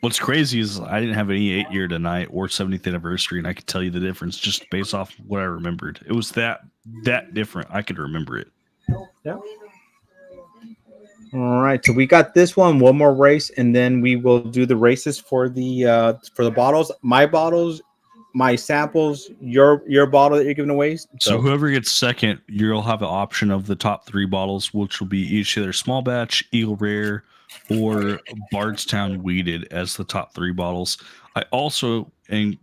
what's crazy is I didn't have any 8-year tonight or 70th anniversary, and I could tell you the difference just based off what I remembered. It was that different. I could remember it. Yeah. All right, so we got this one more race, and then we will do the races for the bottles. My bottles, my samples, your bottle that you're giving away. So whoever gets second, you'll have an option of the top 3 bottles, which will be each either small batch, Eagle Rare, or Bardstown Weeded as the top 3 bottles. I also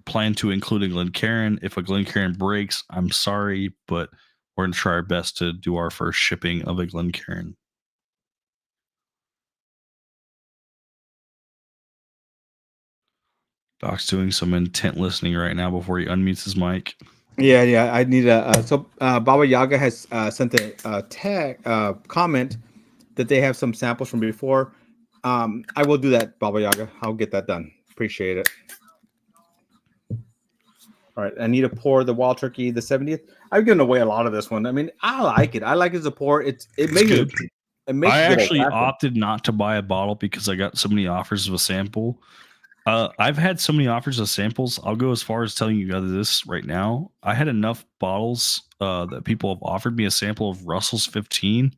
plan to include a Glencairn. If a Glencairn breaks, I'm sorry, but we're going to try our best to do our first shipping of a Glencairn. Doc's doing some intent listening right now before he unmutes his mic. Yeah. I need so Baba Yaga has sent a tag comment that they have some samples from before. I will do that, Baba Yaga. I'll get that done. Appreciate it. All right, I need to pour the Wild Turkey, the 70th. I've given away a lot of this one. I mean, I like it. I like it as a pour. It makes good. It makes I actually opted not to buy a bottle because I got so many offers of a sample. I've had so many offers of samples. I'll go as far as telling you guys this right now. I had enough bottles that people have offered me a sample of Russell's 15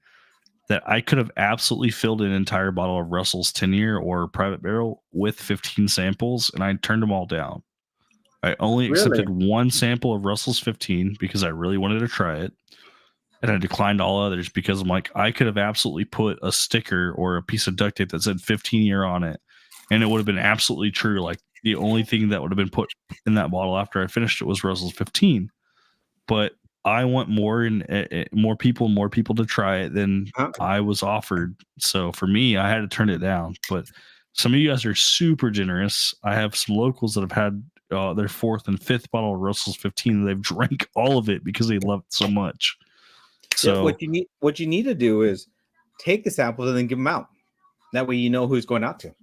that I could have absolutely filled an entire bottle of Russell's 10-year or Private Barrel with 15 samples, and I turned them all down. I only accepted one sample of Russell's 15 because I really wanted to try it, and I declined all others because I'm like, I could have absolutely put a sticker or a piece of duct tape that said 15-year on it, and it would have been absolutely true. Like, the only thing that would have been put in that bottle after I finished it was Russell's 15. But I want more and more people to try it than I was offered. So for me, I had to turn it down. But some of you guys are super generous. I have some locals that have had their 4th and 5th bottle of Russell's 15. They've drank all of it because they love it so much. So yeah, what you need to do is take the samples and then give them out. That way you know who's going out to.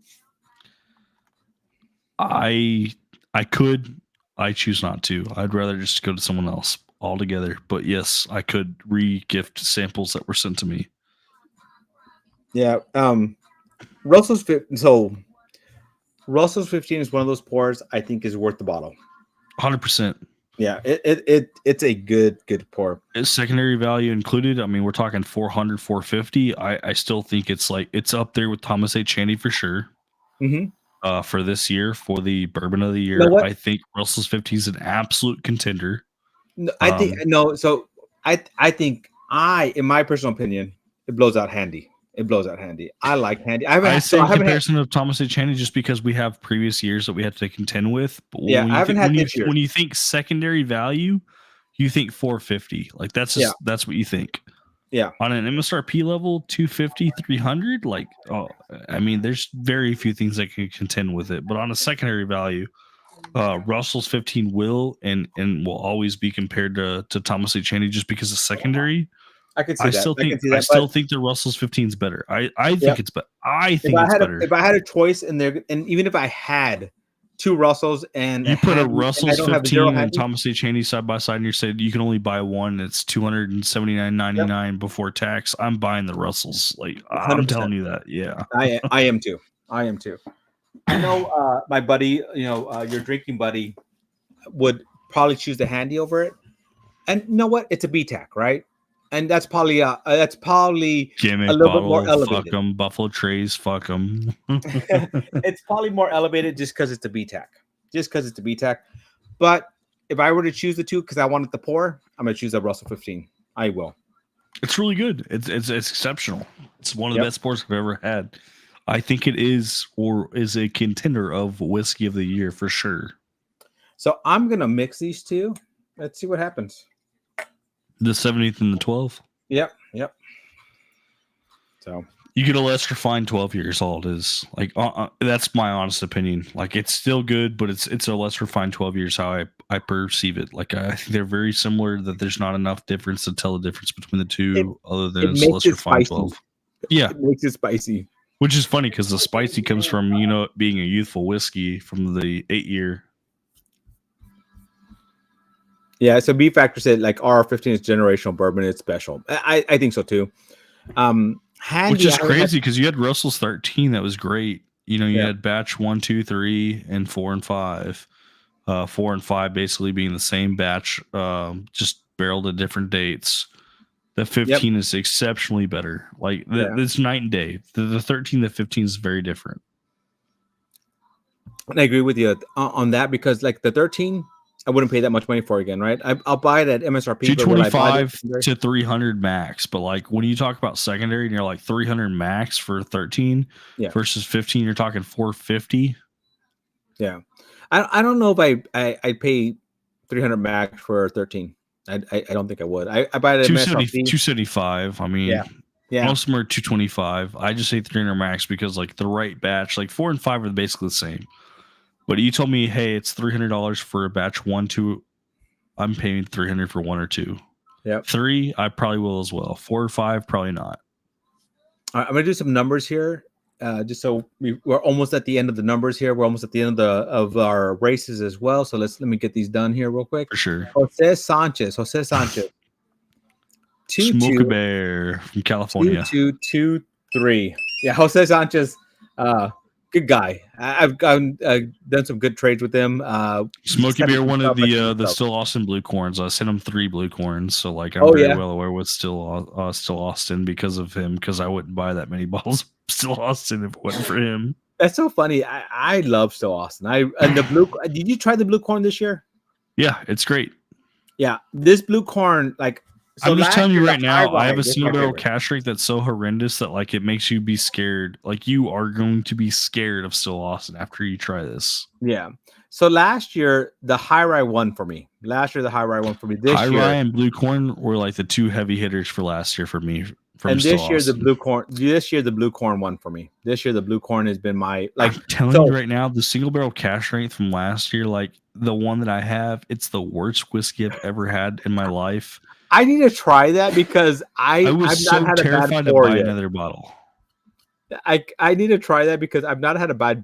I choose not to. I'd rather just go to someone else altogether. But yes, I could re-gift samples that were sent to me. Yeah. Russell's 15 is one of those pours I think is worth the bottle. 100%. Yeah, it's a good pour. It's secondary value included. I mean, we're talking 400, 450. I still think it's up there with Thomas A. Chaney for sure. Mm-hmm. For this year, for the bourbon of the year, I think Russell's 15 is an absolute contender. No, I think I think in my personal opinion, it blows out Handy. I like Handy. I say comparison of Thomas A. Chaney just because we have previous years that we have to contend with. But when you think secondary value, you think 450. Like that's what you think. Yeah. On an MSRP level, 250, 300, like, I mean, there's very few things that can contend with it. But on a secondary value, Russell's 15 will and will always be compared to Thomas A. Chaney just because of secondary. I can see that. I still think the Russell's 15 is better. I think it's better. I think it's better. If I had a choice in there, and even if I had 2 Russells and you put a Russell's 15 and Thomas A. Chaney side by side, and you said you can only buy one. It's $279.99 before tax. I'm buying the Russells. Like 100%. I'm telling you that. Yeah, I am too. I know my buddy, your drinking buddy, would probably choose the Handy over it. And you know what? It's a BTAC, right? And that's probably Gimmick a little bottle, bit more elevated. Fuck them, Buffalo Trace, fuck them. It's probably more elevated just because it's a BTAC. But if I were to choose the 2 because I wanted to pour, I'm gonna choose a Russell 15. I will. It's really good. It's exceptional. It's one of the best pours I've ever had. I think it is a contender of whiskey of the year for sure. So I'm gonna mix these 2. Let's see what happens. The 70th and the 12th. Yep. So you get a lesser fine 12 years. All it is. Like that's my honest opinion. Like it's still good, but it's a lesser fine 12 years. How I perceive it. Like I think they're very similar. That there's not enough difference to tell the difference between the two, other than it's lesser fine 12. Yeah, it makes it spicy. Which is funny because the spicy comes from being a youthful whiskey from the 8-year. Yeah, so B Factor said like R15 is generational bourbon. It's special. I think so too. Handy, which is crazy because you had Russell's 13 that was great. You had batch 1, 2, 3, and 4 and 5. 4 and 5 basically being the same batch, just barreled at different dates. The 15 is exceptionally better. Like it's night and day. The 13, the 15 is very different. And I agree with you on that because like the 13, I wouldn't pay that much money for again, right? I'll buy it at MSRP. 225 to 300 max. But like when you talk about secondary and you're like 300 max for 13 versus 15, you're talking 450. Yeah. I don't know if I pay 300 max for 13. I don't think I would. I buy it at 275. I mean, yeah. Most of them are 225. I just say 300 max because like the right batch, like 4 and 5 are basically the same. But you told me, hey, it's $300 for a batch 1, 2. I'm paying $300 for 1 or 2. Yeah. 3, I probably will as well. 4 or 5, probably not. I'm gonna do some numbers here, just so we're almost at the end of the numbers here. We're almost at the end of our races as well. So let me get these done here real quick. For sure. Jose Sanchez. Smoke a Bear from California. 2-2-2-3. Yeah, Jose Sanchez. Good guy. I've done some good trades with him. Smokey Bear wanted the Still Austin blue corns. I sent him 3 blue corns, so like I'm very well aware with Still Austin because of him. Because I wouldn't buy that many bottles of Still Austin if it wasn't for him. That's so funny. I love Still Austin. And the blue. Did you try the blue corn this year? Yeah, it's great. Yeah, this blue corn like. So I'm just telling you right now, I have a single barrel cash rate that's so horrendous that like it makes you be scared. Like you are going to be scared of Still Austin after you try this. Yeah. So last year the high rye won for me. This year high rye and blue corn were like the 2 heavy hitters for last year for me. And this year the blue corn. This year the blue corn won for me. This year the blue corn has been my like. I'm telling you right now, the single barrel cash rate from last year, like the one that I have, it's the worst whiskey I've ever had in my life. I need to try that because I've not had terrified to buy another bottle. I need to try that because I've not had a bad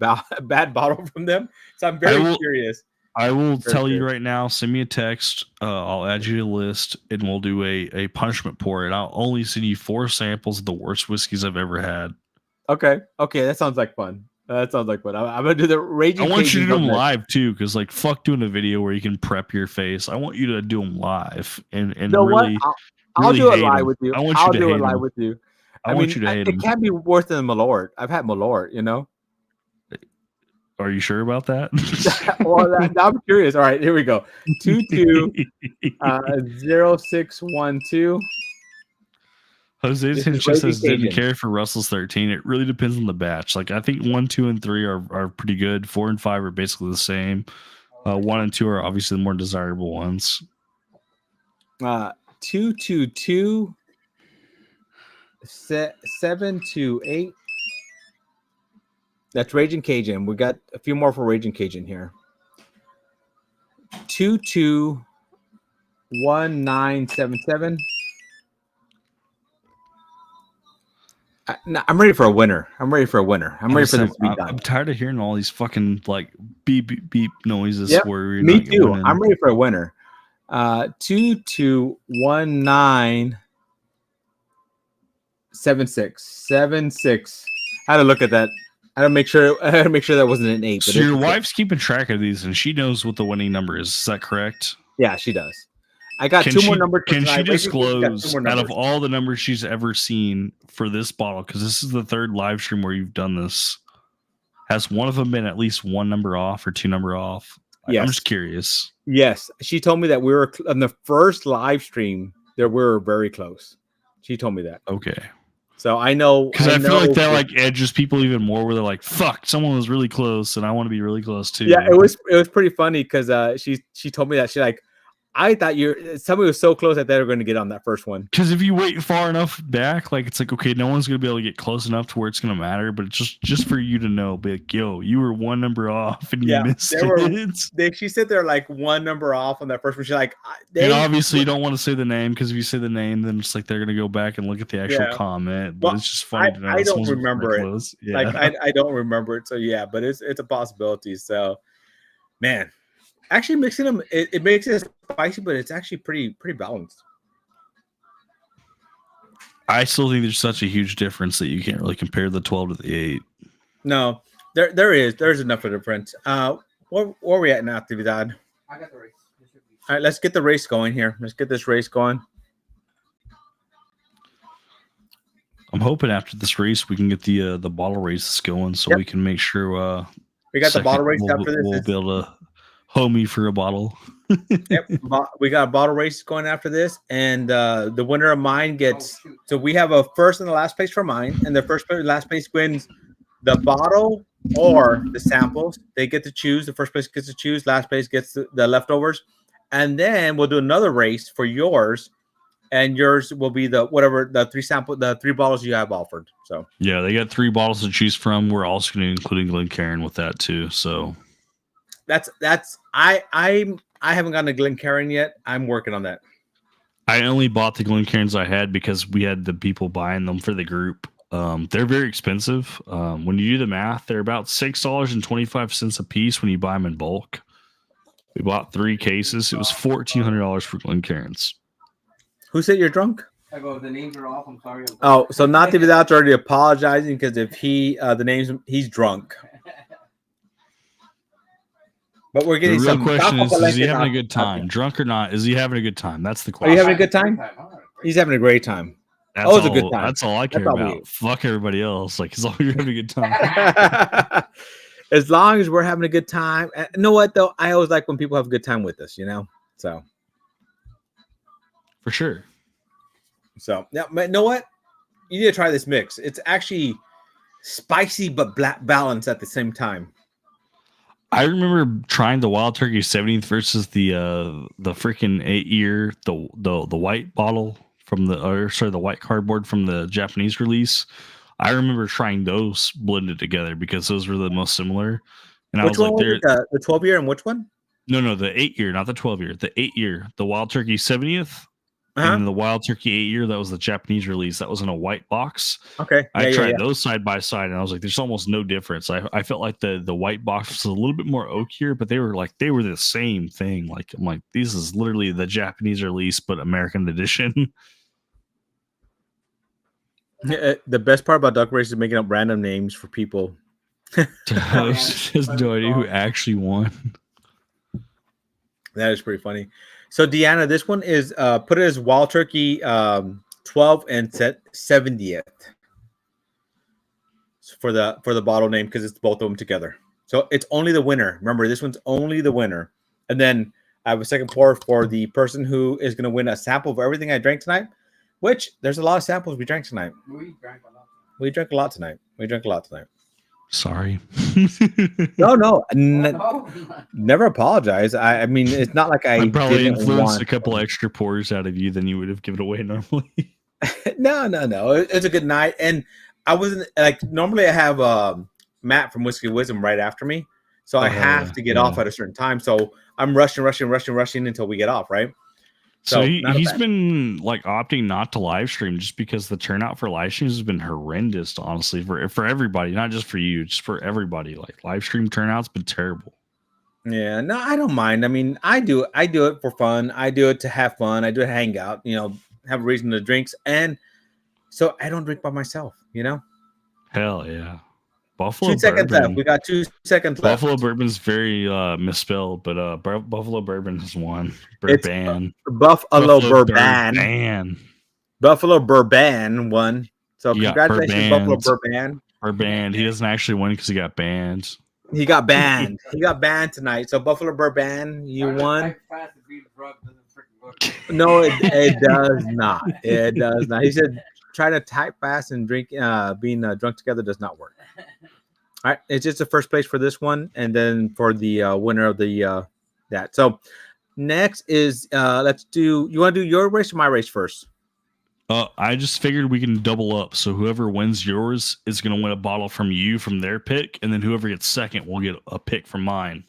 bottle from them. So I'm very curious. I will tell you right now, send me a text. I'll add you to the list and we'll do a punishment pour. And I'll only send you 4 samples of the worst whiskeys I've ever had. Okay. That sounds like fun. I'm gonna do the raging. I want you to do them live too, because like fuck doing a video where you can prep your face. I want you to do them live and really. I'll do it live with you. I want you to do it live with you. I want you to hate them. It can't be worse than Malort. I've had Malort. Are you sure about that? Well, I'm curious. All right, here we go. 220612. Jose Sanchez says didn't care for Russell's 13. It really depends on the batch. Like I think 1, 2, and 3 are pretty good. 4 and 5 are basically the same. 1 and 2 are obviously the more desirable ones. 222 728. That's Raging Cajun. We got a few more for Raging Cajun here. 221977. I'm ready for a winner. I'm ready for this to be done. I'm tired of hearing all these fucking like beep beep beep noises. Yep, where me too. I'm ready for a winner. 221976. I had to look at that. I had to make sure that wasn't an 8. So your wife's keeping track of these, and she knows what the winning number is. Is that correct? Yeah, she does. I got 2 more numbers. Can she disclose out of all the numbers she's ever seen for this bottle? Because this is the 3rd live stream where you've done this. Has one of them been at least 1 number off or 2 number off? Yes. I'm just curious. Yes, she told me that we were on the first live stream. We were very close. She told me that. Okay. So I know because I feel like that like edges people even more. Where they're like, "Fuck, someone was really close, and I want to be really close too." Yeah, it was pretty funny because she told me that she like I thought somebody was so close that they were going to get on that first one. Because if you wait far enough back, like it's like, okay, no one's gonna be able to get close enough to where it's gonna matter. But it's just for you to know, be like, yo, you were one number off and you missed it. She said they're like one number off on that first one. She's like, and obviously you don't want to say the name because if you say the name, then it's like they're gonna go back and look at the actual comment. But it's just funny to know. I don't remember it. Yeah. Like I don't remember it. So yeah, but it's a possibility. So man. Actually, mixing them, it makes it spicy, but it's actually pretty balanced. I still think there's such a huge difference that you can't really compare the 12 to the 8. No, there's enough of a difference. Where are we at now, Actividad? I got the race. All right, let's get the race going here. Let's get this race going. I'm hoping after this race we can get the bottle races going, so we can make sure. We got the bottle race after this. We'll be able to homie for a bottle. Yep, we got a bottle race going after this, and the winner of mine gets. So we have a first and the last place for mine, and the first place, last place wins the bottle or the samples. They get to choose. The first place gets to choose. Last place gets the leftovers, and then we'll do another race for yours, and yours will be the three bottles you have offered. So yeah, they got 3 bottles to choose from. We're also going to include Glencairn with that too. So. I haven't gotten a Glencairn yet. I'm working on that. I only bought the Glencairns I had because we had the people buying them for the group. They're very expensive. When you do the math, they're about $6.25 a piece when you buy them in bulk. We bought 3 cases. It was $1,400 for Glencairns. Who said you're drunk? I go, the names are off. I'm sorry. Oh, so not without already apologizing because if he's drunk. But we're getting the real question is he having a good time? Drunk or not, is he having a good time? That's the question. Are you having a good time? He's having a great time. It's a good time. That's all I care about. Fuck everybody else. Like, as long as you're having a good time. As long as we're having a good time. You know what, though? I always like when people have a good time with us, So. For sure. So, now, you know what? You need to try this mix. It's actually spicy but balanced at the same time. I remember trying the Wild Turkey 70th versus the freaking 8-year, the white bottle from the white cardboard from the Japanese release. I remember trying those blended together because those were the most similar. And which I was like, the 12-year and which one? No, the 8-year, not the 12-year. The 8-year, the Wild Turkey 70th. And the Wild Turkey 8-year, that was the Japanese release. That was in a white box. Okay. I tried those side by side, and I was like, there's almost no difference. I felt like the white box was a little bit more oakier, but they were the same thing. Like, I'm like, this is literally the Japanese release, but American edition. The best part about Duck Race is making up random names for people. There's no idea who actually won. That is pretty funny. So Deanna, this one is put it as Wild Turkey 12 and 70th for the bottle name because it's both of them together. So it's only the winner. Remember, this one's only the winner. And then I have a second pour for the person who is going to win a sample of everything I drank tonight. Which there's a lot of samples we drank tonight. We drank a lot tonight. Sorry. No. Never apologize. I mean, it's not like I probably influenced a couple extra pours out of you than you would have given away normally. No. It's a good night. And I wasn't like, normally I have Matt from Whiskey Wisdom right after me. So I have to get off at a certain time. So I'm rushing until we get off, right? So he's been like opting not to live stream just because the turnout for live streams has been horrendous, honestly, for everybody, not just for you, just for everybody. Like live stream turnout's been terrible. Yeah, no, I don't mind. I mean, I do it for fun. I do it to have fun. I do it to hang out, have a reason to drink. And so I don't drink by myself, Hell yeah. Buffalo 2 seconds left. We got 2 seconds left. Buffalo Bourbon's very misspelled, but Buffalo Bourbon has won. Bourbon. Buffalo Bourbon. Buffalo Bourbon won. So congratulations, Buffalo Bourbon. Bourbon. He doesn't actually win because he got banned. He got banned. He got banned tonight. So Buffalo Bourbon, you won. No, it does not. It does not. He said try to type fast and drink being drunk together does not work. All right, it's just the first place for this one, and then for the winner of the that. So Next is let's do. You want to do your race or my race first? I just figured we can double up. So whoever wins yours is going to win a bottle from you from their pick, and then whoever gets second will get a pick from mine.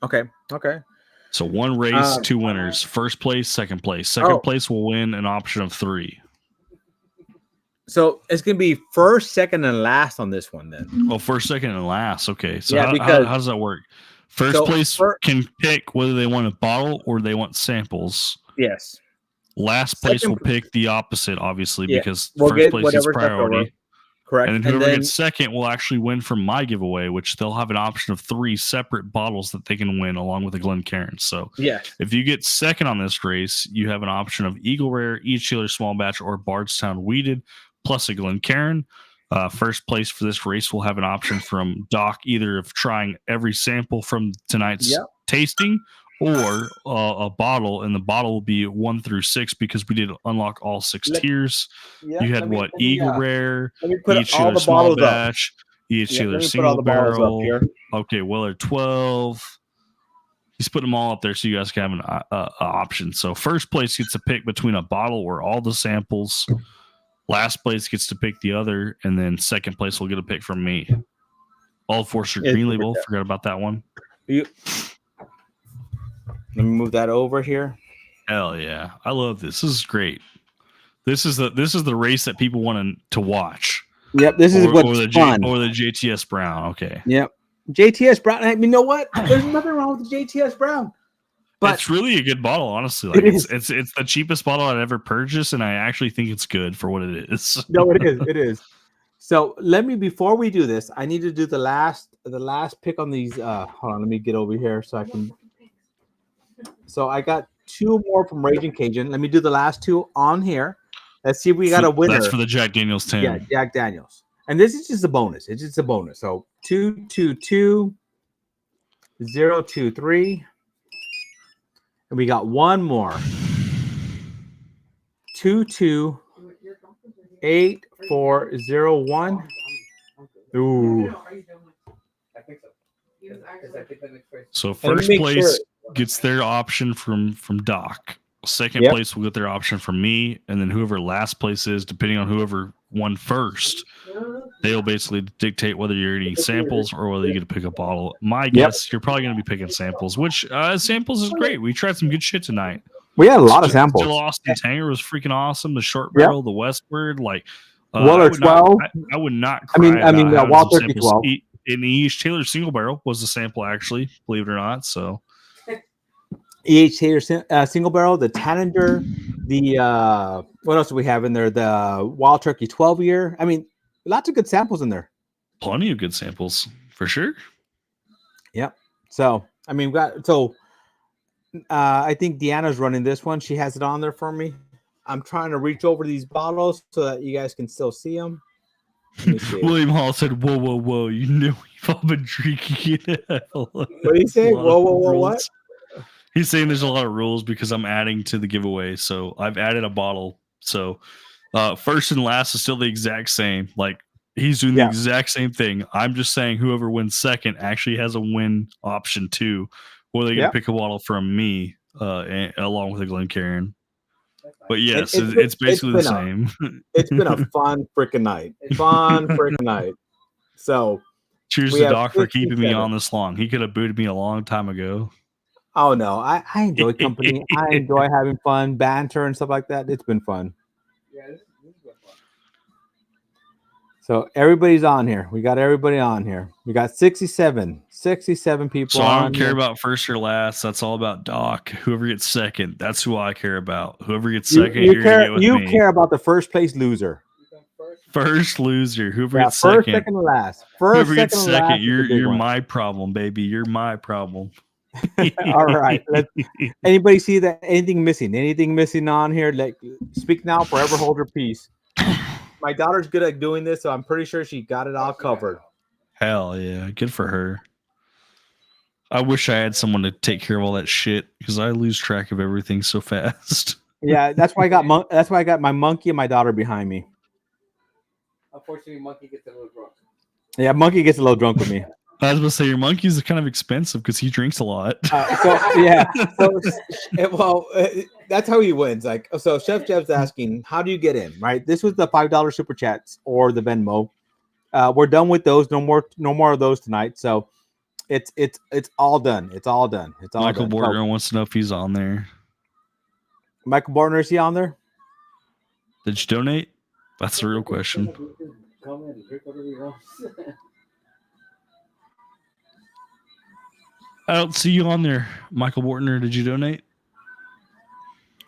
Okay. Okay. So one race, two winners. First place, second place. Second place will win an option of 3. So it's gonna be first, second, and last on this one then. Oh, first, second, and last. Okay. So Yeah, how does that work? First place can pick whether they want a bottle or they want samples. Yes. Last place will pick the opposite, obviously, because first place gets priority. Correct. And then whoever gets second will actually win from my giveaway, which they'll have an option of 3 separate bottles that they can win along with a Glencairn. So if you get second on this race, you have an option of Eagle Rare, Each Taylor Small Batch, or Bardstown Weeded, plus a Glencairn. First place for this race will have an option from Doc, either of trying every sample from tonight's tasting or a bottle, and the bottle will be 1 through 6 because we did unlock all 6 tiers. You had Eagle Rare, Each Taylor Small Batch, Each Taylor Single Barrel. Okay, Weller 12. He's putting them all up there so you guys can have an option. So first place gets to pick between a bottle or all the samples. Last place gets to pick the other, and then second place will get a pick from me. All Forster Green Label. Forgot about that one. Let me move that over here. Hell yeah. I love this. This is great. This is the race that people want to watch. Yep, this is what's fun. Or the JTS Brown. Okay. Yep. JTS Brown. I mean, you know what? There's nothing wrong with the JTS Brown. But it's really a good bottle, honestly. Like it's the cheapest bottle I've ever purchased, and I actually think it's good for what it is. No, it is. It is. So before we do this, I need to do the last pick on these. Hold on, let me get over here so I can. So I got 2 more from Raging Cajun. Let me do the last 2 on here. Let's see if we got a winner. That's for the Jack Daniels 10. Yeah, Jack Daniels. And this is just a bonus. It's just a bonus. So 222 023. And we got one more. 228401. Ooh. So first place gets their option from Doc. Second place will get their option from me, and then whoever last place is, depending on whoever won first, they'll basically dictate whether you're eating samples or whether you get to pick a bottle. My guess, you're probably going to be picking samples, which samples is great. We tried some good shit tonight. We had a lot of samples. Still Austin Tanger was freaking awesome. The short barrel, the Westward, like Weller 12. I would not. Cry I mean, Wild Turkey 12. In the Each Taylor single barrel was the sample, actually, believe it or not. So. E.H. Taylor single barrel, the Tanninger, the what else do we have in there? The Wild Turkey 12 year. I mean, lots of good samples in there. Plenty of good samples for sure. Yep. So I mean, I think Deanna's running this one. She has it on there for me. I'm trying to reach over these bottles so that you guys can still see them. William Hall said, "Whoa, whoa, whoa! You know we've all been drinking it." What did he say? Whoa, whoa, whoa! What? He's saying there's a lot of rules because I'm adding to the giveaway. So I've added a bottle. So first and last is still the exact same. Like he's doing the exact same thing. I'm just saying whoever wins second actually has a win option too, or they can pick a bottle from me along with a Glencairn. But yes, it's basically the same. It's been a fun freaking night. Fun freaking night. So cheers to Doc for keeping me on this long. He could have booted me a long time ago. Oh no, I enjoy company. I enjoy having fun, banter and stuff like that. It's been fun. Yeah, this is fun. So everybody's on here. We got everybody on here. We got 67 people. So I don't care about first or last. That's all about Doc. Whoever gets second, that's who I care about. Whoever gets second, you care about the first place loser. First loser. Whoever gets second. First, second, and last. Whoever gets second, you're my problem, baby. You're my problem. All right. Anybody see that? Anything missing on here? Like, speak now, forever hold your peace. My daughter's good at doing this, so I'm pretty sure she got it all covered. Hell yeah, good for her. I wish I had someone to take care of all that shit because I lose track of everything so fast. Yeah, that's why I got my monkey and my daughter behind me. Unfortunately, monkey gets a little drunk. Yeah, monkey gets a little drunk with me. I was going to say your monkey's kind of expensive because he drinks a lot. That's how he wins. Like, so Chef Jeb's asking, how do you get in? Right. This was the $5 super chats or the Venmo. We're done with those. No more of those tonight. So it's all done. It's all done. It's all Michael done. Borger wants to know if he's on there. Michael Borger, is he on there? Did you donate? That's the real question. I don't see you on there, Michael Bortner. Did you donate?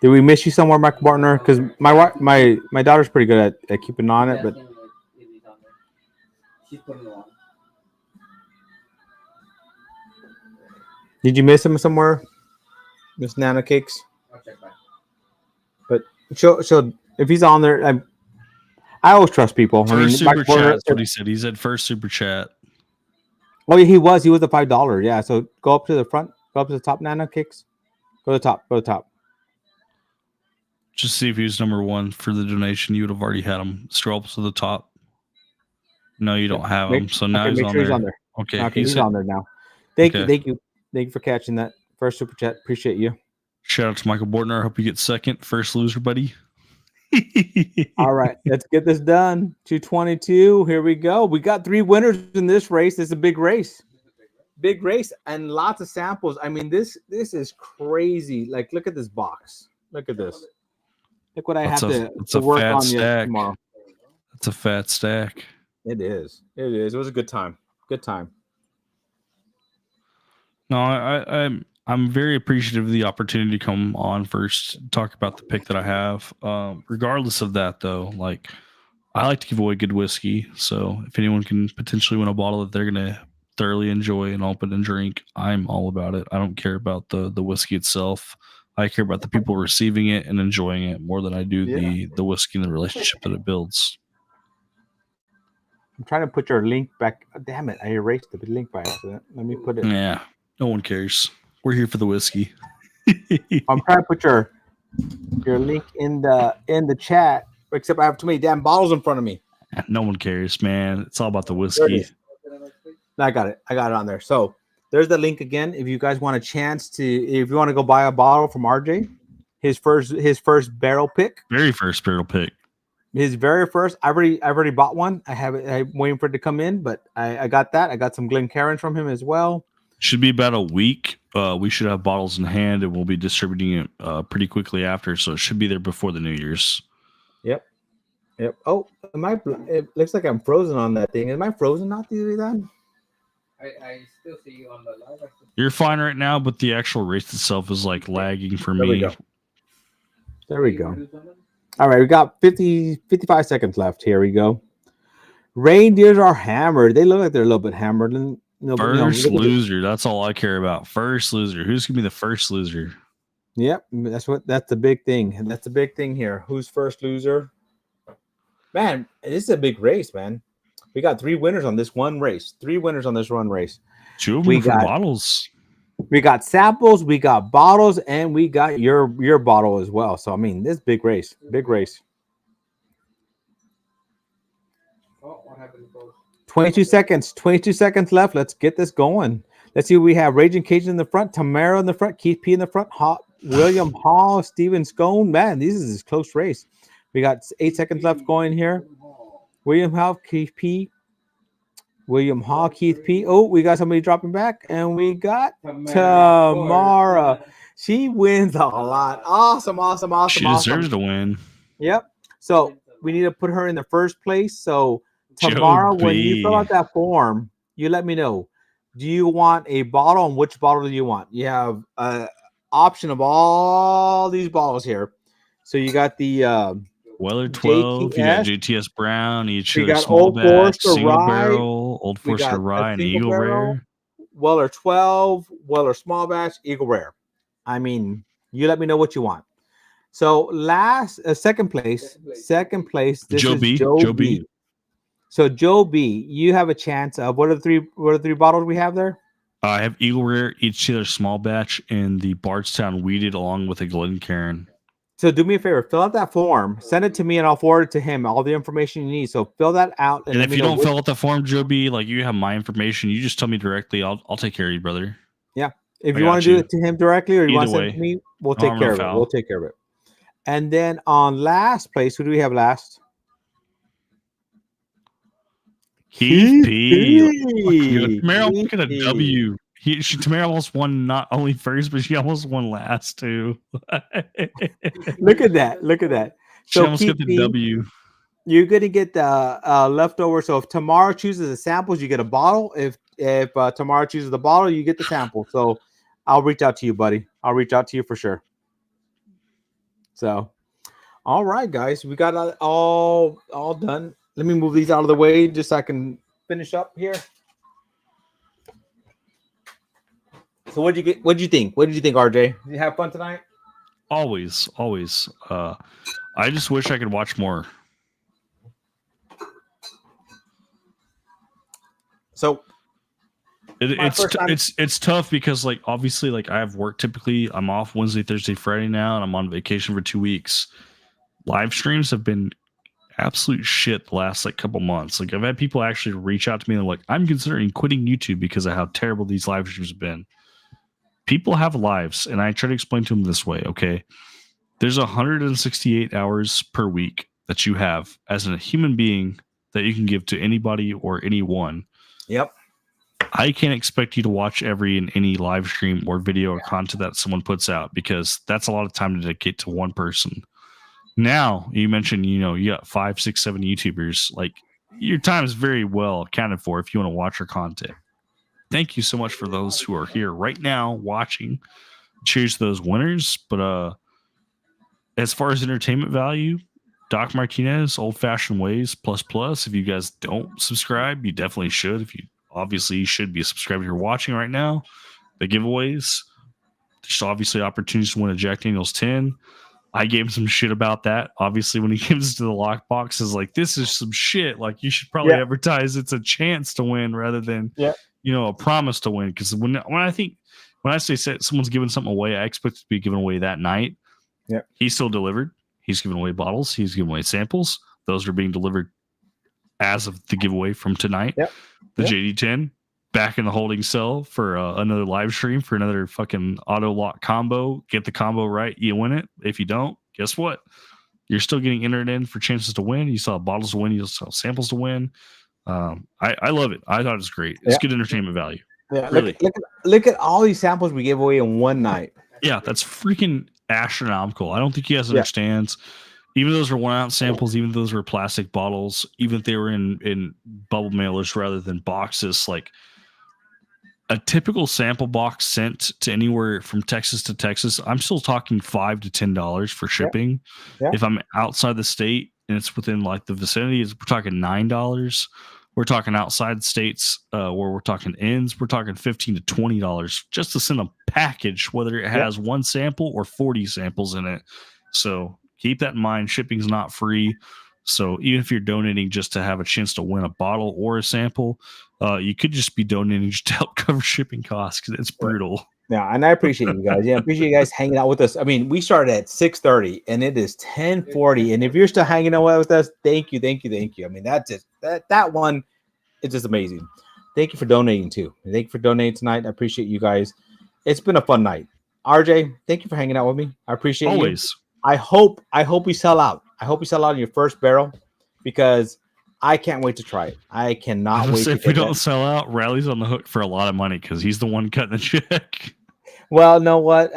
Did we miss you somewhere, Michael Bortner? Because my daughter's pretty good at keeping on it, but she's putting it on. Did you miss him somewhere, Miss Nana Cakes? I'll check back. But she'll if he's on there, I always trust people. First super chat. That's what he said. He said first super chat. Oh, yeah, he was the $5. Yeah, so go up to the front, go up to the top, Nana Cakes. Go to the top. Just see if he was number one for the donation. You would have already had him. Scroll up to the top. No, you don't have him. So now he's on there. Okay, he's on there now. Thank you for catching that first super chat. Appreciate you. Shout out to Michael Bortner. I hope you get second. First loser, buddy. All right, let's get this done. 222. Here we go. We got 3 winners in this race. It's a big race. Big race and lots of samples. I mean, this is crazy. Like, look at this box. Look at this. Look what I have to work on tomorrow. That's a fat stack. It is. It was a good time. Good time. No, I'm very appreciative of the opportunity to come on first, talk about the pick that I have. Regardless of that, though, like I like to give away good whiskey. So if anyone can potentially win a bottle that they're gonna thoroughly enjoy and open and drink, I'm all about it. I don't care about the whiskey itself. I care about the people receiving it and enjoying it more than I do the whiskey and the relationship that it builds. I'm trying to put your link back. Oh, damn it! I erased the link by accident. Let me put it. Yeah, no one cares. We're here for the whiskey. I'm trying to put your link in the chat, except I have too many damn bottles in front of me. No one cares, man. It's all about the whiskey. I got it on there. So there's the link again. If you guys want a chance if you want to go buy a bottle from RJ, his first barrel pick. Very first barrel pick. His very first. I've already bought one. I have it. I'm waiting for it to come in, but I got that. I got some Glencairns from him as well. Should be about a week. We should have bottles in hand, and we'll be distributing it pretty quickly after. So it should be there before the New Year's. Yep. Oh, it looks like I'm frozen on that thing. Am I frozen not the done? I still see you on the live. You're fine right now, but the actual race itself is like lagging for me. There we go. All right, we got 55 seconds left. Here we go. Reindeers are hammered. They look like they're a little bit hammered. First loser. That's all I care about. First loser. Who's gonna be the first loser? Yep, that's the big thing. And that's the big thing here. Who's first loser? Man, this is a big race, man. We got 3 winners on this one race. 3 winners on this one race. 2 of them for bottles. We got samples, we got bottles, and we got your bottle as well. So I mean, this big race. Big race. Oh, what happened, folks? 22 seconds left. Let's get this going. Let's see. We have Raging Cajun in the front, Tamara in the front, Keith P in the front, William Hall, Steven Scone. Man, this is a close race. We got 8 seconds left going here. William Hall, Keith P. William Hall, Keith P. Oh, we got somebody dropping back, and we got Tamara. She wins a lot. Awesome. She deserves to win. Yep. So we need to put her in the first place. So tomorrow, when you fill out that form, you let me know. Do you want a bottle, and which bottle do you want? You have an option of all these bottles here. So you got the Weller 12, JTS, you got JTS Brown, each we got small Old batch, Forester single Rye, barrel, Old Forester Rye, and Eagle Rare. Weller 12, Weller small batch, Eagle Rare. I mean, you let me know what you want. So second place. This Joe is B. Joe B. So Joe B, you have a chance of what are the three bottles we have there? I have Eagle Rare, each to their small batch, and the Bardstown Weeded along with a Glencairn. So do me a favor, fill out that form, send it to me, and I'll forward it to him. All the information you need. So fill that out. And if you don't fill out the form, Joby, like you have my information, you just tell me directly. I'll take care of you, brother. Yeah. If you want to do it to him directly, or you want to send it to me, we'll take care of it. We'll take care of it. And then on last place, who do we have last? Keith P. Tamara almost got a W. Tamara almost won not only first, but she almost won last too. Look at that. Look at that. So she almost got the W. You're going to get the leftover. So if Tamara chooses the samples, you get a bottle. If Tamara chooses the bottle, you get the sample. So I'll reach out to you, buddy. I'll reach out to you for sure. So, all right, guys. We got all done. Let me move these out of the way just so I can finish up here. So what did you think? What did you think, RJ? Did you have fun tonight? Always. I just wish I could watch more. So it's tough because like obviously like I have work typically. I'm off Wednesday, Thursday, Friday now, and I'm on vacation for 2 weeks. Live streams have been absolute shit the last like couple months. Like I've had people actually reach out to me and like, I'm considering quitting YouTube because of how terrible these live streams have been. People have lives, and I try to explain to them this way. Okay, there's 168 hours per week that you have as a human being that you can give to anybody or anyone. Yep. I can't expect you to watch every and any live stream or video or content that someone puts out because that's a lot of time to dedicate to one person. Now, you mentioned, you got 5, 6, 7 YouTubers. Like, your time is very well accounted for if you want to watch your content. Thank you so much for those who are here right now watching. Cheers to those winners. But as far as entertainment value, Doc Martinez, Old Fashioned Ways, ++. If you guys don't subscribe, you definitely should. You should be subscribed if you're watching right now. The giveaways, there's obviously opportunities to win a Jack Daniels 10. I gave him some shit about that. Obviously, when he gives to the lockbox, is like, this is some shit. Like, you should probably advertise it's a chance to win rather than, a promise to win. Because when I say someone's giving something away, I expect it to be given away that night. Yeah, he still delivered. He's giving away bottles. He's giving away samples. Those are being delivered as of the giveaway from tonight. Yep. The JD10 back in the holding cell for another live stream for another fucking auto lock combo. Get the combo right, you win it. If you don't, guess what? You're still getting entered in for chances to win. You saw bottles to win. You saw samples to win. I love it. I thought it was great. It's good entertainment value. Yeah, really. Look at all these samples we gave away in one night. Yeah, that's freaking astronomical. I don't think you guys understands. Even those were 1 ounce samples, even those were plastic bottles, even if they were in bubble mailers rather than boxes, like a typical sample box sent to anywhere from Texas to Texas, I'm still talking $5 to $10 for shipping. Yeah. If I'm outside the state and it's within like the vicinity, we're talking $9. We're talking outside states where we're talking ends, we're talking $15 to $20 just to send a package, whether it has one sample or 40 samples in it. So keep that in mind. Shipping's not free. So even if you're donating just to have a chance to win a bottle or a sample, you could just be donating just to help cover shipping costs because it's brutal. Yeah, and I appreciate you guys. Yeah, I appreciate you guys hanging out with us. I mean, we started at 6:30 and it is 10:40. And if you're still hanging out with us, thank you. I mean, that's just that one is just amazing. Thank you for donating too. Thank you for donating tonight. I appreciate you guys. It's been a fun night. RJ, thank you for hanging out with me. I appreciate always. You. I hope we sell out. I hope we sell out in your first barrel because I can't wait to try it. I cannot wait. If we don't sell out, Riley's on the hook for a lot of money because he's the one cutting the check. Well, know what?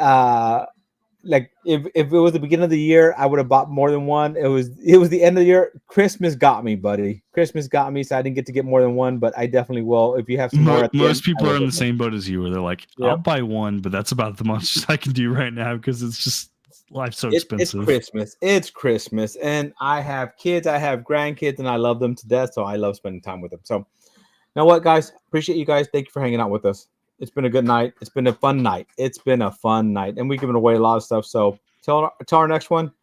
Like if it was the beginning of the year, I would have bought more than one. It was the end of the year. Christmas got me, buddy. Christmas got me, so I didn't get to get more than one. But I definitely will. If you have some more, most people are in the same boat as you, where they're like, "I'll buy one," but that's about the most I can do right now because it's just. Life's so expensive. It's Christmas. And I have kids, I have grandkids, and I love them to death. So I love spending time with them. So, you know what, guys? Appreciate you guys. Thank you for hanging out with us. It's been a good night. It's been a fun night. And we've given away a lot of stuff. So, till our next one,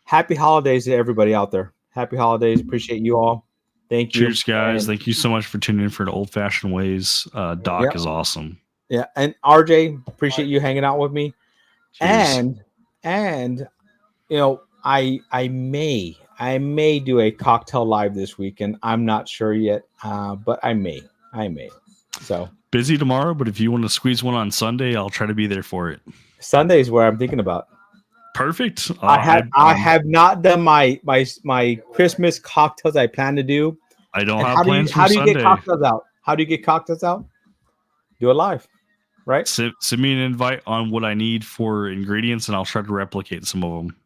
happy holidays to everybody out there. Happy holidays. Appreciate you all. Thank you. Cheers, guys. Thank you so much for tuning in for the Old Fashioned Ways. Doc is awesome. Yeah. And RJ, appreciate you hanging out with me. Cheers. And you know, I may do a cocktail live this weekend. I'm not sure yet, but I may. So busy tomorrow, but if you want to squeeze one on Sunday, I'll try to be there for it. Sunday is where I'm thinking about. Perfect. I have not done my Christmas cocktails I plan to do. I don't And have plans for How do you Sunday. get cocktails out? How do you get cocktails out? Do it live, right? Send me an invite on what I need for ingredients, and I'll try to replicate some of them.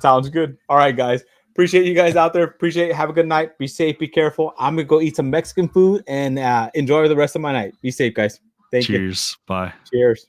Sounds good. All right, guys. Appreciate you guys out there. Appreciate it. Have a good night. Be safe. Be careful. I'm going to go eat some Mexican food and enjoy the rest of my night. Be safe, guys. Thank you. Cheers. Bye. Cheers.